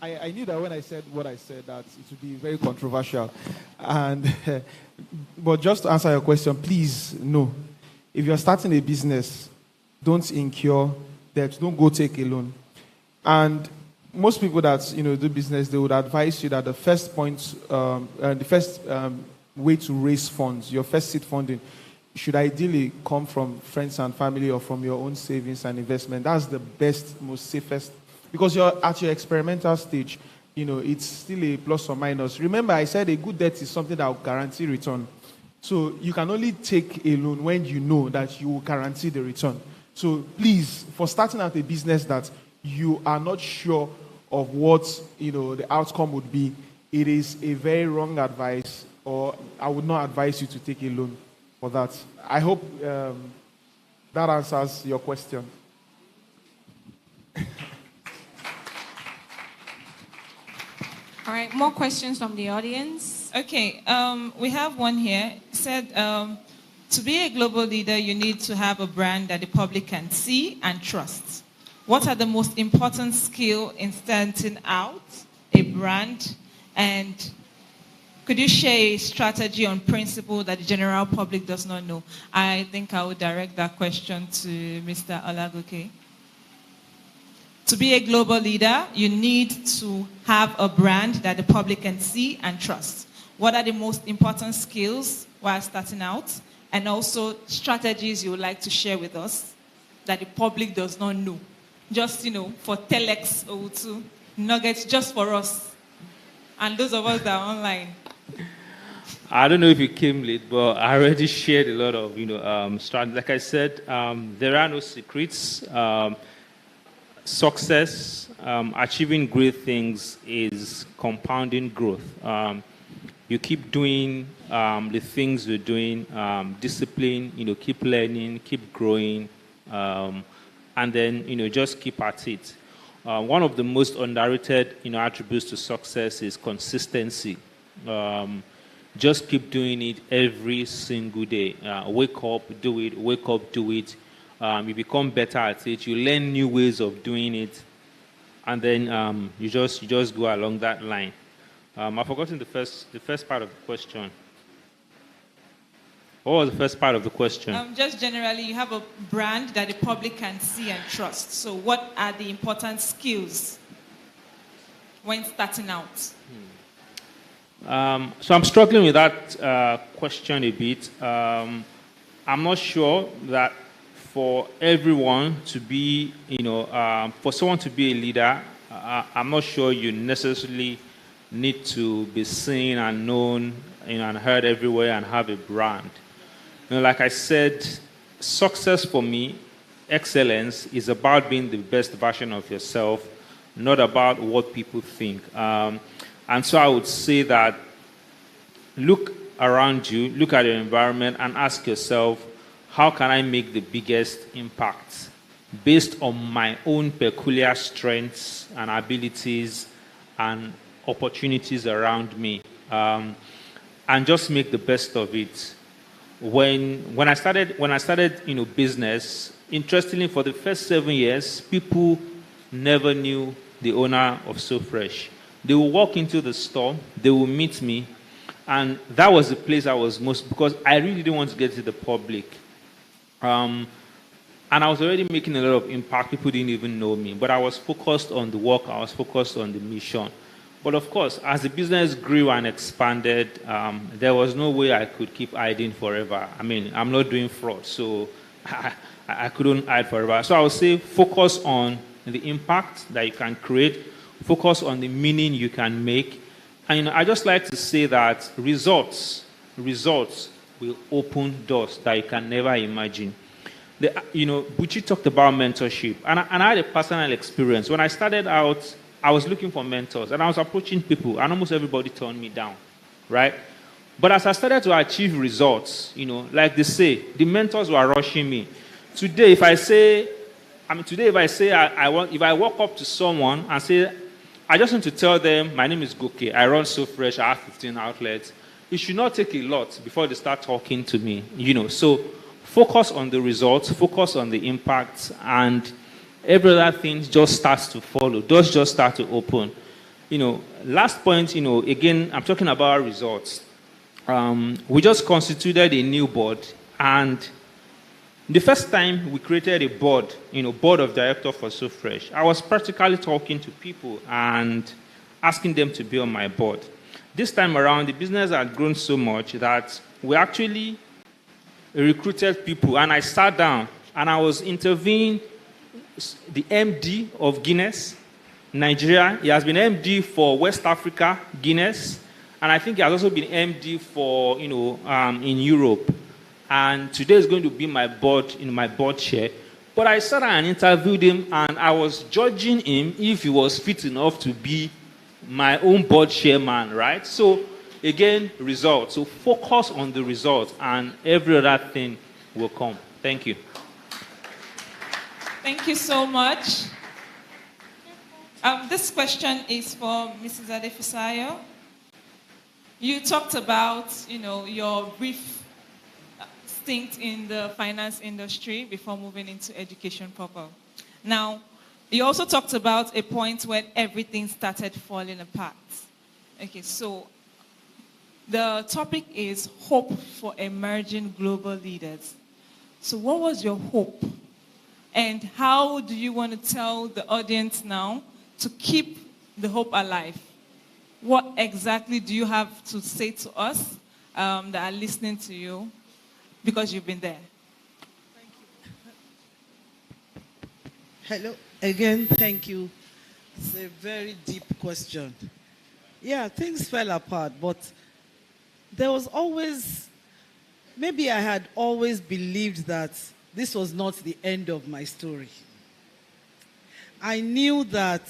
I knew that when I said what I said, that it would be very controversial. And but just to answer your question, please, no. If you're starting a business, don't incur debt. Don't go take a loan. And most people that do business, they would advise you that the first way to raise funds, your first seed funding, should ideally come from friends and family or from your own savings and investment. That's the best, most safest, because you're at your experimental stage. It's still a plus or minus. Remember, I said a good debt is something that will guarantee return. So you can only take a loan when you know that you will guarantee the return. So please, for starting out a business that you are not sure of what the outcome would be, it is a very wrong advice, or I would not advise you to take a loan for that. I hope that answers your question. All right, more questions from the audience. Okay, we have one here. It said, to be a global leader, you need to have a brand that the public can see and trust. What are the most important skills in starting out a brand? And could you share a strategy on principle that the general public does not know? I think I would direct that question to Mr. Olagoke. To be a global leader, you need to have a brand that the public can see and trust. What are the most important skills while starting out? And also strategies you would like to share with us that the public does not know. Just, for TELexOwutu, nuggets just for us. And those of us that are online. I don't know if you came late, but I already shared a lot of, strategies. Like I said, there are no secrets. Success, achieving great things is compounding growth. You keep doing the things you're doing, discipline, keep learning, keep growing, and then, just keep at it. One of the most underrated, attributes to success is consistency. Just keep doing it every single day. Wake up, do it, wake up, do it. You become better at it. You learn new ways of doing it, and then you just go along that line. I've forgotten the first part of the question. What was the first part of the question? Just generally, you have a brand that the public can see and trust. So what are the important skills when starting out? So I'm struggling with that question a bit. I'm not sure that for everyone to be, for someone to be a leader, I'm not sure you necessarily need to be seen and known, and heard everywhere and have a brand. Like I said, success for me, excellence, is about being the best version of yourself, not about what people think. And so I would say that look around you, look at your environment, and ask yourself, how can I make the biggest impact based on my own peculiar strengths and abilities and opportunities around me, and just make the best of it. When I started, business, interestingly, for the first 7 years, people never knew the owner of So Fresh. They will walk into the store, they will meet me, and that was the place I was most, because I really didn't want to get to the public. And I was already making a lot of impact. People didn't even know me, but I was focused on the work. I was focused on the mission. But of course, as the business grew and expanded, there was no way I could keep hiding forever. I mean, I'm not doing fraud, so I couldn't hide forever. So I would say focus on the impact that you can create, focus on the meaning you can make. And I just like to say that results will open doors that you can never imagine. Buchi talked about mentorship, and I had a personal experience. When I started out, I was looking for mentors, and I was approaching people, and almost everybody turned me down, right? But as I started to achieve results, like they say, the mentors were rushing me. Today, if I walk up to someone and say, I just want to tell them, my name is Goke, I run So Fresh, I have 15 outlets, it should not take a lot before they start talking to me, So focus on the results, focus on the impact, and every other thing just starts to follow. Doors just start to open. Last point, again, I'm talking about results. We just constituted a new board, and the first time we created a board, board of directors for SoFresh, I was practically talking to people and asking them to be on my board. This time around, the business had grown so much that we actually recruited people, and I sat down and I was interviewing the MD of Guinness, Nigeria. He has been MD for West Africa, Guinness, and I think he has also been MD for, in Europe. And today is going to be my board chair. But I sat and interviewed him, and I was judging him if he was fit enough to be my own board chairman, right? So again, results. So focus on the results, and every other thing will come. Thank you. Thank you so much. This question is for Mrs. Adefisayo. You talked about, your brief stint in the finance industry before moving into education proper. Now, you also talked about a point when everything started falling apart. Okay, so the topic is hope for emerging global leaders. So what was your hope? And how do you want to tell the audience now to keep the hope alive? What exactly do you have to say to us that are listening to you because you've been there? Hello, again, thank you. It's a very deep question. Yeah, things fell apart, but there was always, maybe I had always believed that this was not the end of my story. I knew that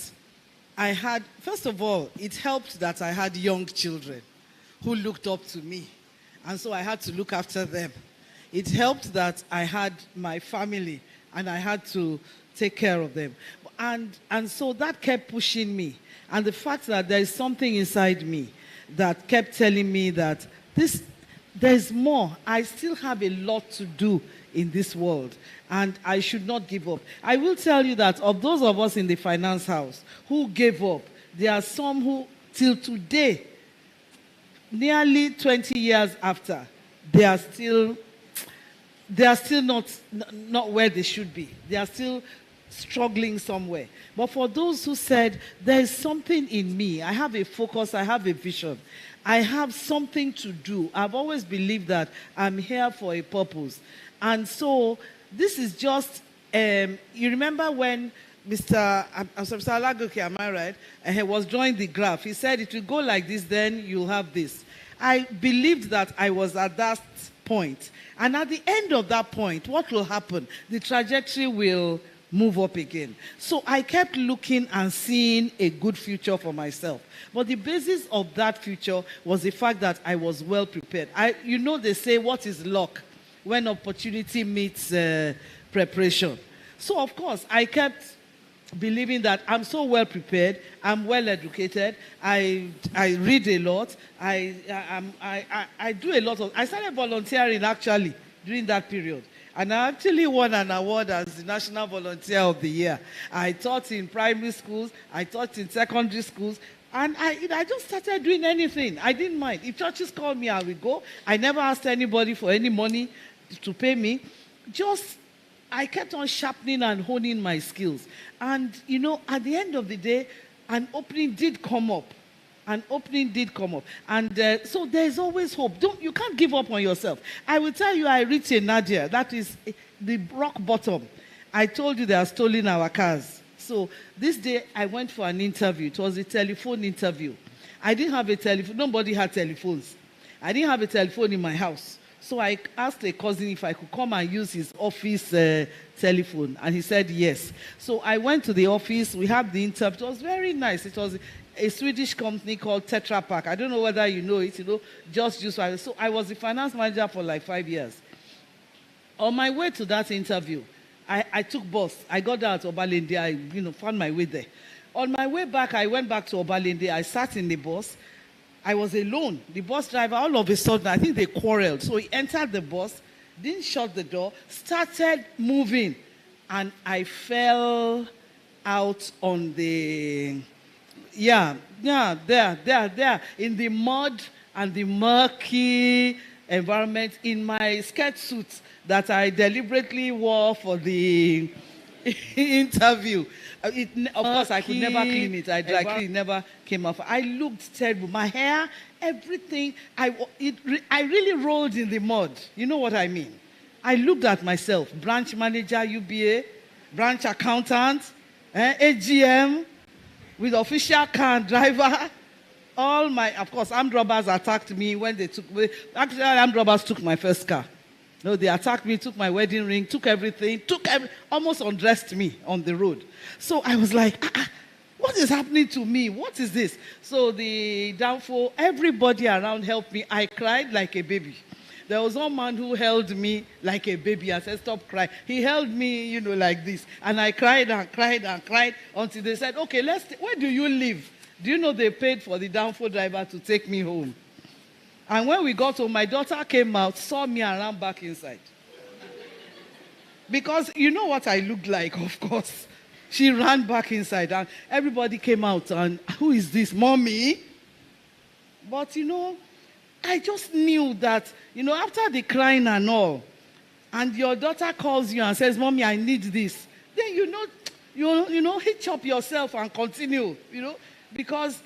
I had, first of all, it helped that I had young children who looked up to me, and so I had to look after them. It helped that I had my family, and I had to take care of them. And so that kept pushing me. And the fact that there is something inside me that kept telling me that there's more. I still have a lot to do in this world, and I should not give up. I will tell you that of those of us in the finance house who gave up, there are some who, till today, nearly 20 years after, they are still not where they should be. They are still struggling somewhere. But for those who said, there is something in me, I have a focus, I have a vision, I have something to do. I've always believed that I'm here for a purpose. And so this is just, you remember when Mr. Alagoke, am I right? He was drawing the graph. He said, it will go like this, then you'll have this. I believed that I was at that point. And at the end of that point, what will happen? The trajectory will move up again. So I kept looking and seeing a good future for myself. But the basis of that future was the fact that I was well prepared. They say, what is luck? When opportunity meets preparation. So, of course, I kept believing that I'm so well prepared, I'm well educated, I read a lot, I do a lot of, I started volunteering actually during that period. And I actually won an award as the National Volunteer of the Year. I taught in primary schools, I taught in secondary schools, and I just started doing anything. I didn't mind. If churches called me, I would go. I never asked anybody for any money to pay me. I kept on sharpening and honing my skills. And, at the end of the day, an opening did come up. And so there's always hope. You can't give up on yourself. I will tell you, I reached a nadir. That is the rock bottom. I told you they are stealing our cars. So this day, I went for an interview. It was a telephone interview. I didn't have a telephone. Nobody had telephones. I didn't have a telephone in my house. So I asked a cousin if I could come and use his office telephone. And he said yes. So I went to the office. We had the interview. It was very nice. It was a Swedish company called Tetra Pak. I don't know whether you know it, just use. So I was the finance manager for like 5 years. On my way to that interview, I took bus. I got down at Obalende. I found my way there. On my way back, I went back to Obalende. I sat in the bus. I was alone. The bus driver, all of a sudden, I think they quarreled. So he entered the bus. didn't shut the door, started moving. And I fell out on the, there, in the mud and the murky environment in my skirt suit that I deliberately wore for the interview. Of course, I could never clean it. I dry clean, it never came off. I looked terrible. My hair, everything, I really rolled in the mud. You know what I mean? I looked at myself, branch manager, UBA, branch accountant, AGM, with official car and driver. All my, of course, armed robbers attacked me when they took me. Actually, armed robbers took my first car. No, they attacked me, took my wedding ring, took everything, almost undressed me on the road. So I was like, what is happening to me? What is this? So the downfall, everybody around helped me. I cried like a baby. There was one man who held me like a baby and said, stop crying. He held me, like this. And I cried and cried and cried until they said, okay, where do you live? Do you know they paid for the downfall driver to take me home? And when we got home, my daughter came out, saw me and ran back inside. Because you know what I looked like, of course. She ran back inside and everybody came out and, who is this, mommy? But I just knew that, after the crying and all, and your daughter calls you and says, mommy, I need this, then hitch up yourself and continue, because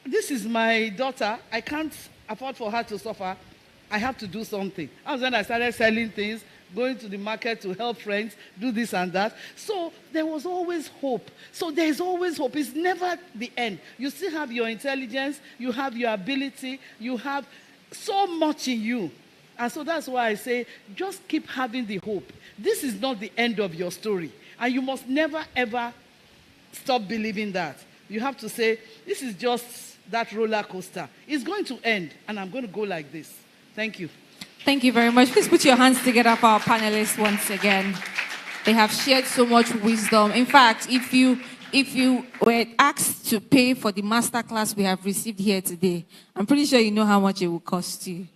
this is my daughter. I can't afford for her to suffer. I have to do something. That was when I started selling things, going to the market to help friends, do this and that. So there was always hope. So there is always hope. It's never the end. You still have your intelligence, you have your ability, you have so much in you. And so that's why I say, just keep having the hope. This is not the end of your story. And you must never, ever stop believing that. You have to say, this is just that roller coaster. It's going to end, and I'm going to go like this. Thank you. Thank you very much. Please put your hands together for our panelists once again. They have shared so much wisdom. In fact, if you were asked to pay for the masterclass we have received here today, I'm pretty sure you know how much it will cost you.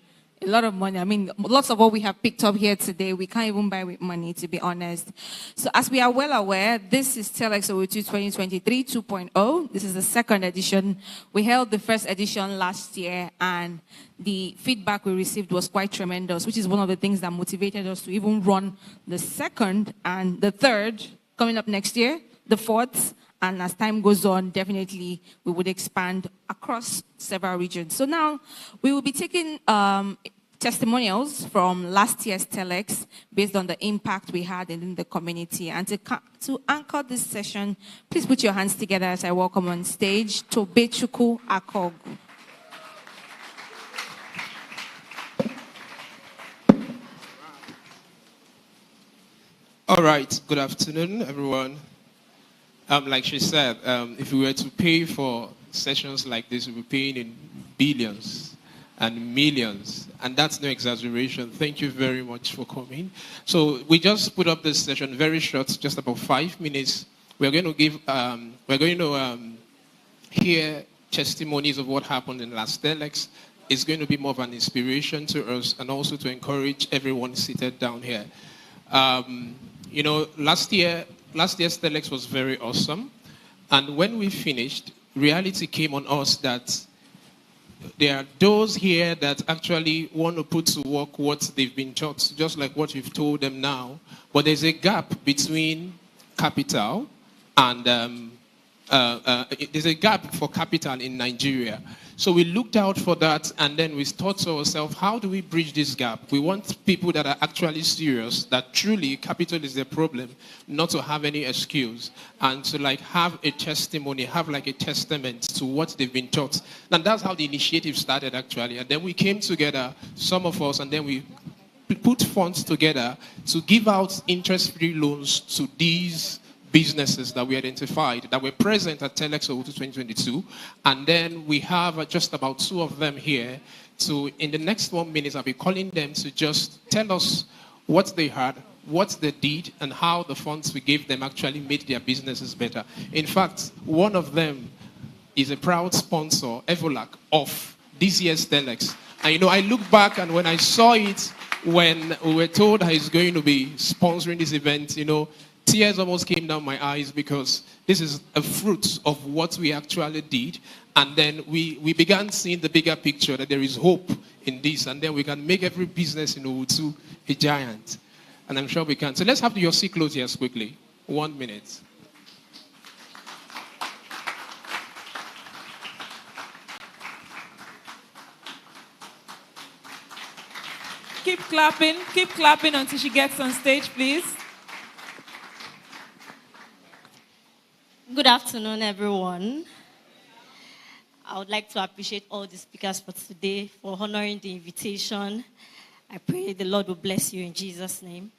A lot of money. I mean, lots of what we have picked up here today, we can't even buy with money, to be honest. So as we are well aware, this is TELexOwutu 2023 2.0. This is the second edition. We held the first edition last year, and the feedback we received was quite tremendous, which is one of the things that motivated us to even run the second and the third coming up next year, the fourth. And as time goes on, definitely we would expand across several regions. So now we will be taking testimonials from last year's TELX based on the impact we had in the community. And to anchor this session, please put your hands together as I welcome on stage Tobechuku Akog. All right, good afternoon, everyone. Like she said, if we were to pay for sessions like this, we'll be paying in billions and millions, and that's no exaggeration. Thank you very much for coming. So we just put up this session very short, just about 5 minutes. We're going to hear testimonies of what happened in last TELX. It's going to be more of an inspiration to us and also to encourage everyone seated down here. Last year's TELX was very awesome. And when we finished, reality came on us that there are those here that actually want to put to work what they've been taught, just like what you've told them now. But there's a gap between capital and there's a gap for capital in Nigeria. So we looked out for that, and then we thought to ourselves, how do we bridge this gap? We want people that are actually serious, that truly capital is their problem, not to have any excuse, and to have a testimony, have a testament to what they've been taught. And that's how the initiative started, actually. And then we came together, some of us, and then we put funds together to give out interest-free loans to these businesses that we identified that were present at TELexOwutu 2022, and then we have just about 2 of them here. So in the next 1 minute, I'll be calling them to just tell us what they had, what they did, and how the funds we gave them actually made their businesses better. In fact, one of them is a proud sponsor, Evolac, of this year's TELX. And I look back, and when I saw it, when we were told that he's going to be sponsoring this event, tears almost came down my eyes because this is a fruit of what we actually did. And then we began seeing the bigger picture that there is hope in this. And then we can make every business in Owutu a giant. And I'm sure we can. So let's have your seat close here quickly. 1 minute. Keep clapping until she gets on stage, please. Good afternoon, everyone. I would like to appreciate all the speakers for today for honoring the invitation. I pray the Lord will bless you in Jesus' name.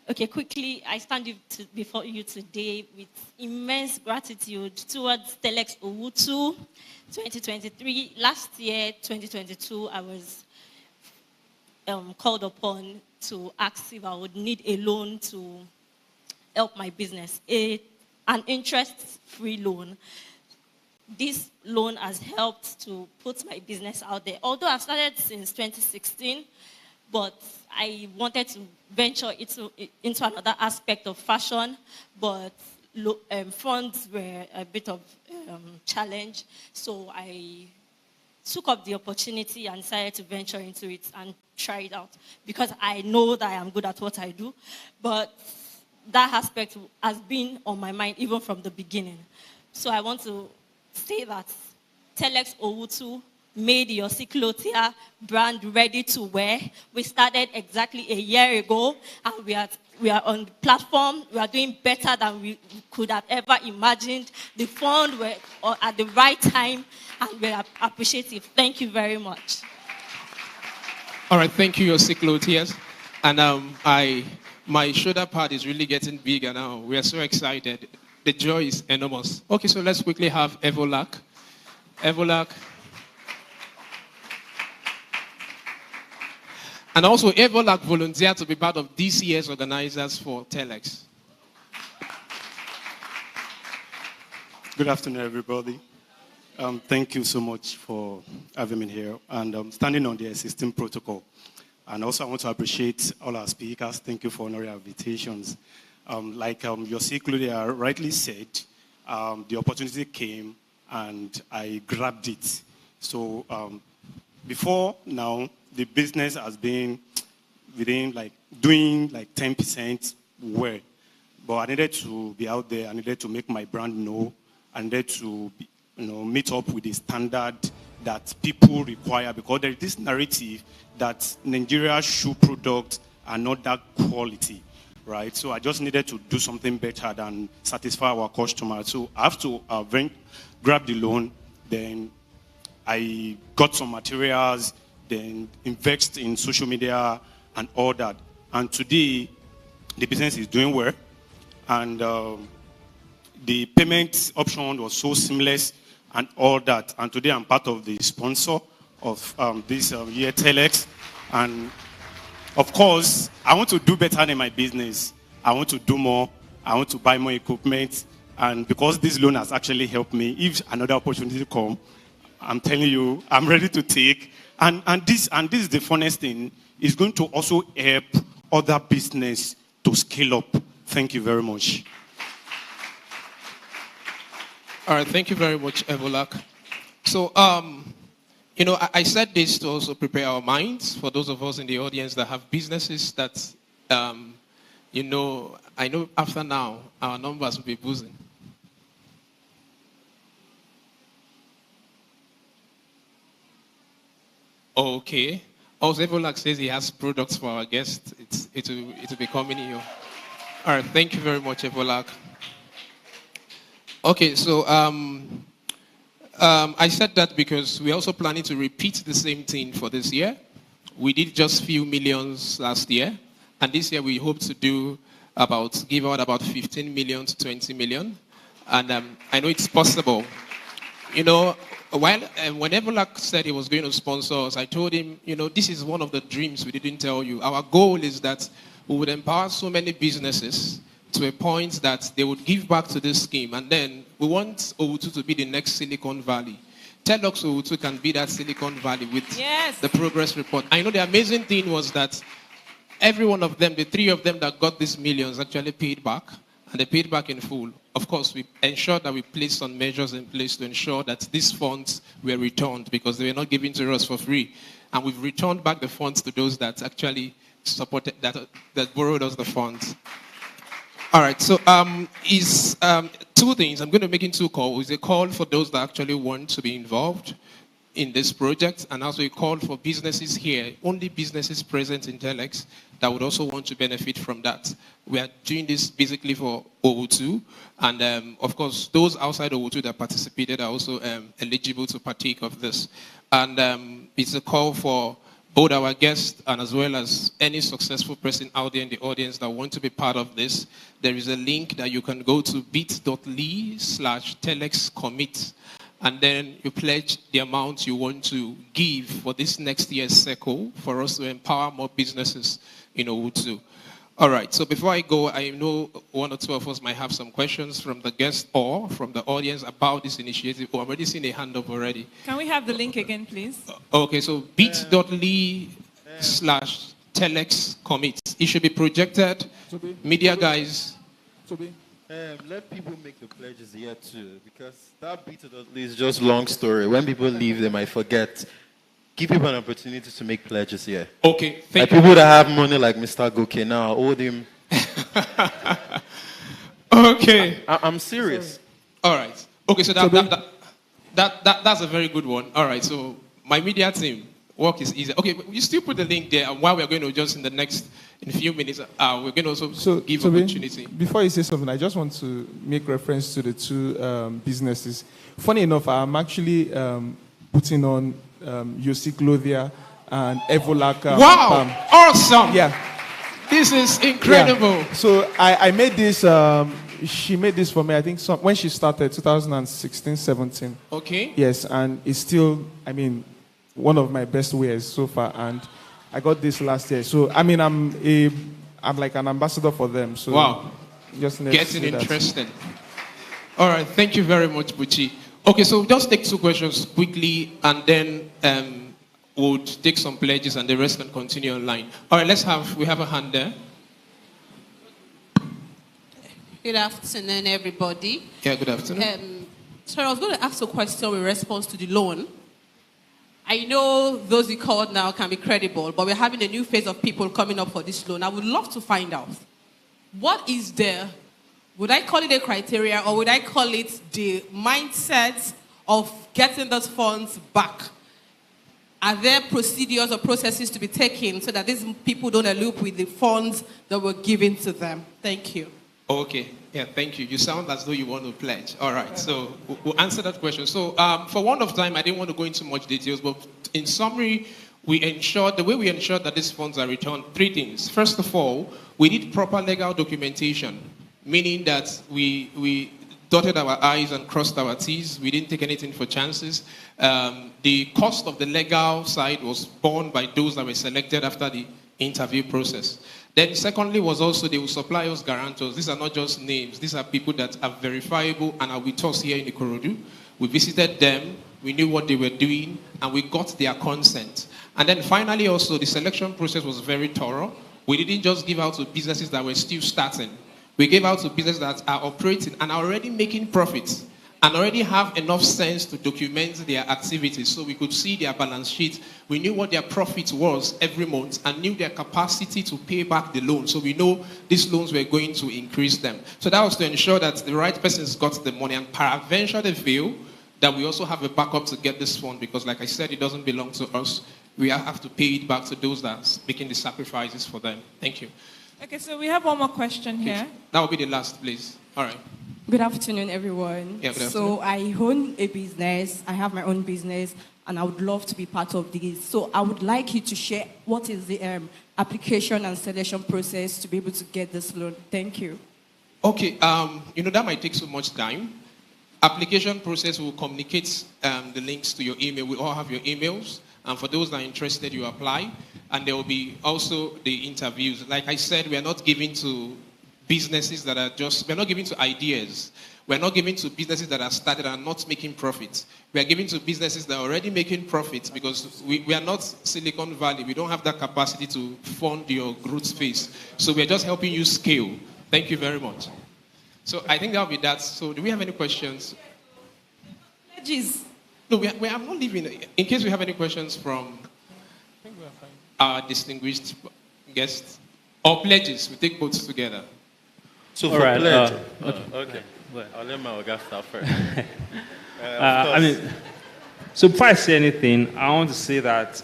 Okay, quickly, I stand before you today with immense gratitude towards TELexOwutu 2023. Last year, 2022, I was called upon to ask if I would need a loan to help my business, an interest-free loan. This loan has helped to put my business out there. Although I've started since 2016, but I wanted to venture into another aspect of fashion, but funds were a bit of challenge. So I took up the opportunity and decided to venture into it and try it out because I know that I am good at what I do. But that aspect has been on my mind even from the beginning. So I want to say that TELexOwutu made your Ciclotia brand ready to wear. We started exactly a year ago, and we are on the platform. We are doing better than we could have ever imagined. The fund were at the right time, and we're appreciative. Thank you very much. All right, thank you, your Ciclotias. And my shoulder pad is really getting bigger now. We are so excited. The joy is enormous. Okay, so let's quickly have Evolak. Evolak. And also, Evolak volunteered to be part of this year's organizers for TELX. Good afternoon, everybody. Thank you so much for having me here. And standing on the existing protocol. And also, I want to appreciate all our speakers. Thank you for honoring our invitations. Like Yossi Claudia rightly said, the opportunity came and I grabbed it. So before now, the business has been within doing 10% well. But I needed to be out there. I needed to make my brand know. I needed to meet up with the standard that people require, because there is this narrative that Nigeria's shoe products are not that quality. Right, so I just needed to do something better than satisfy our customers. So I have to grab the loan, then I got some materials, then invest in social media and all that. And today, the business is doing well. And the payment option was so seamless and all that. And today I'm part of the sponsor of this year, TELX. And of course, I want to do better in my business. I want to do more. I want to buy more equipment. And because this loan has actually helped me, if another opportunity comes, I'm telling you, I'm ready to take. And this is the funnest thing. It's going to also help other business to scale up. Thank you very much. All right, thank you very much, Evolak. So, I said this to also prepare our minds for those of us in the audience that have businesses that, I know after now, our numbers will be booming. Okay. Also, Evolak says he has products for our guests. It will be coming here. All right, thank you very much, Evolak. Okay, so I said that because we're also planning to repeat the same thing for this year. We did just few millions last year, and this year we hope to give out about 15 million to 20 million. And I know it's possible. When Evolak said he was going to sponsor us, I told him, this is one of the dreams we didn't tell you. Our goal is that we would empower so many businesses to a point that they would give back to this scheme. And then we want Owutu to be the next Silicon Valley. TELexOwutu can be that Silicon Valley with the progress report. I know the amazing thing was that every one of them, the 3 of them that got these millions actually paid back, and they paid back in full. Of course, we ensured that we placed some measures in place to ensure that these funds were returned because they were not given to us for free. And we've returned back the funds to those that actually supported, that borrowed us the funds. All right, so is 2 things. I'm going to make it 2 calls. It's a call for those that actually want to be involved in this project, and also a call for businesses here, only businesses present in TELX that would also want to benefit from that. We are doing this basically for Owutu, and of course, those outside Owutu that participated are also eligible to partake of this. And it's a call for both our guests and as well as any successful person out there in the audience that want to be part of this. There is a link that you can go to bit.ly/TELexCommit, and then you pledge the amount you want to give for this next year's circle for us to empower more businesses in Owutu. All right, so before I go, I know 1 or 2 of us might have some questions from the guests or from the audience about this initiative. Oh, I've already seen a hand up already. Can we have the link again, please? Okay, so bit.ly/TELexCommit. It should be projected. Media guys. Let people make the pledges here too, because that bit.ly is just long story. When people leave, they might forget. Give people an opportunity to make pledges here. Okay, thank like you. People that have money like Mr. Goke now, hold him. Okay. I'm serious. All right. Okay, so that's a very good one. All right, so my media team, work is easy. Okay, you still put the link there, and while we're going to just in a few minutes, we're going to also give opportunity. Before you say something, I just want to make reference to the 2 businesses. Funny enough, I'm actually putting on Yossi Clothier and Evolac. Wow! Awesome! Yeah. This is incredible. Yeah. So I made this, she made this for me, I think, when she started, 2016, 17. Okay. Yes, and it's still, I mean, one of my best wares so far, and I got this last year. So I mean, I'm like an ambassador for them. So wow, just getting interested. All right, thank you very much, Buchi. Okay, so just take 2 questions quickly, and then we'll take some pledges, and the rest can continue online. All right, we have a hand there. Good afternoon, everybody. Yeah, good afternoon. So I was going to ask a question in response to the loan. I know those you called now can be credible, but we're having a new phase of people coming up for this loan. I would love to find out, what is there? Would I call it a criteria, or would I call it the mindset of getting those funds back? Are there procedures or processes to be taken so that these people don't elude with the funds that were given to them? Thank you. Okay. Yeah, thank you. You sound as though you want to pledge. All right, so we'll answer that question. So for want of time, I didn't want to go into much details, but in summary, the way we ensured that these funds are returned, 3 things. First of all, we need proper legal documentation, meaning that we dotted our I's and crossed our T's. We didn't take anything for chances. The cost of the legal side was borne by those that were selected after the interview process. Then secondly was also they will supply us guarantors. These are not just names. These are people that are verifiable and are with us here in Ikorodu. We visited them. We knew what they were doing, and we got their consent. And then finally also the selection process was very thorough. We didn't just give out to businesses that were still starting. We gave out to businesses that are operating and are already making profits and already have enough sense to document their activities, so we could see their balance sheet. We knew what their profit was every month and knew their capacity to pay back the loan. So we know these loans were going to increase them. So that was to ensure that the right persons got the money, and peradventure they feel that we also have a backup to get this fund, because like I said, it doesn't belong to us. We have to pay it back to those that are making the sacrifices for them. Thank you. Okay, so we have one more question here. That will be the last, please. All right. Good afternoon, everyone. Yeah, good afternoon. So I own a business. I have my own business, and I would love to be part of this. So I would like you to share what is the application and selection process to be able to get this loan. Thank you. Okay, that might take so much time. Application process will communicate the links to your email. We all have your emails. And for those that are interested, you apply. And there will be also the interviews. Like I said, we are not giving to businesses that are just, we're not giving to ideas. We're not giving to businesses that are started and not making profits. We are giving to businesses that are already making profits because we are not Silicon Valley. We don't have that capacity to fund your growth phase. So we're just helping you scale. Thank you very much. So I think that'll be that. So do we have any questions? Pledges. No, we are not leaving. In case we have any questions from our distinguished guests or pledges, we take both together. So All for right, pledge, okay. I'll let my Oga start first. So before I say anything, I want to say that.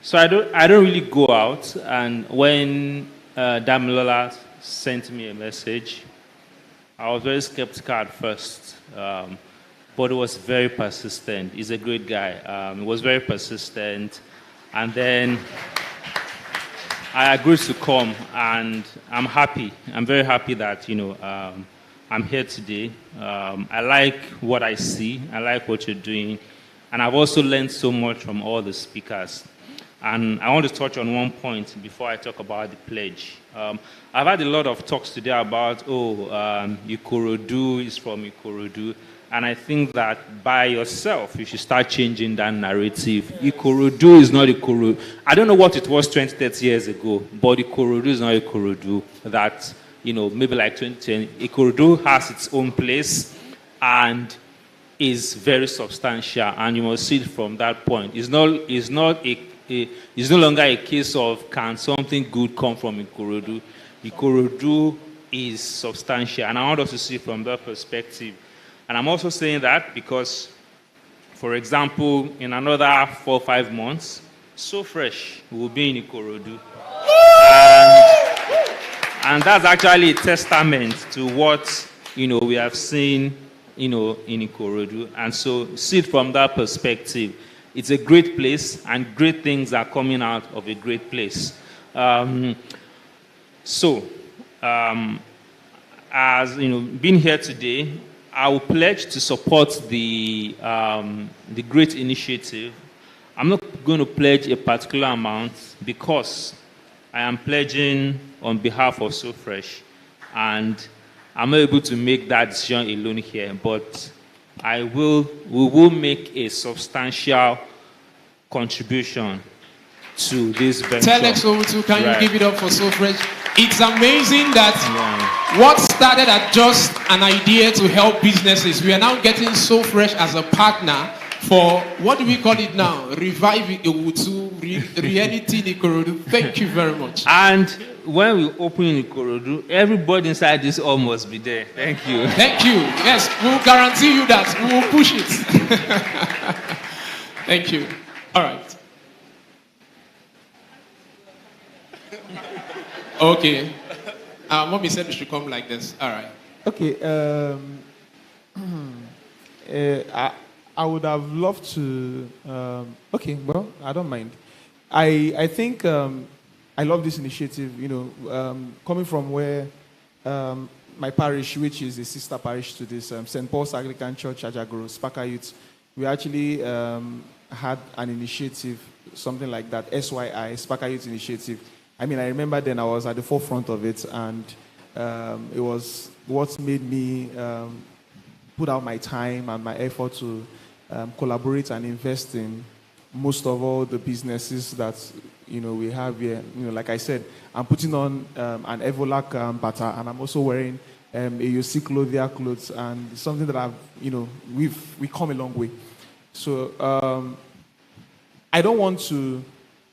So I don't really go out, and when Damilola sent me a message, I was very skeptical at first, but he was very persistent. He's a great guy. He was very persistent, and then I agreed to come, and I'm happy. I'm very happy that I'm here today. I like what I see. I like what you're doing, and I've also learned so much from all the speakers. And I want to touch on one point before I talk about the pledge. I've had a lot of talks today about, Ikorodu is from Ikorodu. And I think that by yourself, you should start changing that narrative. Ikorodu is not Ikorodu. I don't know what it was 20, 30 years ago, but Ikorodu is not Ikorodu that, maybe like 2010. Ikorodu has its own place and is very substantial, and you must see it from that point. It's no longer a case of can something good come from Ikorodu. Ikorodu is substantial, and I want us to see it from that perspective. And I'm also saying that because, for example, in another 4 or 5 months, So Fresh will be in Ikorodu. And that's actually a testament to what, we have seen, in Ikorodu. And so see it from that perspective. It's a great place, and great things are coming out of a great place. As being here today, I will pledge to support the great initiative. I'm not going to pledge a particular amount because I am pledging on behalf of So Fresh, and I'm not able to make that decision alone here. But we will make a substantial contribution to this venture. TELexOwutu, can you give it up for So Fresh? It's amazing that what started as just an idea to help businesses, we are now getting So Fresh as a partner for, what do we call it now? Revive Owutu, reality in Ikorodu. Thank you very much. And when we open in Ikorodu, everybody inside this hall must be there. Thank you. Thank you. Yes, we'll guarantee you that. We will push it. Thank you. All right. Okay. Mommy said we should come like this. All right. Okay. I would have loved to. Okay, well, I don't mind. I think I love this initiative. Coming from where my parish, which is a sister parish to this, St. Paul's Anglican Church, Ajagoro, Sparker Youth, we actually had an initiative, something like that, SYI, Sparker Youth Initiative. I mean, I remember then I was at the forefront of it, and it was what made me put out my time and my effort to collaborate and invest in most of all the businesses that we have here. Like I said, I'm putting on an Evolac bata, and I'm also wearing a UC clothes, and something that we come a long way. So I don't want to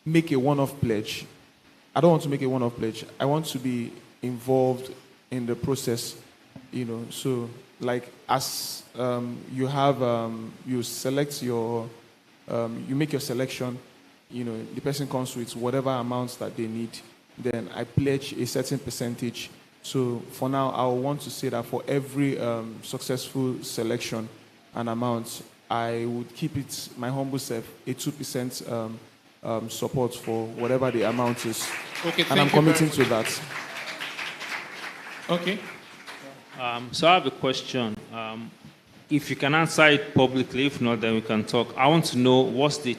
make a one-off pledge. I want to be involved in the process, So, like, as you have, you select you make your selection, the person comes with whatever amounts that they need, then I pledge a certain percentage. So, for now, I want to say that for every successful selection and amount, I would keep it, my humble self, a 2% support for whatever the amount is. Okay, and I'm committing to that. Okay. So I have a question. if you can answer it publicly, if not, then we can talk. I want to know what's the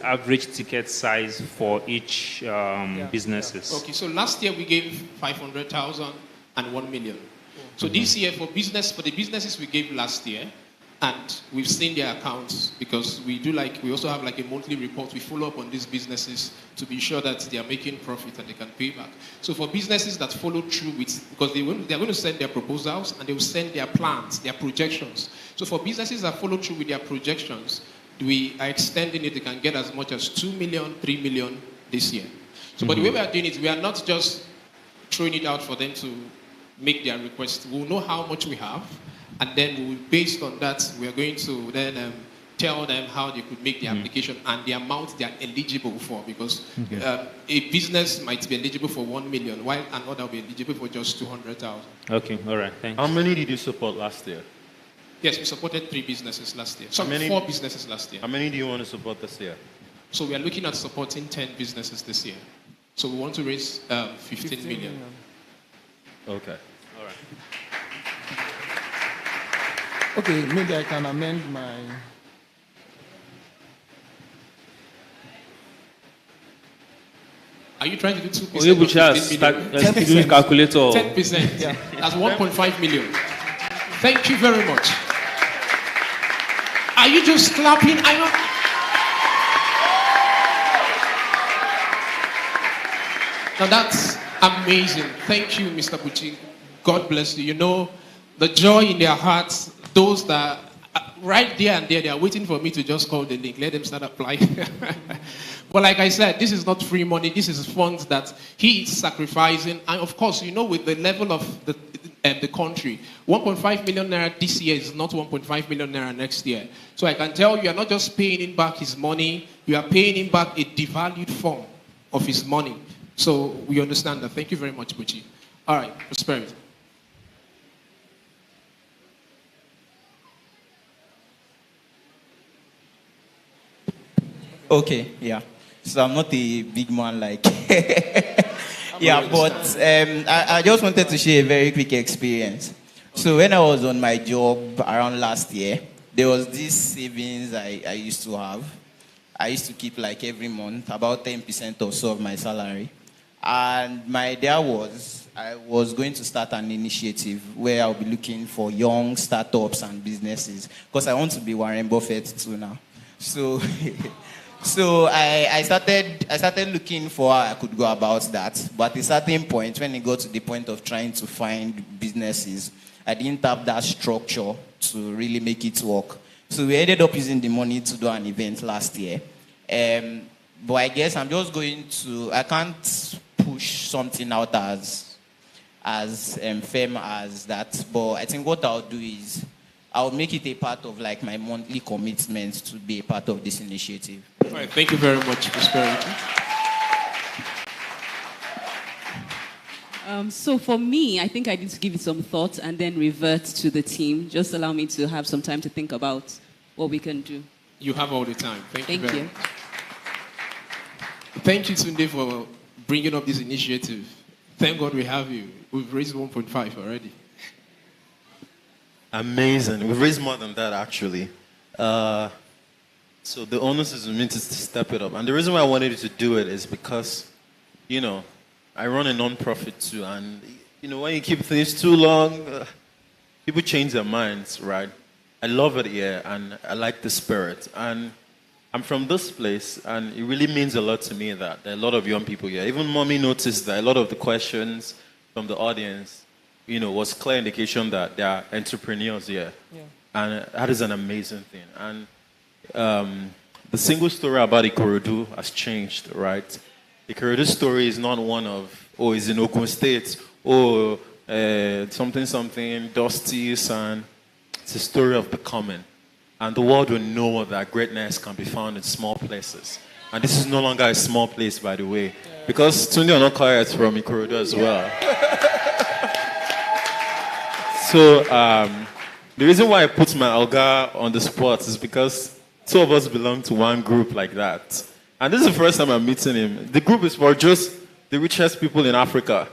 average ticket size for each businesses? Okay, so last year we gave 500,000 and 1 million. So this year for the businesses we gave last year, and we've seen their accounts because we also have like a monthly report. We follow up on these businesses to be sure that they are making profit and they can pay back. So for businesses that follow through with, because they're going to send their proposals and they will send their plans, their projections. So for businesses that follow through with their projections, we are extending it. They can get as much as 2 million, 3 million this year. So but the way we are doing it, we are not just throwing it out for them to make their request. We'll know how much we have. And then based on that, we are going to then tell them how they could make the application and the amount they are eligible for. Because a business might be eligible for 1 million, while another will be eligible for just 200,000. Okay, all right, thanks. How many did you support last year? Yes, we supported 3 businesses last year. 4 businesses last year. How many do you want to support this year? So we are looking at supporting 10 businesses this year. So we want to raise 15 million. Okay. All right. Okay, maybe I can amend my... Are you trying to do 2%? Oh, you start doing calculator. 10%. Yeah. That's 1.5 million. Thank you very much. Are you just clapping? Now that's amazing. Thank you, Mr. Buchi. God bless you. You know, the joy in their hearts, those that right there and there, they are waiting for me to just call the link. Let them start applying. But like I said, this is not free money. This is funds that he is sacrificing. And of course, you know, with the level of the country, 1.5 million naira this year is not 1.5 million naira next year. So I can tell you are not just paying him back his money, you are paying him back a devalued form of his money. So we understand that. Thank you very much, Buchi. All right, prosperity. Okay, yeah. So I'm not a big man like... yeah, but I just wanted to share a very quick experience. So when I was on my job around last year, there was this savings I used to have. I used to keep like every month, about 10% or so of my salary. And my idea was, I was going to start an initiative where I'll be looking for young startups and businesses, because I want to be Warren Buffett too now. So, so I started looking for how I could go about that. But at a certain point, when it got to the point of trying to find businesses, I didn't have that structure to really make it work. So we ended up using the money to do an event last year. But I guess I'm just going to, I can't push something out as firm as that. But I think what I'll do is, I'll make it a part of like my monthly commitment to be a part of this initiative. All right, thank you very much, Prosperity. So for me, I think I need to give it some thought and then revert to the team. Just allow me to have some time to think about what we can do. You have all the time. Thank you very you. much. Thank you, Tunde, for bringing up this initiative. Thank God we have you. We've raised 1.5 already. Amazing. We've raised more than that, actually. So the onus is on me to step it up. And the reason why I wanted you to do it is because, you know, I run a non-profit too. And, you know, when you keep things too long, people change their minds, right? I love it here, and I like the spirit. And I'm from this place, and it really means a lot to me that there are a lot of young people here. Even Mommy noticed that a lot of the questions from the audience, you know, was clear indication that there are entrepreneurs here. Yeah. And that is an amazing thing. And the single story about Ikorodu has changed, right? Ikorodu story is not one of, oh, it's in Ogun State, oh, something, dusty, and it's a story of becoming. And the world will know that greatness can be found in small places. And this is no longer a small place, by the way, because Tunde Onokaya is from Ikorodu as well. So the reason why I put my Olga on the spot is because two of us belong to one group like that. And this is the first time I'm meeting him. The group is for just the richest people in Africa.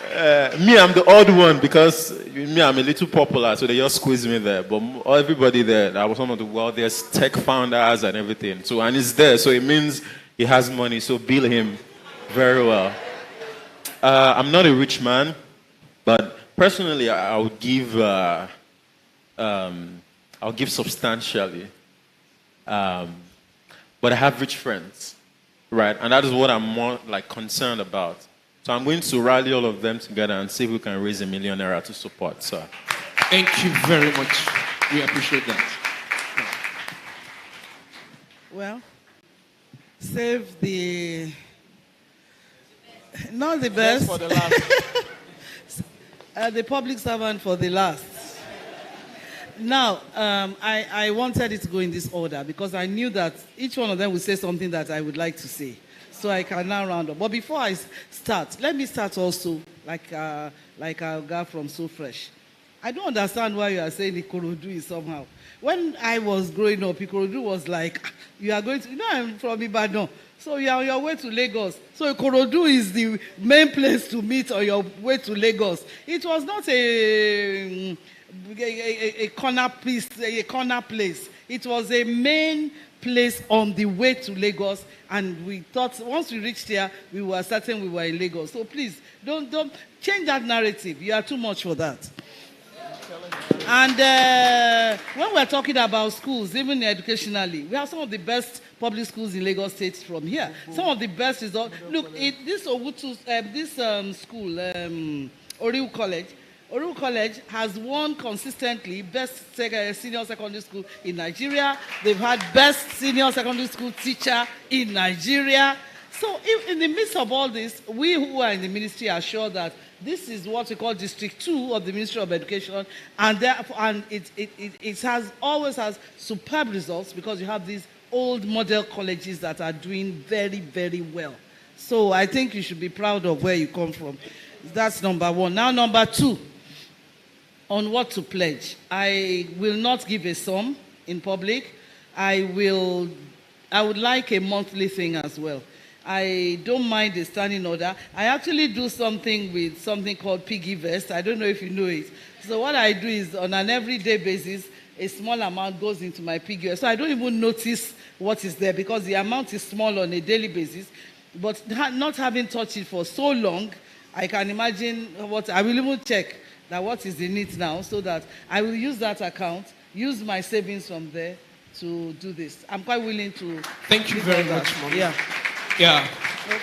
Me, I'm the odd one because me, I'm a little popular, so they just squeeze me there. But everybody there, I was one of the wealthiest tech founders and everything. So, and he's there, so it means he has money. So bill him very well. I'm not a rich man, but personally, I'll give substantially. But I have rich friends, right? And that is what I'm more like concerned about. So I'm going to rally all of them together and see if we can raise $1 million to support. So, thank you very much. We appreciate that. Well, save the, not the best. For the last. The public servant for the last. Now, I wanted it to go in this order because I knew that each one of them would say something that I would like to say. So I can now round up. But before I start, let me start also like our guy from So Fresh. I don't understand why you are saying Ikorodu is somehow. When I was growing up, Ikorodu was like, you are going to, I'm from Ibadan, so you are on your way to Lagos. So Ikorodu is the main place to meet on your way to Lagos. It was not a corner piece, a corner place. It was a main place on the way to Lagos, and we thought once we reached here, we were certain we were in Lagos. So please, don't change that narrative. You are too much for that. And when we're talking about schools, even educationally, we have some of the best public schools in Lagos State from here. Some of the best results. Look, this Owutu, school, Oriu College has won consistently best senior secondary school in Nigeria. They've had best senior secondary school teacher in Nigeria. So in the midst of all this, we who are in the ministry are sure that this is what we call District 2 of the Ministry of Education, and it always has superb results because you have these old model colleges that are doing very, very well. So I think you should be proud of where you come from. That's number one. Now, number two. On what to pledge. I will not give a sum in public. I would like a monthly thing as well. I don't mind a standing order. I actually do something with something called Piggy Vest. I don't know if you know it. So what I do is on an everyday basis, a small amount goes into my piggy vest. So I don't even notice what is there because the amount is small on a daily basis. But not having touched it for so long, I can imagine what I will even check. That what is in it now, so that I will use that account, use my savings from there to do this. I'm quite willing to. Thank you very much, Mom. Yeah. Yeah. Okay.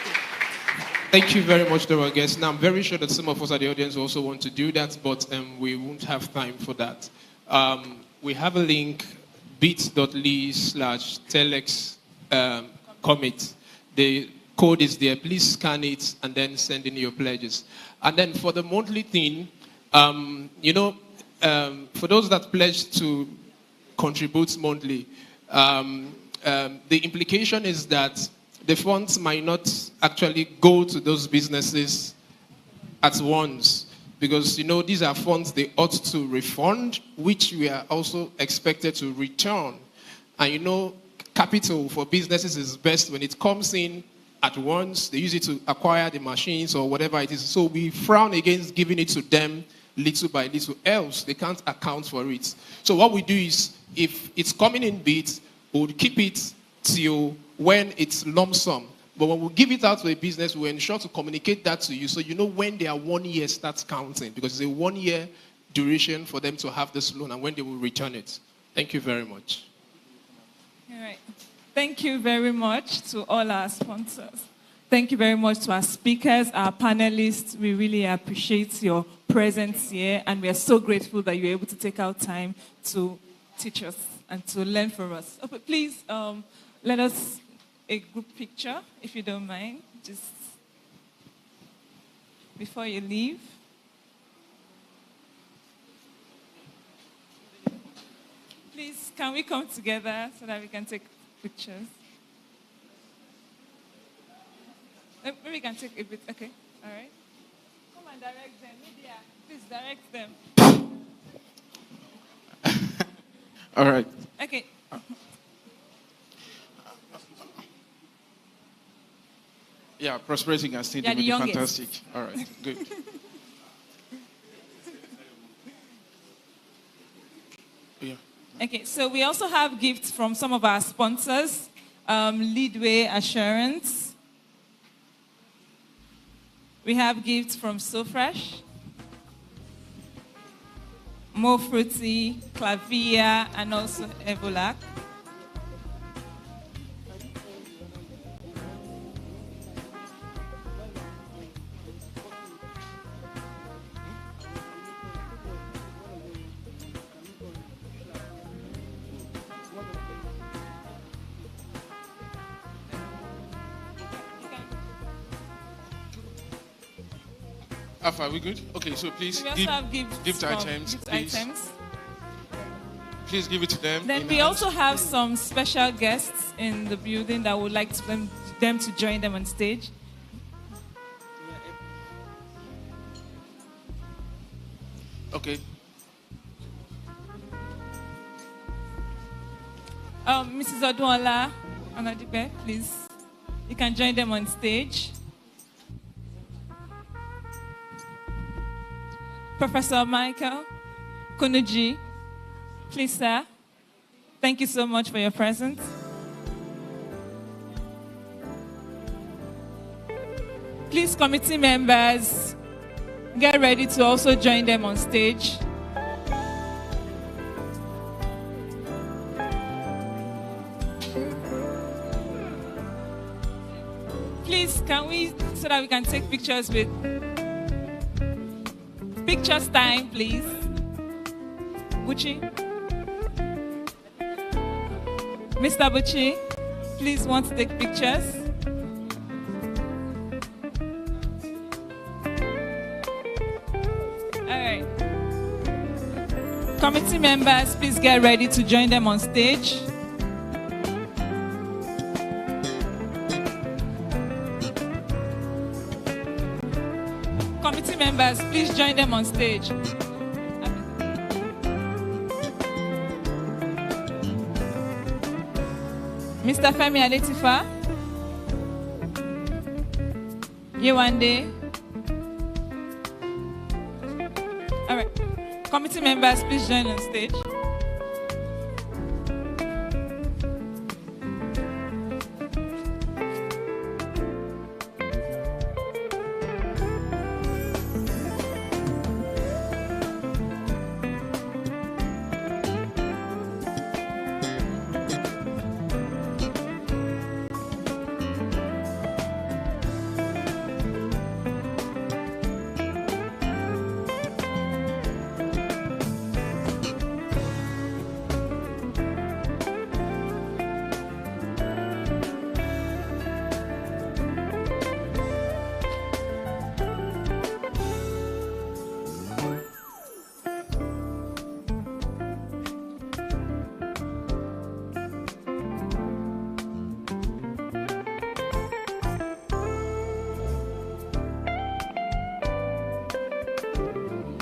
Thank you very much, to our guests. Now, I'm very sure that some of us at the audience also want to do that, but we won't have time for that. We have a link, bit.ly/telex commit. The code is there. Please scan it and then send in your pledges. And then for the monthly thing, for those that pledge to contribute monthly, the implication is that the funds might not actually go to those businesses at once because, these are funds they ought to refund, which we are also expected to return. And, capital for businesses is best when it comes in at once. They use it to acquire the machines or whatever it is. So we frown against giving it to them little by little, else they can't account for it. So what we do is, if it's coming in bits, we'll keep it till when it's lump sum. But when we give it out to a business, we ensure to communicate that to you so you know when their 1 year starts counting, because it's a 1 year duration for them to have this loan and when they will return it. Thank you very much. All right. Thank you very much to all our sponsors. Thank you very much to our speakers, our panelists. We really appreciate your presence here, and we are so grateful that you're able to take out time to teach us and to learn from us. Okay, please let us a group picture, if you don't mind, just before you leave. Please, can we come together so that we can take pictures? Maybe we can take a bit. Okay, all right. Come and direct them. Media, please direct them. All right. Okay. Yeah, Prosperity can still You're do the it. youngest. Fantastic. All right, good. Okay, so we also have gifts from some of our sponsors, Leadway Assurance. We have gifts from So Fresh, Mo Fruity, Clavia, and also Evolac. Alpha, are we good? Okay, so please We also have gift items, please. Please give it to them. Then we also have some special guests in the building that would like them to join them on stage. Okay. Mrs. Odwala Anadibe, please. You can join them on stage. Professor Michael Kunuji, please, sir. Thank you so much for your presence. Please, committee members, get ready to also join them on stage. Please, can we, so that we can take pictures with pictures time, please. Buchi. Mr. Buchi, please want to take pictures. All right. Committee members, please get ready to join them on stage. Committee members, please join them on stage. Mr. Femi Adetifa, Yewande. All right. Committee members, please join on stage.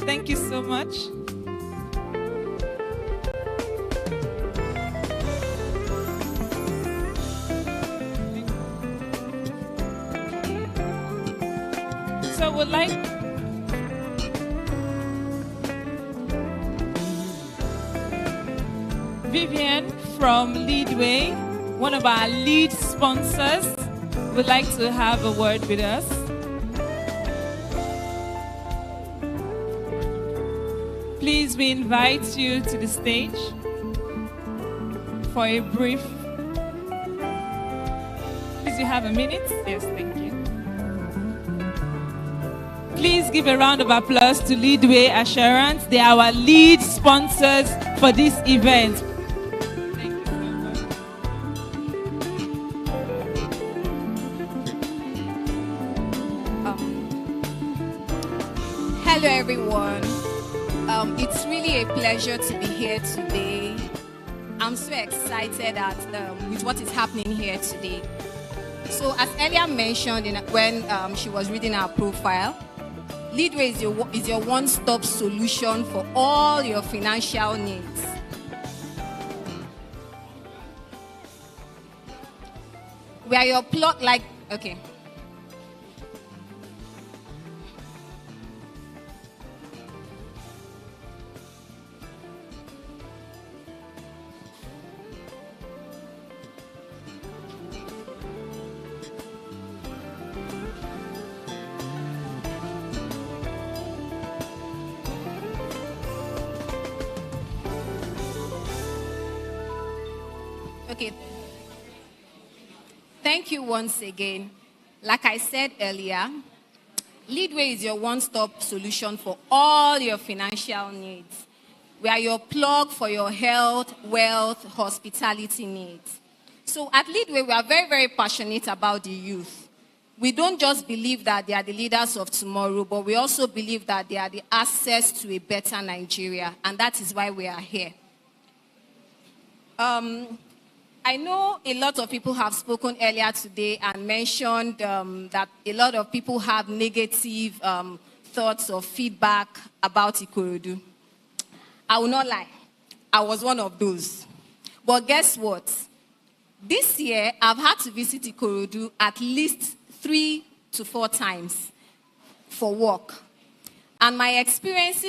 Thank you so much. So we'd like Vivian from Leadway, one of our lead sponsors, would like to have a word with us. Please, we invite you to the stage for a brief. Please, you have a minute? Yes, thank you. Please give a round of applause to Leadway Assurance. They are our lead sponsors for this event. Hello, everyone. It's really a pleasure to be here today. I'm so excited with what is happening here today. So, as earlier mentioned when she was reading our profile, Leadway is your one-stop solution for all your financial needs. We are your okay. Okay. Thank you once again. Like I said earlier, Leadway is your one-stop solution for all your financial needs. We are your plug for your health, wealth, hospitality needs. So at Leadway, we are very, very passionate about the youth. We don't just believe that they are the leaders of tomorrow, but we also believe that they are the access to a better Nigeria, and that is why we are here. I know a lot of people have spoken earlier today and mentioned that a lot of people have negative thoughts or feedback about Ikorodu. I will not lie, I was one of those. But guess what? This year, I've had to visit Ikorodu at least 3 to 4 times for work. And my experience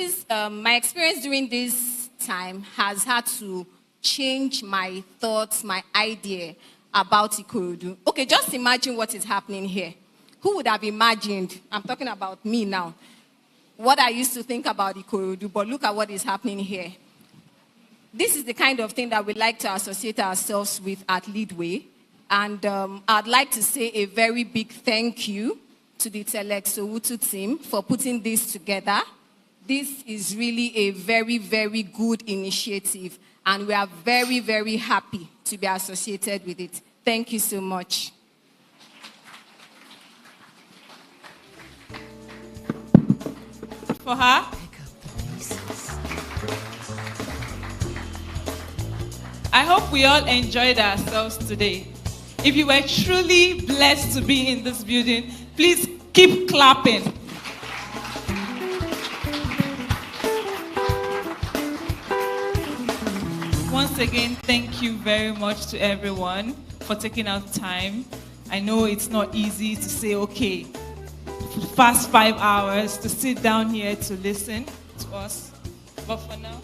during this time has had to change my thoughts, my idea about Ikorodu. Okay, just imagine what is happening here. Who would have imagined, I'm talking about me now, what I used to think about Ikorodu, but look at what is happening here. This is the kind of thing that we like to associate ourselves with at Leadway. And I'd like to say a very big thank you to the TELexOwutu team for putting this together. This is really a very, very good initiative. And we are very, very happy to be associated with it. Thank you so much. For her. I hope we all enjoyed ourselves today. If you were truly blessed to be in this building, please keep clapping. Once again, thank you very much to everyone for taking out time. I know it's not easy to say, okay, for the past 5 hours to sit down here to listen to us. But for now,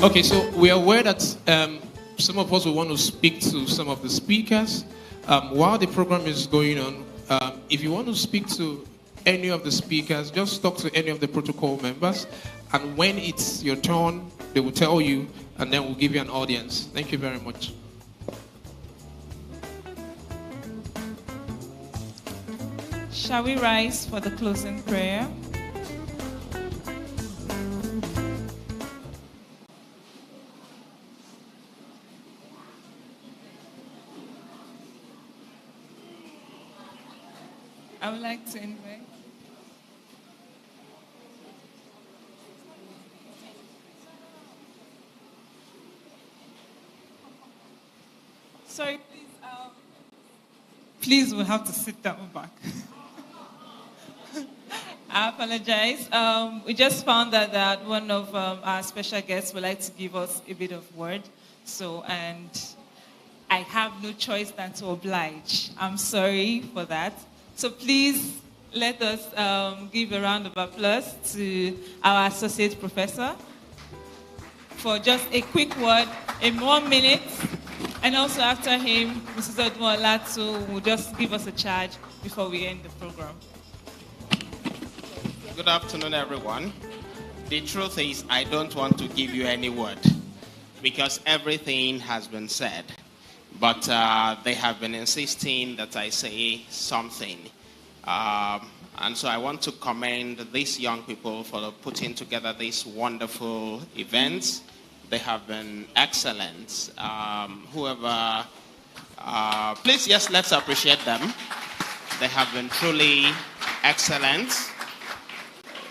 Okay, so we are aware that some of us will want to speak to some of the speakers. While the program is going on, if you want to speak to any of the speakers, just talk to any of the protocol members. And when it's your turn, they will tell you, and then we'll give you an audience. Thank you very much. shall we rise for the closing prayer? I would like to invite. Sorry, please, we'll have to sit down back. I apologize. We just found that one of our special guests would like to give us a bit of word. So, and I have no choice than to oblige. I'm sorry for that. So please let us give a round of applause to our associate professor for just a quick word in 1 minute. And also after him, Mrs. Odumolatu will just give us a charge before we end the program. Good afternoon, everyone. The truth is, I don't want to give you any word because everything has been said. But they have been insisting that I say something. And so I want to commend these young people for putting together this wonderful event. They have been excellent. Please, yes, let's appreciate them. They have been truly excellent.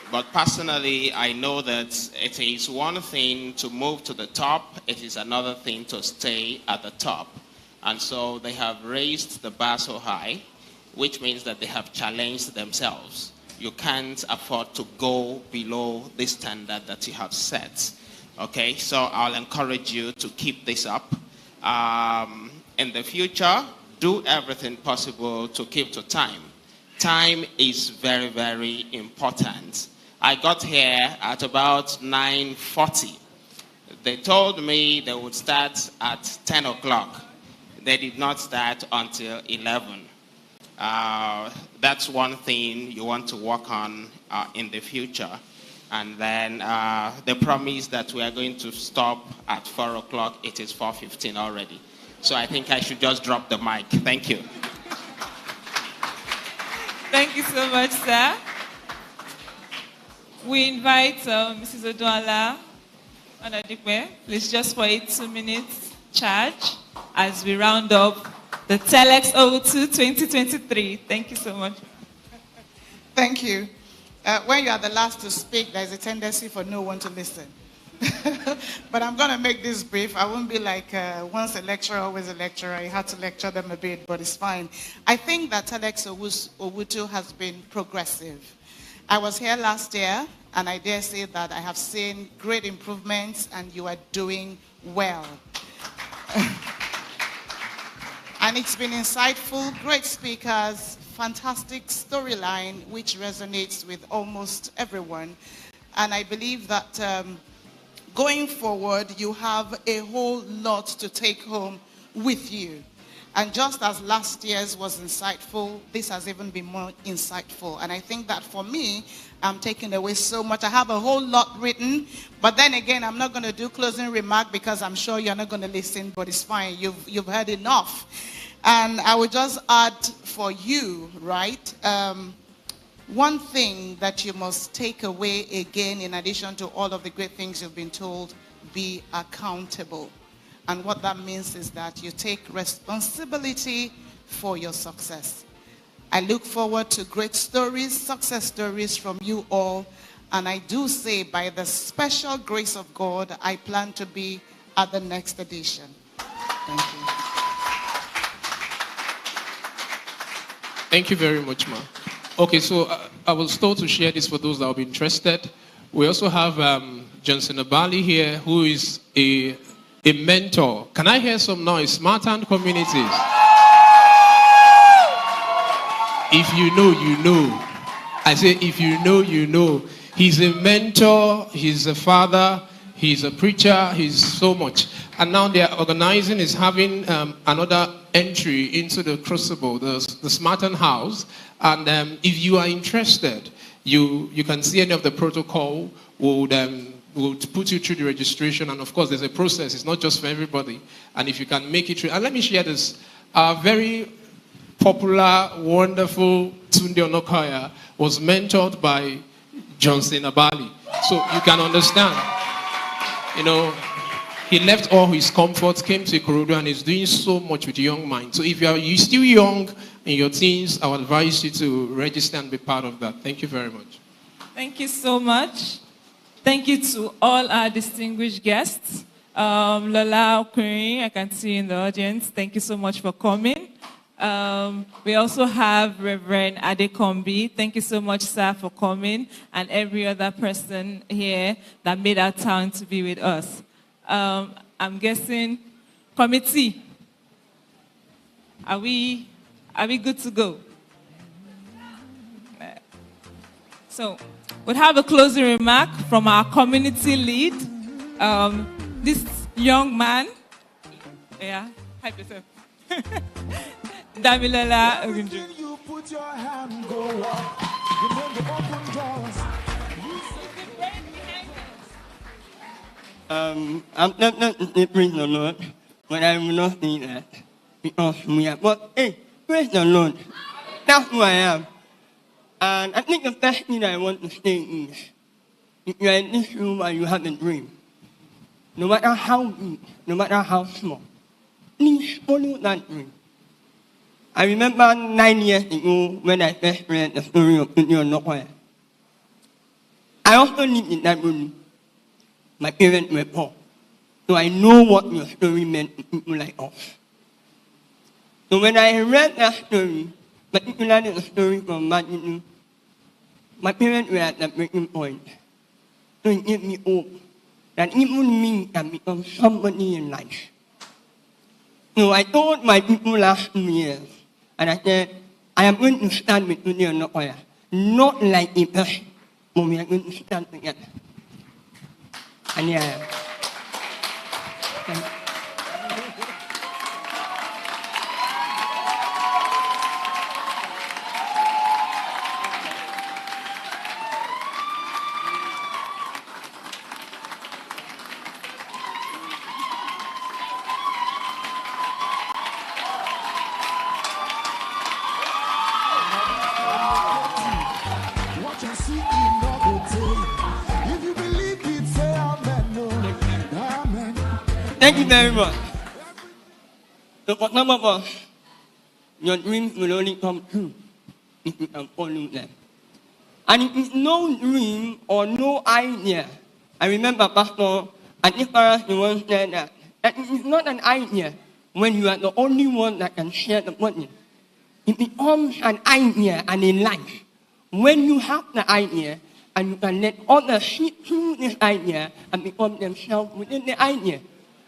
But personally, I know that it is one thing to move to the top. It is another thing to stay at the top. And so they have raised the bar so high, which means that they have challenged themselves. You can't afford to go below the standard that you have set. Okay, so I'll encourage you to keep this up. In the future, do everything possible to keep to time. Time is very, very important. I got here at about 9:40. They told me they would start at 10 o'clock. They did not start until 11. That's one thing you want to work on in the future. And then they promised that we are going to stop at 4 o'clock. It is 4:15 already. So I think I should just drop the mic. Thank you. Thank you so much, sir. We invite Mrs. Oduala Anadikwe, please, just for a 2-minute charge as we round up the TELexOwutu 2023. Thank you so much. Thank you. When you are the last to speak, there's a tendency for no one to listen. But I'm going to make this brief. I won't be like once a lecturer, always a lecturer. You had to lecture them a bit, but it's fine. I think that TELexOwutu has been progressive. I was here last year, and I dare say that I have seen great improvements, and you are doing well. And it's been insightful, great speakers, fantastic storyline, which resonates with almost everyone. And I believe that going forward, you have a whole lot to take home with you. And just as last year's was insightful, this has even been more insightful. And I think that for me, I'm taking away so much. I have a whole lot written, but then again, I'm not going to do closing remark because I'm sure you're not going to listen, but it's fine. You've heard enough. And I would just add for you, right? One thing that you must take away again, in addition to all of the great things you've been told, be accountable. And what that means is that you take responsibility for your success. I look forward to great stories, success stories from you all. And I do say, by the special grace of God, I plan to be at the next edition. Thank you. Thank you very much, Ma. Okay, so I will start to share this for those that will be interested. We also have Johnson Abali here, who is a mentor. Can I hear some noise? Smart Hand Communities. If you know, you know. I say, if you know, you know. He's a mentor, he's a father, he's a preacher, he's so much. And now they are organizing, is having another entry into the Crucible, the Smarten House. And if you are interested, you can see any of the protocol. We'll put you through the registration. And of course, there's a process. It's not just for everybody. And if you can make it through. And let me share this. Our very popular, wonderful Tunde Onokaya was mentored by Johnson Abali. So you can understand. You know, he left all his comforts, came to Ikorodu, and is doing so much with young minds. So if you're still young in your teens, I would advise you to register and be part of that. Thank you very much. Thank you so much. Thank you to all our distinguished guests. Lola Okuri, I can see in the audience. Thank you so much for coming. We also have Reverend Adekombi. Thank you so much, sir, for coming, and every other person here that made our time to be with us. I'm guessing, committee, are we good to go? So, we'll have a closing remark from our community lead. This young man, yeah, hype yourself. Damilola Ogunju. You put your hand, go up. Remember, open doors. I'm not praise the Lord, but I will not say that because we are. But hey, praise the Lord. That's who I am. And I think the first thing I want to say is, if you are in this room and you have a dream, no matter how big, no matter how small, please follow that dream. I remember 9 years ago when I first read the story of Tunde Onokaya. I also lived in that room. My parents were poor, so I know what your story meant to people like us. So when I read that story, particularly the story from Matthew, my parents were at the breaking point. So it gave me hope that even me can become somebody in life. So I told my people last 2 years, and I said, I am going to stand with Tunde Onokaya, not like a person, Mommy, I'm going to stand again. And yeah. What you see in no day. If you believe it, say amen. No. Amen. Thank you very much. Look what number of your dream will only come true if you can follow them. And it is no dream or no idea. I remember Pastor and Nicholas, you once said that it is not an idea when you are the only one that can share the money. It becomes an idea and a life. When you have the idea and you can let others see through this idea and become themselves within the idea.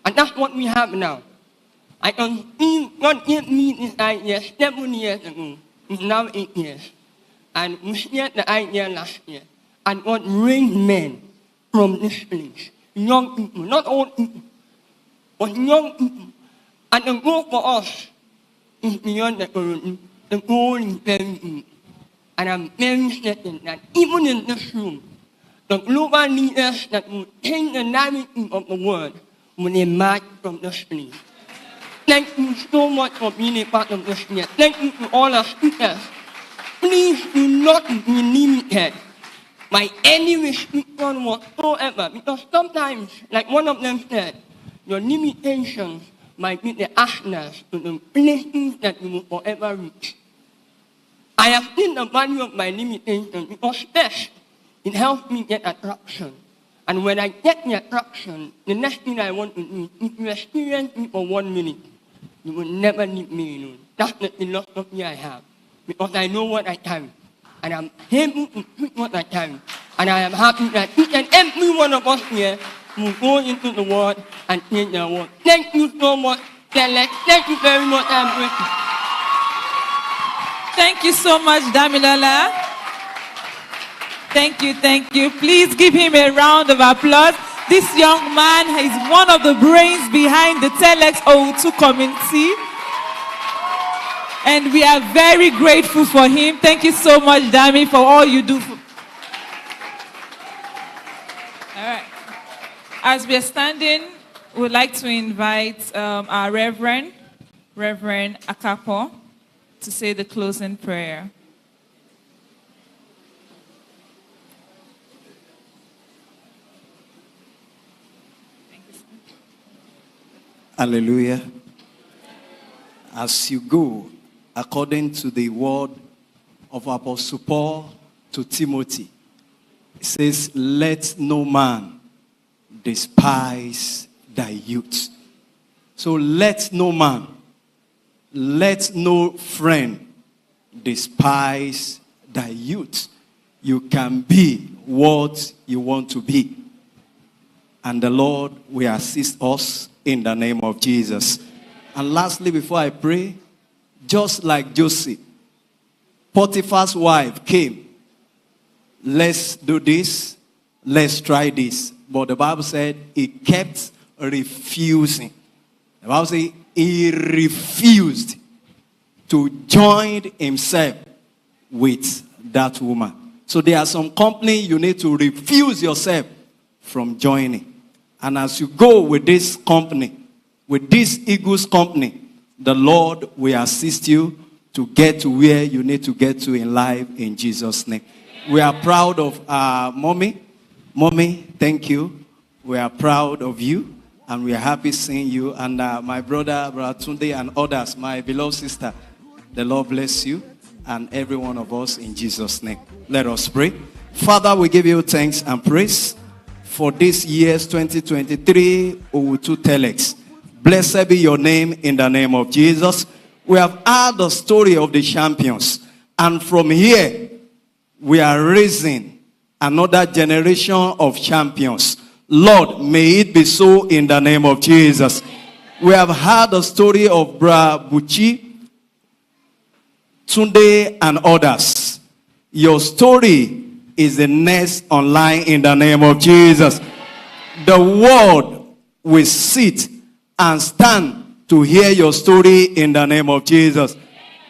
And that's what we have now. I can see God gave me this idea 7 years ago. It's now 8 years. And we shared the idea last year. And God raised men from this place. Young people, not old people, but young people. And the goal for us is beyond the current. The goal is very big. And I'm very certain that even in this room, the global leaders that will change the narrative of the world will emerge from this place. Thank you so much for being a part of this year. Thank you to all our speakers. Please do not be limited by any restriction whatsoever, because sometimes, like one of them said, your limitations might be the ashes to the places that you will forever reach. I have seen the value of my limitations because first, it helps me get attraction. And when I get the attraction, the next thing I want to do is if you experience me for 1 minute, you will never leave me alone. That's the philosophy I have. Because I know what I carry. And I'm able to treat what I carry. And I am happy that each and every one of us here will go into the world and change the world. Thank you so much, TELEX. Thank you very much. I'm grateful. Thank you so much, Damilola. Thank you, thank you. Please give him a round of applause. This young man is one of the brains behind the TELexOwutu community. And we are very grateful for him. Thank you so much, Dami, for all you do. All right. As we are standing, we'd like to invite our Reverend Akapo, to say the closing prayer. Hallelujah. As you go, according to the word of Apostle Paul to Timothy, it says, let no man despise thy youth. So let no man, let no friend despise thy youth. You can be what you want to be. And the Lord will assist us in the name of Jesus. And lastly, before I pray, just like Joseph, Potiphar's wife came. Let's do this. Let's try this. But the Bible said he kept refusing. The Bible said he refused to join himself with that woman. So there are some company you need to refuse yourself from joining. And as you go with this company, with this Eagles company, the Lord will assist you to get to where you need to get to in life in Jesus' name. We are proud of Mommy. Mommy, thank you. We are proud of you. And we are happy seeing you. And my brother Tunde, and others, my beloved sister, the Lord bless you and every one of us in Jesus' name. Let us pray. Father, we give you thanks and praise for this year's 2023 Owutu TELEX. Blessed be your name in the name of Jesus. We have heard the story of the champions. And from here, we are raising another generation of champions. Lord, may it be so in the name of Jesus. We have heard the story of Bra Buchi, Tunde, and others. Your story is the next online in the name of Jesus. The world will sit and stand to hear your story in the name of Jesus.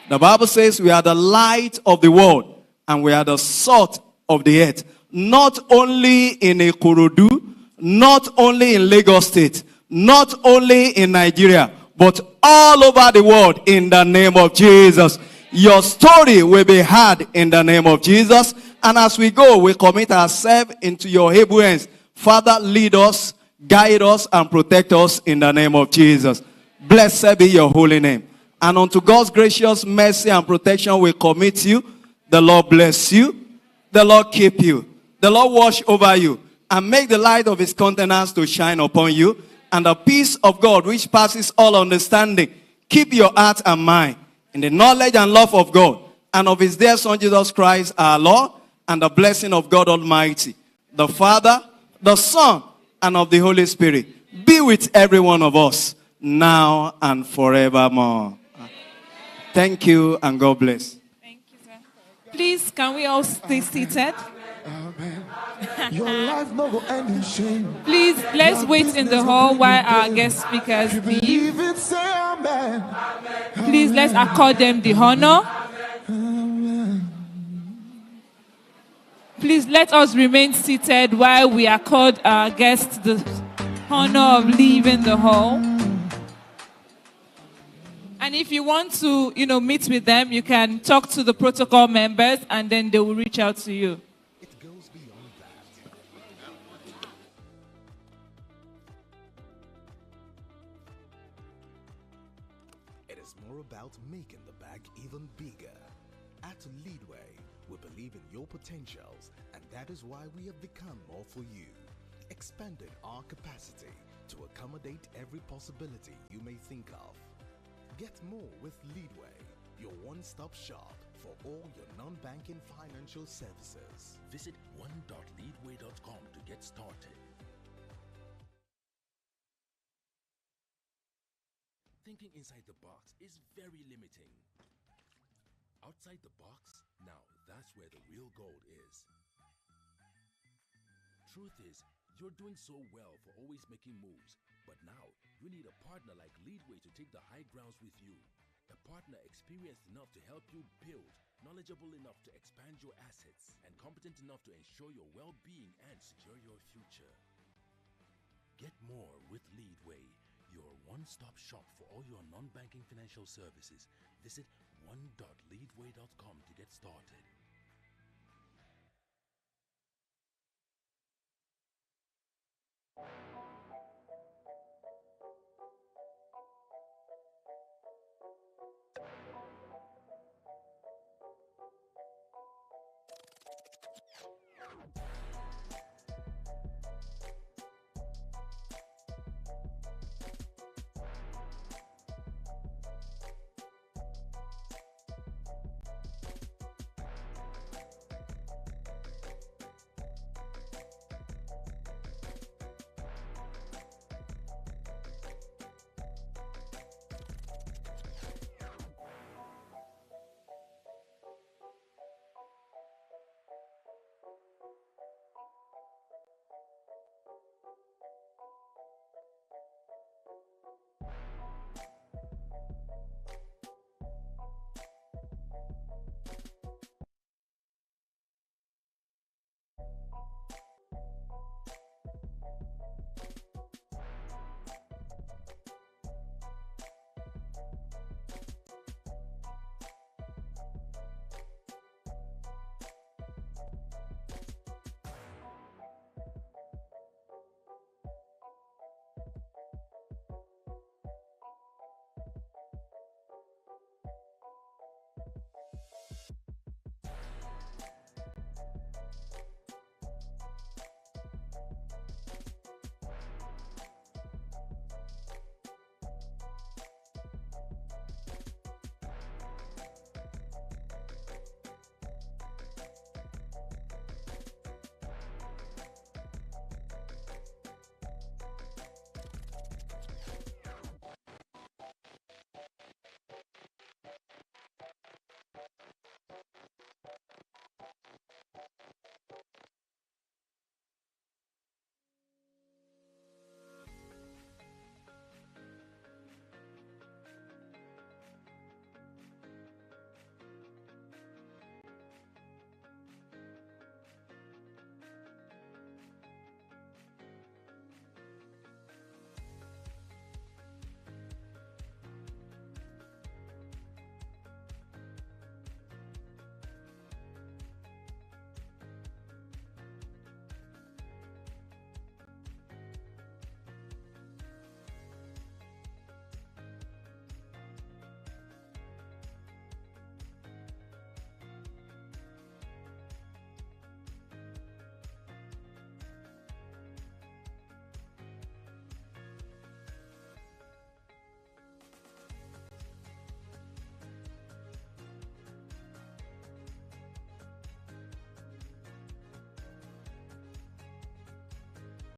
The Bible says we are the light of the world and we are the salt of the earth. Not only in Ikorodu, not only in Lagos State, not only in Nigeria, but all over the world in the name of Jesus. Your story will be heard in the name of Jesus. And as we go, we commit ourselves into your able hands. Father, lead us, guide us, and protect us in the name of Jesus. Blessed be your holy name. And unto God's gracious mercy and protection we commit you. The Lord bless you. The Lord keep you. The Lord watch over you. And make the light of his countenance to shine upon you. And the peace of God, which passes all understanding, keep your heart and mind in the knowledge and love of God and of his dear Son Jesus Christ our Lord. And the blessing of God Almighty, the Father, the Son, and of the Holy Spirit be with every one of us now and forevermore. Thank you and God bless. Please, can we all stay seated? Your life no go end in shame. Please, let's wait in the hall while our guest speakers leave. Believe it, say amen. Please, let's accord them the honor. Please let us remain seated while we accord our guests the honor of leaving the hall. And if you want to, meet with them, you can talk to the protocol members and then they will reach out to you. It is more about making the bag even bigger. At Leadway, we believe in your potentials, and that is why we have become more for you, expanding our capacity to accommodate every possibility you may think of. Get more with Leadway, your one-stop shop for all your non-banking financial services. Visit one.leadway.com to get started. Thinking inside the box is very limiting. Outside the box, now that's where the real gold is. Truth is, you're doing so well for always making moves, but now you need a partner like Leadway to take the high grounds with you. A partner experienced enough to help you build, knowledgeable enough to expand your assets, and competent enough to ensure your well-being and secure your future. Get more with Leadway, your one-stop shop for all your non-banking financial services. Visit one.leadway.com to get started.